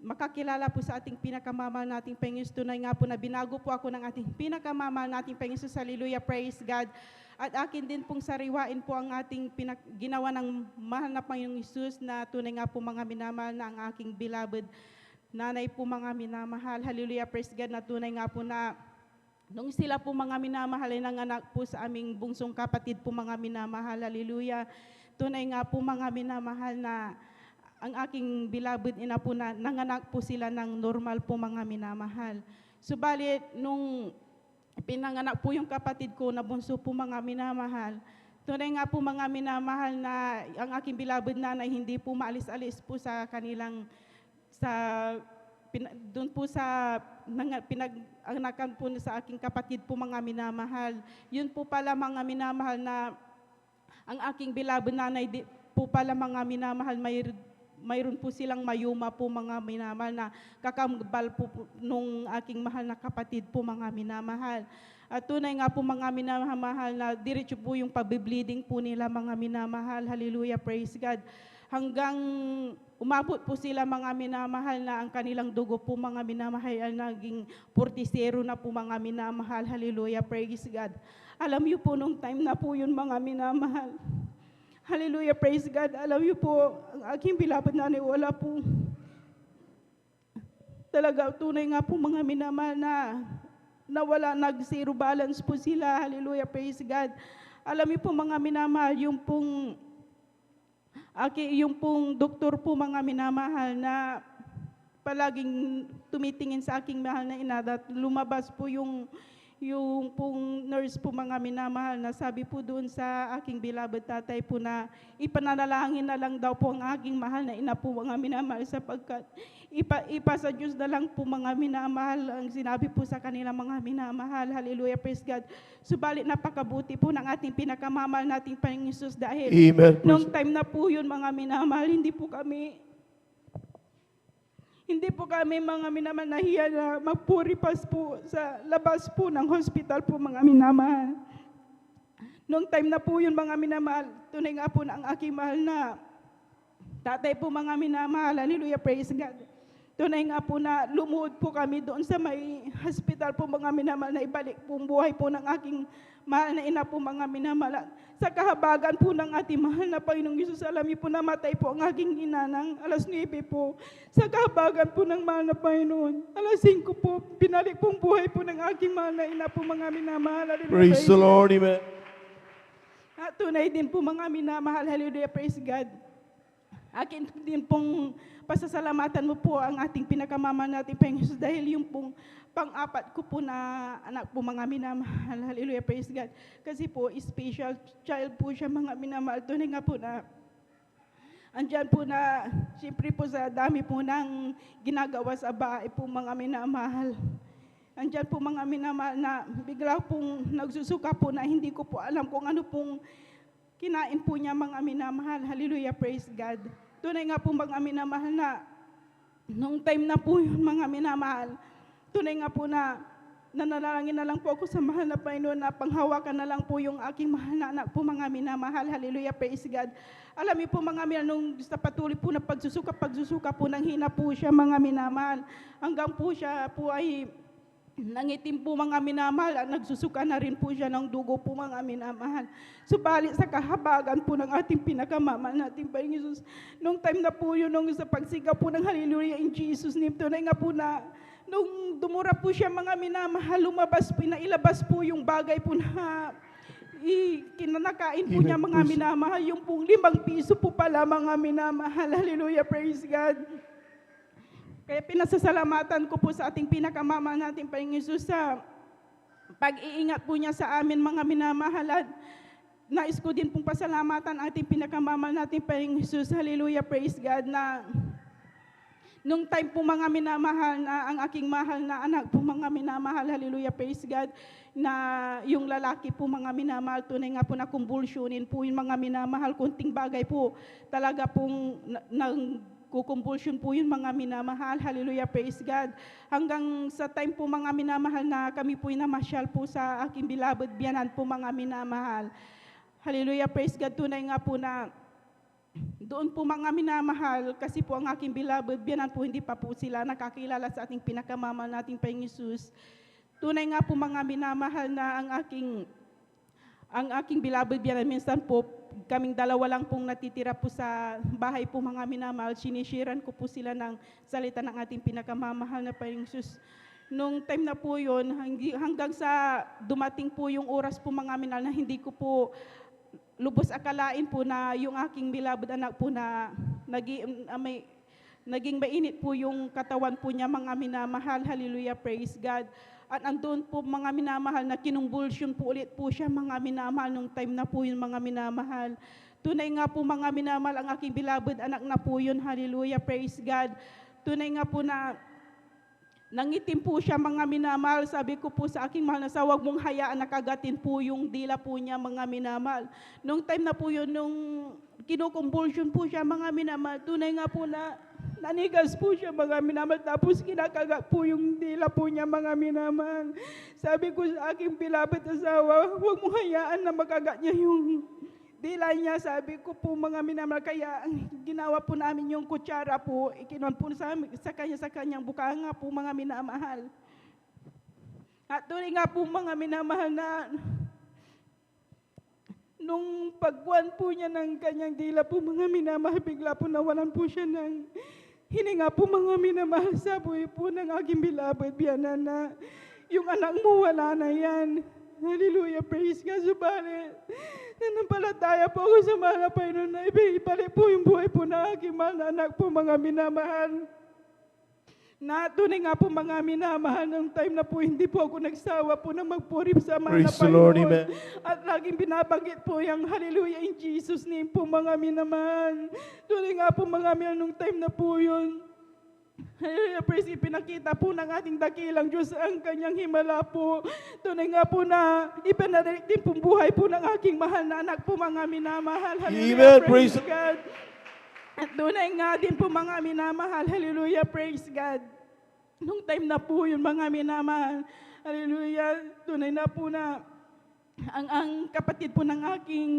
makakilala po sa ating pinakamamahal nating Panginoon, tunay nga po na binago po ako ng ating pinakamamahal nating Panginoon. Hallelujah, praise God. At akin din pong sariwain po ang ating ginawa ng mahal na Panginoong Hesus na tunay nga po mga minamahal na ang aking beloved nanay po mga minamahal. Hallelujah, praise God, na tunay nga po na nung sila po mga minamahal ay nanganak po sa aming bungsong kapatid po mga minamahal. Hallelujah. Tunay nga po mga minamahal na ang aking beloved ina po na nanganak po sila ng normal po mga minamahal. Subalit nung pinanganak po yung kapatid ko na bunso po mga minamahal. Tunay nga po mga minamahal na ang aking beloved nanay hindi po maalis-alis po sa kanilang doon po sa pinag-anakan po sa aking kapatid po mga minamahal. Yun po pala mga minamahal na ang aking beloved nanay po pala mga minamahal, mayroon po silang mayuma po mga minamahal na kakambal po nung aking mahal na kapatid po mga minamahal. At tunay nga po mga minamahal na diretso po yung pabibleeding po nila mga minamahal. Hallelujah, praise God. Hanggang umabot po sila mga minamahal na ang kanilang dugo po mga minamahal ay naging 40 na po mga minamahal. Hallelujah, praise God. Alam niyo po nung time na po yun mga minamahal. Hallelujah, praise God. Alam niyo po, ang aking beloved nanay wala po. Talaga tunay nga po mga minamahal na nawala, nag-zero balance po sila. Hallelujah, praise God. Alam niyo po mga minamahal, yung pong doktor po mga minamahal na palaging tumitingin sa aking mahal na ina, at lumabas po yung pong nurse po mga minamahal na sabi po doon sa aking beloved tatay po na ipanalangin na lang daw po ang aking mahal na ina po mga minamahal sapagkat ipasa Diyos na lang po mga minamahal ang sinabi po sa kanila mga minamahal. Hallelujah, praise God. Subalit napakabuti po ng ating pinakamamahal nating Panginoong Hesus dahil Amen. nung time na po yun mga minamahal, hindi po kami mga minamahal nahiya na magpuripas po sa labas po ng hospital po mga minamahal. Nung time na po yun mga minamahal, tunay nga po na ang aking mahal na tatay po mga minamahal. Hallelujah, praise God. Tunay nga po na lumuhod po kami doon sa may hospital po mga minamahal na ibalik po ang buhay po ng aking mahal na ina po mga minamahal. Sa kahabagan po ng ating mahal na Panginoong Hesus, alam niyo po namatay po ang aking ina ng alas 9 po. Sa kahabagan po ng mahal na Panginoon, alas 5 po, pinalik po ang buhay po ng aking mahal na ina po mga minamahal. Praise the Lord, amen. At tunay din po mga minamahal, hallelujah, praise God. Akin din pong pasasalamatan mo po ang ating pinakamama natin, Panginoon Hesus, dahil yung pong pang-apat ko po na anak po mga minamahal, hallelujah, praise God. Kasi po, special child po siya mga minamahal. Tunay nga po na, andyan po na, siyempre po sa dami po ng ginagawa sa bahay po mga minamahal. Andyan po mga minamahal na bigla pong nagsusuka po na hindi ko po alam kung ano pong kinain po niya mga minamahal. Hallelujah, praise God. Tunay nga po mga minamahal na nung time na po yun mga minamahal, tunay nga po na nanalangin na lang po ako sa mahal na Panginoon na panghawakan na lang po yung aking mahal na anak po mga minamahal. Hallelujah, praise God. Alam niyo po mga minamahal, nung sa patuloy po na pagsusuka po nang hina po siya mga minamahal. Hanggang po siya po ay nangitim po mga minamahal at nagsusuka na rin po siya ng dugo po mga minamahal. Subalit sa kahabagan po ng ating pinakamamahal nating Panginoong Hesus, nung time na po yun, nung sa pagsigaw po ng hallelujah in Jesus name, tunay nga po na nung dumura po siya mga minamahal, ilabas po yung bagay po na kinanakain po niya mga minamahal, yung pong 5 piso po pala mga minamahal. Hallelujah, praise God. Kaya pinasasalamatan ko po sa ating pinakamama natin Panginoong Hesus sa pag-iingat po niya sa amin mga minamahal. At nais ko din pong pasalamatan ating pinakamama natin Panginoong Hesus. Hallelujah, praise God, na nung time po mga minamahal na ang aking mahal na anak po mga minamahal, hallelujah, praise God, na yung lalaki po mga minamahal, tunay nga po na kumbulsyonin po yung mga minamahal, kunting bagay po, talaga pong kukumbulsyon po yun mga minamahal, hallelujah, praise God. Hanggang sa time po mga minamahal na kami po namasyal po sa aking beloved biyanan po mga minamahal. Hallelujah, praise God, tunay nga po na doon po mga minamahal, kasi po ang aking beloved biyanan po, hindi pa po sila nakakilala sa ating pinakamamahal nating Panginoong Hesus. Tunay nga po mga minamahal na ang aking beloved biyanan, minsan po, kaming dalawa lang pong natitira po sa bahay po mga minamahal, sinisharean ko po sila ng salita ng ating pinakamamahal na Panginoong Hesus. Nung time na po yun, hanggang sa dumating po yung oras po mga minamahal na hindi ko po lubos akalain po na yung aking beloved anak po na naging mainit po yung katawan po niya, mga minamahal. Hallelujah, praise God. At andun po mga minamahal na kinumbulsyon po ulit po siya, mga minamahal, nung time na po yun, mga minamahal. Tunay nga po mga minamahal, ang aking beloved anak na po yun. Hallelujah, praise God. Tunay nga po na nangitim po siya, mga minamahal. Sabi ko po sa aking mahal na asawa, huwag mong hayaan nakagatin po yung dila po niya, mga minamahal. Nung time na po yun, nung kinukumbulsyon po siya, mga minamahal, tunay nga po na nanigas po siya, mga minamahal. Tapos kinakagat po yung dila po niya, mga minamahal. Sabi ko sa aking beloved asawa, huwag mong hayaan na makagat niya yung dila niya. Sabi ko po, mga minamahal, kaya ginawa po namin yung kutsara po, ikinon po sa kanyang bukanga po, mga minamahal. At tuloy nga po, mga minamahal, na nung pagkuhan po niya ng kanyang dila po, mga minamahal, bigla po nawalan po siya ng hininga po, mga minamahal. Sabi po ng aking beloved biyanan na yung anak mo wala na yan. Hallelujah, praise God. Subalit, nanampalataya po ako sa mahal na Panginoon na ibalik po yung buhay po ng aking mahal na anak po, mga minamahal. Na tunay nga po, mga minamahal, ng time na po hindi po ako nagsawa po na magpuri sa mahal na Praise the Lord, Panginoon. amen. At laging binabanggit po yung hallelujah in Jesus name po, mga minamahal. Tunay nga po, mga minamahal, nung time na po yun, hallelujah, praise, pinakita po ng ating dakilang Diyos ang kanyang himala po. Tunay nga po na ipinadalik din pong buhay po ng aking mahal na anak po, mga minamahal. Amen, Hallelujah, praise praise God. At tunay nga din po, mga minamahal. Hallelujah, praise God. Nung time na po yun, mga minamahal. Hallelujah, tunay na po na ang kapatid po ng aking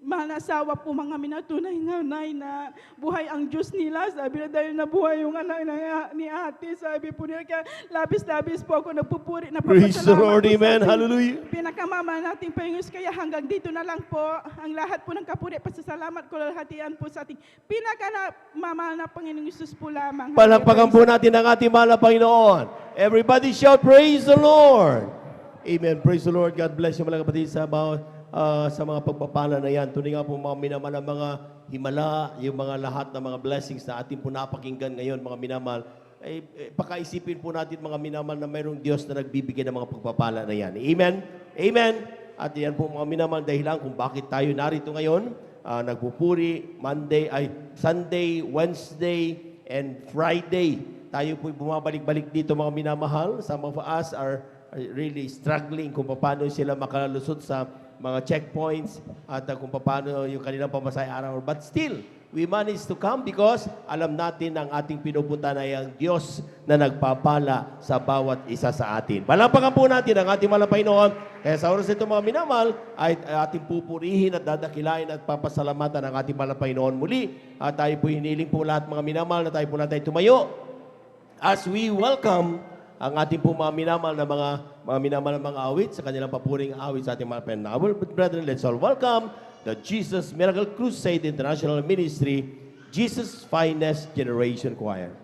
mahal na asawa po, mga minatunay nga nay na buhay ang Diyos nila. Sabi na dahil nabuhay yung anak ni ate, sabi po nila, kaya labis-labis po ako nagpupuri na Praise the Lord, amen, ating hallelujah. pinakamama nating Panginoon. Kaya hanggang dito na lang po ang lahat po ng kapuri, pasasalamat ko lalahatian po sa ating pinakamamahal na Panginoong Isus po lamang. Palakpakan po natin ang ating mahal na Panginoon. Everybody shout, praise the Lord. Amen. Praise the Lord. God bless you, mga kapatid, sa mga pagpapala na yan. Tunay nga po, mga minamahal, ang mga himala, yung mga lahat ng mga blessings na ating po napakinggan ngayon, mga minamahal, pakaisipin po natin, mga minamahal, na mayroong Diyos na nagbibigay ng mga pagpapala na yan. Amen? Amen? At yan po, mga minamahal, dahilan kung bakit tayo narito ngayon, nagpupuri, Sunday, Wednesday, and Friday. Tayo po bumabalik-balik dito, mga minamahal. Some of us are really struggling kung paano sila makalusot sa mga checkpoints at kung paano yung kanilang pamasahe araw. But still, we managed to come because alam natin ang ating pinupunta na yung Diyos na nagpapala sa bawat isa sa atin. Palampakan po natin ang ating mahal na Panginoon. Kaya sa oras ito, mga minamahal, ay ating pupurihin at dadakilain at papasalamatan ang ating mahal na Panginoon muli. At tayo po hiniling po lahat, mga minamahal, na tayo po natin tumayo as we welcome ang ating po mga minamahal na mga minamahal na mga awit sa kanilang papuring awit sa ating mga penawal. But brethren, let's all welcome the Jesus Miracle Crusade International Ministry, Jesus' Finest Generation Choir.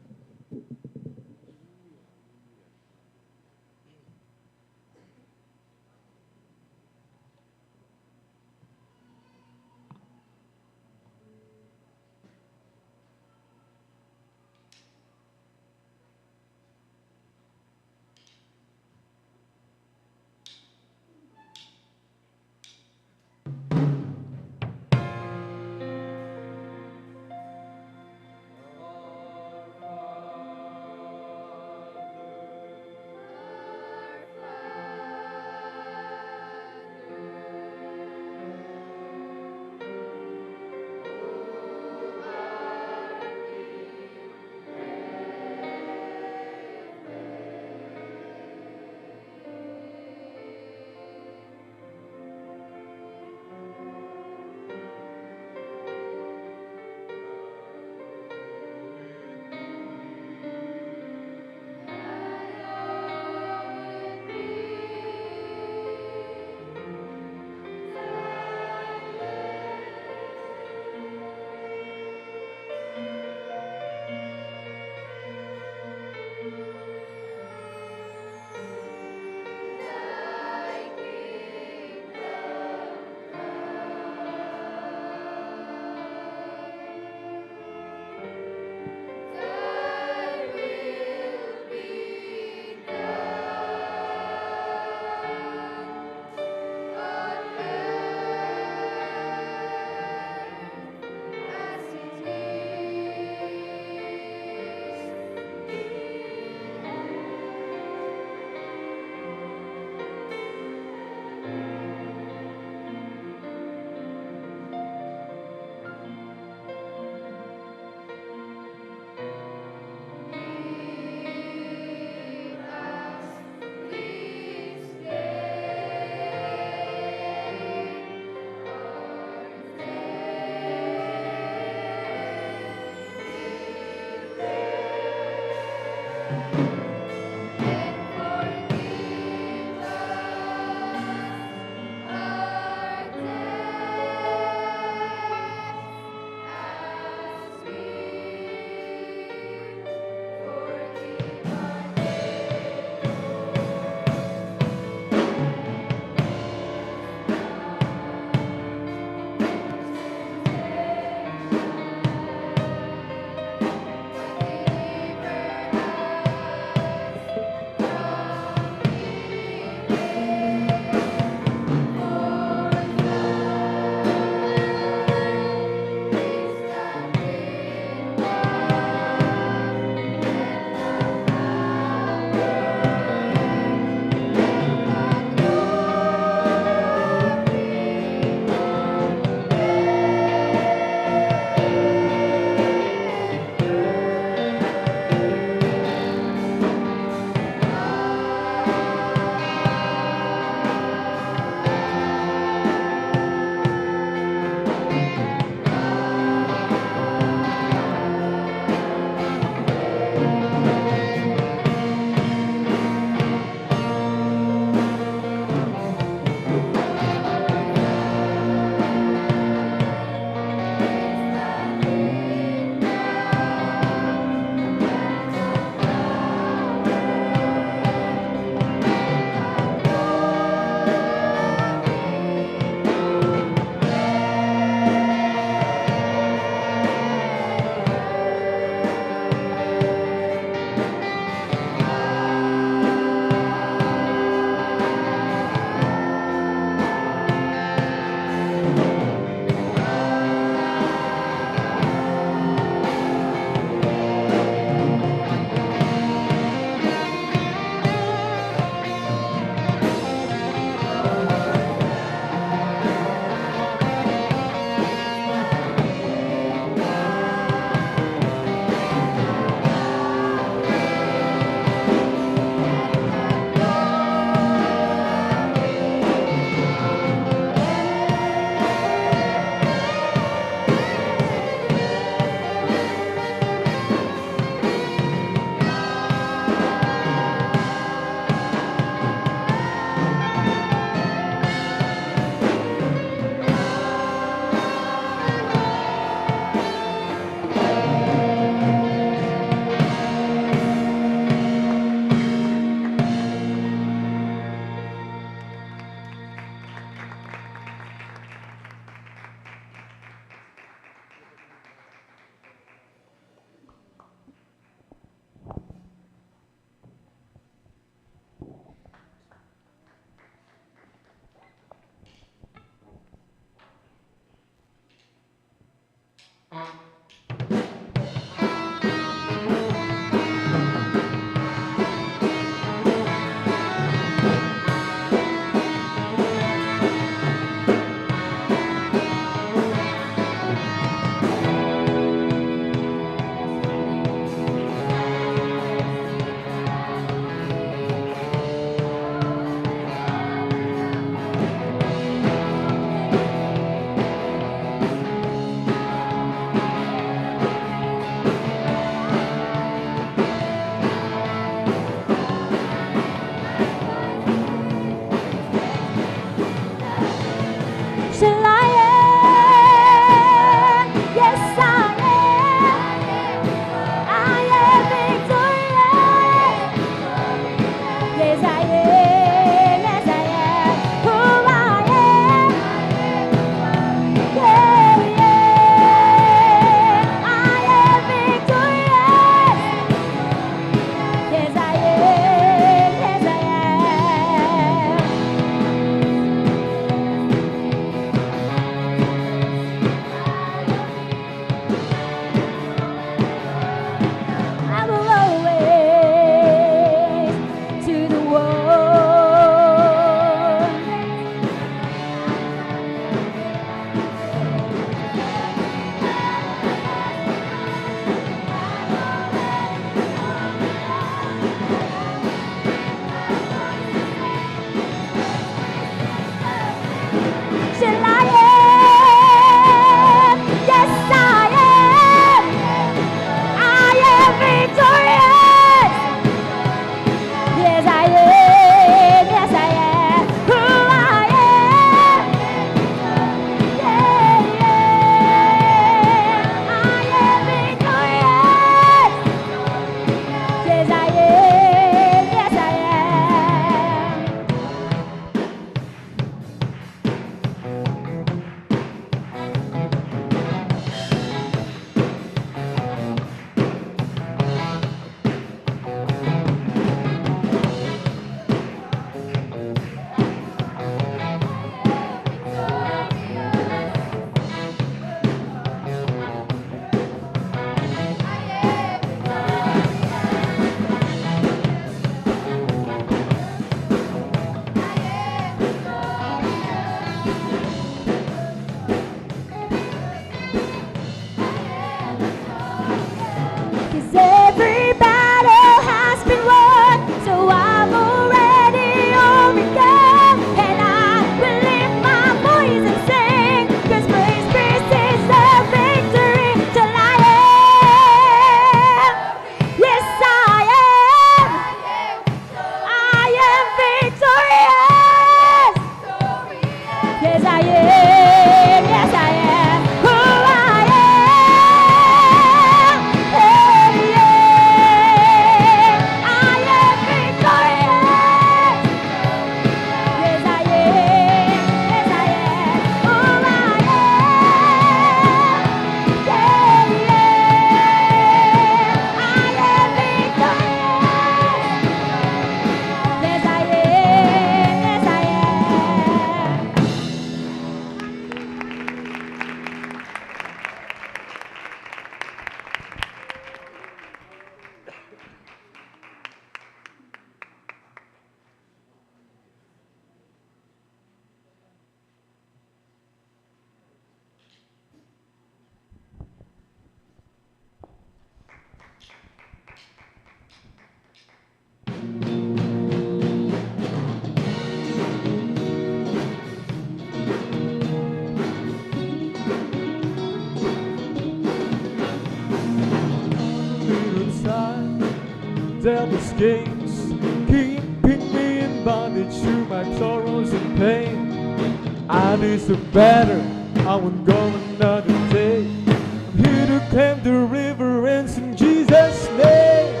devil's games, keeping me in bondage through my sorrows and pain. I deserve better, I won't go another day. I'm here to claim deliverance in Jesus' name.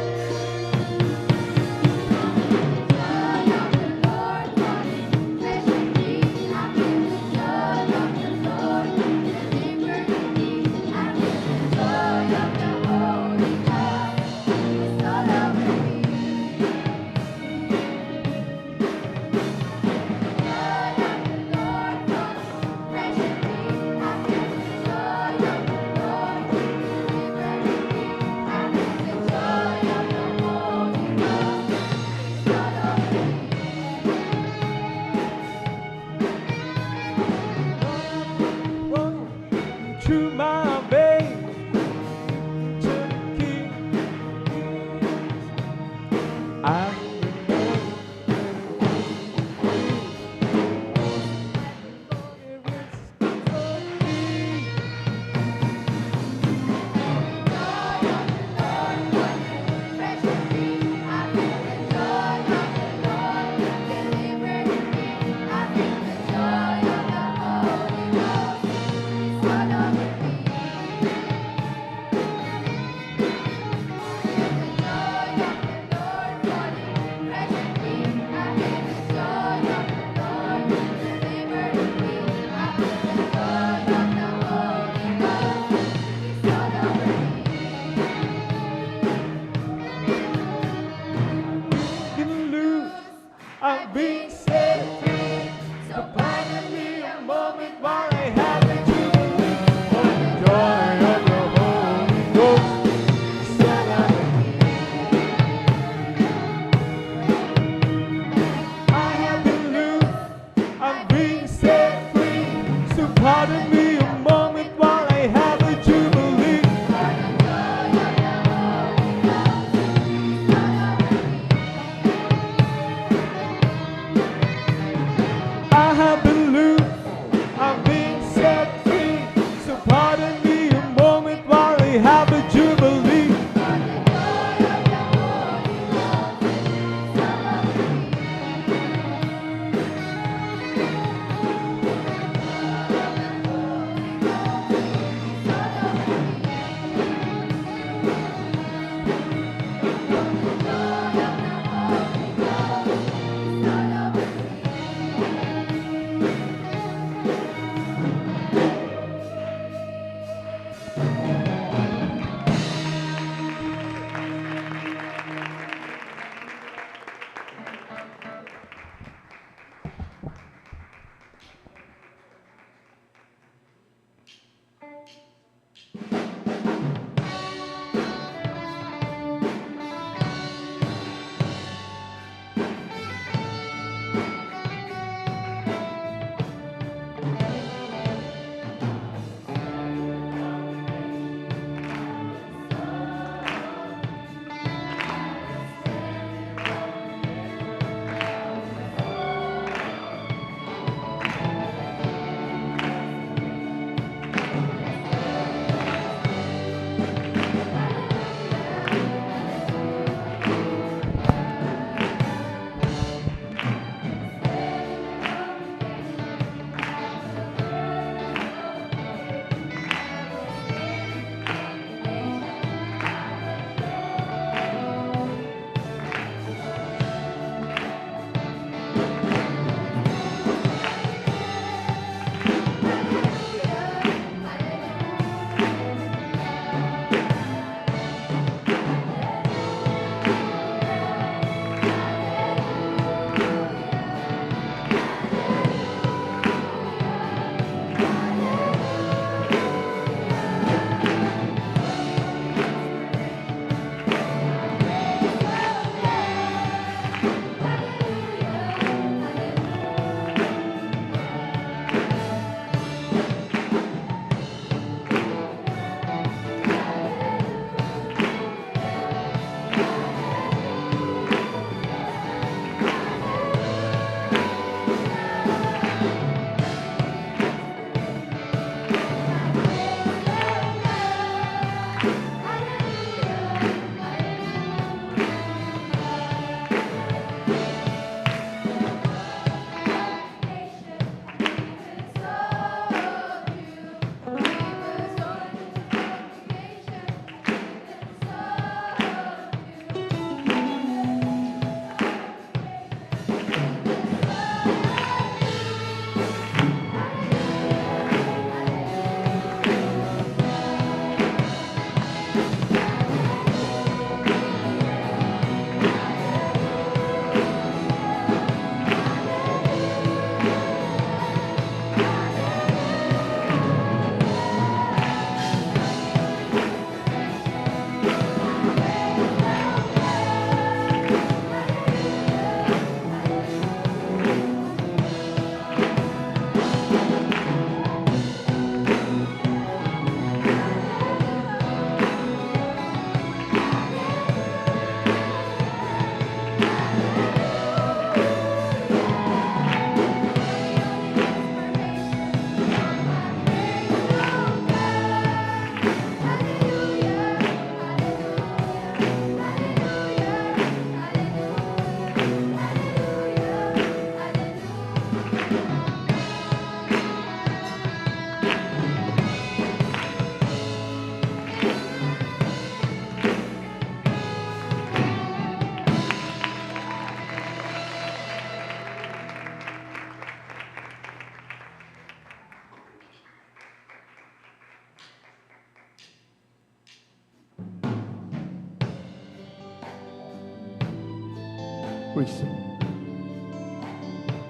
Praise the Lord.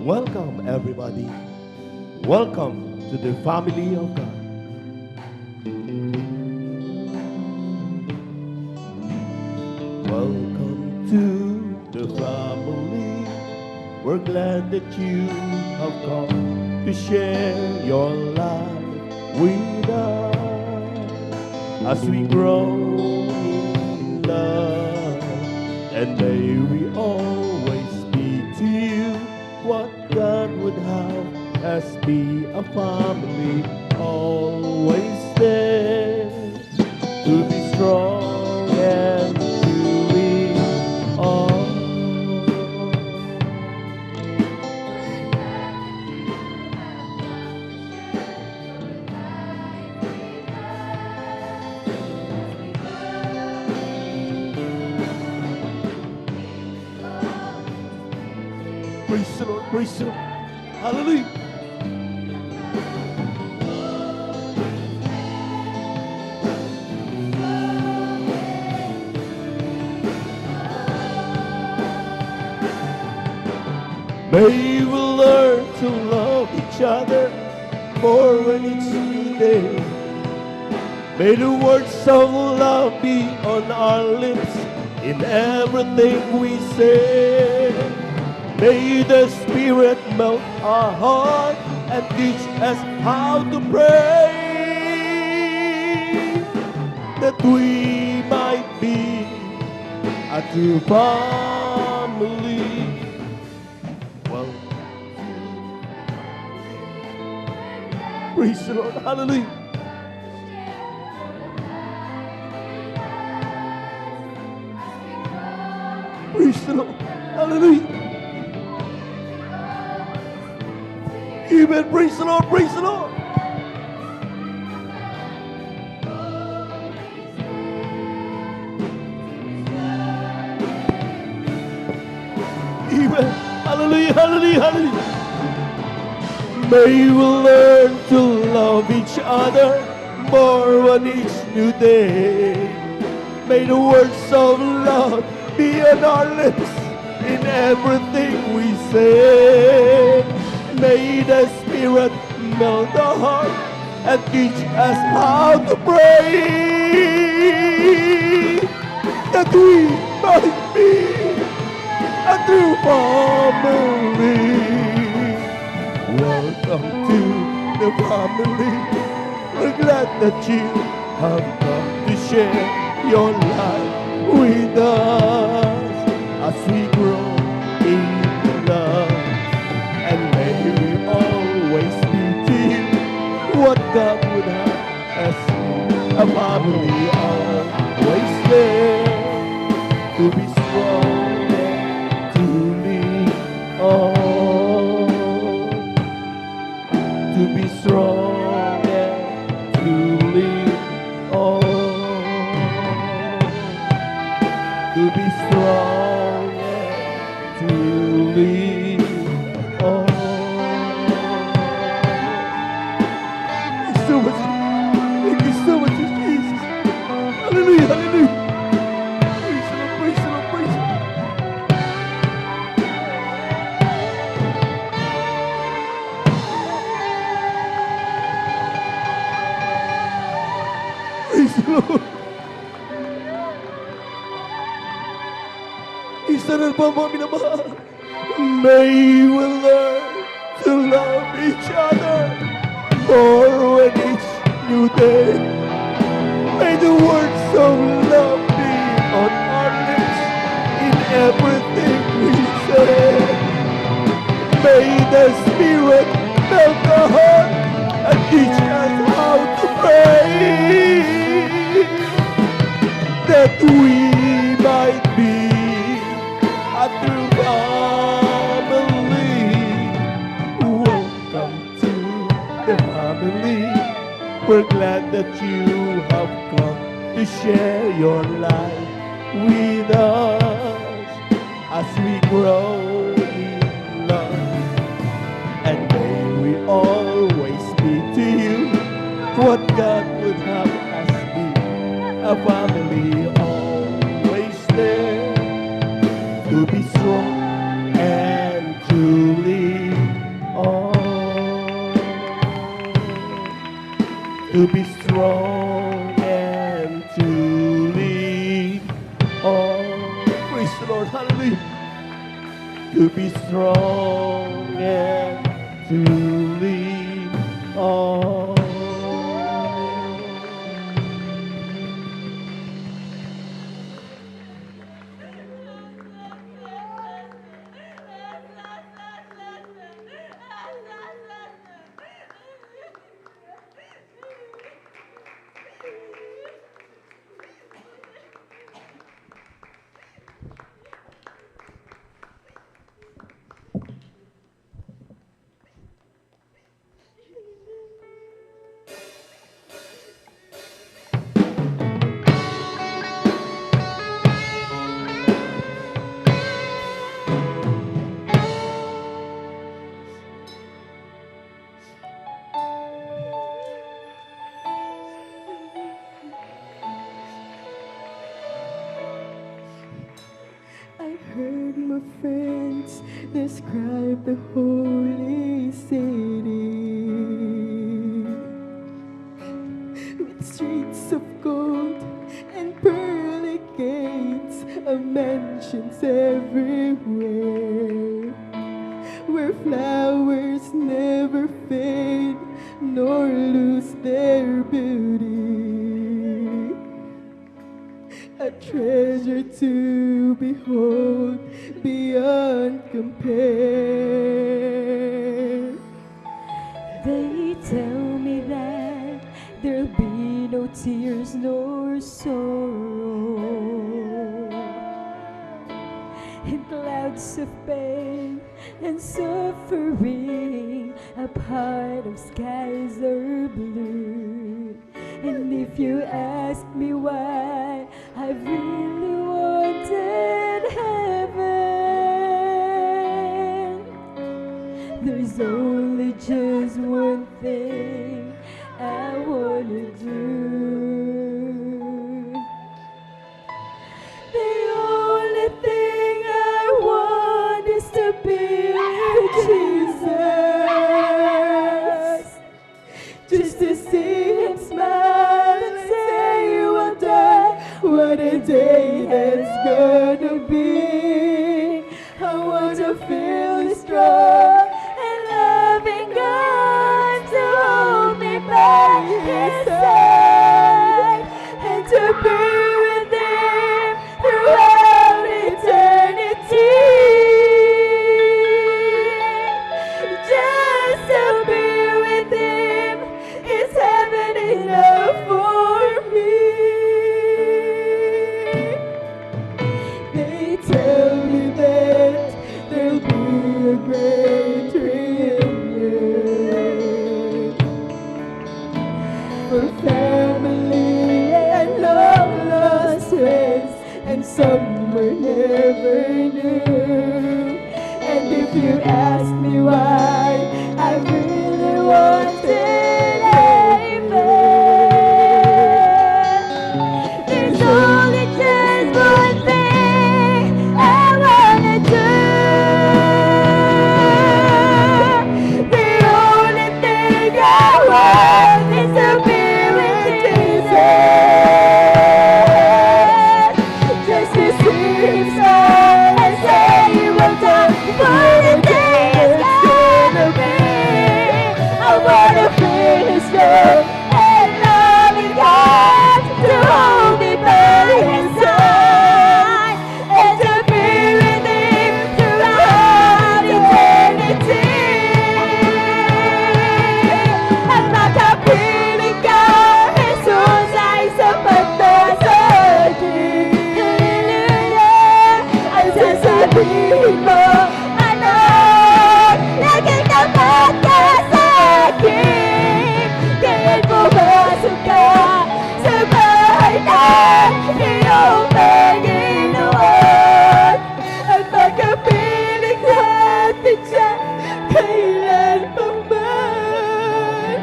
Welcome, everybody. Welcome to the family of God. Welcome to the family. We're glad that you have come to share your life with us as we grow in love. And may we always be to you what God would have us be, a family always there to be strong and to be all. Praise the Lord, praise the Lord. Hallelujah. May we learn to love each other more when it's new day. May the words of love be on our lips in everything we say. May the Spirit melt our heart and teach us how to pray, that we might be a true family. Well, praise the Lord, hallelujah. Praise the Lord, hallelujah. Amen. Praise the Lord. Praise the Lord. Amen. Hallelujah. Hallelujah. Hallelujah. May we learn to love each other more on each new day. May the words of love be on our lips in everything we say. May the Spirit melt our heart and teach us how to pray, that we might be a true family. Welcome to the family. We're glad that you have come to share your life with us as we grow in love. And may we always be to you what God would have us be, a family always there to be strong and to lead on, to be strong and to lead on, to be strong and to lead on. So much. Thank you so much, Jesus. Hallelujah, hallelujah. Praise the Lord, praise the Lord, praise the Lord. Praise the Lord. Isa na pa mga minamahal. May we learn to love each other more when each new day. May the words of love be on our lips in everything we say. May the Spirit melt our heart and teach us how to pray, that we might be a true family. Welcome to the family. We're glad that you have come to share your life with us as we grow in love. And may we always be to you what God would have us be, a family always there to be strong to be strong and to lead on. Praise the Lord, hallelujah. To be strong and to lead on. I heard my friends describe the holy city with streets of gold and pearly gates of mansions everywhere, where flowers never fade nor lose their beauty. A treasure to behold beyond compare. They tell me that there'll be no tears nor sorrow, and clouds of pain and suffering, a part of skies are blue. And if you ask me why I really wanted heaven, there's only just one thing I wanna do. The only thing I want is to be with Jesus, just to see him smile and say, well done. What a day that's gonna be. I wanna feel strong and loving God to hold me by his side, and to be with him throughout eternity. Just to be with him is heaven enough for me. They tell me that there'll be a great reunion for family and long lost friends, and some we never knew. And if you ask me why I really wanted heaven, there's only just one thing I wanna do. The only thing I want is to be with Jesus, just to see him smile and say, well done. What a day it's gonna be. I wanna feel his love and loving God to hold me by his side, and to be with him throughout eternity. At makapiling ka, Jesus ay sapat na sa akin. Hallelujah! Ang sasabihin mo, anak, naging tapat ka sa akin. Kaya't pumasok ka sa bahay ng iyong Panginoon, at magkapiling natin siya kailan pa man.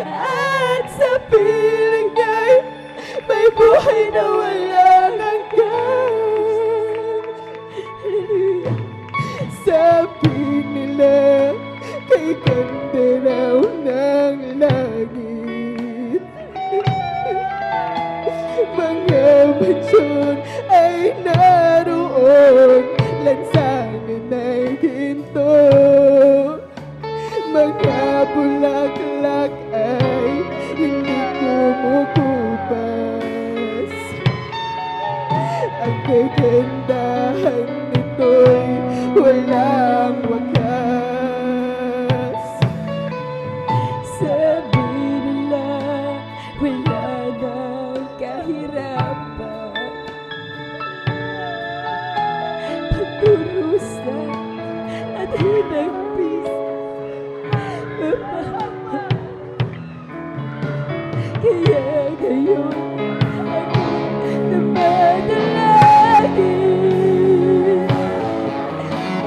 At sa piling niya'y may buhay na walang hanggan. Hallelujah. Sabi nila kay ganda raw ng langit, puson ay naroon, lansangan ay ginto. Mga bulaklak ay hindi kumukupas. Ang kagandahan nito'y walang wakas. Sabi nila wala nang kahirapan, pagdurusa at hinagpis. Kaya ngayon namadalangin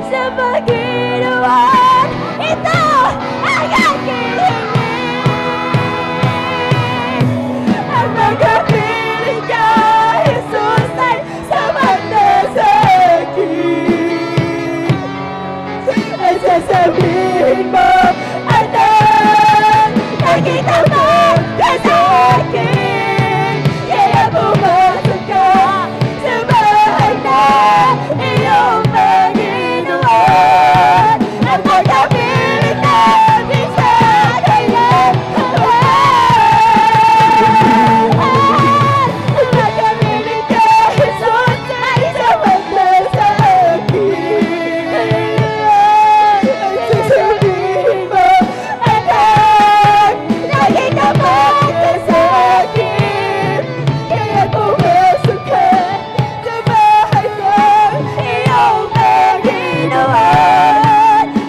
sa Panginoon, ito ang aking hingin. Ang magkapiling ka, Jesus, ay sapat na sa akin. Ang sasabihin mo, anak, nakita mo ka sa akin. Kaya pumasok ka sa bahay na iyong Panginoon. Ang pagkapiling natin sa kanyang kawan. Ang pagkapiling ka, Jesus, ay sapat na sa akin. Ang sasabihin mo, anak, nakita mo ka sa akin. Kaya pumasok ka sa bahay ng iyong Panginoon.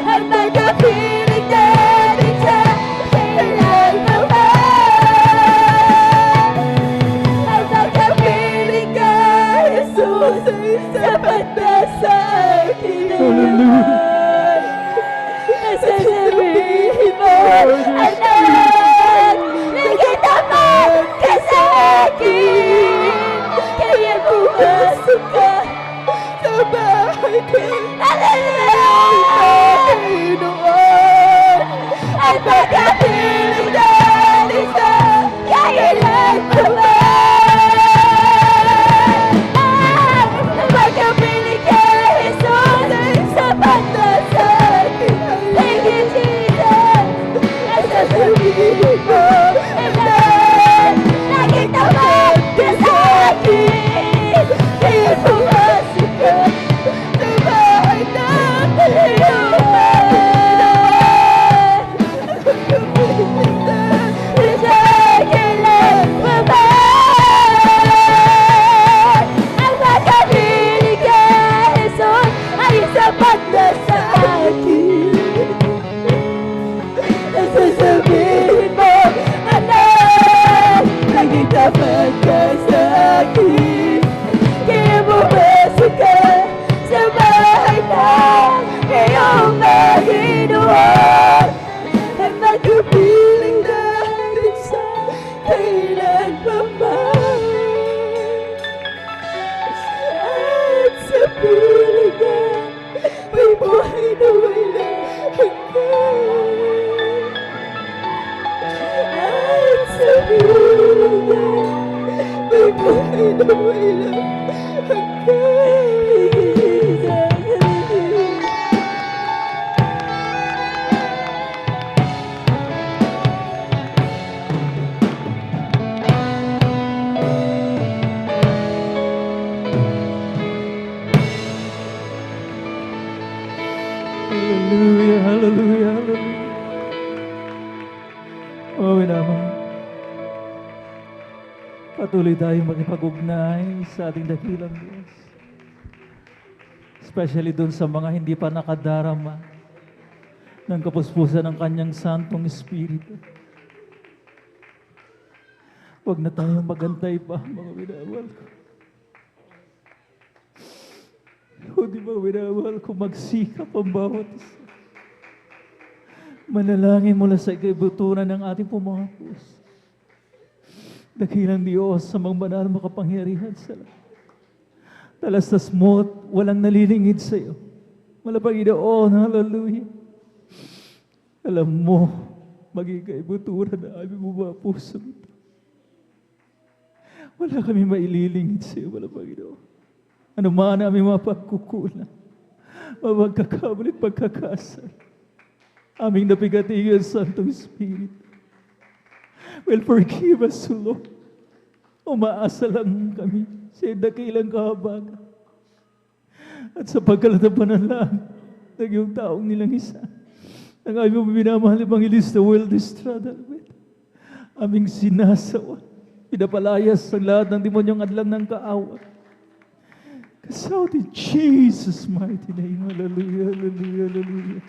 Ang pagkapiling natin sa kanyang kawan. Ang pagkapiling ka, Jesus, ay sapat na sa akin. Nasasabihin mo, anak, nakita mo ka sa akin. Kaya pumasok ka sa bahay ko. Panginoon, ang pagkapiling natin sa kailan naman. Ang pagkapiling ka, Jesus, ay sapat na sa akin. Thank you, Jesus. Nasasabihin mo, anak, nakita mo ka sa akin. Kaya pumasok ka sa bahay ng iyong Panginoon. Ang pagkapiling natin sa kailan naman. Ang pagkapiling ka, Jesus, ay sapat na sa akin. Nasasabihin mo, anak, nakita mo ka sa akin. Kaya pumasok ka sa bahay ng iyong Panginoon. Ang pagkapiling natin sa kailan naman. At sa piling na may buhay na walang hanggan. At sa piling na may buhay na walang hanggan. Hallelujah, hallelujah, hallelujah. Oh, naman. Patuloy tayong makipag-ugnay sa ating dakilang Diyos. Especially doon sa mga hindi pa nakadarama ng kapuspusan ng Kanyang Santong Espiritu. Huwag na tayong magantay pa, mga minamahal ko. Kundi mga minamahal ko, magsikap ang bawat isa. Manalangin mula sa ikaibuturan ng ating mga puso. Dakilang Diyos sa mga banal makapangyarihan sa lahat. Talastas mo at walang nalilingid sa iyo. Malapanginoon, hallelujah. Alam mo, maging kaibuturan na aming mga puso ito. Wala kami maililingit sa iyo, wala Panginoon. Ano man ang aming mga pagkukulang, mga pagkakamali, pagkakasal, aming napigatigil sa Santong Espiritu. Well, forgive us, O Lord. Umaasa lang kami sa dakilang kahabagan. At sa pagkalatapanan lang ng iyong taong nilang isa, ang aming minamahal Evangelista World Estrada, aming sinasawa, pinapalayas ang lahat ng demonyong adlang ng kaawa. Kasawat in Jesus' mighty name. Hallelujah, hallelujah, hallelujah.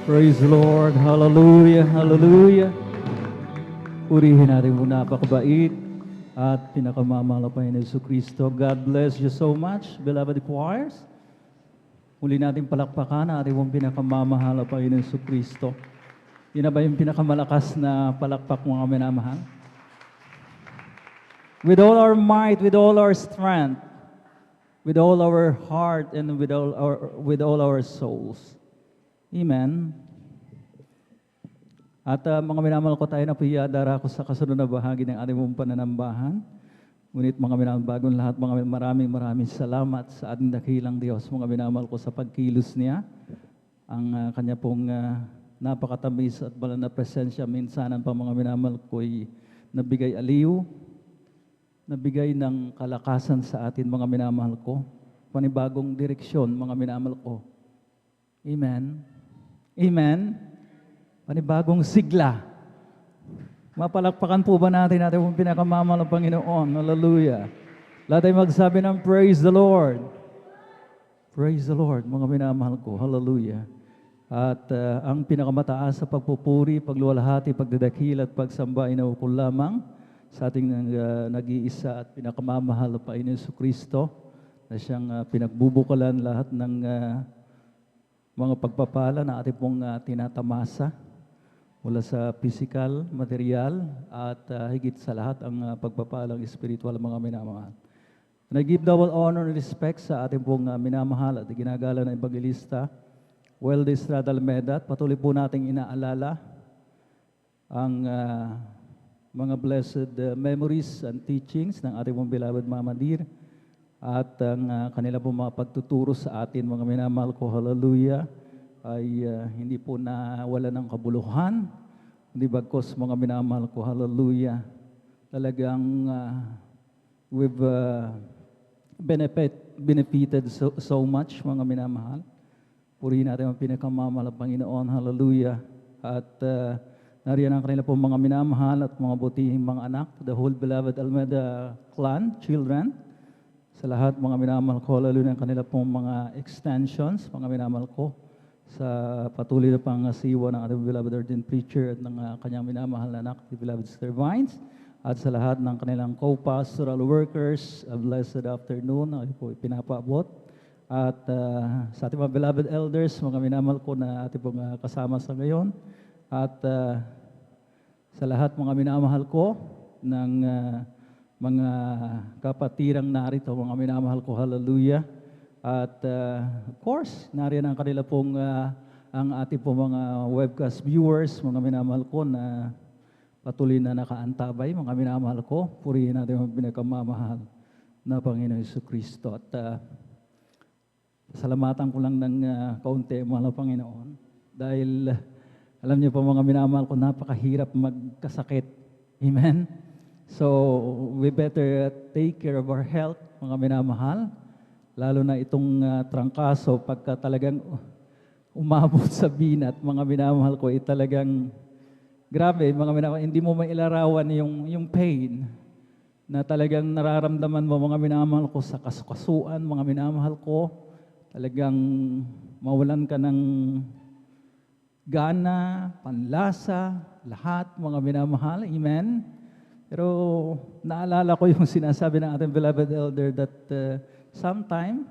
Praise the Lord. Hallelujah. Hallelujah. Purihin natin po napakabait at pinakamamahal na Panginoon Yesu Cristo. God bless you so much, beloved choirs. Muli natin palakpakan ang ating pong pinakamamahal na Panginoon Yesu Cristo. Yun na ba yung pinakamalakas na palakpak mga minamahal? With all our might, with all our strength, with all our heart, and with all our souls. Amen. At mga minamahal ko, tayo na po iadara ko sa kasunod na bahagi ng ating mong pananambahan. Ngunit mga minamahal, bagong lahat, mga maraming salamat sa ating dakilang Diyos, mga minamahal ko, sa pagkilos niya. Ang kanya pong napakatamis at banal na presensya, minsanan pa mga minamahal ko, nabigay aliw, nabigay ng kalakasan sa atin, mga minamahal ko. Panibagong direksyon, mga minamahal ko. Amen. Amen. Panibagong sigla. Mapalakpakan po ba natin pong pinakamamahal ng Panginoon? Hallelujah. Lahat ay magsabi ng praise the Lord. Praise the Lord, mga minamahal ko. Hallelujah. At ang pinakamataas sa pagpupuri, pagluwalhati, pagdadakil at pagsamba ay naukol lamang sa ating nag-iisa at pinakamamahal na Panginoon Yesu Cristo na siyang pinagbubukalan lahat ng mga pagpapala na ating pong tinatamasa mula sa physical, material, at higit sa lahat ang pagpapalang spiritual mga minamahal. And I give double honor and respect sa ating pong minamahal at ginagala na evangelista, Weldy Estrada Almeda. Patuloy po nating inaalala ang mga blessed memories and teachings ng ating pong beloved Mama Dear at ang kanila pong mga pagtuturo sa atin, mga minamahal ko. Hallelujah. Ay hindi po nawala ng kabuluhan, hindi bagkos mga minamahal ko, hallelujah. Talagang we've benefited so much, mga minamahal. Purihin natin ang pinakamamahal ng Panginoon, hallelujah. At nariyan ang kanila po mga minamahal at mga butihing mga anak, the whole beloved Almeda clan, children, sa lahat mga minamahal ko, hallelujah, ang kanila pong mga extensions, mga minamahal ko, sa patuloy na pangasiwa ng ating beloved ordained preacher at ng kanyang minamahal na anak, the beloved Sister Vines, at sa lahat ng kanilang co-pastoral workers, a blessed afternoon, ay po pinapaabot. At sa ating mga beloved elders, mga minamahal ko na ating pong kasama sa ngayon, at sa lahat mga minamahal ko ng mga kapatirang narito, mga minamahal ko, hallelujah. At of course, nariyan ang kanila pong ang ating pong mga webcast viewers, mga minamahal ko na patuloy na nakaantabay, mga minamahal ko. Purihin natin ang pinakamamahal na Panginoon Yesu Cristo. At salamatan ko lang ng kaunti, mahal na Panginoon. Dahil alam niyo po mga minamahal ko, napakahirap magkasakit. Amen? So, we better take care of our health, mga minamahal. Lalo na itong trangkaso, pagka talagang umabot sa binat, mga minamahal ko, talagang grabe, mga minamahal, hindi mo mailarawan yung pain na talagang nararamdaman mo, mga minamahal ko, sa kasukasuan, mga minamahal ko, talagang mawalan ka ng gana, panlasa, lahat, mga minamahal, amen? Pero naalala ko yung sinasabi ng ating beloved elder that sometimes,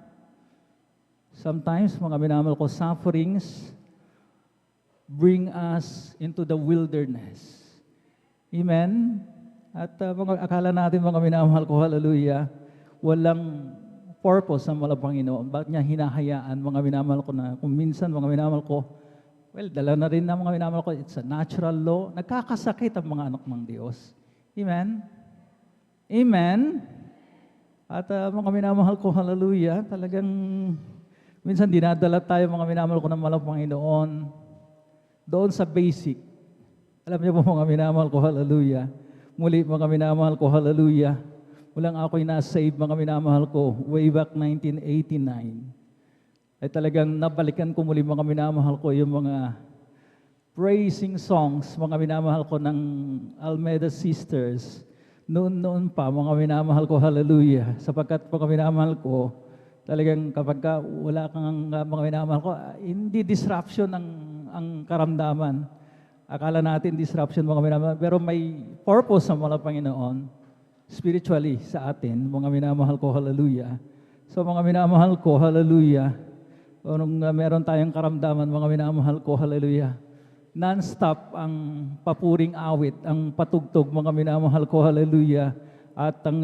mga minamahal ko, sufferings bring us into the wilderness. Amen? At akala natin, mga minamahal ko, hallelujah, walang purpose ang malang Panginoon. Bakit niya hinahayaan, mga minamahal ko, na kung minsan, mga minamahal ko, well, dala na rin na mga minamahal ko, it's a natural law. Nagkakasakit ang mga anak ng Diyos. Amen? Amen? At mga minamahal ko, hallelujah, talagang minsan dinadala tayo, mga minamahal ko, ng malang Panginoon doon sa basic. Alam niyo po, mga minamahal ko, hallelujah. Muli, mga minamahal ko, hallelujah. Walang ako'y na-save, mga minamahal ko, way back 1989. Ay talagang nabalikan ko muli, mga minamahal ko, yung mga praising songs, mga minamahal ko ng Almeda Sisters. Noon pa, mga minamahal ko, hallelujah. Sapagkat mga minamahal ko, talagang kapag wala kang mga minamahal ko, hindi disruption ang ang karamdaman. Akala natin disruption mga minamahal, pero may purpose ang mga Panginoon spiritually sa atin, mga minamahal ko, hallelujah. So mga minamahal ko, hallelujah. Kung meron tayong karamdaman, mga minamahal ko, hallelujah. Non-stop ang papuring awit, ang patugtog, mga minamahal ko, hallelujah. At ang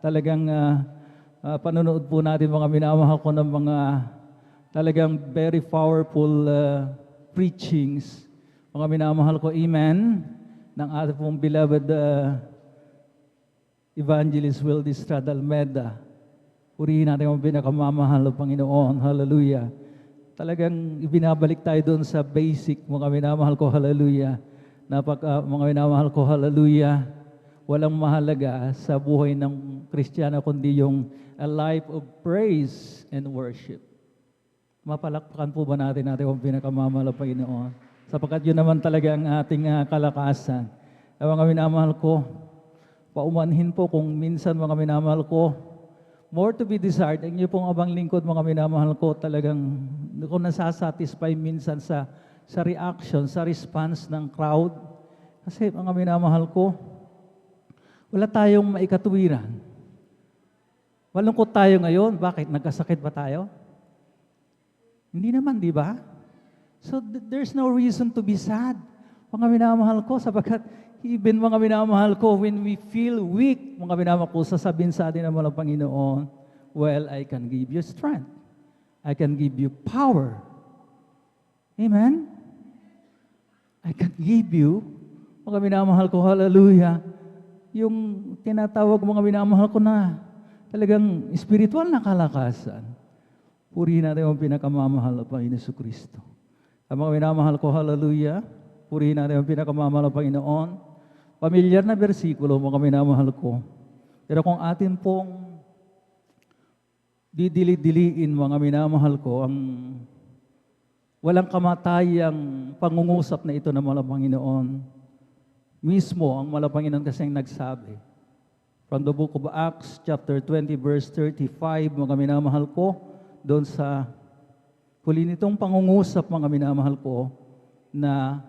talagang panonood po natin, mga minamahal ko, ng mga talagang very powerful preachings. Mga minamahal ko, amen, ng ating pong beloved Evangelist Wildy Estrada Almeida. Purihin natin ang pinakamamahal ng Panginoon. Hallelujah. Talagang ibinabalik tayo doon sa basic, mga minamahal ko, hallelujah. Mga minamahal ko, hallelujah. Walang mahalaga sa buhay ng Kristiyano kundi yung a life of praise and worship. Mapalakpakan po ba natin ang pinakamamahal ng Panginoon? Sapagkat yun naman talaga ang ating kalakasan. Mga minamahal ko, paumanhin po kung minsan, mga minamahal ko, more to be desired. Ang inyo pong abang lingkod, mga minamahal ko, talagang kung nasasatisfy minsan sa reaction, sa response ng crowd. Kasi mga minamahal ko, wala tayong maikatuwiran. Malungkot tayo ngayon. Bakit? Nagkasakit ba tayo? Hindi naman, di ba? So there's no reason to be sad. Mga minamahal ko, sapagkat even mga minamahal ko, when we feel weak, mga minamahal ko, sasabihin sa atin ng mga Panginoon, well, I can give you strength. I can give you power. Amen? I can give you, mga minamahal ko, hallelujah, yung tinatawag mga minamahal ko na talagang spiritual na kalakasan. Purihin natin ang pinakamamahal ng Panginoon Jesucristo. Ang mga minamahal ko, hallelujah, purihin natin ang pinakamamahal ng Panginoon. Pamilyar na bersikulo, mga minamahal ko. Pero kung atin pong didili-diliin, mga minamahal ko, ang walang kamatayang pangungusap na ito ng mga Panginoon, mismo ang mga Panginoon kasi nagsabi. From the book of Acts, chapter 20, verse 35, mga minamahal ko, doon sa huli nitong pangungusap, mga minamahal ko, na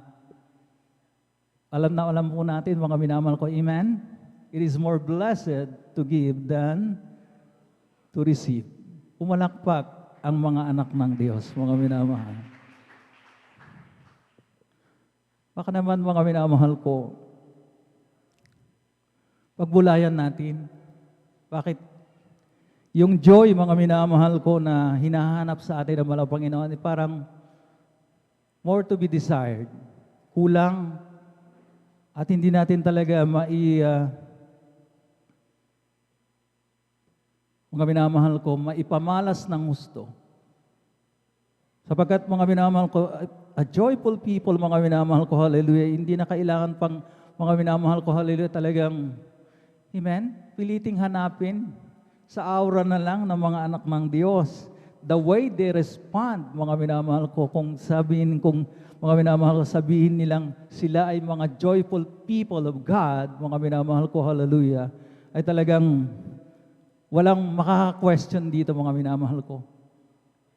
alam po natin, mga minamahal ko, amen? It is more blessed to give than to receive. Pumalakpak ang mga anak ng Diyos, mga minamahal. Baka naman, mga minamahal ko, pagbulayan natin. Bakit? Yung joy, mga minamahal ko, na hinahanap sa atin ng mga Panginoon, ay parang more to be desired. Kulang. At hindi natin talaga mga minamahal ko, maipamalas ng gusto. Sapagkat mga minamahal ko, a joyful people, mga minamahal ko, hallelujah, hindi na kailangan pang mga minamahal ko, hallelujah, talagang, amen, piliting hanapin sa aura na lang ng mga anak ng Diyos. The way they respond, mga minamahal ko, kung mga minamahal ko, sabihin nilang sila ay mga joyful people of God, mga minamahal ko, hallelujah, ay talagang walang makaka-question dito, mga minamahal ko.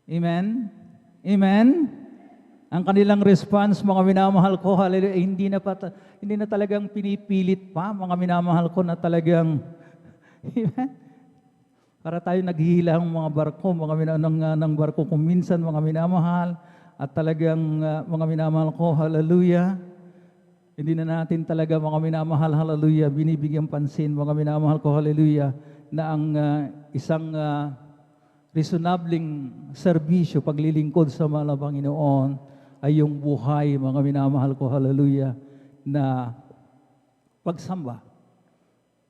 Amen? Amen? Ang kanilang response, mga minamahal ko, hallelujah, hindi na talagang pinipilit pa, mga minamahal ko, na talagang, amen? Para tayo naghihilang mga barko, ng barko kung minsan, mga minamahal, at talagang mga minamahal ko, hallelujah, hindi na natin talaga, mga minamahal, hallelujah, binibigyan pansin, mga minamahal ko, hallelujah, na ang isang reasonabling serbisyo, paglilingkod sa mga Panginoon, ay yung buhay, mga minamahal ko, hallelujah, na pagsamba.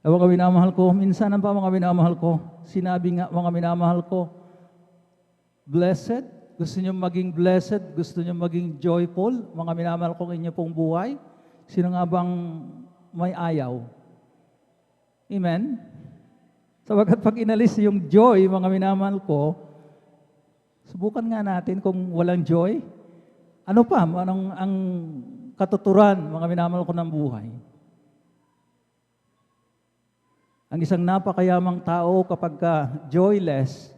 Mga minamahal ko, minsan pa, mga minamahal ko, sinabi nga, mga minamahal ko, blessed, gusto niyo maging blessed, gusto niyo maging joyful, mga minamahal ko, inyo pong buhay, sino nga bang may ayaw? Amen? Sapagkat pag inalis yung joy, mga minamahal ko, subukan nga natin kung walang joy, ano pa, anong ang katuturan, mga minamahal ko, ng buhay? Ang isang napakayamang tao kapag joyless,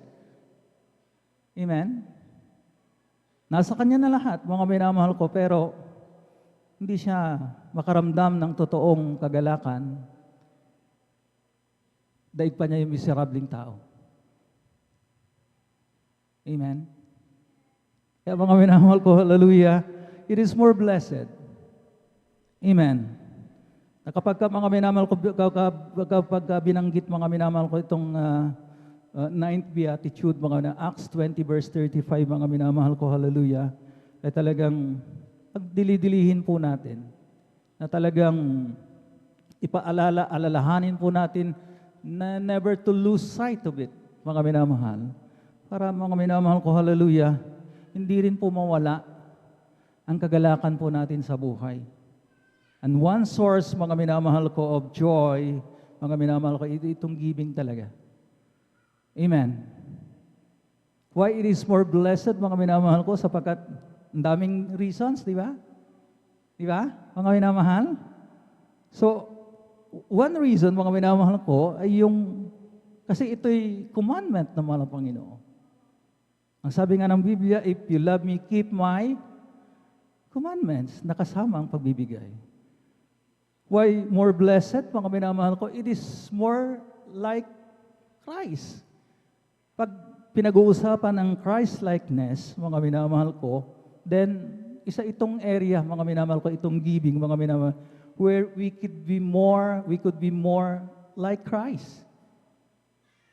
amen? Nasa Kanya na lahat, mga minamahal ko, pero hindi siya makaramdam ng totoong kagalakan, daig pa niya yung miserabling tao. Amen? Kaya mga minamahal ko, hallelujah, it is more blessed. Amen. Na kapag mga minamahal ko, kapag binanggit mga minamahal ko itong ninth beatitude, mga Acts 20 verse 35, mga minamahal ko, hallelujah, ay talagang pagdili-dilihin po natin, na talagang alalahanin po natin na never to lose sight of it, mga minamahal. Para mga minamahal ko, hallelujah, hindi rin po mawala ang kagalakan po natin sa buhay. And one source, mga minamahal ko, of joy, mga minamahal ko, itong giving talaga. Amen. Why it is more blessed, mga minamahal ko, sapagkat ang daming reasons, di ba? Di ba, mga minamahal? So, one reason, mga minamahal ko, ay yung, kasi ito'y commandment ng mga Panginoon. Ang sabi nga ng Biblia, if you love me, keep my commandments, nakasama ang pagbibigay. Why more blessed, mga minamahal ko? It is more like Christ. Pag pinag-uusapan ng Christ-likeness, mga minamahal ko, then isa itong area, mga minamahal ko, itong giving, mga minamahal, where we could be more like Christ.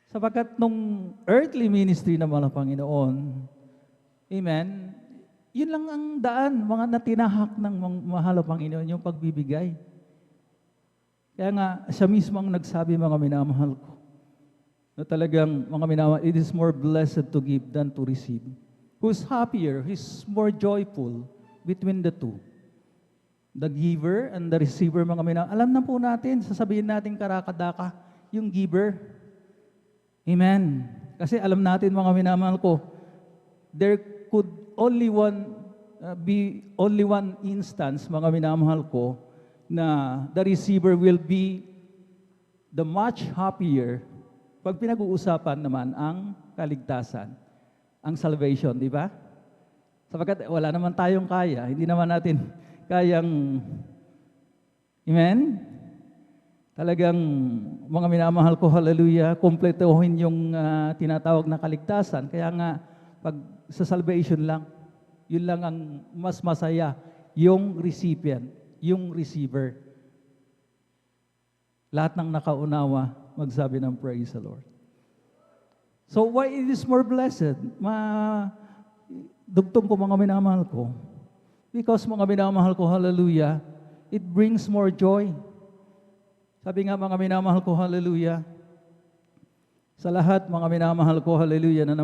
Sapagkat nung earthly ministry ng mga Panginoon, amen, yun lang ang daan, mga natinahak ng mahal na Panginoon, yung pagbibigay. Kaya nga, siya mismo ang nagsabi, mga minamahal ko, na talagang, mga minamahal, it is more blessed to give than to receive. Who's happier, who's more joyful between the two? The giver and the receiver, mga minamahal. Alam na po natin, sasabihin natin karakadaka, yung giver. Amen. Kasi alam natin, mga minamahal ko, there could only be only one instance, mga minamahal ko, na the receiver will be the much happier pag pinag-uusapan naman ang kaligtasan, ang salvation, di ba? Sapagkat wala naman tayong kaya, hindi naman natin kayang, amen? Talagang, mga minamahal ko, hallelujah, kumpletuhin yung tinatawag na kaligtasan. Kaya nga, pag sa salvation lang, yun lang ang mas masaya, yung recipient, yung receiver. Lahat ng nakaunawa, magsabi ng praise the Lord. So, why it is more blessed? Dugtong ko, mga minamahal ko. Because, mga minamahal ko, hallelujah, it brings more joy. Sabi nga, mga minamahal ko, hallelujah, sa lahat, mga minamahal ko, hallelujah, na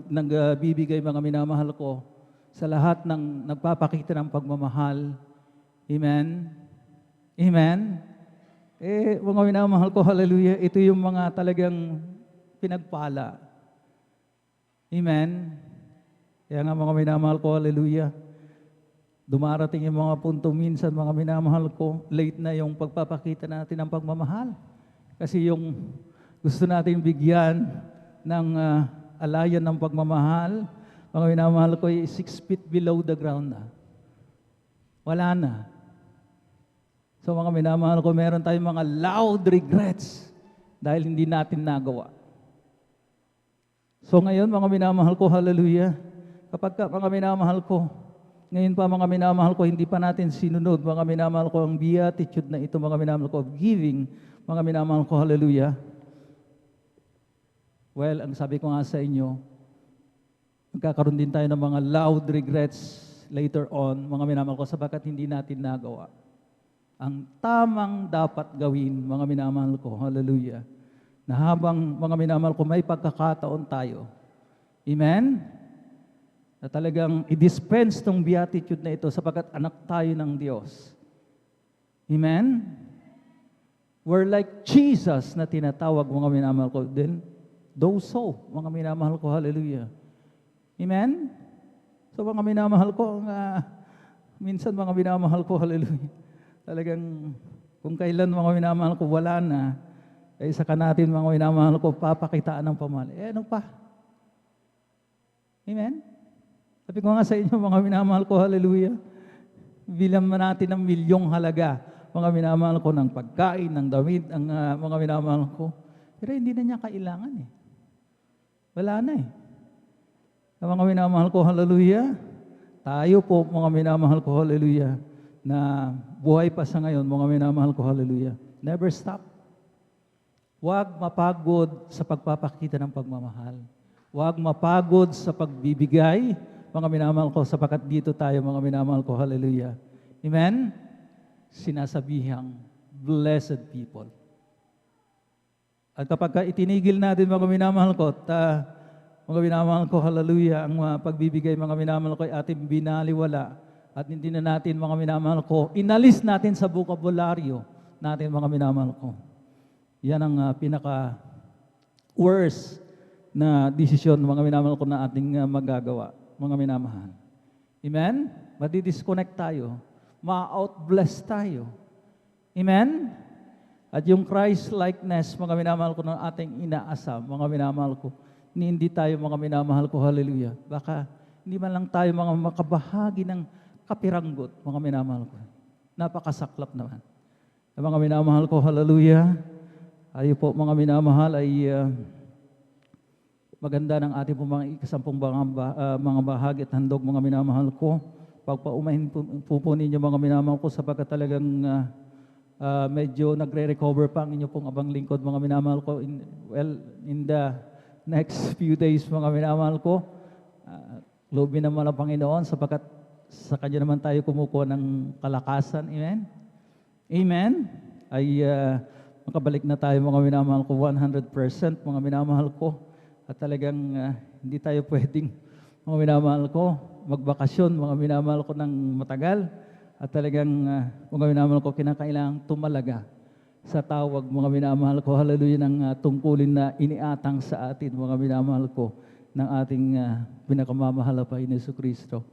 nagbibigay, mga minamahal ko, sa lahat ng nagpapakita ng pagmamahal. Amen? Amen? Mga minamahal ko, hallelujah, ito yung mga talagang pinagpala. Amen? Kaya nga, mga minamahal ko, hallelujah, dumarating yung mga punto minsan, mga minamahal ko, late na yung pagpapakita natin ng pagmamahal. Kasi yung gusto natin bigyan ng alayan ng pagmamahal, mga minamahal ko, 6 feet below the ground na. Wala na. So mga minamahal ko, meron tayong mga loud regrets dahil hindi natin nagawa. So ngayon, mga minamahal ko, hallelujah, kapag mga minamahal ko, ngayon pa, mga minamahal ko, hindi pa natin sinunod, mga minamahal ko, ang beatitude na ito, mga minamahal ko, of giving, mga minamahal ko, hallelujah. Well, ang sabi ko nga sa inyo, magkakaroon din tayo ng mga loud regrets later on, mga minamahal ko, sapagkat hindi natin nagawa ang tamang dapat gawin, mga minamahal ko, hallelujah, na habang, mga minamahal ko, may pagkakataon tayo. Amen? Na talagang i-dispense tong beatitude na ito sapagkat anak tayo ng Diyos. Amen? We're like Jesus na tinatawag, mga minamahal ko. Then, those so, mga minamahal ko, hallelujah. Amen? So, mga minamahal ko, minsan mga minamahal ko, hallelujah. Talagang, kung kailan mga minamahal ko, wala na, ay saka natin mga minamahal ko, papakitaan ng pamahal. Ano pa? Amen? Sabi ko nga sa inyo, mga minamahal ko, hallelujah, bilang natin ng milyong halaga, mga minamahal ko, ng pagkain, ng damit, ang mga minamahal ko. Pero hindi na niya kailangan eh. Wala na eh. Mga minamahal ko, hallelujah, tayo po, mga minamahal ko, hallelujah, na buhay pa sa ngayon, mga minamahal ko, hallelujah, never stop. Huwag mapagod sa pagpapakita ng pagmamahal. Huwag mapagod sa pagbibigay, mga minamahal ko, sapagkat dito tayo, mga minamahal ko, hallelujah. Amen? Sinasabihang, blessed people. At kapag itinigil natin, mga minamahal ko, mga minamahal ko, hallelujah, ang pagbibigay, mga minamahal ko, ay ating binaliwala. At hindi na natin, mga minamahal ko, inalis natin sa bokabularyo natin, mga minamahal ko. Yan ang pinaka-worst na desisyon, mga minamahal ko, na ating magagawa, mga minamahal. Amen? Madi-disconnect tayo. Ma-outbless tayo. Amen? At yung Christ-likeness, mga minamahal ko, ng ating inaasam, mga minamahal ko, hindi tayo, mga minamahal ko, hallelujah. Baka hindi man lang tayo mga makabahagi ng kapiranggot, mga minamahal ko. Napakasaklap naman. Mga minamahal ko, hallelujah. Ayo po, mga minamahal, ay maganda ng ating mga ikasampung mga bahagi at handog, mga minamahal ko. Pagpaumahin po ninyo, mga minamahal ko, sapagkat talagang medyo nagre-recover pa ang inyo pong abang lingkod, mga minamahal ko. In the next few days, mga minamahal ko, loobin naman ang Panginoon, sapagkat sa Kanya naman tayo kumukuha ng kalakasan. Amen? Amen? Ay makabalik na tayo, mga minamahal ko, 100%, mga minamahal ko. At talagang hindi tayo pwedeng, mga minamahal ko, magbakasyon, mga minamahal ko, ng matagal. At talagang, mga minamahal ko, kinakailangang tumalaga sa tawag, mga minamahal ko, hallelujah, ng tungkulin na iniatang sa atin, mga minamahal ko, ng ating pinakamamahal pa in Yesu Cristo.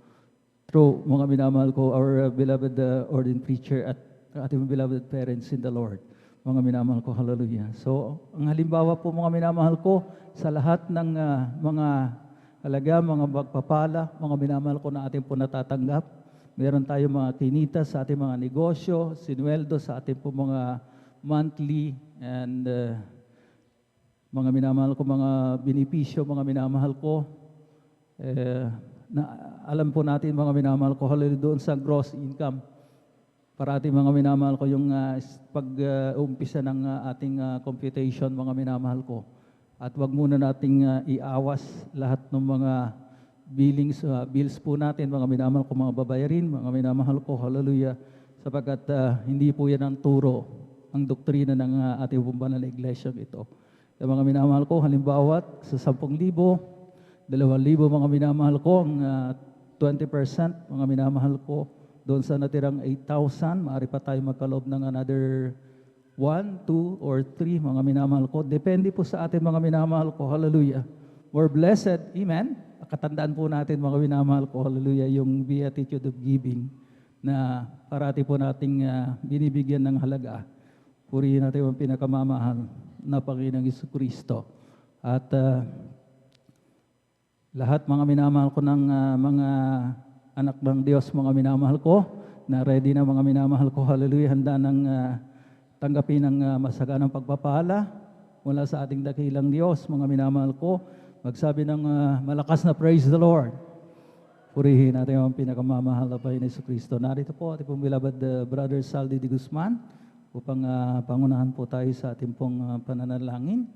Through, mga minamahal ko, our beloved ordained preacher at ating beloved parents in the Lord. Mga minamahal ko, hallelujah. So, ang halimbawa po, mga minamahal ko, sa lahat ng mga halaga, mga magpapala, mga minamahal ko na ating po natatanggap, meron tayo mga kinita sa ating mga negosyo, sinuweldo sa ating po mga monthly and mga minamahal ko, mga benepisyo, mga minamahal ko. Na, alam po natin, mga minamahal ko, hallelujah, doon sa gross income. Parati, mga minamahal ko, yung pag-umpisa ng ating computation, mga minamahal ko. At wag muna nating iawas lahat ng mga bills po natin, mga minamahal ko, mga babayarin, mga minamahal ko, hallelujah, sapagkat hindi po yan ang turo, ang doktrina ng ating banal na iglesia ito. Yung mga minamahal ko, halimbawa, sa 10,000, 2,000, mga minamahal ko, ang 20%, mga minamahal ko, doon sa natirang 8,000, maaari pa tayo magkaloob ng another 1, 2, or 3, mga minamahal ko. Depende po sa atin, mga minamahal ko, hallelujah. We're blessed, amen? Katandaan po natin, mga minamahal ko, hallelujah, yung beatitude of giving na parati po nating binibigyan ng halaga. Purihin natin ang pinakamamahal na Panginoong Jesucristo. At lahat, mga minamahal ko, ng mga anak ng Diyos, mga minamahal ko, na ready na, mga minamahal ko, hallelujah, handa ng tanggapin ang masaganang pagpapala mula sa ating dakilang Diyos, mga minamahal ko, magsabi ng malakas na praise the Lord. Purihin natin ang pinakamamahal na Panginoon Jesucristo. Narito po ating pong beloved Brother Saldi de Guzman upang pangunahan po tayo sa ating pong pananalangin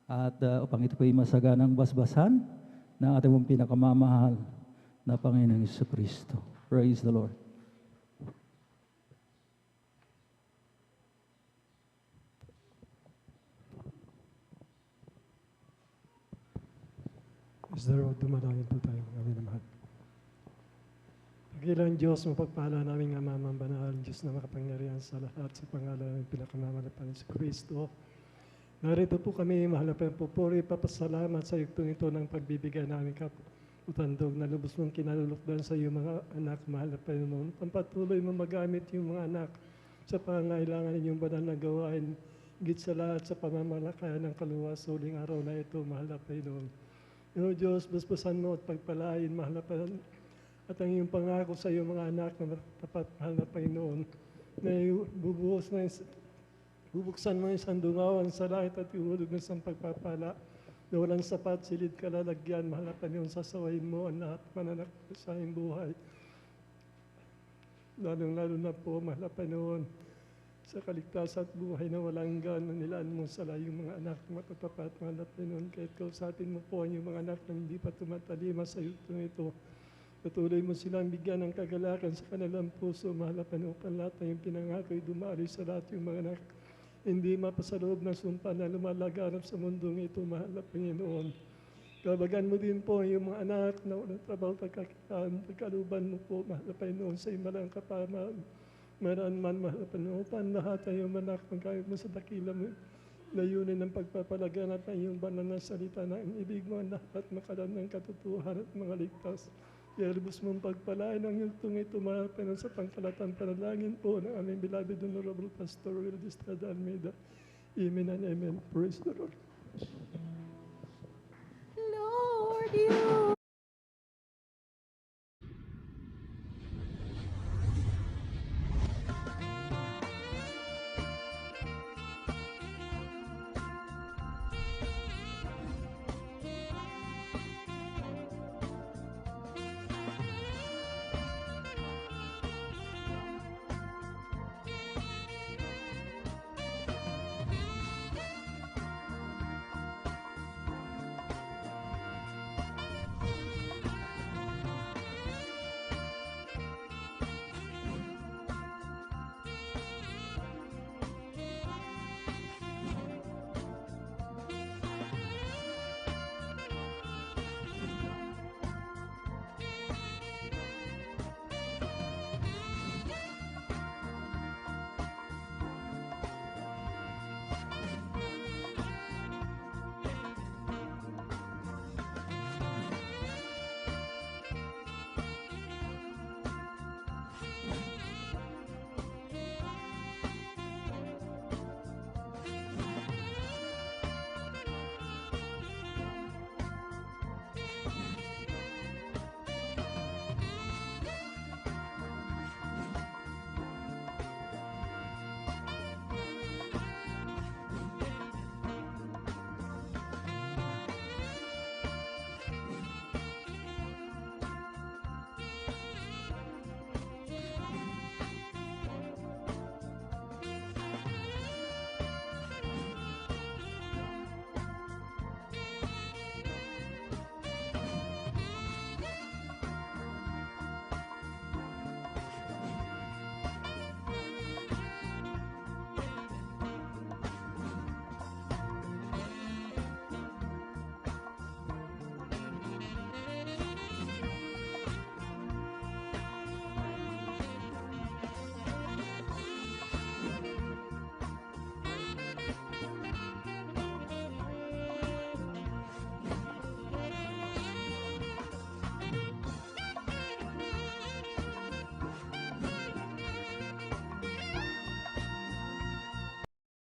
at upang ito po ay masaganang basbasan ng ating pong pinakamamahal na Panginoong Jesucristo. Praise the Lord. Is there o dumadangin po tayo, kami naman. Pagilang Diyos, mapagpala namin ang Amang Banal, Diyos na makapangyarihan sa lahat, sa pangalan ng pinakamamalapan sa Kristo. Narito po kami, mahal na pupuri, papasalamat sa yugtong ito ng pagbibigay namin utandog na lubos mong kinalulukdan sa iyong mga anak, mahal na Panginoon. Pagpatuloy mo magamit yung mga anak sa pangailangan ninyong banal na gawain, higit sa lahat sa pamamalakayan ng kaluwas sa huling araw na ito, mahal na Panginoon. O Diyos, basbasan mo at pagpalain, mahal na at ang iyong pangako sa iyong mga anak na tapat, mahal na Panginoon, na bubuksan mo isang dungawan sa langit at ihulog ng isang pagpapala na walang sapat, silid kalalagyan, mahal na Panginoon, sasawayin mo ang lahat mananak sa iyong buhay. Lalong-lalo na po, mahal na Panginoon, sa kaligtasan at buhay na walang hanggan na nilaan mo sa layong mga anak na matatapat, mahal na Panginoon, kahit kausatin mo po ang iyong mga anak na hindi pa tumatalima sa yugtong ito. Patuloy mo silang bigyan ng kagalakan sa kanilang puso, mahal na Panginoon, lahat na yung pinangako'y dumari sa lahat yung mga anak. Hindi mapasaloob ng sumpa na lumalaganap sa mundong ito, mahal na Panginoon. Kabagan mo din po ang iyong mga anak na walang trabaho pagkaluban mo po, mahal na Panginoon, sa iyong malang kapamahan. Maraan man, mahal na Panginoon, lahat ang iyong anak, magkayot mo sa dakila mo, layunin ng pagpapalaganap ng iyong banal na salita na ang ibig mo ang lahat makalam ng katotohanan at mga ligtas. Kaya lubos mong pagpalain ang yugtong ito, mahal na Panginoon, sa pangkalatang panalangin po ng aming beloved Honorable Pastor Will Estrada Almeida. Amen and amen. Praise the Lord. Lord, you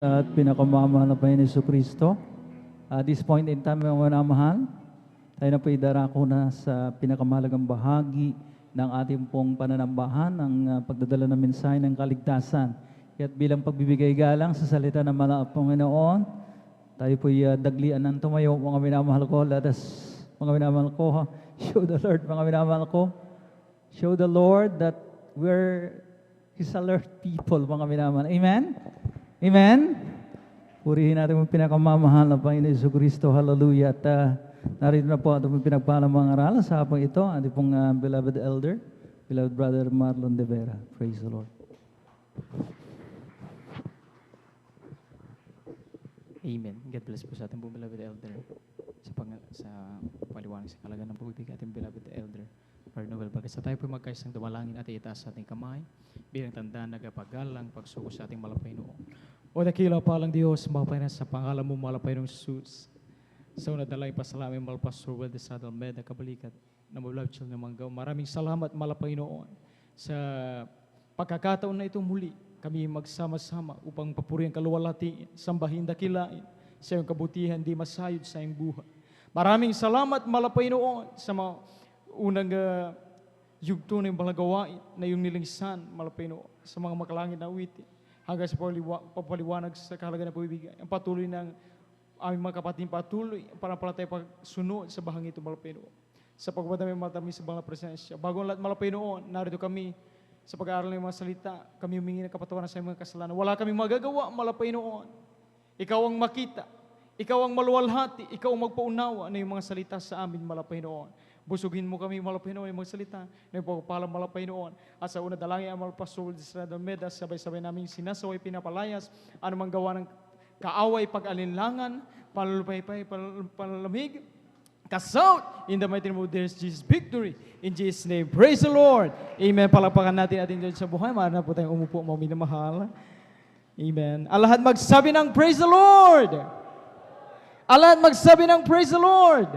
At pinakamamahal na Panginoon Jesucristo. At this point in time, mga manamahal, tayo na po idarako na sa pinakamahalagang bahagi ng ating pong pananambahan, ng pagdadala ng mensahe ng kaligtasan. At bilang pagbibigay galang sa salita ng Panginoon, tayo po daglian ng tumayo, mga minamahal ko. Let us, mga minamahal ko, show the Lord, mga minamahal ko. Show the Lord that we're His alert people, mga minamahal. Amen? Amen? Purihin natin ang pinakamamahal na Panginoon Jesucristo. Hallelujah. At narito na po ang pinagpalang mga aral sa hapong ito. Ating pong beloved elder, beloved brother Marlon De Vera. Praise the Lord. Amen. God bless po sa ating pong beloved elder. Sa paliwanag sa kalagan ng pag-ibig ating beloved elder. Lord Noel Vargas. Sa tayo po magkaisang dumalangin at itaas sa ating kamay bilang tanda nagapagalang pagsuko sa ating malapay noon. O dakila palang Diyos, mapay na sa pangalan mo malapay ng Jesus. Sa una dalay pasalamin Pastor Will Estrada Almeida kabalikat na beloved children ng Manggaw. Maraming salamat malapay noon sa pagkakataon na ito muli. Kami magsama-sama upang papuri ang kaluwalhati, sambahin, dakilain sa iyong kabutihan, di masayod sa iyong buhay. Maraming salamat, Malapaynoon, sa mga unang yugto ng balagawain na yung nilingsan, Malapaynoon, sa mga makalangit na awitin, hanggang sa papaliwanag sa kahalagan ng pag-ibig. Ang patuloy ng aming mga kapatid, patuloy para tayo pagsunod sa bahang ito, Malapaynoon. Sa pagbabato ng matamis sa banal na presensya. Bago ang lahat, Malapaynoon, narito kami sa pag-aaral ng mga salita, kami humingi ng kapatawaran sa mga kasalanan. Wala kami magagawa, Malapaynoon. Ikaw ang makita, ikaw ang maluwalhati, ikaw ang magpaunawa na yung mga salita sa amin, Malapaynoon. Busugin mo kami, Malapaynoon, yung mga salita na yung pagpapalang, Malapaynoon. At sa una dalangin ang Pastor Israel Meda, sabay-sabay namin sinasaway, pinapalayas, anumang gawa ng kaaway, pag-alinlangan, palulupay-pay, palalamig, kasaut, in the mighty name of Jesus, victory, in Jesus' name. Praise the Lord. Amen. Palakpakan natin ating Diyos sa buhay. Maaari na po tayong umupo, mga minamahal. Amen. Ang lahat magsabi ng praise the Lord. Ang lahat magsabi ng praise the Lord.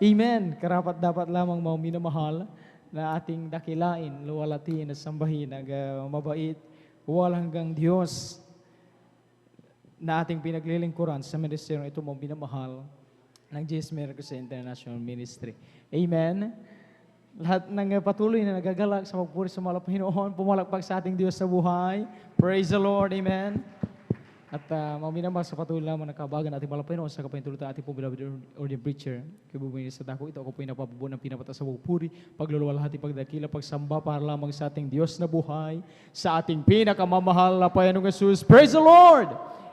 Amen. Karapat dapat lamang mga minamahal na ating dakilain, luwalatin at sambahin ang mabait, walang hanggang Diyos na ating pinaglilingkuran sa ministeryo ito mga minamahal ng Jesus Miracles International Ministry. Amen. Lahat ng patuloy na nagagalak sa pagpuri sa Malapaynoon, pumalakpak sa ating Diyos sa buhay. Praise the Lord. Amen. At mga minamahal sa patuloy lamang nakabagan ating Malapaynoon sa kapahintulutan ating beloved ordained preacher. Kibubuhin sa dako ito, ako po yung napapabuo ng pinapata sa pagpuri, pagluluwalhati, pagdakila, pagsamba para lamang sa ating Diyos na buhay, sa ating pinakamamahal na Panginoong Jesus. Praise the Lord!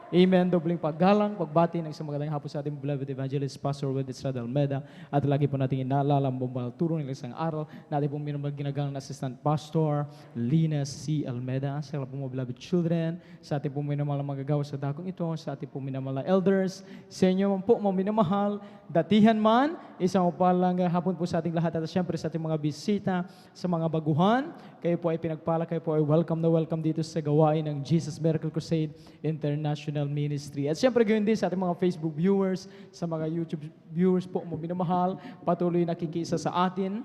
Amen. Dobling paggalang, pagbati ng isang magandang hapon sa ating beloved evangelist, Pastor Will Estrada Almeida. At lagi po natin inaalala ang turo ng isang araw. Natin pong ginagalang na assistant pastor, Lina C. Almeida. Sa po mga beloved children, sa ating pong minamahal na magagawa sa dakong ito, sa ating pong minamahal na elders, sa inyo man po mga minamahal, datihan man, isang upalang hapon po sa ating lahat. At syempre sa ating mga bisita, sa mga baguhan, kayo po ay pinagpala, kayo po ay welcome na welcome dito sa gawain ng Jesus Miracle Crusade International Ministry. At siyempre gayon din sa ating mga Facebook viewers, sa mga YouTube viewers po, mga minamahal, patuloy nakikisa sa atin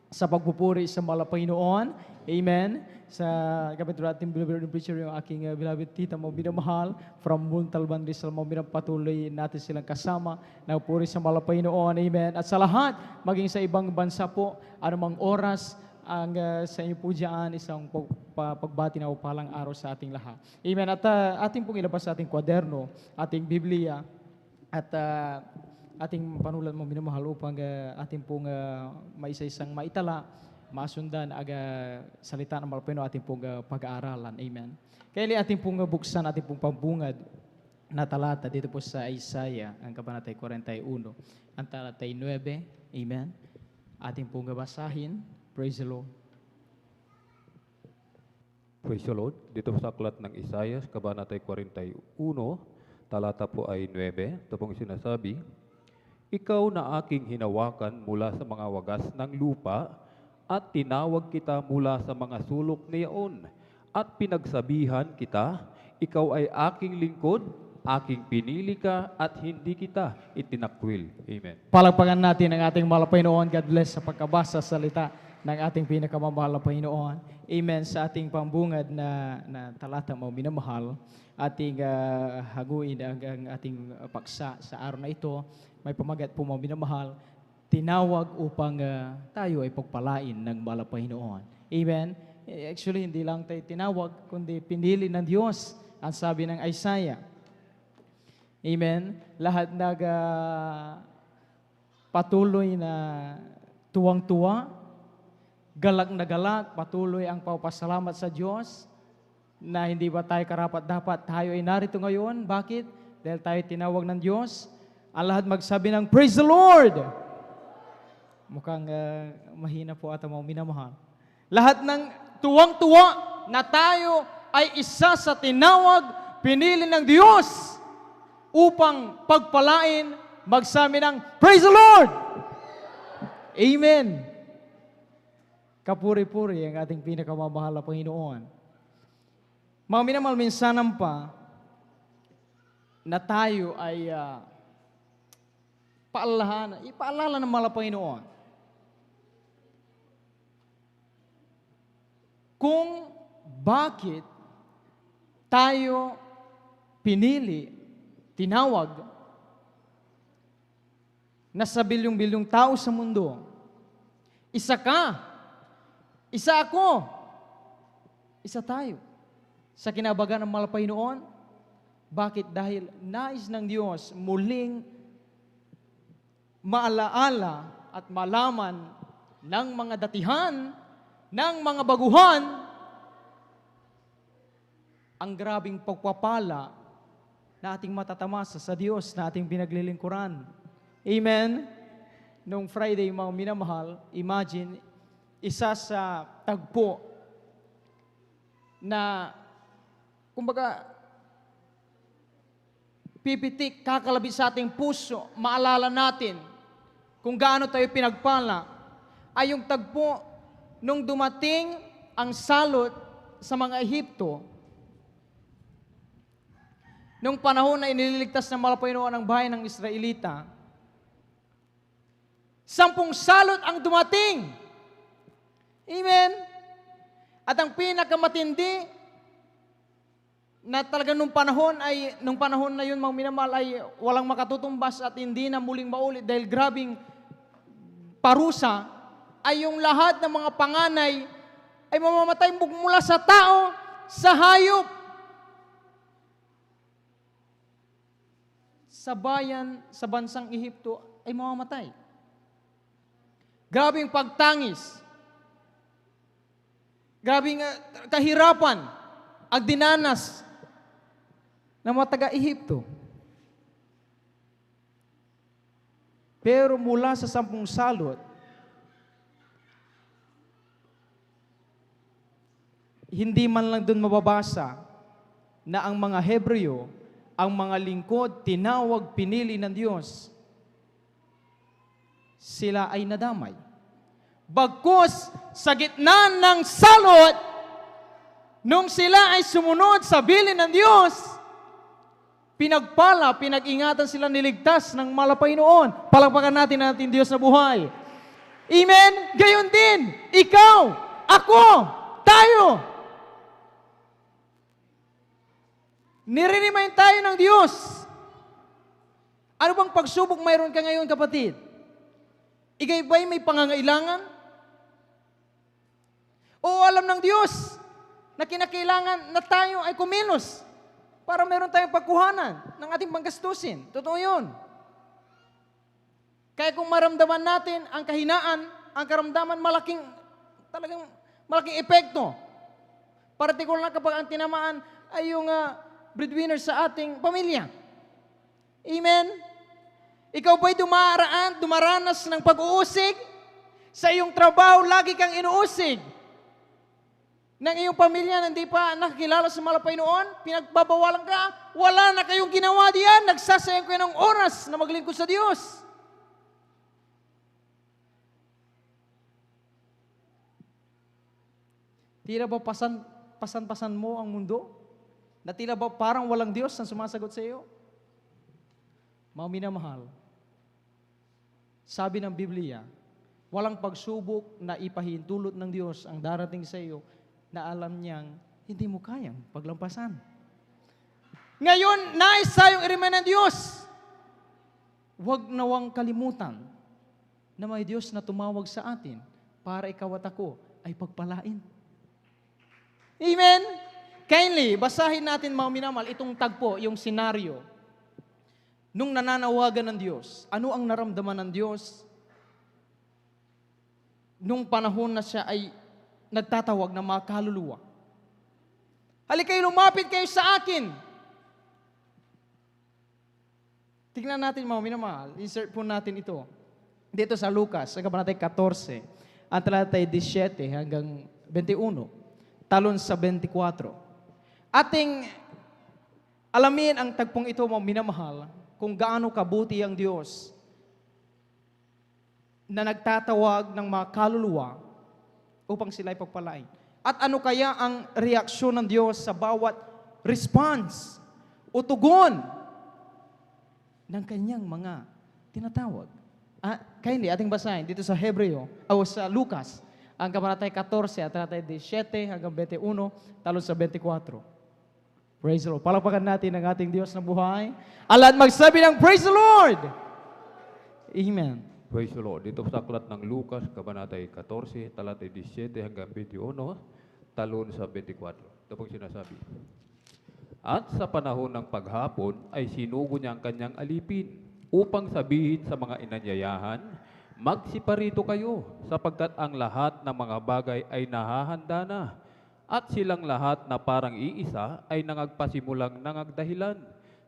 sa pagpupuri sa Malapaynoon. Amen. Sa kapitulo ating beloved preacher, yung aking beloved tita, mga minamahal, from Muntalban, Rizal, mga patuloy natin silang kasama, nagpuri sa Malapaynoon. Amen. At sa lahat, maging sa ibang bansa po, anumang oras, ang sa inyo po dyan, isang pagbati na upalang araw sa ating lahat. Amen. At ating pong ilabas sa ating kwaderno, ating Biblia, at ating panulat mo minamahal upang ating pong maisa-isang maitala, masundan ang salita ng Malapaynoon, ating pong pag-aaralan. Amen. Kaya ating pong buksan, ating pong pambungad na talata dito po sa Isaiah, ang kabanatay 41, ang talatay 9. Amen. Ating pong basahin. Praise the Lord. Praise the Lord. Dito sa aklat ng Isaiah, kabanatay 41, talata po ay 9. Ito pong sinasabi, ikaw na aking hinawakan mula sa mga wagas ng lupa at tinawag kita mula sa mga sulok niyaon at pinagsabihan kita, ikaw ay aking lingkod, aking pinili ka at hindi kita itinakwil. Amen. Palagpagan natin ang ating Malapaynoon. God bless sa pagkabasa sa salita ng ating pinakamamahal na Panginoon. Amen. Sa ating pambungad na talata mo, minamahal, ating haguin ang ating paksa sa araw na ito. May pamagat po mo, minamahal, tinawag upang tayo ay pagpalain ng Malapaynoon. Amen. Actually, hindi lang tayo tinawag, kundi pinili ng Diyos. Ang sabi ng Isaiah. Amen. Lahat patuloy na tuwang-tuwa, galak na galak, patuloy ang papasalamat sa Diyos na hindi ba tayo karapat-dapat tayo ay narito ngayon. Bakit? Dahil tayo tinawag ng Diyos. Ang lahat magsabi ng Praise the Lord! Mukhang mahina po at mga minamahal. Lahat ng tuwang-tuwa na tayo ay isa sa tinawag, pinili ng Diyos upang pagpalain, magsabi ng Praise the Lord! Amen! Kapuri-puri ang ating pinakamamahal na Panginoon. Mga minamahal, minsanan pa na tayo ay ipaalala ng mahal na Panginoon. Kung bakit tayo pinili, tinawag, na sa bilyong-bilyong tao sa mundo. Isa ka, isa ako, isa tayo. Sa kinabagan ng malapay noon, bakit? Dahil nais ng Diyos muling maalaala at malaman ng mga datihan, ng mga baguhan, ang grabing pagpapala na ating matatamasa sa Diyos na ating pinaglilingkuran. Amen? Noong Friday, mga minamahal, imagine, isa sa tagpo na, kumbaga, pipitik, kakalabi sa ating puso, maalala natin kung gaano tayo pinagpala, ay yung tagpo nung dumating ang salot sa mga Ehipto, nung panahon na iniligtas ng malapaynoon ang bahay ng Israelita, 10 salot ang dumating. Amen? At ang pinakamatindi na talaga nung panahon na yun, mga minamahal, ay walang makatutumbas at hindi na muling maulit dahil grabing parusa, ay yung lahat ng mga panganay ay mamamatay mula sa tao, sa hayop, sa bayan, sa bansang Ehipto ay mamamatay. Grabing pagtangis, grabing kahirapan ang dinanas ng mga taga-Ehipto. Pero mula sa 10 salot, hindi man lang doon mababasa na ang mga Hebreo, ang mga lingkod, tinawag, pinili ng Diyos, sila ay nadamay. Bagkus sa gitna ng salot, nung sila ay sumunod sa bilin ng Diyos, pinagpala, pinag-ingatan sila, niligtas ng malapay noon. Palakpakan natin Diyos na buhay. Amen? Gayon din, ikaw, ako, tayo. Nire-remind tayo ng Diyos. Ano bang pagsubok mayroon ka ngayon, kapatid? Ika'y ba'y may pangangailangan? O alam ng Diyos na kinakailangan na tayo ay kumilos para meron tayong pagkuhanan ng ating panggastusin. Totoo yun. Kaya kung maramdaman natin ang kahinaan, ang karamdaman talagang malaking epekto. Partikular na kapag ang tinamaan ay yung breadwinner sa ating pamilya. Amen? Ikaw ba'y dumaranas ng pag-uusig? Sa iyong trabaho, lagi kang inuusig. Ng iyong pamilya na hindi pa nakakilala sa malapay noon, pinagbabawalan ka, wala na kayong ginawa diyan, nagsasayang kayo ng oras na maglingkod sa Diyos. Tila ba pasan mo ang mundo? Na tila ba parang walang Diyos ang sumasagot sa iyo? Mga minamahal, sabi ng Biblia, walang pagsubok na ipahintulot ng Diyos ang darating sa iyo na alam niyang hindi mo kayang paglampasan. Ngayon, nais tayong i-remind ng Diyos. Huwag nawang kalimutan na may Diyos na tumawag sa atin para ikaw at ako ay pagpalain. Amen? Kindly, basahin natin mga minamahal itong tagpo, yung senaryo. Nung nananawagan ng Diyos, ano ang naramdaman ng Diyos nung panahon na siya ay nagtatawag ng mga kaluluwa? Halika kayo, lumapit kayo sa akin. Tingnan natin mga minamahal, insert po natin ito. Dito sa Lucas, sa kabanata 14, ang talata 17 hanggang 21, talon sa 24. Ating alamin ang tagpong ito, mga minamahal, kung gaano kabuti ang Diyos na nagtatawag ng mga kaluluwa upang sila ay pagpalain. At ano kaya ang reaksyon ng Diyos sa bawat response o tugon ng kanyang mga tinatawag? Kindly, ating basahin dito sa Hebreo, o sa Lucas, ang kabanata 14 at talata 17 hanggang 21, talon sa 24. Praise the Lord. Palakpakan natin ang ating Diyos na buhay. At magsabi ng Praise the Lord! Amen. Praise the Lord. Dito sa aklat ng Lucas, Kabanatay 14, talatay 17 hanggang 21, talon sa 24. Ito pong sinasabi. At sa panahon ng paghapon ay sinugo niya ang kanyang alipin upang sabihin sa mga inanyayahan, magsiparito kayo sapagkat ang lahat ng mga bagay ay nahahanda na. At silang lahat na parang iisa ay nangagpasimulang nangagdahilan.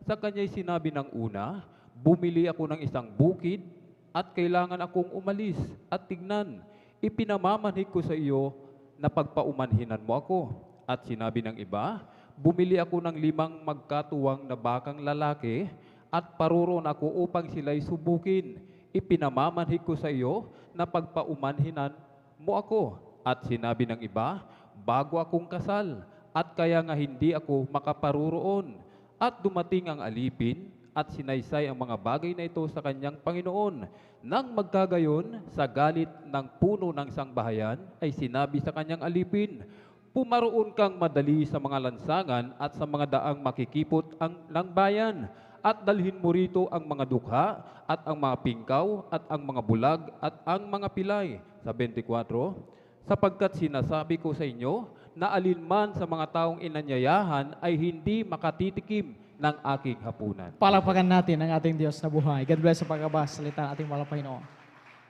Sa kanya'y sinabi ng una, bumili ako ng isang bukid at kailangan akong umalis. At tignan, ipinamamanhig ko sa iyo na pagpaumanhinan mo ako. At sinabi ng iba, bumili ako ng 5 magkatuwang na bakang lalaki at paruroon ako upang sila'y subukin. Ipinamamanhig ko sa iyo na pagpaumanhinan mo ako. At sinabi ng iba, bago akong kasal, at kaya nga hindi ako makaparuroon. At dumating ang alipin, at sinaysay ang mga bagay na ito sa kanyang Panginoon. Nang magkagayon, sa galit ng puno ng sangbahayan, ay sinabi sa kanyang alipin, pumaroon kang madali sa mga lansangan at sa mga daang makikipot ng bayan, at dalhin mo rito ang mga dukha, at ang mga pingkaw, at ang mga bulag, at ang mga pilay. Sa 24, sapagkat sinasabi ko sa inyo na alinman sa mga taong inanyayahan ay hindi makatitikim ng aking hapunan. Palakpakan natin ang ating Diyos na buhay. God bless sa pagkabasa salita ng ating mahal na Panginoon.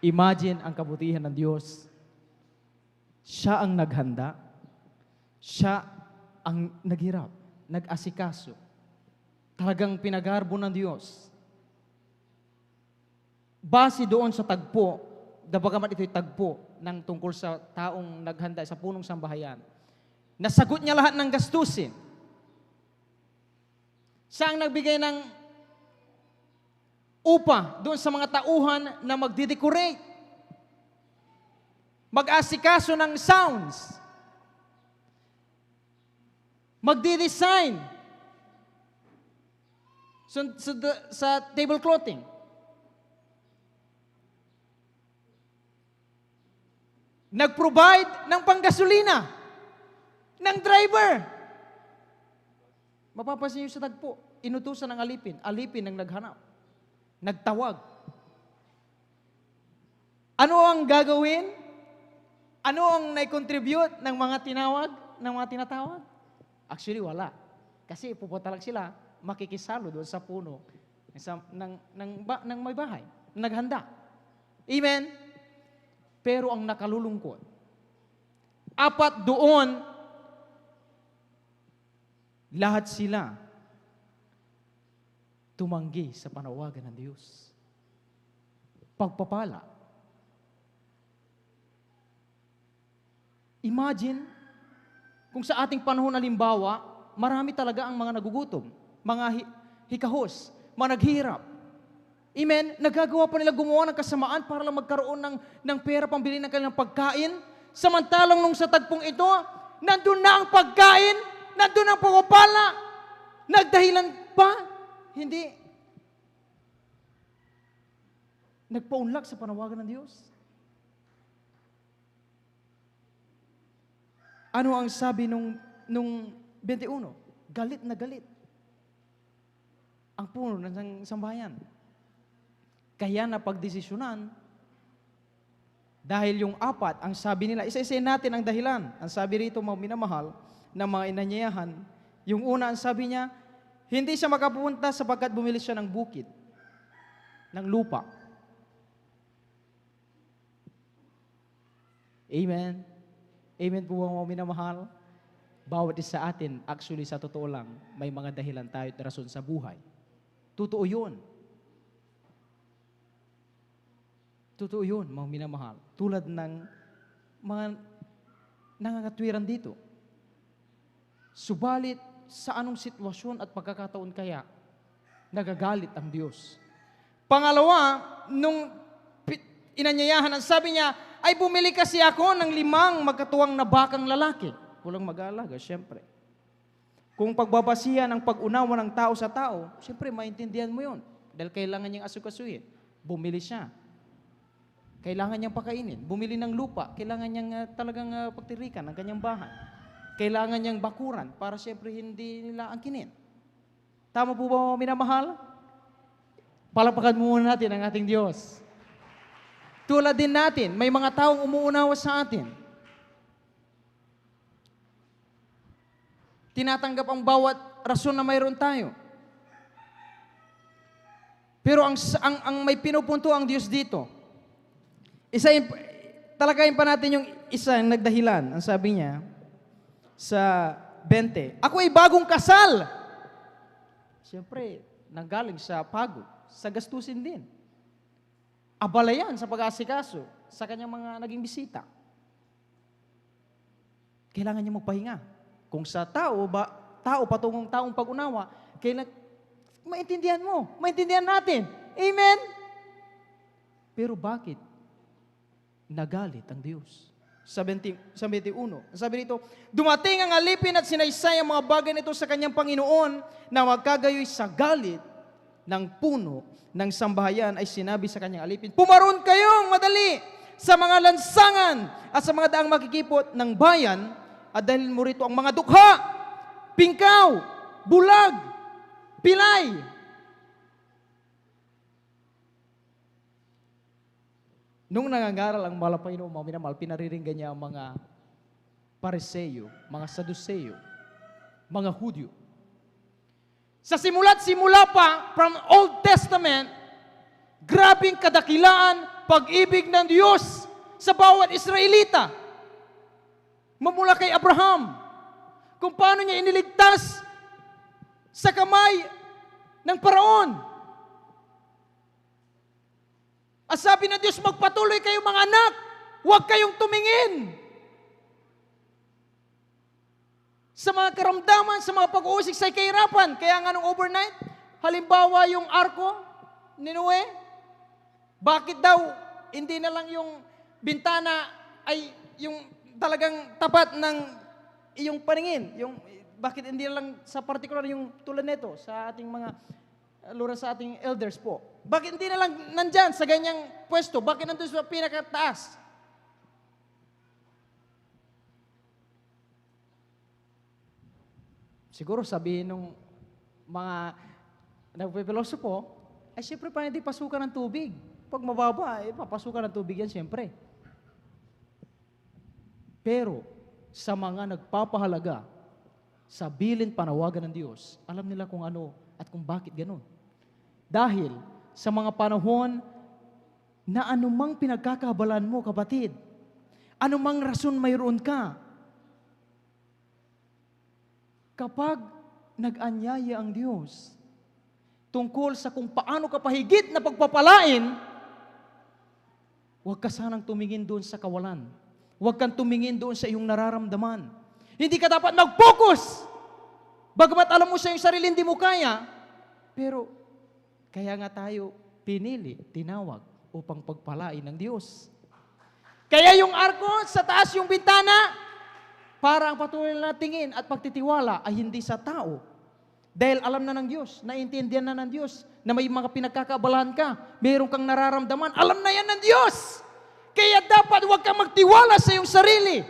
Imagine ang kabutihan ng Diyos. Siya ang naghanda. Siya ang naghirap, nag-asikaso. Talagang pinagarbo ng Diyos. Base doon sa tagpo, bagamat ito'y tagpo ng tungkol sa taong naghanda sa punong sambahayan, nasagot niya lahat ng gastusin. Siya ang nagbigay ng upa doon sa mga tauhan na magdidecorate, mag-asikaso ng sounds, magdi-design sa table clothing. Nag-provide ng panggasolina ng driver. Mapapansin niyo sa tagpo, inutusan ng alipin. Alipin ang naghanap. Nagtawag. Ano ang gagawin? Ano ang nai-contribute ng mga tinawag, ng mga tinatawag? Actually, wala. Kasi pupunta lang sila, makikisalo doon sa puno ng may bahay, naghanda. Amen? Pero ang nakalulungkot, 4 doon, lahat sila tumanggi sa panawagan ng Diyos. Pagpapala. Imagine, kung sa ating panahon halimbawa, marami talaga ang mga nagugutom, mga hikahos, mga naghihirap. Amen? Nagagawa pa nila gumawa ng kasamaan para lang magkaroon ng pera pambili ng kanilang pagkain. Samantalang nung sa tagpong ito, nandun na ang pagkain, nandun ang pagpapala. Nagdahilan pa, hindi. Nagpaunlak sa panawagan ng Diyos. Ano ang sabi nung 21? Galit na galit ang puno ng sambahayan. Kaya napagdesisyonan, dahil yung 4, ang sabi nila, isa-isayin natin ang dahilan. Ang sabi rito, mga minamahal, ng mga inanyayahan, yung una, ang sabi niya, hindi siya makapunta sapagkat bumili siya ng bukid, ng lupa. Amen? Amen po mga minamahal? Bawat isa sa atin, actually sa totoo lang, may mga dahilan tayo at rason sa buhay. Totoo yun. Totoo yun, mga minamahal. Tulad ng mga nangangatwiran dito. Subalit, sa anong sitwasyon at pagkakataon kaya, nagagalit ang Diyos. Pangalawa, nung inanyayahan, ang sabi niya, ay bumili kasi ako ng 5 magkatuwang na bakang lalaki. Walang mag-aalaga, syempre. Kung pagbabasihan ang pag-unawa ng tao sa tao, syempre, maintindihan mo yun. Dahil kailangan niyang asukasuhin. Bumili siya. Kailangan niyang pakainin. Bumili ng lupa. Kailangan niyang talagang pagtirikan ng kanyang bahay. Kailangan niyang bakuran para siyempre hindi nila angkinin. Tama po ba mga minamahal? Palapakan muna natin ang ating Diyos. Tulad din natin, may mga taong umuunawa sa atin. Tinatanggap ang bawat rason na mayroon tayo. Pero ang may pinupunto ang Diyos dito, talagayin pa natin yung isa ang nagdahilan. Ang sabi niya sa 20, ako ay bagong kasal. Siyempre, nanggaling sa pagod, sa gastusin din. Abala yan sa pag-aasikaso sa kanyang mga naging bisita. Kailangan niya magpahinga. Kung sa tao patungong taong pag-unawa, maintindihan mo, maintindihan natin. Amen? Pero bakit nagalit ang Diyos? Sa 21, sabi nito, dumating ang alipin at sinaysay ang mga bagay nito sa kanyang Panginoon na magkagayoy sa galit ng puno ng sambahayan ay sinabi sa kanyang alipin, pumaroon kayong madali sa mga lansangan at sa mga daang makikipot ng bayan at dahil mo rito ang mga dukha, pingkaw, bulag, pilay. Nung nangangaral ang Panginoon, mga minamahal, pinariringgan niya ang mga Pariseyo, mga Saduseyo, mga Hudyo. Sa simula't simula pa, from Old Testament, grabing kadakilaan, pag-ibig ng Diyos sa bawat Israelita. Mamula kay Abraham, kung paano niya iniligtas sa kamay ng Paraon. At sabi ng Diyos, magpatuloy kayong mga anak, huwag kayong tumingin sa mga karamdaman, sa mga pag-uusig sa kahirapan. Kaya nga nung overnight, halimbawa yung arko ni Noe, bakit daw hindi na lang yung bintana ay yung talagang tapat ng iyong paningin? Bakit hindi na lang sa particular yung tulad nito sa ating mga lura sa ating elders po? Bakit hindi na lang nandyan sa ganyang pwesto? Bakit nandun sa pinakataas? Siguro sabihin nung mga nagpipilosopo, ay siyempre pa hindi pasukan ng tubig. Pag mababa, papasukan ng tubig yan siyempre. Pero sa mga nagpapahalaga sa bilin panawagan ng Diyos, alam nila kung ano at kung bakit ganun. Dahil sa mga panahon na anumang pinagkakabalan mo, kapatid, anumang rason mayroon ka, kapag nag-anyaya ang Diyos tungkol sa kung paano ka pahigit na pagpapalain, huwag ka sanang tumingin doon sa kawalan. Huwag kang tumingin doon sa iyong nararamdaman. Hindi ka dapat mag-focus. Bagamat alam mo sa iyong sarili, hindi mo kaya. Pero, kaya nga tayo pinili, tinawag upang pagpalain ng Diyos. Kaya yung arko, sa taas yung bintana, para ang patuloy na tingin at pagtitiwala ay hindi sa tao. Dahil alam na ng Diyos, naiintindihan na ng Diyos, na may mga pinagkakabalahan ka, mayroon kang nararamdaman, alam na yan ng Diyos. Kaya dapat huwag kang magtiwala sa iyong sarili.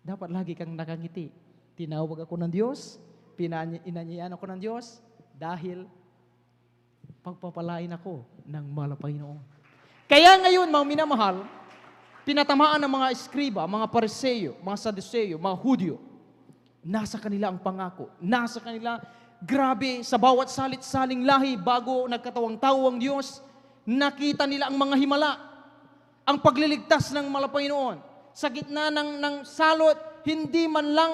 Dapat lagi kang nakangiti. Tinawag ako ng Diyos, inanyayaan ako ng Diyos, dahil pagpapalain ako ng Panginoon. Kaya ngayon, mga minamahal, pinatamaan ng mga eskriba, mga Pariseyo, mga Saduseyo, mga Hudyo, nasa kanila ang pangako. Nasa kanila, grabe, sa bawat salit-saling lahi, bago nagkatawang-tao ang Diyos, nakita nila ang mga himala, ang pagliligtas ng Panginoon. Sa gitna ng salot, hindi man lang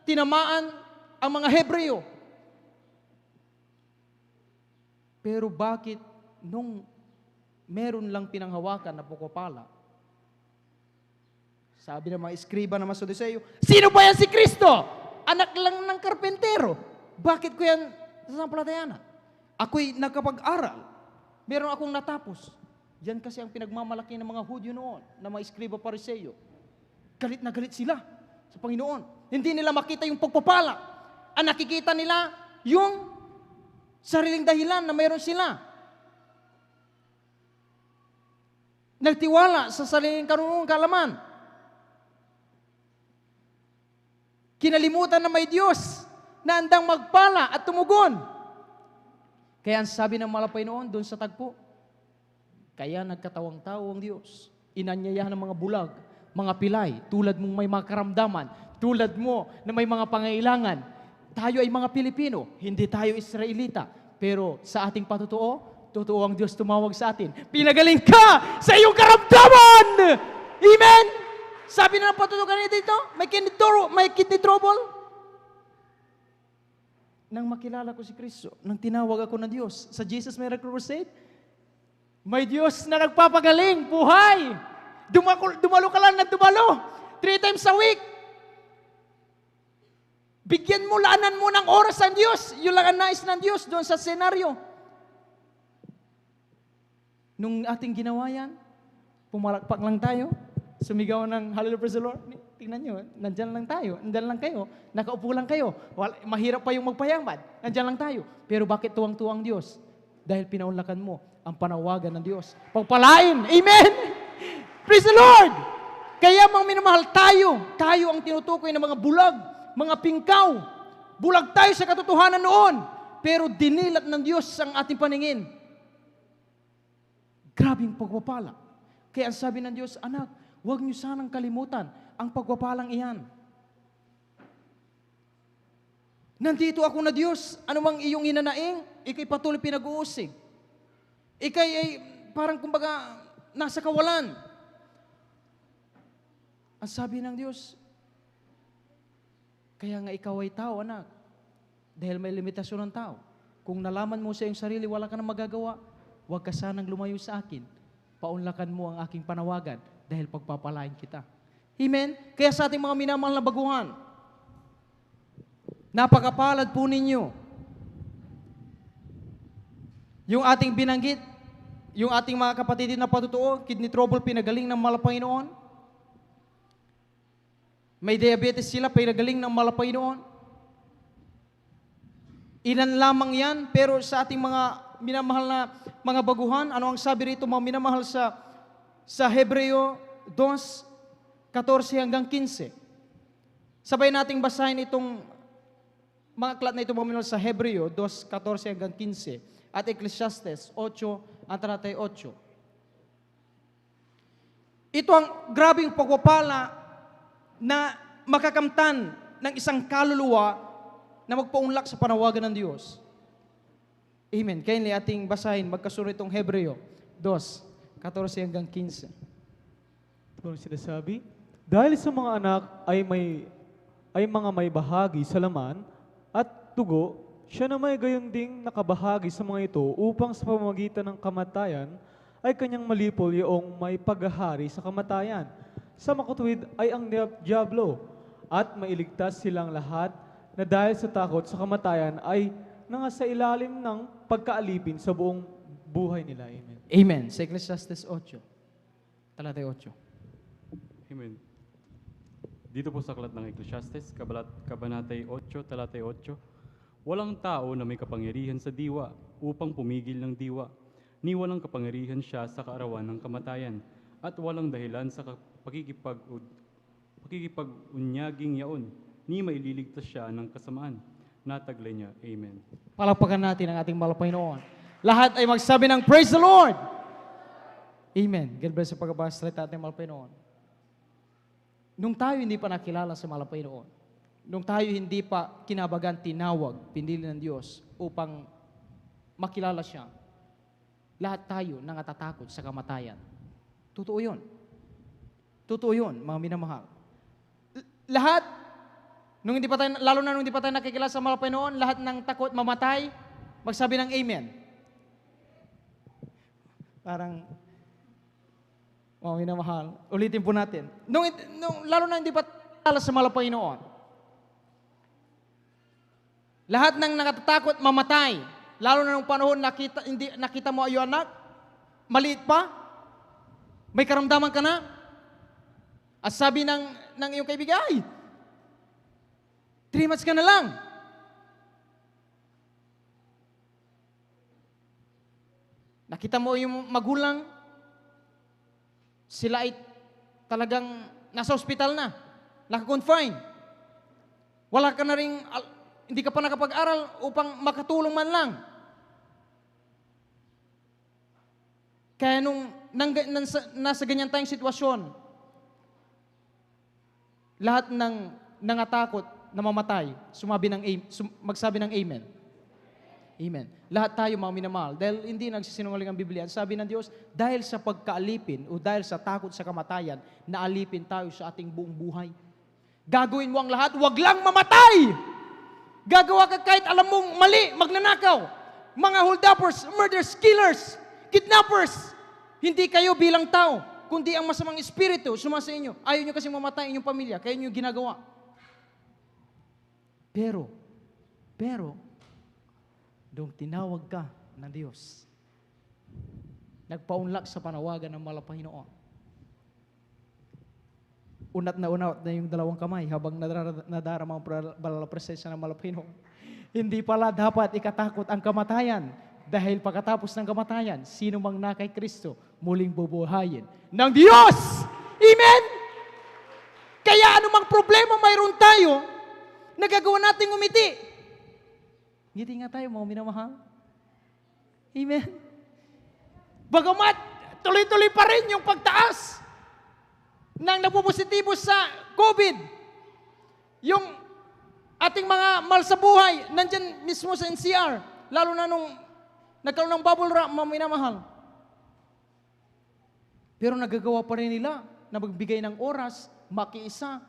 tinamaan ang mga Hebreo. Pero bakit nung meron lang pinanghawakan na pukopala, sabi ng mga eskriba na Saduseyo, sino ba yan si Kristo? Anak lang ng karpentero. Bakit ko yan sasampalatayan? Ako'y nagkapag-aral. Meron akong natapos. Yan kasi ang pinagmamalaki ng mga Hudyo noon, na mga eskriba Pariseyo. Galit na galit sila sa Panginoon. Hindi nila makita yung pagpapala. Ang nakikita nila yung sariling dahilan na mayroon sila. Nagtiwala sa sariling karunungang kaalaman. Kinalimutan na may Diyos na andang magpala at tumugon. Kaya ang sabi ng malapay noon doon sa tagpo, kaya nagkatawang tao ang Diyos. Inanyayahan ng mga bulag, mga pilay, tulad mong may mga karamdaman, tulad mo na may mga pangailangan. Tayo ay mga Pilipino, hindi tayo Israelita. Pero sa ating patutuo, totoo ang Diyos tumawag sa atin. Pinagaling ka sa iyong karamdaman! Amen! Sabi na ng patutuo kanina dito, may kidney trouble. Nang makilala ko si Kristo, nang tinawag ako ng Diyos sa Jesus Miracle Crusade, may Diyos na nagpapagaling, buhay. Dumalo ka lang na dumalo. 3 times a week. Bigyan mo, laanan mo ng oras ang Diyos. Yung lang ang nais ng Diyos doon sa senaryo. Nung ating ginawa yan, pumalakpak lang tayo, sumigaw ng Hallelujah, praise the Lord. Tingnan nyo, nandyan lang tayo, nandyan lang kayo, nakaupo lang kayo. Mahirap pa yung magpayamad, nandyan lang tayo. Pero bakit tuwang-tuwang Diyos? Dahil pinaunlakan mo ang panawagan ng Diyos. Pagpalain, amen! Praise the Lord! Kaya mga minamahal tayo ang tinutukoy ng mga bulag, mga pingkaw. Bulag tayo sa katotohanan noon, pero dinilat ng Diyos ang ating paningin. Grabing pagpapala. Kaya ang sabi ng Diyos, anak, huwag niyo sanang kalimutan ang pagpapalang iyan. Nandito ako na Diyos, anumang iyong hinanaing, ikay patuloy pinag-uusig. Ikay ay parang kumbaga nasa kawalan. Ang sabi ng Diyos, kaya nga ikaw ay tao, anak. Dahil may limitasyon ng tao. Kung nalaman mo sa iyong sarili, wala ka nang magagawa, huwag ka sanang lumayo sa akin. Paunlakan mo ang aking panawagan dahil pagpapalain kita. Amen? Kaya sa ating mga minamahal na baguhan, napakapalad po ninyo. Yung ating binanggit, yung ating mga kapatid na patutuo, kidney trouble, pinagaling ng Malapanginoon. May diabetes sila, pinagaling ng Malapanginoon. Ilan lamang yan, pero sa ating mga minamahal na mga baguhan, ano ang sabi rito mga minamahal sa Hebreo 2:14 hanggang 15. Sabay nating basahin itong mga aklat na ito mga minamahal sa Hebreo 2:14 hanggang 15 at Ecclesiastes 8:8. Ito ang grabing pagpapala na makakamtan ng isang kaluluwa na magpaunlak sa panawagan ng Diyos. Amen. Kindly ating basahin, magkasunod itong Hebreo 2:14 hanggang 15. Ito ang sinasabi, dahil sa mga anak ay mga may bahagi sa laman at dugo, siya na may gayon ding nakabahagi sa mga ito upang sa pamamagitan ng kamatayan ay kanyang malipol yung may paghahari sa kamatayan. Sa makatuwid ay ang diablo at mailigtas silang lahat na dahil sa takot sa kamatayan ay nasa ilalim ng pagkaalipin sa buong buhay nila. Amen. Amen. Sa Ecclesiastes 8, talata 8. Amen. Dito po sa aklat ng Ecclesiastes, Kabanatay 8, talatay 8, walang tao na may kapangyarihan sa diwa upang pumigil ng diwa, ni walang kapangyarihan siya sa kaarawan ng kamatayan, at walang dahilan sa pakikipag-unyaging yaon, ni maililigtas siya ng kasamaan. Nataglay niya. Amen. Palakpakan natin ang ating Malapanginoon. Lahat ay magsabi ng Praise the Lord! Amen. God bless sa pagkabasa sa ating Malapanginoon. Nung tayo hindi pa nakilala sa Malapanginoon, nung tayo hindi pa kinabagan, tinawag, pinili ng Diyos upang makilala siya, lahat tayo nangatatakot sa kamatayan. Totoo yun. Totoo yun, mga minamahal. Lahat, lalo na nung hindi pa tayo nakikilala sa Malapanginoon, lahat ng takot mamatay, magsabi ng Amen. Parang, mga minamahal, ulitin po natin. Lalo na hindi pa tayo sa Malapanginoon, lahat ng nakatatakot mamatay, lalo na nung panahon nakita mo ay anak, maliit pa, may karamdaman ka na, at sabi ng iyong kaibigan, ay, 3 months ka na lang. Nakita mo yung magulang, sila ay talagang nasa ospital na, naka-confine. Wala ka na rin, hindi ka pa nakapag-aral upang makatulong man lang. Kaya nasa ganyan tayong sitwasyon, lahat ng nangatakot na mamatay, magsabi ng amen. Amen. Lahat tayo mga minamahal, dahil hindi nagsisinungaling ang Biblia. Sabi ng Diyos, dahil sa pagkaalipin o dahil sa takot sa kamatayan, naalipin tayo sa ating buong buhay. Gagawin mo ang lahat, wag lang mamatay! Gagawa ka kahit alam mong mali, magnanakaw. Mga hold-uppers, murderers, killers, kidnappers. Hindi kayo bilang tao, kundi ang masamang espiritu sumasa inyo. Ayaw nyo kasi mamatay inyong pamilya, kaya nyo ginagawa. Pero, doong tinawag ka ng Diyos, nagpaunlak sa panawagan ng Malapanginoon. Unat na yung dalawang kamay habang nadarama ang banal na presensya ng Malapanginoon. Hindi pala dapat ikatakot ang kamatayan, dahil pagkatapos ng kamatayan, sino mang na kay Kristo, muling bubuhayin ng Diyos! Amen? Kaya anumang problema mayroon tayo, nagagawa natin umiti. Ngiti nga tayo, mga minamahal. Amen? Bagamat, tuloy-tuloy pa rin yung pagtaas ng nagpupositibo sa COVID. Yung ating mga mahal sa buhay, nandyan mismo sa NCR, lalo na nung nagkaroon ng bubble wrap, mga minamahal. Pero nagagawa pa rin nila na magbigay ng oras, makiisa.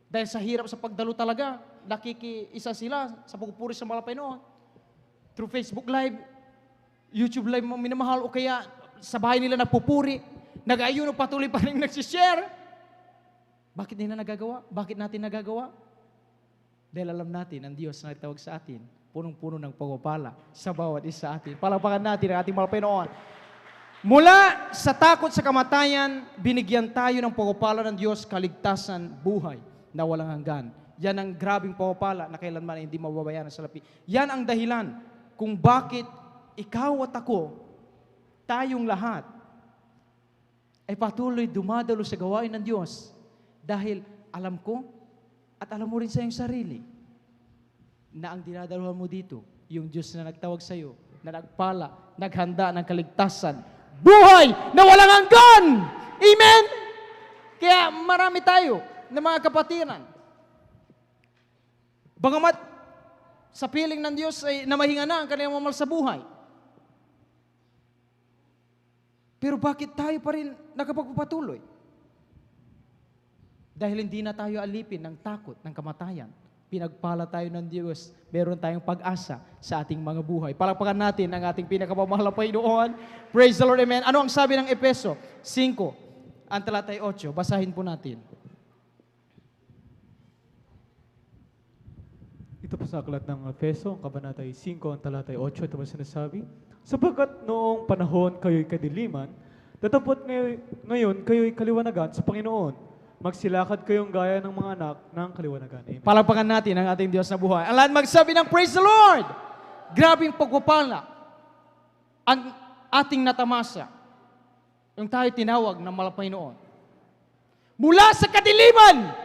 Dahil sa hirap sa pagdalo talaga, nakikiisa sila sa pagpupuri sa Malapanginoon. Through Facebook Live, YouTube Live, mga minamahal, o kaya sa bahay nila nagpupuri, nag-ayuno, patuloy pa rin nagsishare. Bakit nila nagagawa? Bakit natin nagagawa? Dahil alam natin, ang Diyos na nagtawag sa atin, punong-puno ng pagpapala sa bawat isa sa atin. Palakpakan natin ang ating Malapanginoon. Mula sa takot sa kamatayan, binigyan tayo ng pagpapala ng Diyos, kaligtasan, buhay na walang hanggan. Yan ang grabing pagpapala na kailanman hindi mababayaran sa lapi. Yan ang dahilan kung bakit ikaw at ako, tayong lahat, ay patuloy dumadalo sa gawain ng Diyos. Dahil alam ko at alam mo rin sa iyong sarili na ang dinadaluhan mo dito, yung Diyos na nagtawag sa iyo, na nagpala, naghanda ng kaligtasan, buhay na walang hanggan! Amen? Kaya marami tayo na mga kapatiran. Bagamat sa piling ng Diyos ay namahinga na ang kanilang mamal sa buhay. Pero bakit tayo pa rin nakapagpapatuloy? Dahil hindi na tayo alipin ng takot, ng kamatayan. Pinagpala tayo ng Diyos. Meron tayong pag-asa sa ating mga buhay. Palakpakan natin ang ating pinakamamahal na Panginoon. Praise the Lord, amen. Ano ang sabi ng Efeso 5, ang talatay 8? Basahin po natin. Ito po sa aklat ng Efeso, kabanatay 5, ang talatay 8, ito po sinasabi, sapagkat noong panahon kayo'y kadiliman, tatapot ngayon kayo'y kaliwanagan sa Panginoon. Magsilakad kayong gaya ng mga anak ng kaliwanagan. Amen. Palakpakan natin ang ating Diyos na buhay. Ang lahat magsabi ng praise the Lord! Grabing pagpapala ang ating natamasa. Yung tayo tinawag ng Malapanginoon. Mula sa kadiliman!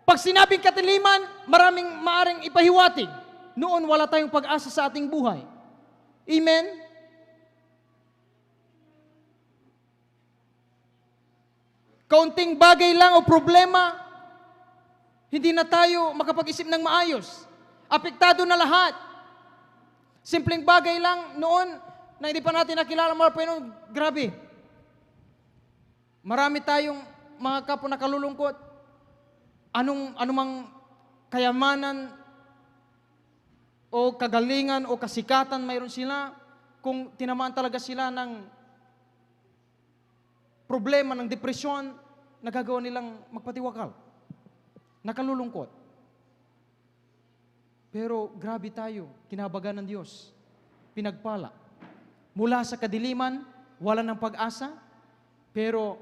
Pag sinabing kadiliman, maraming maaring ipahiwatig. Noon wala tayong pag-asa sa ating buhay. Amen? Kaunting bagay lang o problema, hindi na tayo makapag-isip ng maayos. Apektado na lahat. Simpleng bagay lang noon na hindi pa natin nakilala mga Panginoon, grabe. Marami tayong mga kapwa na kalulungkot. Anumang kayamanan o kagalingan o kasikatan mayroon sila, kung tinamaan talaga sila ng problema, ng depresyon, nagagawa nilang magpatiwakal. Nakalulungkot. Pero grabe tayo, kinabagan ng Diyos. Pinagpala. Mula sa kadiliman, wala ng pag-asa, pero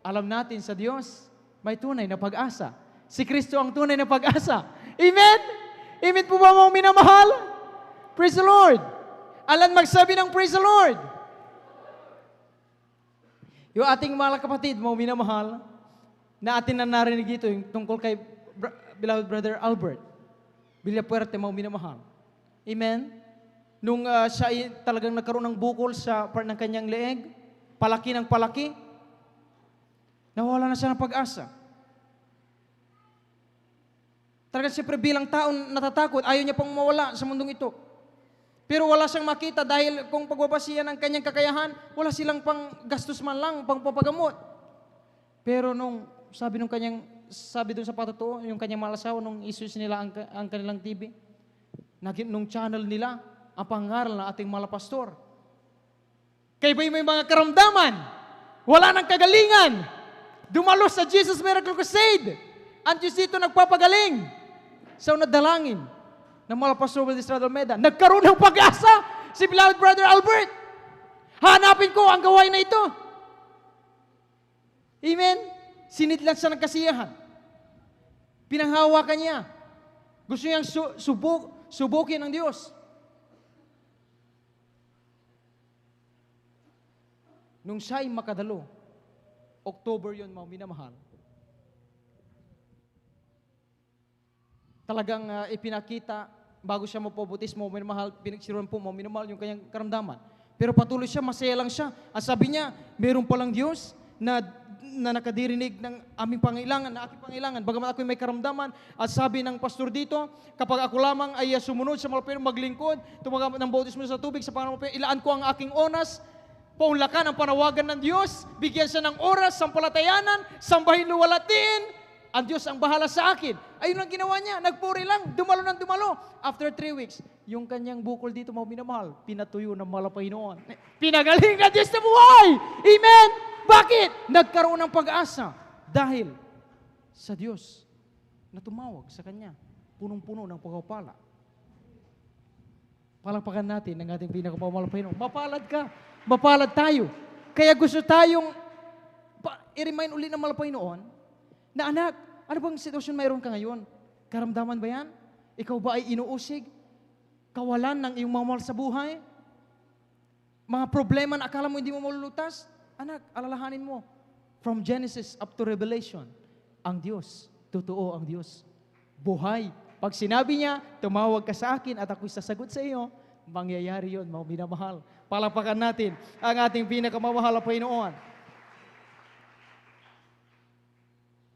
alam natin sa Diyos, may tunay na pag-asa. Si Kristo ang tunay na pag-asa. Amen? Amen po ba mga minamahal? Praise the Lord. Alan magsabi ng praise the Lord. Yung ating mga kapatid, mga minamahal, na atin na narinig dito, yung tungkol kay beloved brother Albert Villapuerte, mga minamahal. Amen? nung siya ay talagang nagkaroon ng bukol sa part ng kanyang leeg, palaki ng palaki, nawala na siya ng pag-asa. Talagang siyempre bilang tao natatakot, ayaw niya pong mawala sa mundong ito. Pero wala siyang makita dahil kung pagbabasihan ng kanyang kakayahan, wala silang pang gastos man lang, pang papagamot. Pero nung sabi doon sa patotoo, yung kanyang malasawa, nung isus nila ang kanilang TV, nung channel nila, ang pangaral ng ating malapastor. Kayo ba'y may mga karamdaman? Wala ng kagalingan. Dumalo sa Jesus Miracle Crusade. Ang Diyos dito nagpapagaling. Sa nadalangin ng malapastor Will Estrada Almeida, nagkaroon ng pag-asa si beloved Brother Albert. Hanapin ko ang gawain na ito. Amen? Sinidlan siya ng kasiyahan. Pinanghawakan niya. Gusto niyang subukin ng Diyos. Nung siya'y makadalo, October yun, mga minamahal, talagang ipinakita, bago siya mapabutis, mga minamahal, pinagsiruan po, mga minamahal, yung kanyang karamdaman. Pero patuloy siya, masaya lang siya. At sabi niya, meron palang Diyos na nakadirinig ng aming pangailangan, na aking pangailangan, bagamat ako'y may karamdaman. At sabi ng pastor dito, kapag ako lamang ay sumunod sa mga maglingkod, tumagamit ng bautismo sa tubig, sa Panginoon, ilaan ko ang aking oras, paunlakan ang panawagan ng Diyos, bigyan siya ng oras, sampalatayanan, sambahin luwalatin, ang Diyos ang bahala sa akin. Ayun ang ginawa niya, nagpuri lang, dumalo ng dumalo. After 3 weeks, yung kanyang bukol dito, mga minamahal, pinatuyo ng malapaynoon. Pinagaling na Diyos na buhay! Amen! Bakit? Nagkaroon ng pag-asa dahil sa Diyos na tumawag sa Kanya, punong-puno ng pagpapala. Palakpakan natin ang ating pinakamalapaynoon. Mapalad ka! Mapalad tayo. Kaya gusto tayong i-remind uli ng malapaynoon na anak, ano bang sitwasyon mayroon ka ngayon? Karamdaman ba yan? Ikaw ba ay inuusig? Kawalan ng iyong mga mahal sa buhay? Mga problema na akala mo hindi mo malulutas? Anak, alalahanin mo. From Genesis up to Revelation, ang Diyos, totoo ang Diyos. Buhay. Pag sinabi niya, tumawag ka sa akin at ako'y sasagot sa iyo, mangyayari yun, mga minamahal. Palapakan natin ang ating pinakamamahal na Panginoon.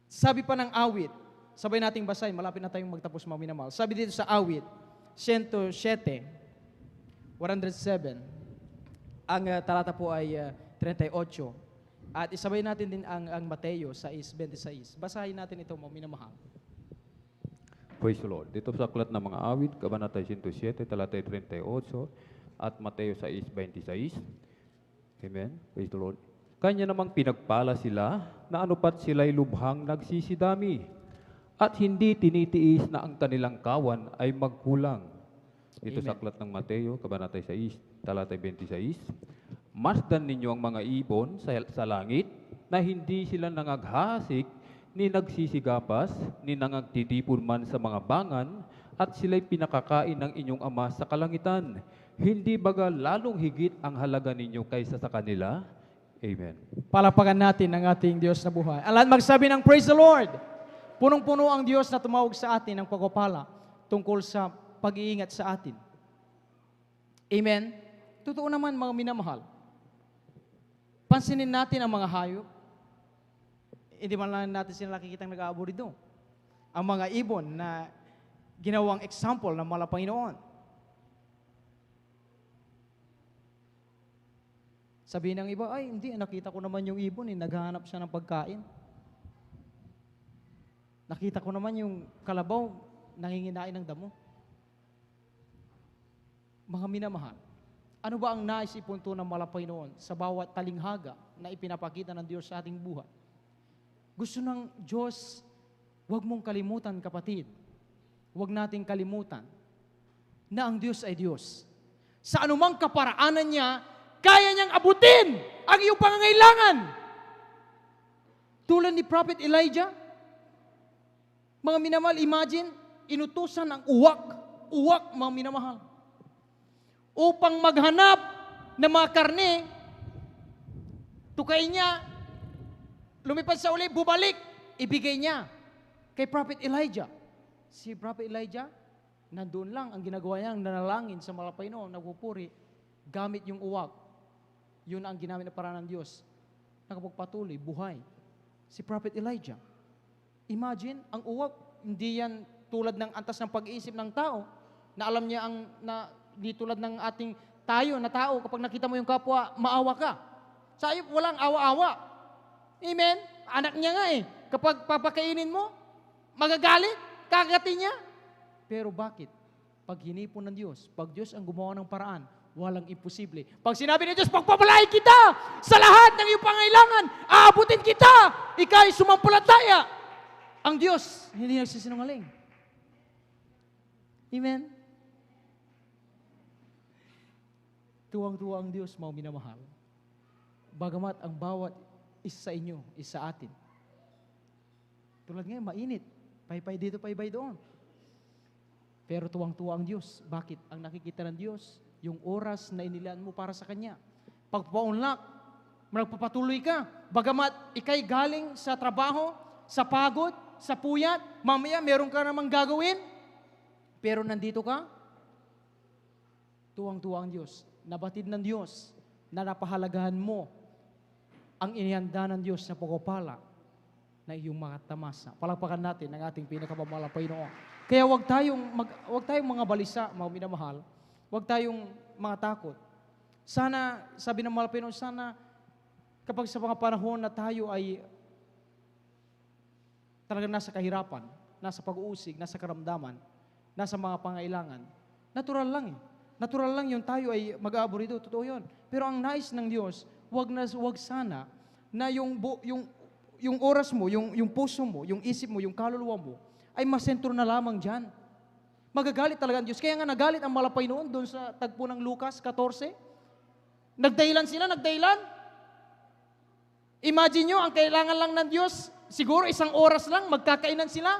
Sabi pa ng awit, sabay nating basahin, malapit na tayong magtapos, mga minamahal. Sabi dito sa awit, 107, 107, ang talata po ay 38. At isabay natin din ang Mateo 6:26. Basahin natin ito, mga minamahal. Praise the Lord. Dito sa aklat ng mga awit, Kabanata 107, talatay 38, at Mateo 6:26. Amen. Praise the Lord. Kanya namang pinagpala sila na anupat sila'y lubhang nagsisidami at hindi tinitiis na ang kanilang kawan ay magkulang. Dito sa aklat ng Mateo, Kabanata 6, talatay 26. Masdan ninyo ang mga ibon sa langit na hindi sila nangaghasik ni nagsisigapas, ni nangagtitipon man sa mga bangan, at sila'y pinakakain ng inyong ama sa kalangitan. Hindi baga lalong higit ang halaga ninyo kaysa sa kanila? Amen. Palapakan natin ang ating Diyos na buhay. Ang lahat magsabi ng Praise the Lord. Punong-puno ang Diyos na tumawag sa atin ng pagpapala tungkol sa pag-iingat sa atin. Amen. Totoo naman, mga minamahal. Pansinin natin ang mga hayop. Hindi man lang natin sila nakikitang nag-aaburidong. Ang mga ibon na ginawang example ng mga Panginoon. Sabihin ng iba, ay hindi, nakita ko naman yung ibon, naghahanap siya ng pagkain. Nakita ko naman yung kalabaw, nanginginain ng damo. Mga minamahal, ano ba ang nais ipunto ng Panginoon sa bawat talinghaga na ipinapakita ng Diyos sa ating buhay? Gusto ng Diyos, huwag mong kalimutan, kapatid. Huwag nating kalimutan na ang Diyos ay Diyos. Sa anumang kaparaanan niya, kaya niyang abutin ang iyong pangangailangan. Tulad ni Prophet Elijah, mga minamahal, imagine, inutusan ang uwak, mga minamahal, upang maghanap ng mga karne, tukay niya, lumipad sa uli, bumalik, ibigay niya kay Prophet Elijah. Si Prophet Elijah, Nandun lang, ang ginagawa niya, nanalangin sa Panginoon, nagpupuri, gamit yung uwak. Yun ang ginamit na paraan ng Diyos. Nakapagpatuloy, buhay. Si Prophet Elijah. Imagine, ang uwak, hindi yan tulad ng antas ng pag-iisip ng tao, na alam niya di tulad ng ating tayo na tao, kapag nakita mo yung kapwa, maawa ka. Sa iyo, walang awa-awa. Amen? Anak niya nga eh. Kapag papakainin mo, magagalit, kagatin niya. Pero bakit? Pag hinipon ng Diyos, pag Diyos ang gumawa ng paraan, walang imposible. Pag sinabi ng Diyos, pagpapalain kita sa lahat ng iyong pangailangan, aabutin kita, ika'y sumampalataya. Ang Diyos, hindi nagsisinungaling. Amen? Tuwang-tuwa ang Diyos, mga minamahal. Bagamat ang bawat isa sa inyo, isa sa atin. Tulad ngayon, mainit. Paypay dito, paypay doon. Pero tuwang-tuwa ang Diyos. Bakit? Ang nakikita ng Diyos, yung oras na inilaan mo para sa Kanya. Pagpaunlak, magpapatuloy ka. Bagamat ikay galing sa trabaho, sa pagod, sa puyat, mamaya meron ka namang gagawin, pero nandito ka, tuwang-tuwa ang Diyos. Nabatid ng Diyos na napahalagahan mo ang inihanda ng Diyos na pagpapala na iyong mga tamasa. Palakpakan natin ang ating pinakamamahalang Panginoon. Kaya wag tayong mga balisa, mga minamahal. Wag tayong mga takot. Sana, sabi ng mahal Panginoon, sana kapag sa mga panahon na tayo ay talagang nasa kahirapan, nasa pag-uusig, nasa karamdaman, nasa mga pangailangan, natural lang eh. Natural lang yung tayo ay mag-aaborito, totoo yun. Pero ang nais ng Diyos, wag sana na yung oras mo, yung puso mo, yung isip mo, yung kaluluwa mo, ay masentro na lamang dyan. Magagalit talaga ang Diyos. Kaya nga nagalit ang malapay noon doon sa tagpo ng Lucas 14. Nagdahilan sila, nagdahilan. Imagine nyo, ang kailangan lang ng Diyos, siguro 1 oras lang, magkakainan sila.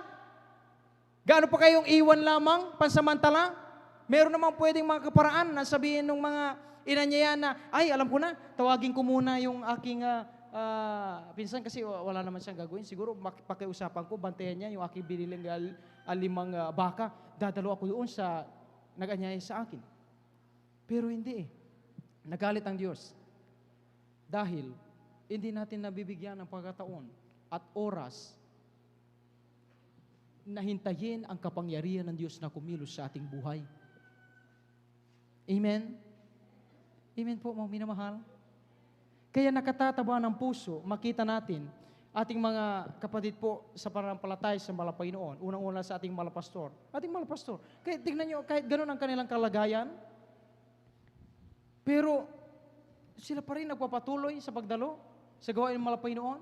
Gaano pa kayong iwan lamang, pansamantala? Meron namang pwedeng mga kaparaan na sabihin ng mga inanyayan na, ay, alam ko na, tawagin ko muna yung aking pinsan kasi wala naman siyang gagawin. Siguro pakiusapan ko, bantayan niya yung aking biniling 5 baka. Dadalo ako doon sa nag-anyaya sa akin. Pero hindi eh. Nagalit ang Diyos. Dahil hindi natin nabibigyan ng pagkataon at oras na hintayin ang kapangyarihan ng Diyos na kumilos sa ating buhay. Amen? Amen po, mga minamahal. Kaya nakatataba ng puso, makita natin, ating mga kapatid po sa pananampalataya sa Panginoon, unang-una sa ating malapastor. Ating malapastor. Kaya tingnan nyo, kahit ganun ang kanilang kalagayan, pero sila pa rin nagpapatuloy sa pagdalo, sa gawain ng Panginoon.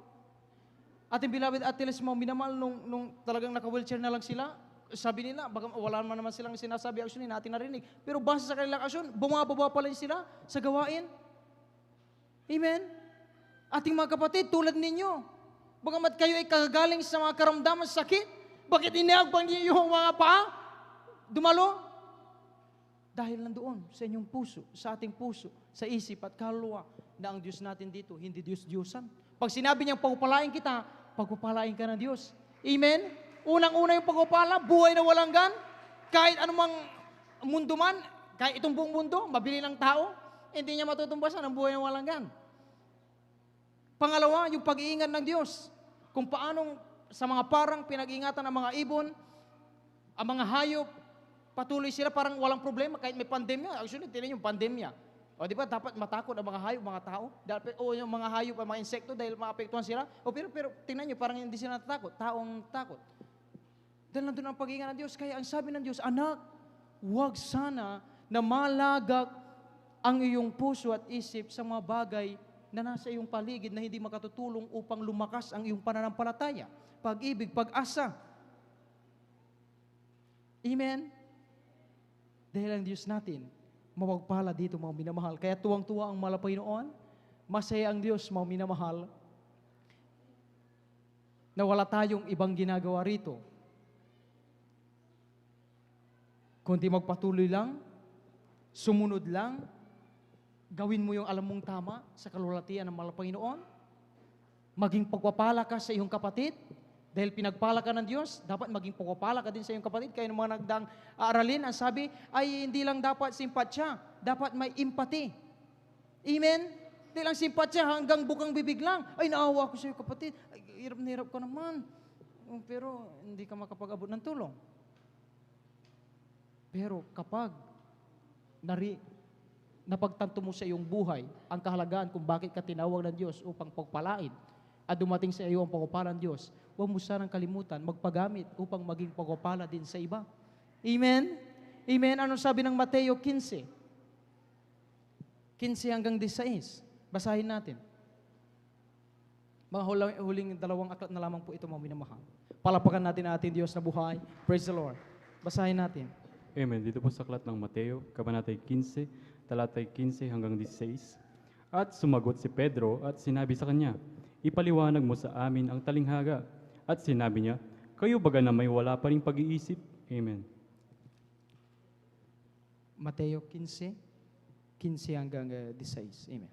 Ating beloved Atiles, mga minamahal, nung talagang naka-wheelchair na lang sila, sabi nila, baka wala naman silang sinasabi aksyon natin narinig. Pero base sa kanilang aksyon, bumababa pa rin sila sa gawain. Amen? Ating mga kapatid, tulad ninyo, bagamat kayo ay kagagaling sa mga karamdaman sa sakit, bakit iniagbang niyo yung mga paa? Dumalo? Dahil nandoon sa inyong puso, sa ating puso, sa isip at kaluluwa, na ang Diyos natin dito, hindi Diyos-Diyosan. Pag sinabi niyang pagpapalain kita, pagpapalain ka ng Diyos. Amen? Unang-una yung pagpapala, buhay na walang gan. Kahit anumang mundo man, kahit itong buong mundo, mabili ng tao, hindi niya matutumbasan ang buhay na walang gan. Pangalawa, yung pag-iingat ng Diyos. Kung paanong sa mga parang pinag-iingatan ng mga ibon, ang mga hayop, patuloy sila parang walang problema kahit may pandemya. Actually, tinan yung pandemya. O di ba, dapat matakot ang mga hayop, mga tao? O yung mga hayop, ang mga insekto dahil maapektuhan sila. O pero tingnan nyo, parang hindi sila natatakot. Taong takot. Dahil nandun ang pag-iingat ng Diyos. Kaya ang sabi ng Diyos, anak, huwag sana na malagak ang iyong puso at isip sa mga bagay na nasa iyong paligid na hindi makatutulong upang lumakas ang iyong pananampalataya, pag-ibig, pag-asa. Amen? Dahil ang Diyos natin, mapagpala dito, mga minamahal. Kaya tuwang-tuwa ang malapay noon, masaya ang Diyos, mga minamahal, na wala tayong ibang ginagawa rito. Kundi magpatuloy lang, sumunod lang, gawin mo yung alam mong tama sa kalulatian ng malapay noon, maging pagpapala ka sa iyong kapatid, Dahil pinagpala ka ng Diyos, dapat maging pagpapala ka din sa iyong kapatid. Kaya ng mga nagdaang aralin, ang sabi ay hindi lang dapat simpatya, dapat may empathy. Amen? Hindi lang simpatya, hanggang bukang bibig lang. Ay, naawa ko sa iyo kapatid. Ay, hirap na hirap ka naman. Pero hindi ka makapag-abot ng tulong. Pero kapag napagtanto mo sa iyong buhay ang kahalagaan kung bakit ka tinawag ng Diyos upang pagpalain at dumating sa iyo ang pagpapala ng Diyos, huwag mo sanang kalimutan magpagamit upang maging pagpapala din sa iba. Amen? Amen? Anong sabi ng Mateo 15? 15 hanggang 16. Basahin natin. Mga huling dalawang aklat na lamang po ito, mga minamahal. Palapakan natin ang ating Diyos na buhay. Praise the Lord. Basahin natin. Amen. Dito po sa aklat ng Mateo, Kabanatay 15, talatay 15 hanggang 16. At sumagot si Pedro at sinabi sa kanya, ipaliwanag mo sa amin ang talinghaga. At sinabi niya, kayo baga na may wala pa ring pag-iisip? Amen. Mateo 15, 15 hanggang 16. Amen.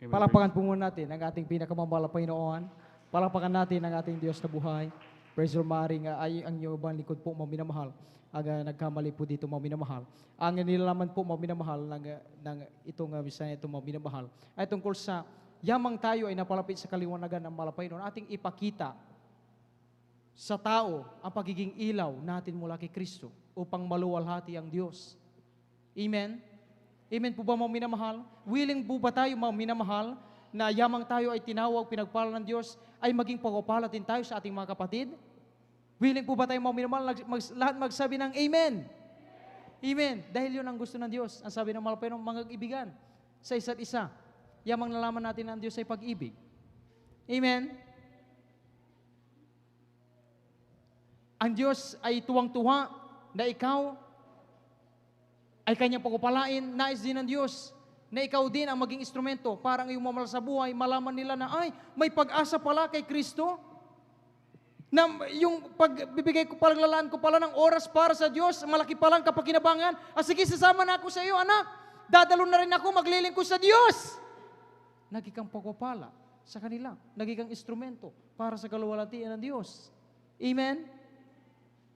Amen. Palapakan po muna natin ang ating pinakamamahal na Panginoon. Palapakan natin ang ating Diyos na buhay. Praise the Lord, maaaring ay ang iyong ibang likod po, mga minamahal. Ang nagkamali po dito, mga minamahal. Ang nilalaman po, mga minamahal, ng itong bisaya, itong mga minamahal, ay tungkol sa yamang tayo ay napalapit sa kaliwanagan ng Panginoon, ating ipakita sa tao ang pagiging ilaw natin mula kay Kristo upang maluwalhati ang Diyos. Amen? Amen po ba, mga minamahal? Willing po ba tayo, mga minamahal, na yamang tayo ay tinawag, pinagpala ng Diyos, ay maging pagpapala din tayo sa ating mga kapatid? Willing po ba tayo, mga minamahal, lahat magsabi ng Amen? Amen. Dahil yun ang gusto ng Diyos. Ang sabi ng Malapeno, mga kaibigan, sa isa't isa. Yamang nalaman natin ng Diyos ay pag-ibig. Amen? Ang Diyos ay tuwang-tuwa na ikaw ay kanyang pagpapalain. Nais din ng Diyos na ikaw din ang maging instrumento para ang iyong mamahal sa buhay, malaman nila na, ay, may pag-asa pala kay Kristo. Na yung pagbibigay ko palang lalaan ko pala ng oras para sa Diyos, malaki palang kapakinabangan. Sige, sasama na ako sa iyo, anak. Dadalo na rin ako, maglilingkod sa Diyos. Naging pagpapala sa kanila. Naging instrumento para sa kaluwalhatian ng Diyos. Amen?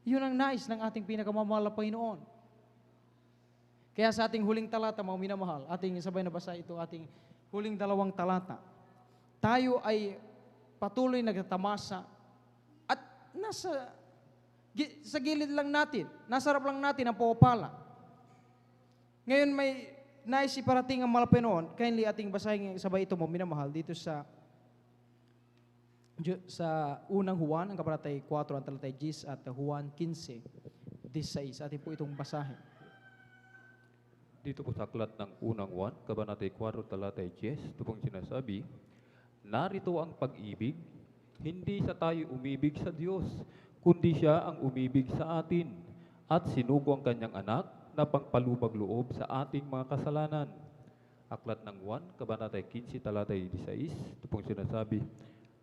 Yun ang nais ng ating pinakamamahal na Panginoon. Kaya sa ating huling talata, mga minamahal, ating sabay na basa ito, ating huling dalawang talata. Tayo ay patuloy nagtatamasa at sa gilid lang natin, nasa harap lang natin ang pagpapala. Ngayon may nais iparating ang Malapenoon, kindly ating basahin sabay ito, mga minamahal, dito sa unang Juan, ang kabanatay 4, ang talatay 10 at Juan 15, 16. Atin po itong basahin. Dito po sa aklat ng unang Juan, kabanatay 4, talatay 10, ito pong sinasabi, narito ang pag-ibig, hindi sa tayo umibig sa Diyos, kundi siya ang umibig sa atin at sinugo ang kanyang anak na pangpalubag loob sa ating mga kasalanan. Aklat ng Juan, kabanatay 15, talatay 16, ito pong sinasabi,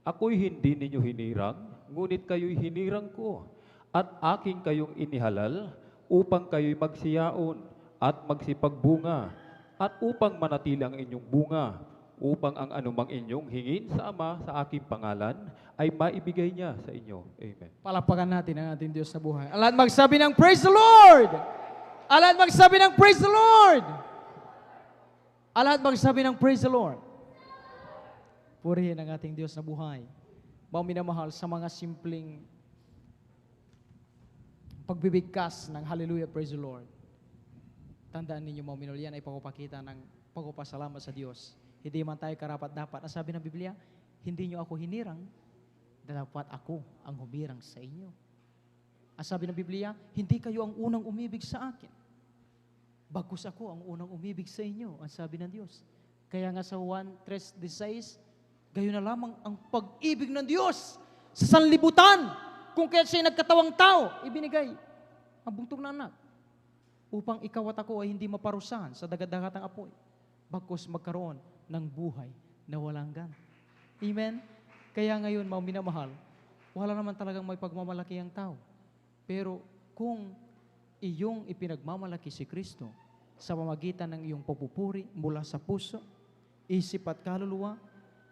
ako'y hindi ninyo hinirang, ngunit kayo'y hinirang ko, at aking kayong inihalal upang kayo'y magsiyaon at magsipagbunga, at upang manatili ang inyong bunga, upang ang anumang inyong hingin sa Ama sa aking pangalan ay maibigay niya sa inyo. Amen. Palapakan natin ang ating Diyos na buhay. Alahat magsabi ng Praise the Lord! Alahat magsabi ng Praise the Lord! Alahat magsabi ng Praise the Lord! Purihin ang ating Diyos na buhay. Mga minamahal, sa mga simpleng pagbibigkas ng Hallelujah, Praise the Lord. Tandaan ninyo, mga minamahal, yan ay pagpapakita ng pagpapasalamat sa Diyos. Hindi man tayo karapat-dapat. Ang sabi ng Biblia, hindi nyo ako hinirang, dapat ako ang humirang sa inyo. Ang sabi ng Biblia, hindi kayo ang unang umibig sa akin. Bagkus ako ang unang umibig sa inyo, ang sabi ng Diyos. Kaya nga sa Juan 3:16, gayon na lamang ang pag-ibig ng Diyos sa sanlibutan. Kung kaya siya nagkatawang tao, ibinigay ang bugtong na anak upang ikaw at ako ay hindi maparusahan sa dagat-dagatang apoy, bagkus magkaroon ng buhay na walang hanggan. Amen? Kaya ngayon, mga minamahal, wala naman talagang may pagmamalaki ang tao. Pero kung iyong ipinagmamalaki si Kristo sa pamamagitan ng iyong pagpupuri mula sa puso, isip at kaluluwa.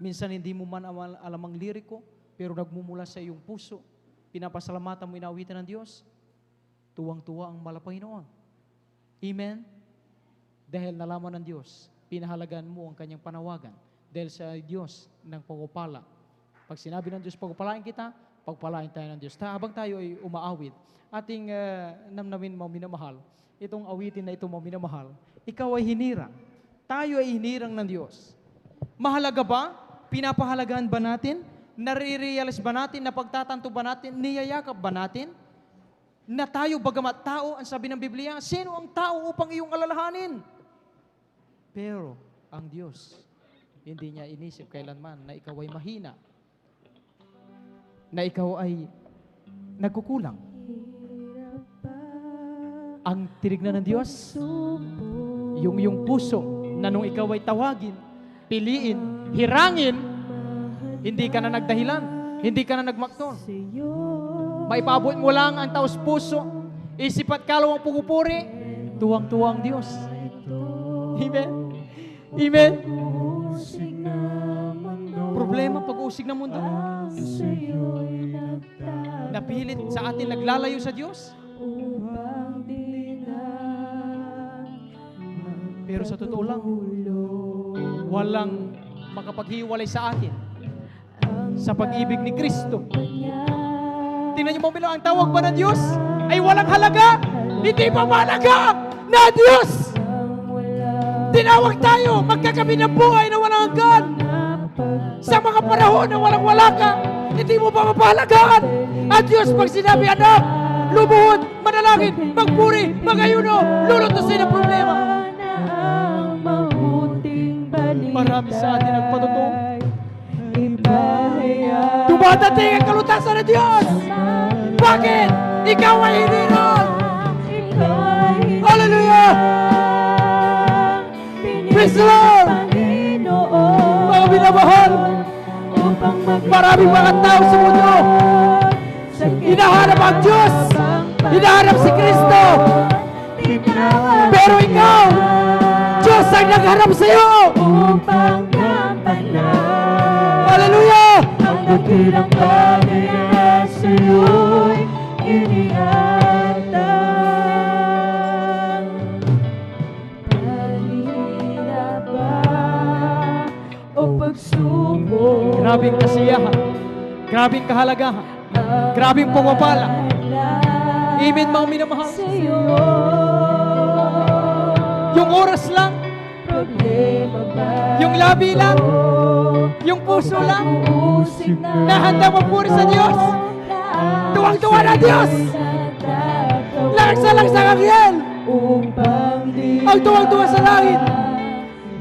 Minsan hindi mo man alam ang liriko, pero nagmumula sa iyong puso. Pinapasalamatan mo, inaawitan ng Diyos. Tuwang-tuwa ang Panginoon. Amen? Dahil nalaman ng Diyos, pinahalagan mo ang kanyang panawagan. Dahil sa Diyos ng pagpapala. Pag sinabi ng Diyos, pagpapalain kita, pagpalain tayo ng Diyos. Habang tayo ay umaawit, ating namnamin mo minamahal, itong awitin na ito mo minamahal, ikaw ay hinirang. Tayo ay hinirang ng Diyos. Mahalaga ba? Pinapahalagaan ba natin? Nare-realize ba natin? Napagtatanto ba natin? Niyayakap ba natin? Na tayo bagamat tao, ang sabi ng Biblia, sino ang tao upang iyong alalahanin? Pero ang Diyos, hindi niya inisip kailanman na ikaw ay mahina, na ikaw ay nagkukulang. Ang tinignan ng Diyos, yung iyong puso, na nung ikaw ay tawagin, piliin, hirangin, hindi ka na nagdahilan, hindi ka na nagmakton. Maipabot mo lang ang taos puso, isip at kalawang pugupuri, tuwang-tuwang Diyos. Amen? Amen? Problema pag-uusig ng mundo. Napilit sa atin naglalayo sa Diyos. Pero sa totoo lang, walang makapaghiwalay sa atin sa pag-ibig ni Kristo. Tingnan niyo mo bilang ang tawag ba ng Diyos ay walang halaga. Hindi pa mahalaga na Diyos. Tinawag tayo magkakabit ng buhay na walang hanggan. Sa mga panahon na walang wala ka, hindi mo pa mapahalagaan. At Diyos pag sinabi, anak, lumuhod, manalangin, magpuri, magayuno, lulutusin ang problema. Marami sa atin ang patotoo. Dumadating ang kalutasan ng Diyos. Bakit? Ikaw ay hinirang. Hallelujah! Praise the Lord! Mga minamahal, maraming mga tao sa mundo hinahanap ang Diyos, hinahanap si Kristo, pero ikaw, Diyos ang nagharap sa iyo. Hallelujah! Ang dakilang bagay na sa iyo'y inihatag. Kanina ba o pagsubok? Grabing kasiyahan, grabing kahalagahan, grabing pumapala. Amen, mga minamahal. Yung oras lang, yung labi lang, yung puso lang, na handa magpuri sa Diyos. Tuwang-tuwa na Diyos. Langsa-lang sa anghel. Ang tuwang-tuwa sa langit.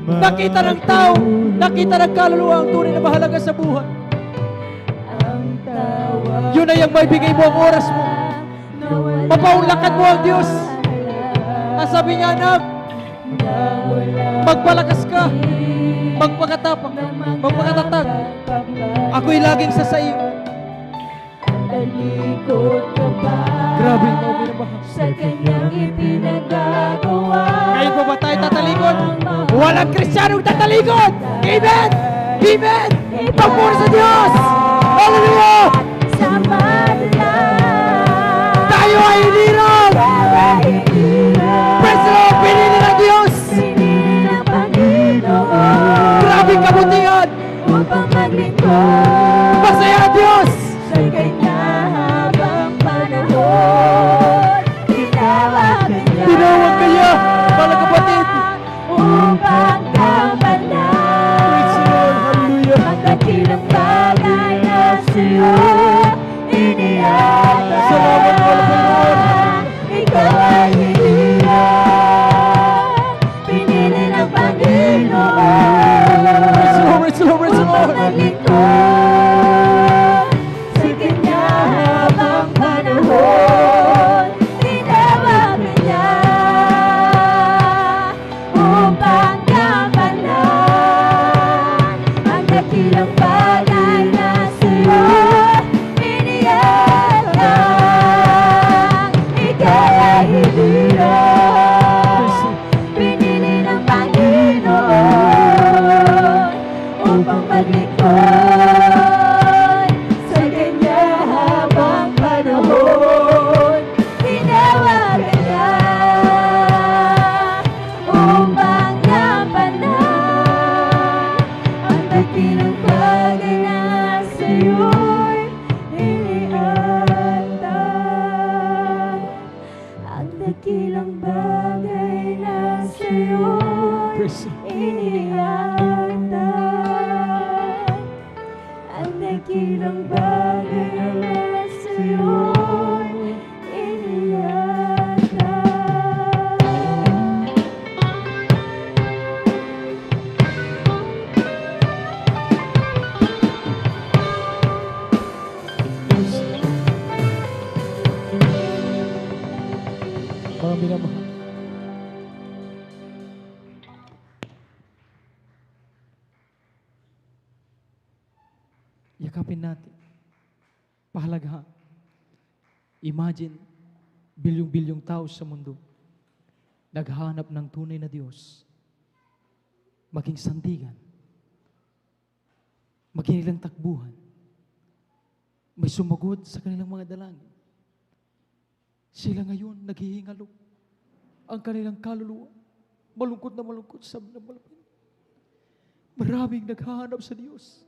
Nakita ng tao, nakita ng kaluluwa ang tunay na mahalaga sa buhay. Yun ay ang may bigay mo ang oras mo. Mapaunlakan mo ang Diyos. Ang sabi niya, anak, magpalakas ka, magpakatapang, magpakatatag. Ako'y laging sa iyo. Grabe mo binabahag sa kanyang ipinagagawa. Ngayon pa ba tayo tatalikod? Walang Kristiyanong tatalikod. Amen! Amen! Pagpuri sa Diyos! Hallelujah! Tayo ay hinirang! Praise the Lord! Pinili ng Diyos! Grabe kabutihan! Masaya ang Diyos! Sa kanya habang panahon, tinawag kanya, mga kapatid, upang kapanan. Praise the Lord! Hallelujah! dakilang bagay na sa'yo'y inihatag. Ang dakilang bagay na sa'yo'y inihatag. Mga minamahal. Yakapin natin. Pahalagahan. Imagine, bilyong-bilyong tao sa mundo naghahanap ng tunay na Diyos. Maging sandigan. Maging ilang takbuhan. May sumagot sa kanilang mga dalangin. Sila ngayon naghihingalo. Ang kanilang kaluluwa, malungkot na malungkot sa malapit. Maraming naghahanap sa Diyos.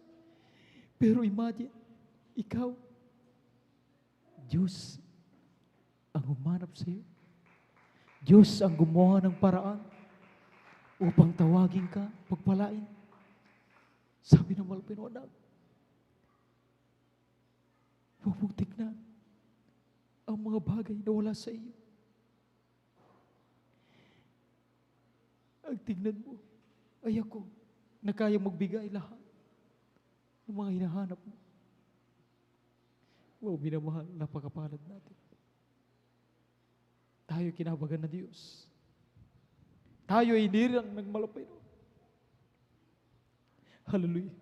Pero imagine, ikaw, Diyos ang humanap sa iyo. Diyos ang gumawa ng paraan upang tawagin ka, pagpalain. Sabi ng malapit, anak, huwag mong tignan ang mga bagay na wala sa iyo. Ang tignan mo ay ako na kaya magbigay lahat ng mga hinahanap mo. Wow, minamahal, napakapalad natin. Tayo kinabagan na Diyos. Tayo ay inirang ng malapay no. Hallelujah.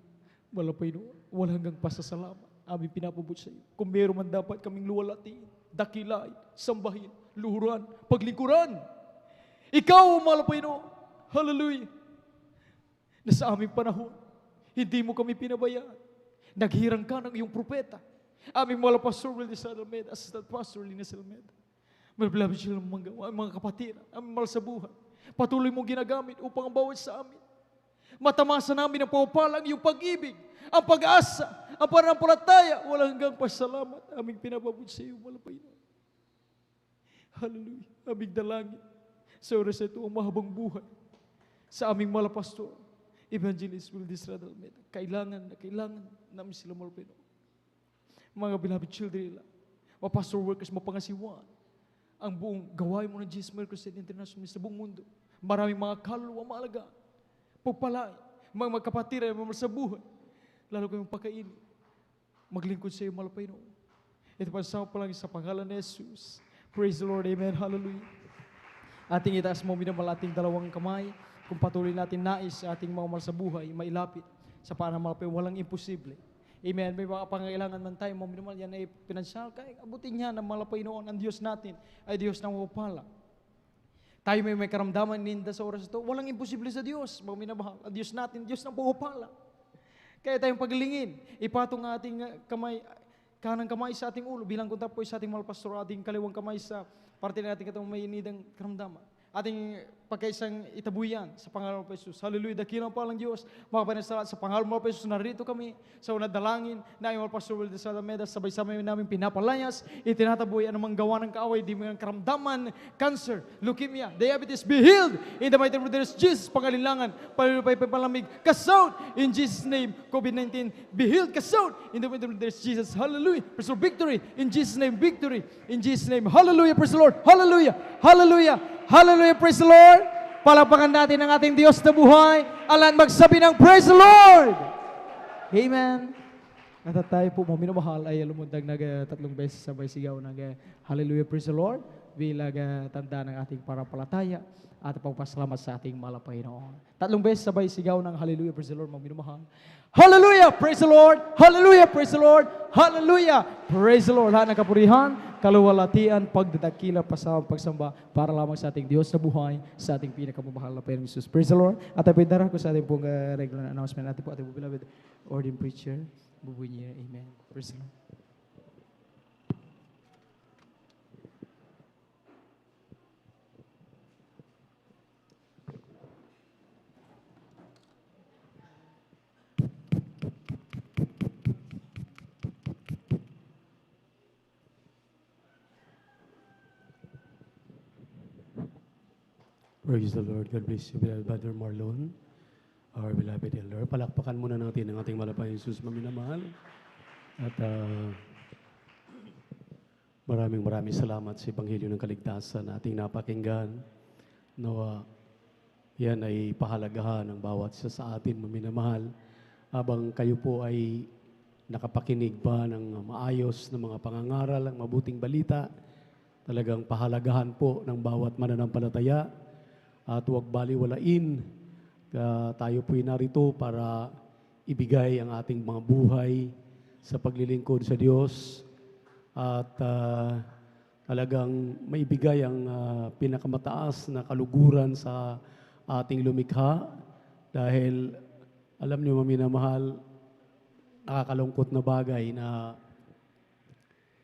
Malapay no. Walang hanggang pasasalamat. Aming pinapabot sa iyo. Kung meron man dapat kaming luwalatiin, dakilain, sambahin, luhuran, paglingkuran. Ikaw, malapay no. Hallelujah. Na sa aming panahon, hindi mo kami pinabayaan. Naghirang ka ng iyong propeta. Aming mga pastor Will de Salmeda, assistant pastor Lina Salmeda. Malapit sila mga kapatid, aming mahal sa buhay. Patuloy mong ginagamit upang ang bawat sa amin. Matamasa namin ang paupalang iyong pag-ibig, ang pag-asa, ang pananampalataya. Walang hanggang pasalamat. Aming pinapabot sa iyo, malapay na. Hallelujah. Aming dalangin sa oras na ito ang mahabang buhay sa aming malapastor, Evangelist Will de Almeida. Kailangan namin sila malapay na. Mga beloved children nila, mga pastor workers, mapangasiwaan ang buong gawain mo ng Jesus Mercosed International sa buong mundo. Maraming mga kaluluwa maalaga, pagpalain, mga kapatid ay sa buhay, lalo kayong pakainin, maglingkod sa iyo malapay noon. Ito pa pa lang sa pangalan ni Jesus. Praise the Lord, amen, hallelujah. Ating itaas mo minamahal ating dalawang kamay, kung patuloy natin nais sa ating mga mahal sa buhay, mailapit sa panamalapay, walang imposible. Amen. May mga pangailangan man tayo, mga minamahal, yan ay pinansyal. Kaya abutin niya na malapay noon. Ang Diyos natin ay Diyos ng mapapala. Tayo may karamdaman ninda sa oras ito. Walang imposible sa Diyos, mga minamahal. Ang Diyos natin, Diyos ng mapapala. Kaya tayong paglingin, ipatong ating kamay, kanang kamay sa ating ulo, bilang kunta po sa ating mahal pastor, ating kaliwang kamay sa parte na ating katong may inidang karamdaman. Ating pagkaisang itabuyan sa pangalan ng Jesus. Hallelujah. Dakilang palang Diyos. Mga panasalat sa pangalan ng Jesus. Narito kami sa unang dalangin na yung Pastor Will de Salmeda. Sabay-sabay namin pinapalayas. Itinataboy anumang gawa ng kaaway. Di mga karamdaman, cancer, leukemia, diabetes. Be healed in the mighty name of Jesus. Pangalilangan, palulupay, palamig. Kasout in Jesus' name. COVID-19, be healed. Kasout in the mighty name of Jesus. Hallelujah. Praise the Lord. Victory. In Jesus' name, victory. In Jesus' name. Hallelujah. Praise the Lord. Hallelujah. Hallelujah. Hallelujah, praise the Lord. Palapakan natin ang ating Diyos na buhay. Alan magsabi ng praise the Lord. Amen. At tayo po, mga minamahal, ay lumundag tatlong beses sabay sigaw ng hallelujah, praise the Lord. Bilang tanda ng ating parapalataya at pagpasalamat sa ating malapay noon. Tatlong beses sabay sigaw ng hallelujah, praise the Lord, mga minamahal. Hallelujah, praise the Lord. Hallelujah, praise the Lord. Hallelujah, praise the Lord. Lahat ng kapurihan, kaluwalhatian, pagdadakila, pagsamba para lamang sa ating Diyos na buhay, sa ating pinakamamahal na Panginoong Jesus. Praise the Lord. At ay darah ko sa ating pong regular na announcement natin po, ating beloved ordained preacher, Bubunya. Amen. Praise the Lord. Praise the Lord. God bless you, beloved Brother Marlon, our beloved elder. Palakpakan muna natin ang ating malapay Jesus maminamahal. At maraming salamat sa Ebanghelyo ng Kaligtasan na ating napakinggan. Nawa, yan ay pahalagahan ng bawat isa sa atin maminamahal. Habang kayo po ay nakapakinig pa ng maayos na mga pangangaral, ang mabuting balita, talagang pahalagahan po ng bawat mananampalataya at huwag baliwalain. Tayo po'y narito para ibigay ang ating mga buhay sa paglilingkod sa Diyos at talagang maibigay ang pinakamataas na kaluguran sa ating lumikha dahil alam niyo maminamahal, nakakalungkot na bagay na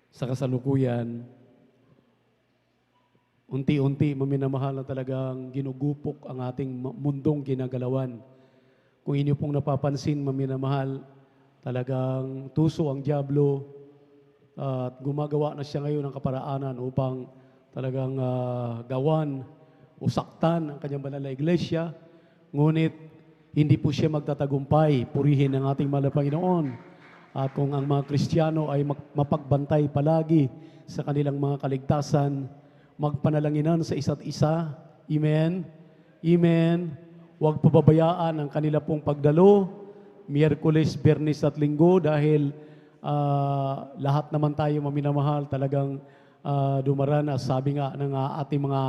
sa kasalukuyan unti-unti maminamahal na talagang ginugupok ang ating mundong ginagalawan. Kung inyo pong napapansin maminamahal, talagang tuso ang dyablo at gumagawa na siya ngayon ng kaparaanan upang talagang gawan o saktan ang kanyang banal na iglesia. Ngunit hindi po siya magtatagumpay. Purihin ang ating mahal na Panginoon. At kung ang mga Kristiyano ay mapagbantay palagi sa kanilang mga kaligtasan, magpanalanginan sa isa't isa. Amen? Amen. Huwag pababayaan ang kanila pong pagdalo, Miyerkules, Biyernes at Linggo dahil lahat naman tayo maminamahal talagang dumaranas. Sabi nga ng ating mga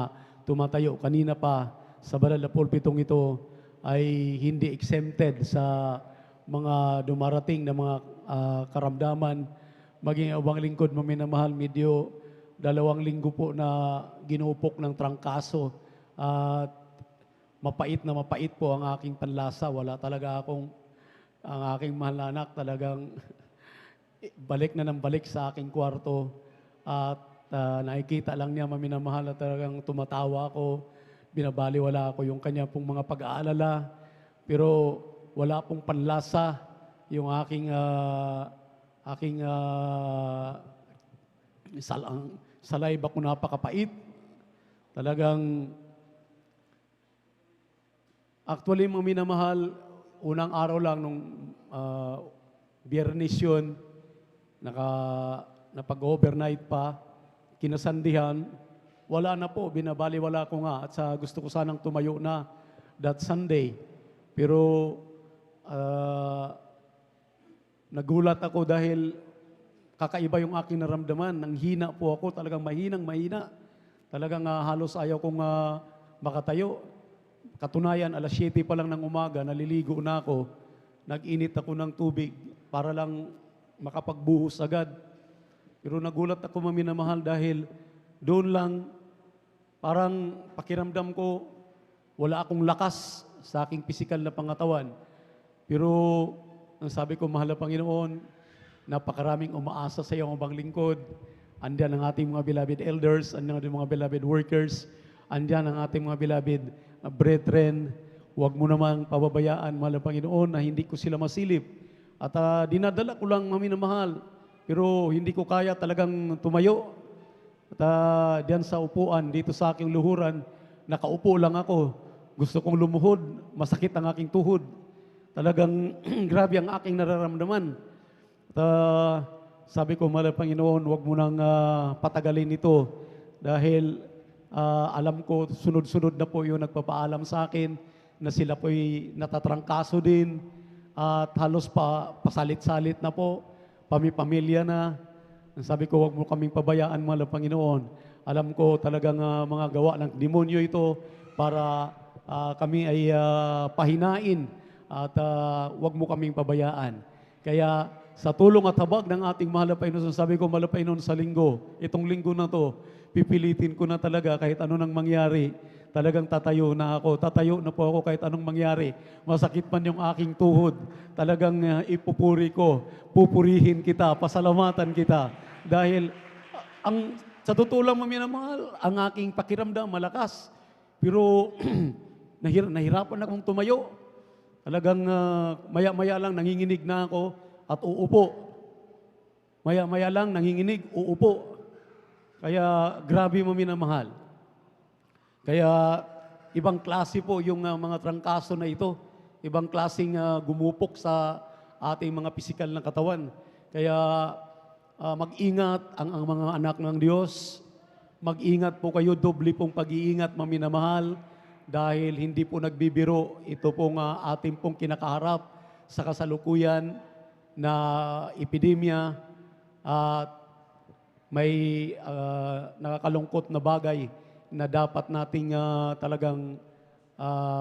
tumatayo kanina pa sa banal na pulpitong ito ay hindi exempted sa mga dumarating na mga karamdaman. Maging awang lingkod maminamahal, medyo 2 linggo po na ginupok ng trangkaso at mapait na mapait po ang aking panlasa. Wala talaga ang aking mahal na anak talagang balik na ng balik sa aking kwarto at nakikita lang niya maminamahal na talagang tumatawa ako, binabaliwala ako yung kanya pong mga pag-aalala, pero wala pong panlasa yung aking salay ba kung napakapait. Talagang actually maminamahal, unang araw lang nung Biyernes yun, napag-overnight pa, kinasandihan, wala na po, binabaliwala ko nga at gusto ko sanang tumayo na that Sunday. Pero nagulat ako dahil kakaiba yung aking naramdaman. Nang hina po ako, talagang mahina. Talagang halos ayaw kong makatayo. Katunayan, 7:00 pa lang ng umaga, naliligo na ako. Nag-init ako ng tubig para lang makapagbuhos agad. Pero nagulat ako maminamahal dahil doon lang parang pakiramdam ko wala akong lakas sa aking pisikal na pangatawan. Pero ang sabi ko, mahal na Panginoon, napakaraming umaasa sa iyo ang ibang lingkod. Andiyan ang ating mga beloved elders, andiyan ang ating mga beloved workers, andiyan ang ating mga beloved brethren. Huwag mo namang pababayaan, mahal na Panginoon, na hindi ko sila masilip. At dinadala ko lang maminamahal, pero hindi ko kaya talagang tumayo. At diyan sa upuan, dito sa aking luhuran, nakaupo lang ako. Gusto kong lumuhod, masakit ang aking tuhod. Talagang grabe ang aking nararamdaman. At sabi ko, mahal na Panginoon, huwag mo nang patagalin ito dahil alam ko, sunod-sunod na po yung nagpapaalam sa akin na sila po'y natatrangkaso din at halos pasalit-salit na po, pamilya na. Sabi ko, huwag mo kaming pabayaan, mahal na Panginoon. Alam ko talagang mga gawa ng demonyo ito para kami ay pahinain at huwag mo kaming pabayaan. Kaya sa tulong at habag ng ating mahal na Panginoon, sabi ko, mahal na Panginoon, sa linggo, itong linggo na to, pipilitin ko na talaga kahit ano nang mangyari. Talagang tatayo na ako. Tatayo na po ako kahit anong mangyari. Masakit man yung aking tuhod. Talagang ipupuri ko. Pupurihin kita. Pasalamatan kita. Dahil sa totoo lang maminamahal, ang aking pakiramdam malakas. Pero nahirapan akong tumayo. Talagang maya-maya lang nanginginig na ako at uupo. Maya-maya lang nanginginig, uupo. Kaya grabe maminamahal. Kaya ibang klase po yung mga trangkaso na ito. Ibang klaseng gumupok sa ating mga pisikal na katawan. Kaya mag-ingat ang mga anak ng Diyos. Mag-ingat po kayo, doble pong pag-iingat, maminamahal, dahil hindi po nagbibiro. Ito pong ating pong kinakaharap sa kasalukuyan na epidemya at may nakakalungkot na bagay na dapat nating talagang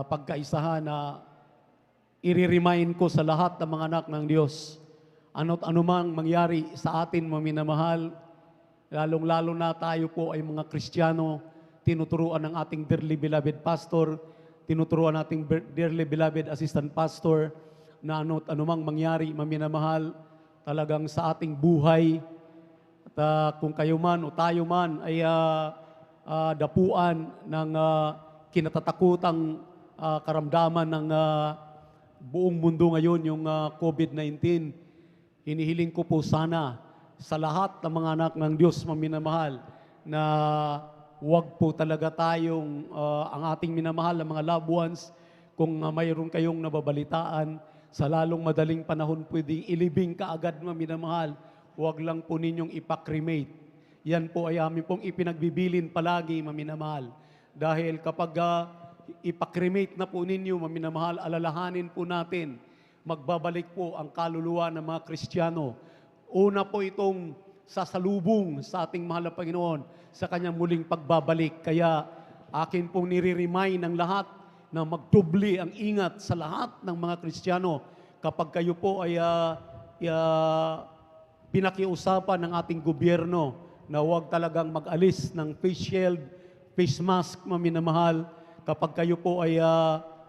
pagkaisahan na i-remind ko sa lahat ng mga anak ng Diyos. Ano't anumang mangyari sa atin, maminamahal, lalong-lalo na tayo po ay mga Kristiyano, tinuturuan ng ating dearly beloved pastor, tinuturuan nating dearly beloved assistant pastor, na ano't anumang mangyari, maminamahal, talagang sa ating buhay, at kung kayo man o tayo man ay dapuan ng kinatatakutang karamdaman ng buong mundo ngayon, yung COVID-19, hinihiling ko po sana sa lahat ng mga anak ng Diyos, maminamahal, na huwag po talaga tayong ang ating minamahal na mga loved ones, kung mayroon kayong nababalitaan, sa lalong madaling panahon pwedeng ilibing kaagad, maminamahal, huwag lang po ninyong ipakremate. Yan po ay amin pong ipinagbibilin palagi, maminamahal. Dahil kapag ipakremate na po ninyo, maminamahal, alalahanin po natin, magbabalik po ang kaluluwa ng mga Kristiyano. Una po itong sasalubong sa ating mahal na Panginoon sa kanyang muling pagbabalik. Kaya akin pong nire-remind ng lahat na magdubli ang ingat sa lahat ng mga Kristiyano kapag kayo po ay pinakiusapan ng ating gobyerno na huwag talagang mag-alis ng face shield, face mask, maminamahal. Kapag kayo po ay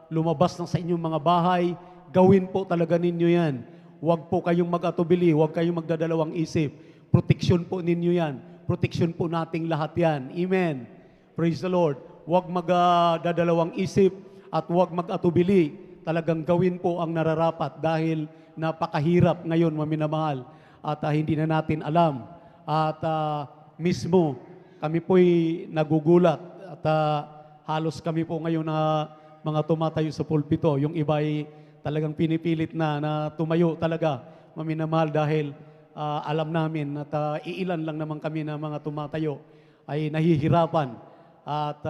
lumabas na sa inyong mga bahay, gawin po talaga ninyo yan. Huwag po kayong mag-atubili, huwag kayong magdadalawang isip. Proteksyon po ninyo yan. Proteksyon po nating lahat yan. Amen. Praise the Lord. Huwag magdadalawang isip at huwag mag-atubili. Talagang gawin po ang nararapat dahil napakahirap ngayon, maminamahal. At hindi na natin alam. At mismo, kami po'y nagugulat. At halos kami po ngayon na mga tumatayo sa pulpito. Yung iba ay talagang pinipilit na tumayo talaga, maminamahal, dahil alam namin at iilan lang naman kami na mga tumatayo ay nahihirapan. At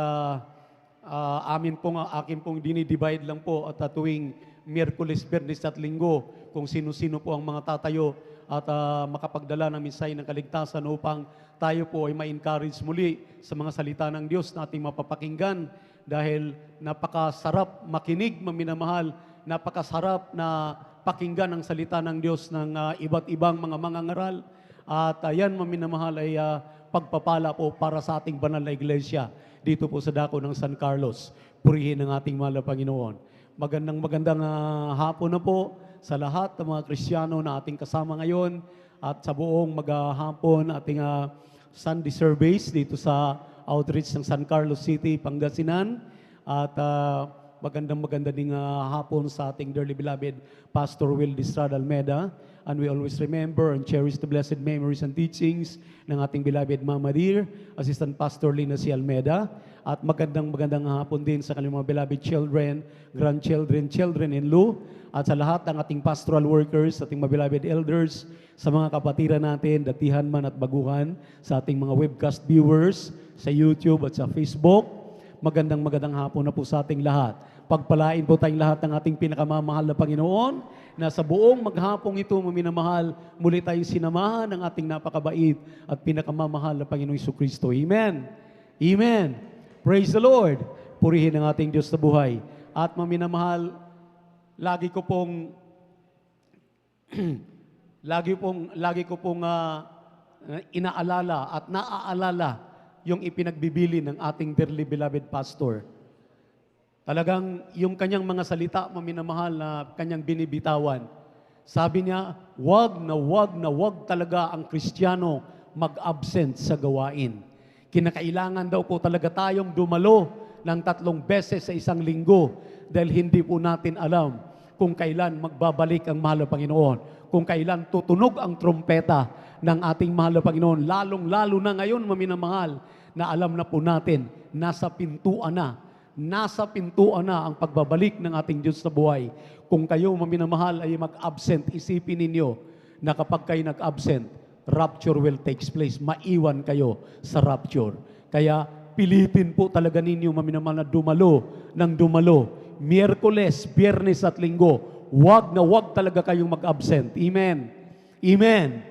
akin pong dinidivide lang po at tuwing Miyerkules, Biyernes at Linggo kung sino-sino po ang mga tatayo at makapagdala ng mensahe ng kaligtasan upang tayo po ay ma-encourage muli sa mga salita ng Diyos na ating mapapakinggan, dahil napakasarap makinig, maminamahal, napakasarap na pakinggan ang salita ng Diyos ng iba't ibang mga mangangaral. At yan, maminamahal, ay pagpapala po para sa ating banal na iglesia dito po sa dako ng San Carlos. Purihin ang ating mahal na Panginoon. Magandang hapon na po sa lahat ng mga Kristiyano na ating kasama ngayon at sa buong maghapon ating Sunday service dito sa outreach ng San Carlos City, Pangasinan. At maganda ding hapon sa ating dearly beloved Pastor Will Distrada Almeda. And we always remember and cherish the blessed memories and teachings ng ating beloved Mama Dear, Assistant Pastor Lina C. Almeda. At magandang hapon din sa kanilang mga beloved children, grandchildren, children-in-law, at sa lahat ng ating pastoral workers, ating mga beloved elders, sa mga kapatiran natin, datihan man at baguhan, sa ating mga webcast viewers, sa YouTube at sa Facebook. Magandang hapon na po sa ating lahat. Pagpalain po tayong lahat ng ating pinakamamahal na Panginoon, na sa buong maghapong ito, maminamahal, muli tayong sinamahan ng ating napakabait at pinakamamahal na Panginoong Jesucristo. Amen. Amen. Praise the Lord. Purihin ang ating Diyos na buhay. At maminamahal, lagi ko pong inaalala at naaalala yung ipinagbibili ng ating dearly beloved pastor. Talagang yung kanyang mga salita, maminamahal, na kanyang binibitawan. Sabi niya, wag talaga ang Kristiyano mag-absent sa gawain. Kinakailangan daw po talaga tayong dumalo ng 3 beses sa isang linggo dahil hindi po natin alam kung kailan magbabalik ang mahal na Panginoon, kung kailan tutunog ang trompeta ng ating mahal na Panginoon, lalong-lalo na ngayon, maminamahal, na alam na po natin, nasa pintuan na nasa pintuan na ang pagbabalik ng ating Diyos sa buhay. Kung kayo, maminamahal, ay mag-absent, isipin ninyo na kapag kayo nag-absent, rapture will takes place. Maiwan kayo sa rapture. Kaya pilitin po talaga ninyo, maminamahal, na dumalo ng dumalo. Miyerkules, Biyernes at Linggo. Wag na wag talaga kayong mag-absent. Amen. Amen.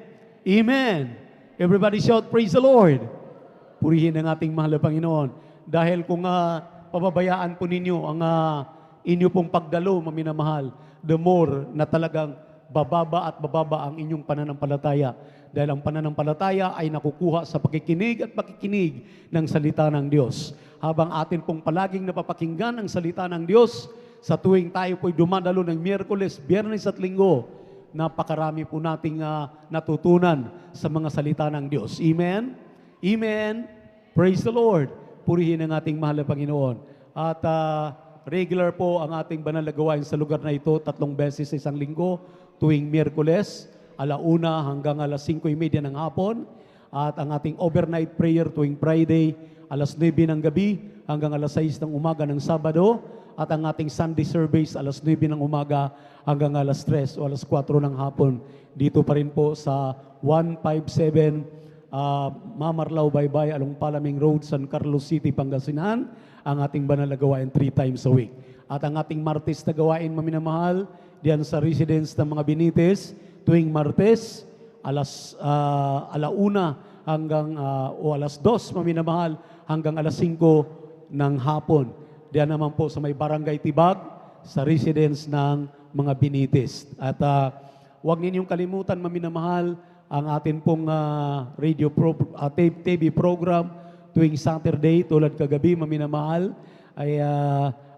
Amen. Everybody shout, praise the Lord. Purihin ang ating mahal na Panginoon. Dahil kung pababayaan po ninyo ang inyo pong pagdalo, maminamahal, the more na talagang bababa at bababa ang inyong pananampalataya. Dahil ang pananampalataya ay nakukuha sa pakikinig at pakikinig ng salita ng Diyos. Habang atin pong palaging napapakinggan ang salita ng Diyos, sa tuwing tayo po'y dumadalo ng Miyerkules, Biyernes at Linggo, napakarami po nating natutunan sa mga salita ng Diyos. Amen? Amen? Praise the Lord. Purihin ang ating mahal na Panginoon. At regular po ang ating banal na gawain sa lugar na ito, 3 beses sa isang linggo, tuwing Miyerkules, 1:00 hanggang 5:30 ng hapon. At ang ating overnight prayer tuwing Friday, 9:00 ng gabi hanggang 6:00 ng umaga ng Sabado. At ang ating Sunday service, 9:00 ng umaga hanggang 3:00 o 4:00 ng hapon. Dito pa rin po sa 157 Mamarlao Baybay, along Palaming Road, San Carlos City, Pangasinan, ang ating banal na gawain 3 times a week. At ang ating Martes na gawain, maminamahal, diyan sa residence ng mga Benitez, tuwing Martes, 1:00 hanggang 2:00, maminamahal, hanggang 5:00 ng hapon. Diyan naman po sa may Barangay Tibag, sa residence ng mga Benitez. At huwag ninyong kalimutan, maminamahal, ang atin pong TV program tuwing Saturday, tulad kagabi, maminamahal, ay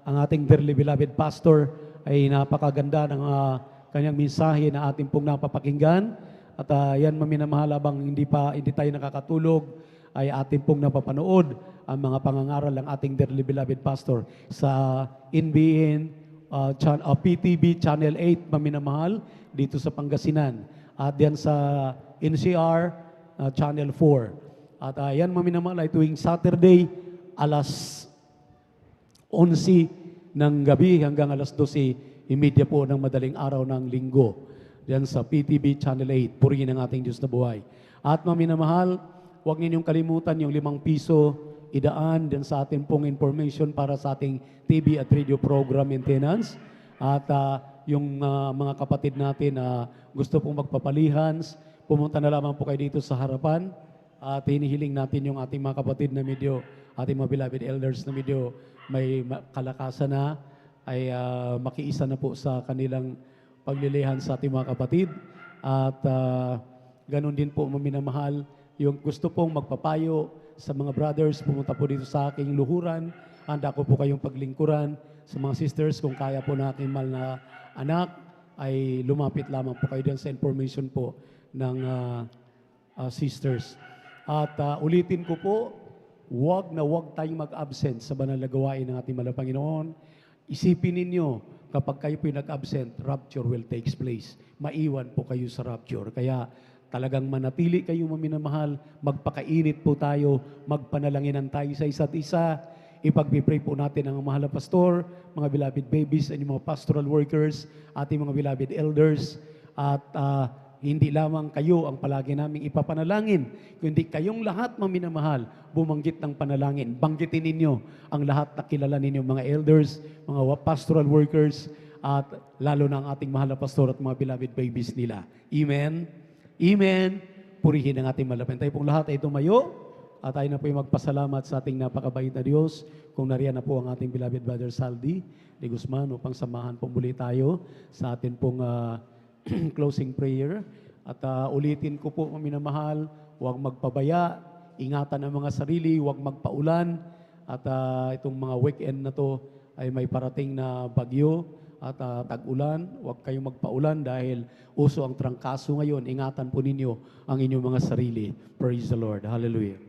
ang ating dearly beloved pastor ay napakaganda ng kanyang mensahe na atin pong napapakinggan. At yan, maminamahal, habang hindi tayo nakakatulog, ay atin pong napapanood ang mga pangangaral ng ating dearly beloved pastor sa NBN, PTV Channel 8, maminamahal, dito sa Pangasinan. At yan sa NCR Channel 4. At yan, maminamahal, ay tuwing Saturday, 11:00 ng gabi hanggang 12:30 po ng madaling araw ng linggo. Yan sa PTV Channel 8. Purihin ang ating Diyos na buhay. At maminamahal, huwag ninyong kalimutan yung 5 piso idaan din sa ating pong information para sa ating TV at radio program maintenance. At yung mga kapatid natin na gusto pong magpapalihans, pumunta na lamang po kayo dito sa harapan. At hinihiling natin yung ating mga kapatid na medyo, ating mga beloved elders na medyo may kalakasan na, ay makiisa na po sa kanilang paglilihan sa ating mga kapatid. At ganun din po, maminamahal, yung gusto pong magpapayo sa mga brothers, pumunta po dito sa aking luhuran. Handa ko po kayong paglingkuran. Sa mga sisters, kung kaya po na aking mahal na anak, ay lumapit lamang po kayo din sa information po ng sisters. At ulitin ko po, huwag na huwag tayong mag-absent sa banal na gawain ng ating mahal na Panginoon. Isipin ninyo, kapag kayo po nag-absent, rapture will takes place. Maiwan po kayo sa rapture. Kaya talagang manatili kayo, maminamahal, magpakainit po tayo, magpanalanginan tayo sa isa't isa. Ipag-pray po natin ang mahal na pastor, mga beloved babies, and yung mga pastoral workers, ating mga beloved elders. At hindi lamang kayo ang palagi naming ipapanalangin, kundi kayong lahat, maminamahal, bumanggit ng panalangin. Banggitin ninyo ang lahat na kilala ninyo, mga elders, mga pastoral workers, at lalo na ang ating mahal na pastor at mga beloved babies nila. Amen? Amen. Purihin ang ating malapit. Tayo pong lahat ay tumayo at tayo na po yung magpasalamat sa ating napakabait na Diyos. Kung nariyan na po ang ating beloved brother Saldi de Guzman upang samahan po muli tayo sa ating pong closing prayer. At ulitin ko po, minamahal, huwag magpabaya, ingatan ang mga sarili, huwag magpaulan. At itong mga weekend na to ay may parating na bagyo at tag-ulan. Huwag kayong magpaulan dahil uso ang trangkaso ngayon. Ingatan po ninyo ang inyong mga sarili. Praise the Lord. Hallelujah.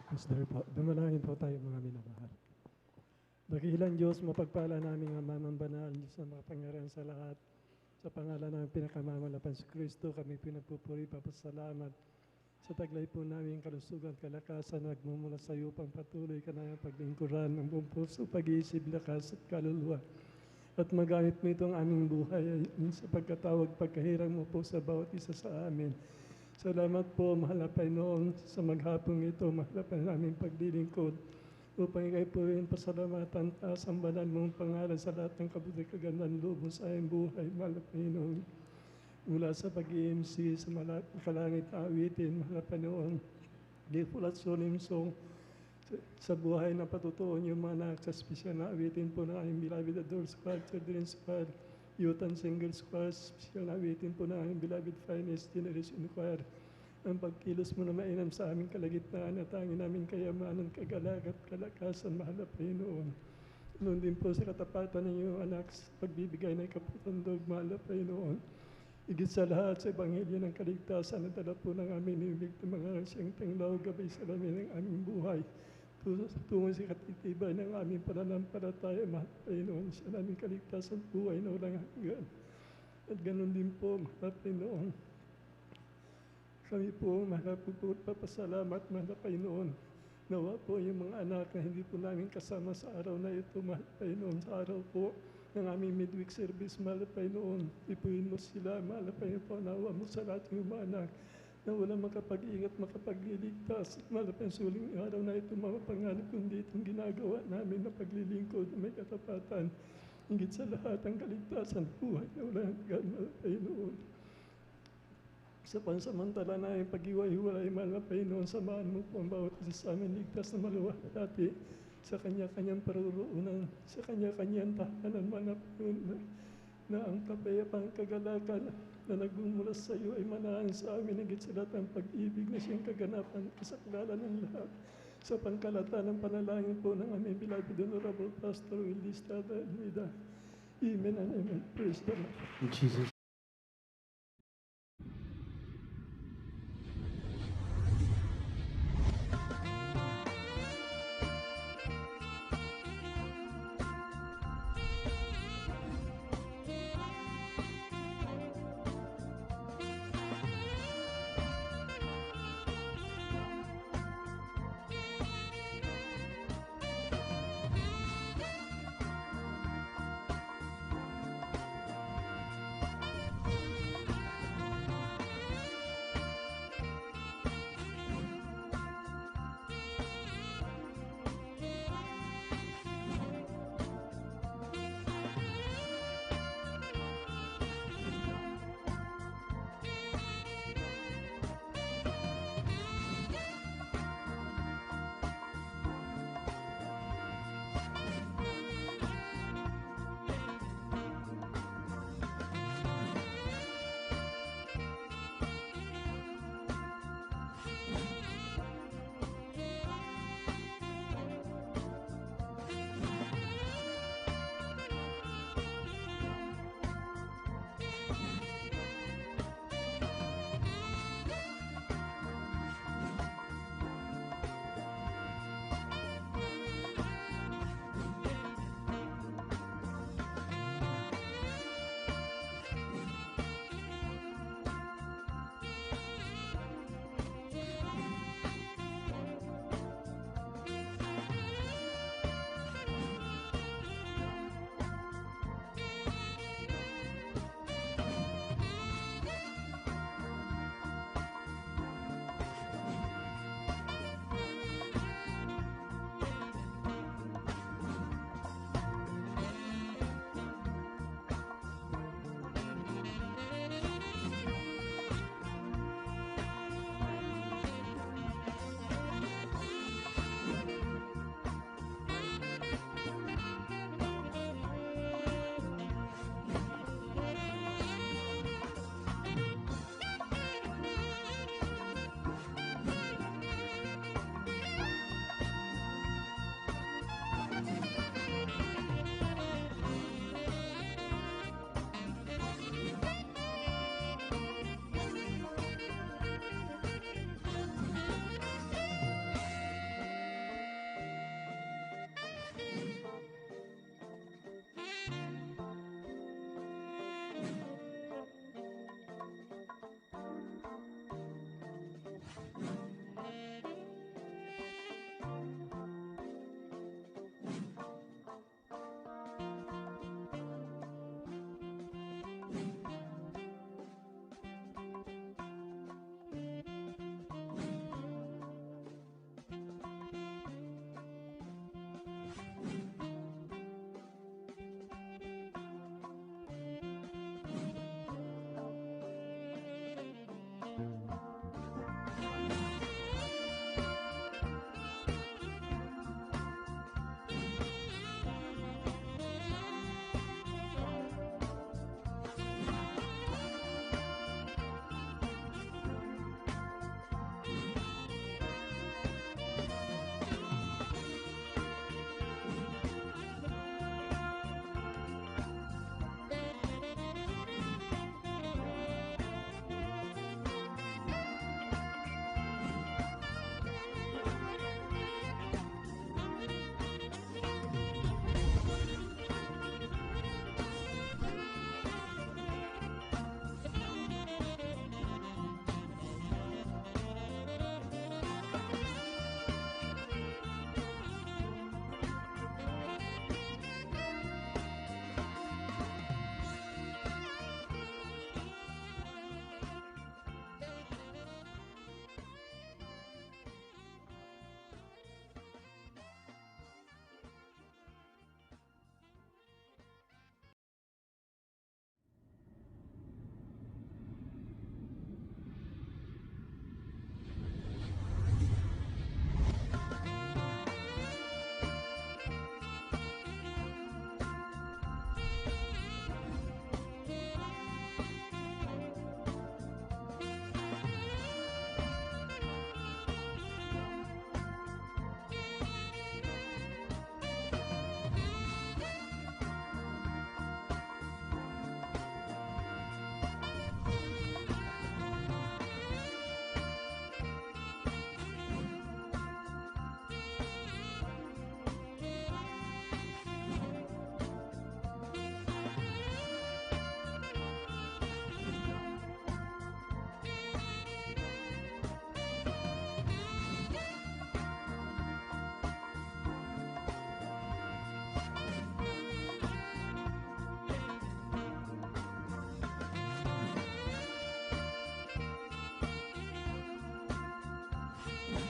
Pastor po, dumalangin po tayo mga minamahal. Dakilang Diyos, mapagpala namin ang mamang banal sa mga pangyarihan sa lahat. Sa pangalan ng pinakamamalapan si Kristo, kami pinagpupuri, papasalamat Sa taglay po namin kalusugan, kalakasan, nagmumula sa iyo pang patuloy ka na paglingkuran ng buong puso, pag-iisip, lakas at kaluluwa. At magamit mo itong aming buhay sa pagkatawag, pagkahirang mo po sa bawat isa sa amin. Salamat po, mahal na Panginoon, sa maghapong ito, mahal na namin paglilingkod. Upang ikay po rin pasalamatan, taas ang banal mong pangalan sa lahat ng kabuti kagandang loob mo sa aming buhay, mahal na Panginoon. Mula sa pag-IMC, sa kalangit na awitin, mahal na Panginoon, grateful at solemn song, sa buhay na patutuon yung mga anak sa special na awitin po ng aming beloved Adore Squad, Children's Squad, Youth and Single Squad, special na awitin po ng aming beloved Finest Generation Choir. Ang pagkilos mo na mainam sa aming kalagitnaan at angin namin kayamanan, kagalag at kalakasan, mahal na Panginoon. Noon din po sa katapatan ng iyong anak, sa pagbibigay ng kapatandog, mahal na Panginoon. Higit sa lahat sa Ebanghelyo ng Kaligtasan na dala po ng aming ibig ng mga siyang tanglaw, gabay sa lamin ng aming buhay. Tungo sa katitibay ng aming pananampalataya, mahal na Panginoon, sa aming kaligtasan buhay na walang hanggan. At ganun din po, mahal na Panginoon. Kami po, mahal po, papasalamat, mahal na Panginoon. Nawa po yung mga anak na hindi po namin kasama sa araw na ito, mahal na Panginoon, sa araw po ng aming midweek service, mahal na Panginoon. Ipuin mo sila, mahal na Panginoon, panawa mo sa lahat ng mga anak na walang makapag-ingat, makapagliligtas. At mahal na Panginoon, suling araw na ito, mapapanganib kundi itong ginagawa namin na paglilingkod na may katapatan. Hingit sa lahat ang kaligtasan, buhay na walang hanggan, mahal na Panginoon. Sa pansamantala na yung pag-iwa-hiwalay, mahal na Panginoon, samahan mo po ang bawat isa sa amin, ligtas na maluwalhati sa kanya-kanyang paruroonan, sa kanya-kanyang tahanan, mahal na Panginoon, na ang kapayapang kagalakan na nagmumula sa iyo ay manahan sa amin, higit sa lahat ang pag-ibig na siyang kaganapan, kasaklala ng lahat. Sa pangkalata ng panalangin po ng aming beloved Honorable Pastor Willie Estrada Almeida. Amen and amen. Praise the Lord. In Jesus'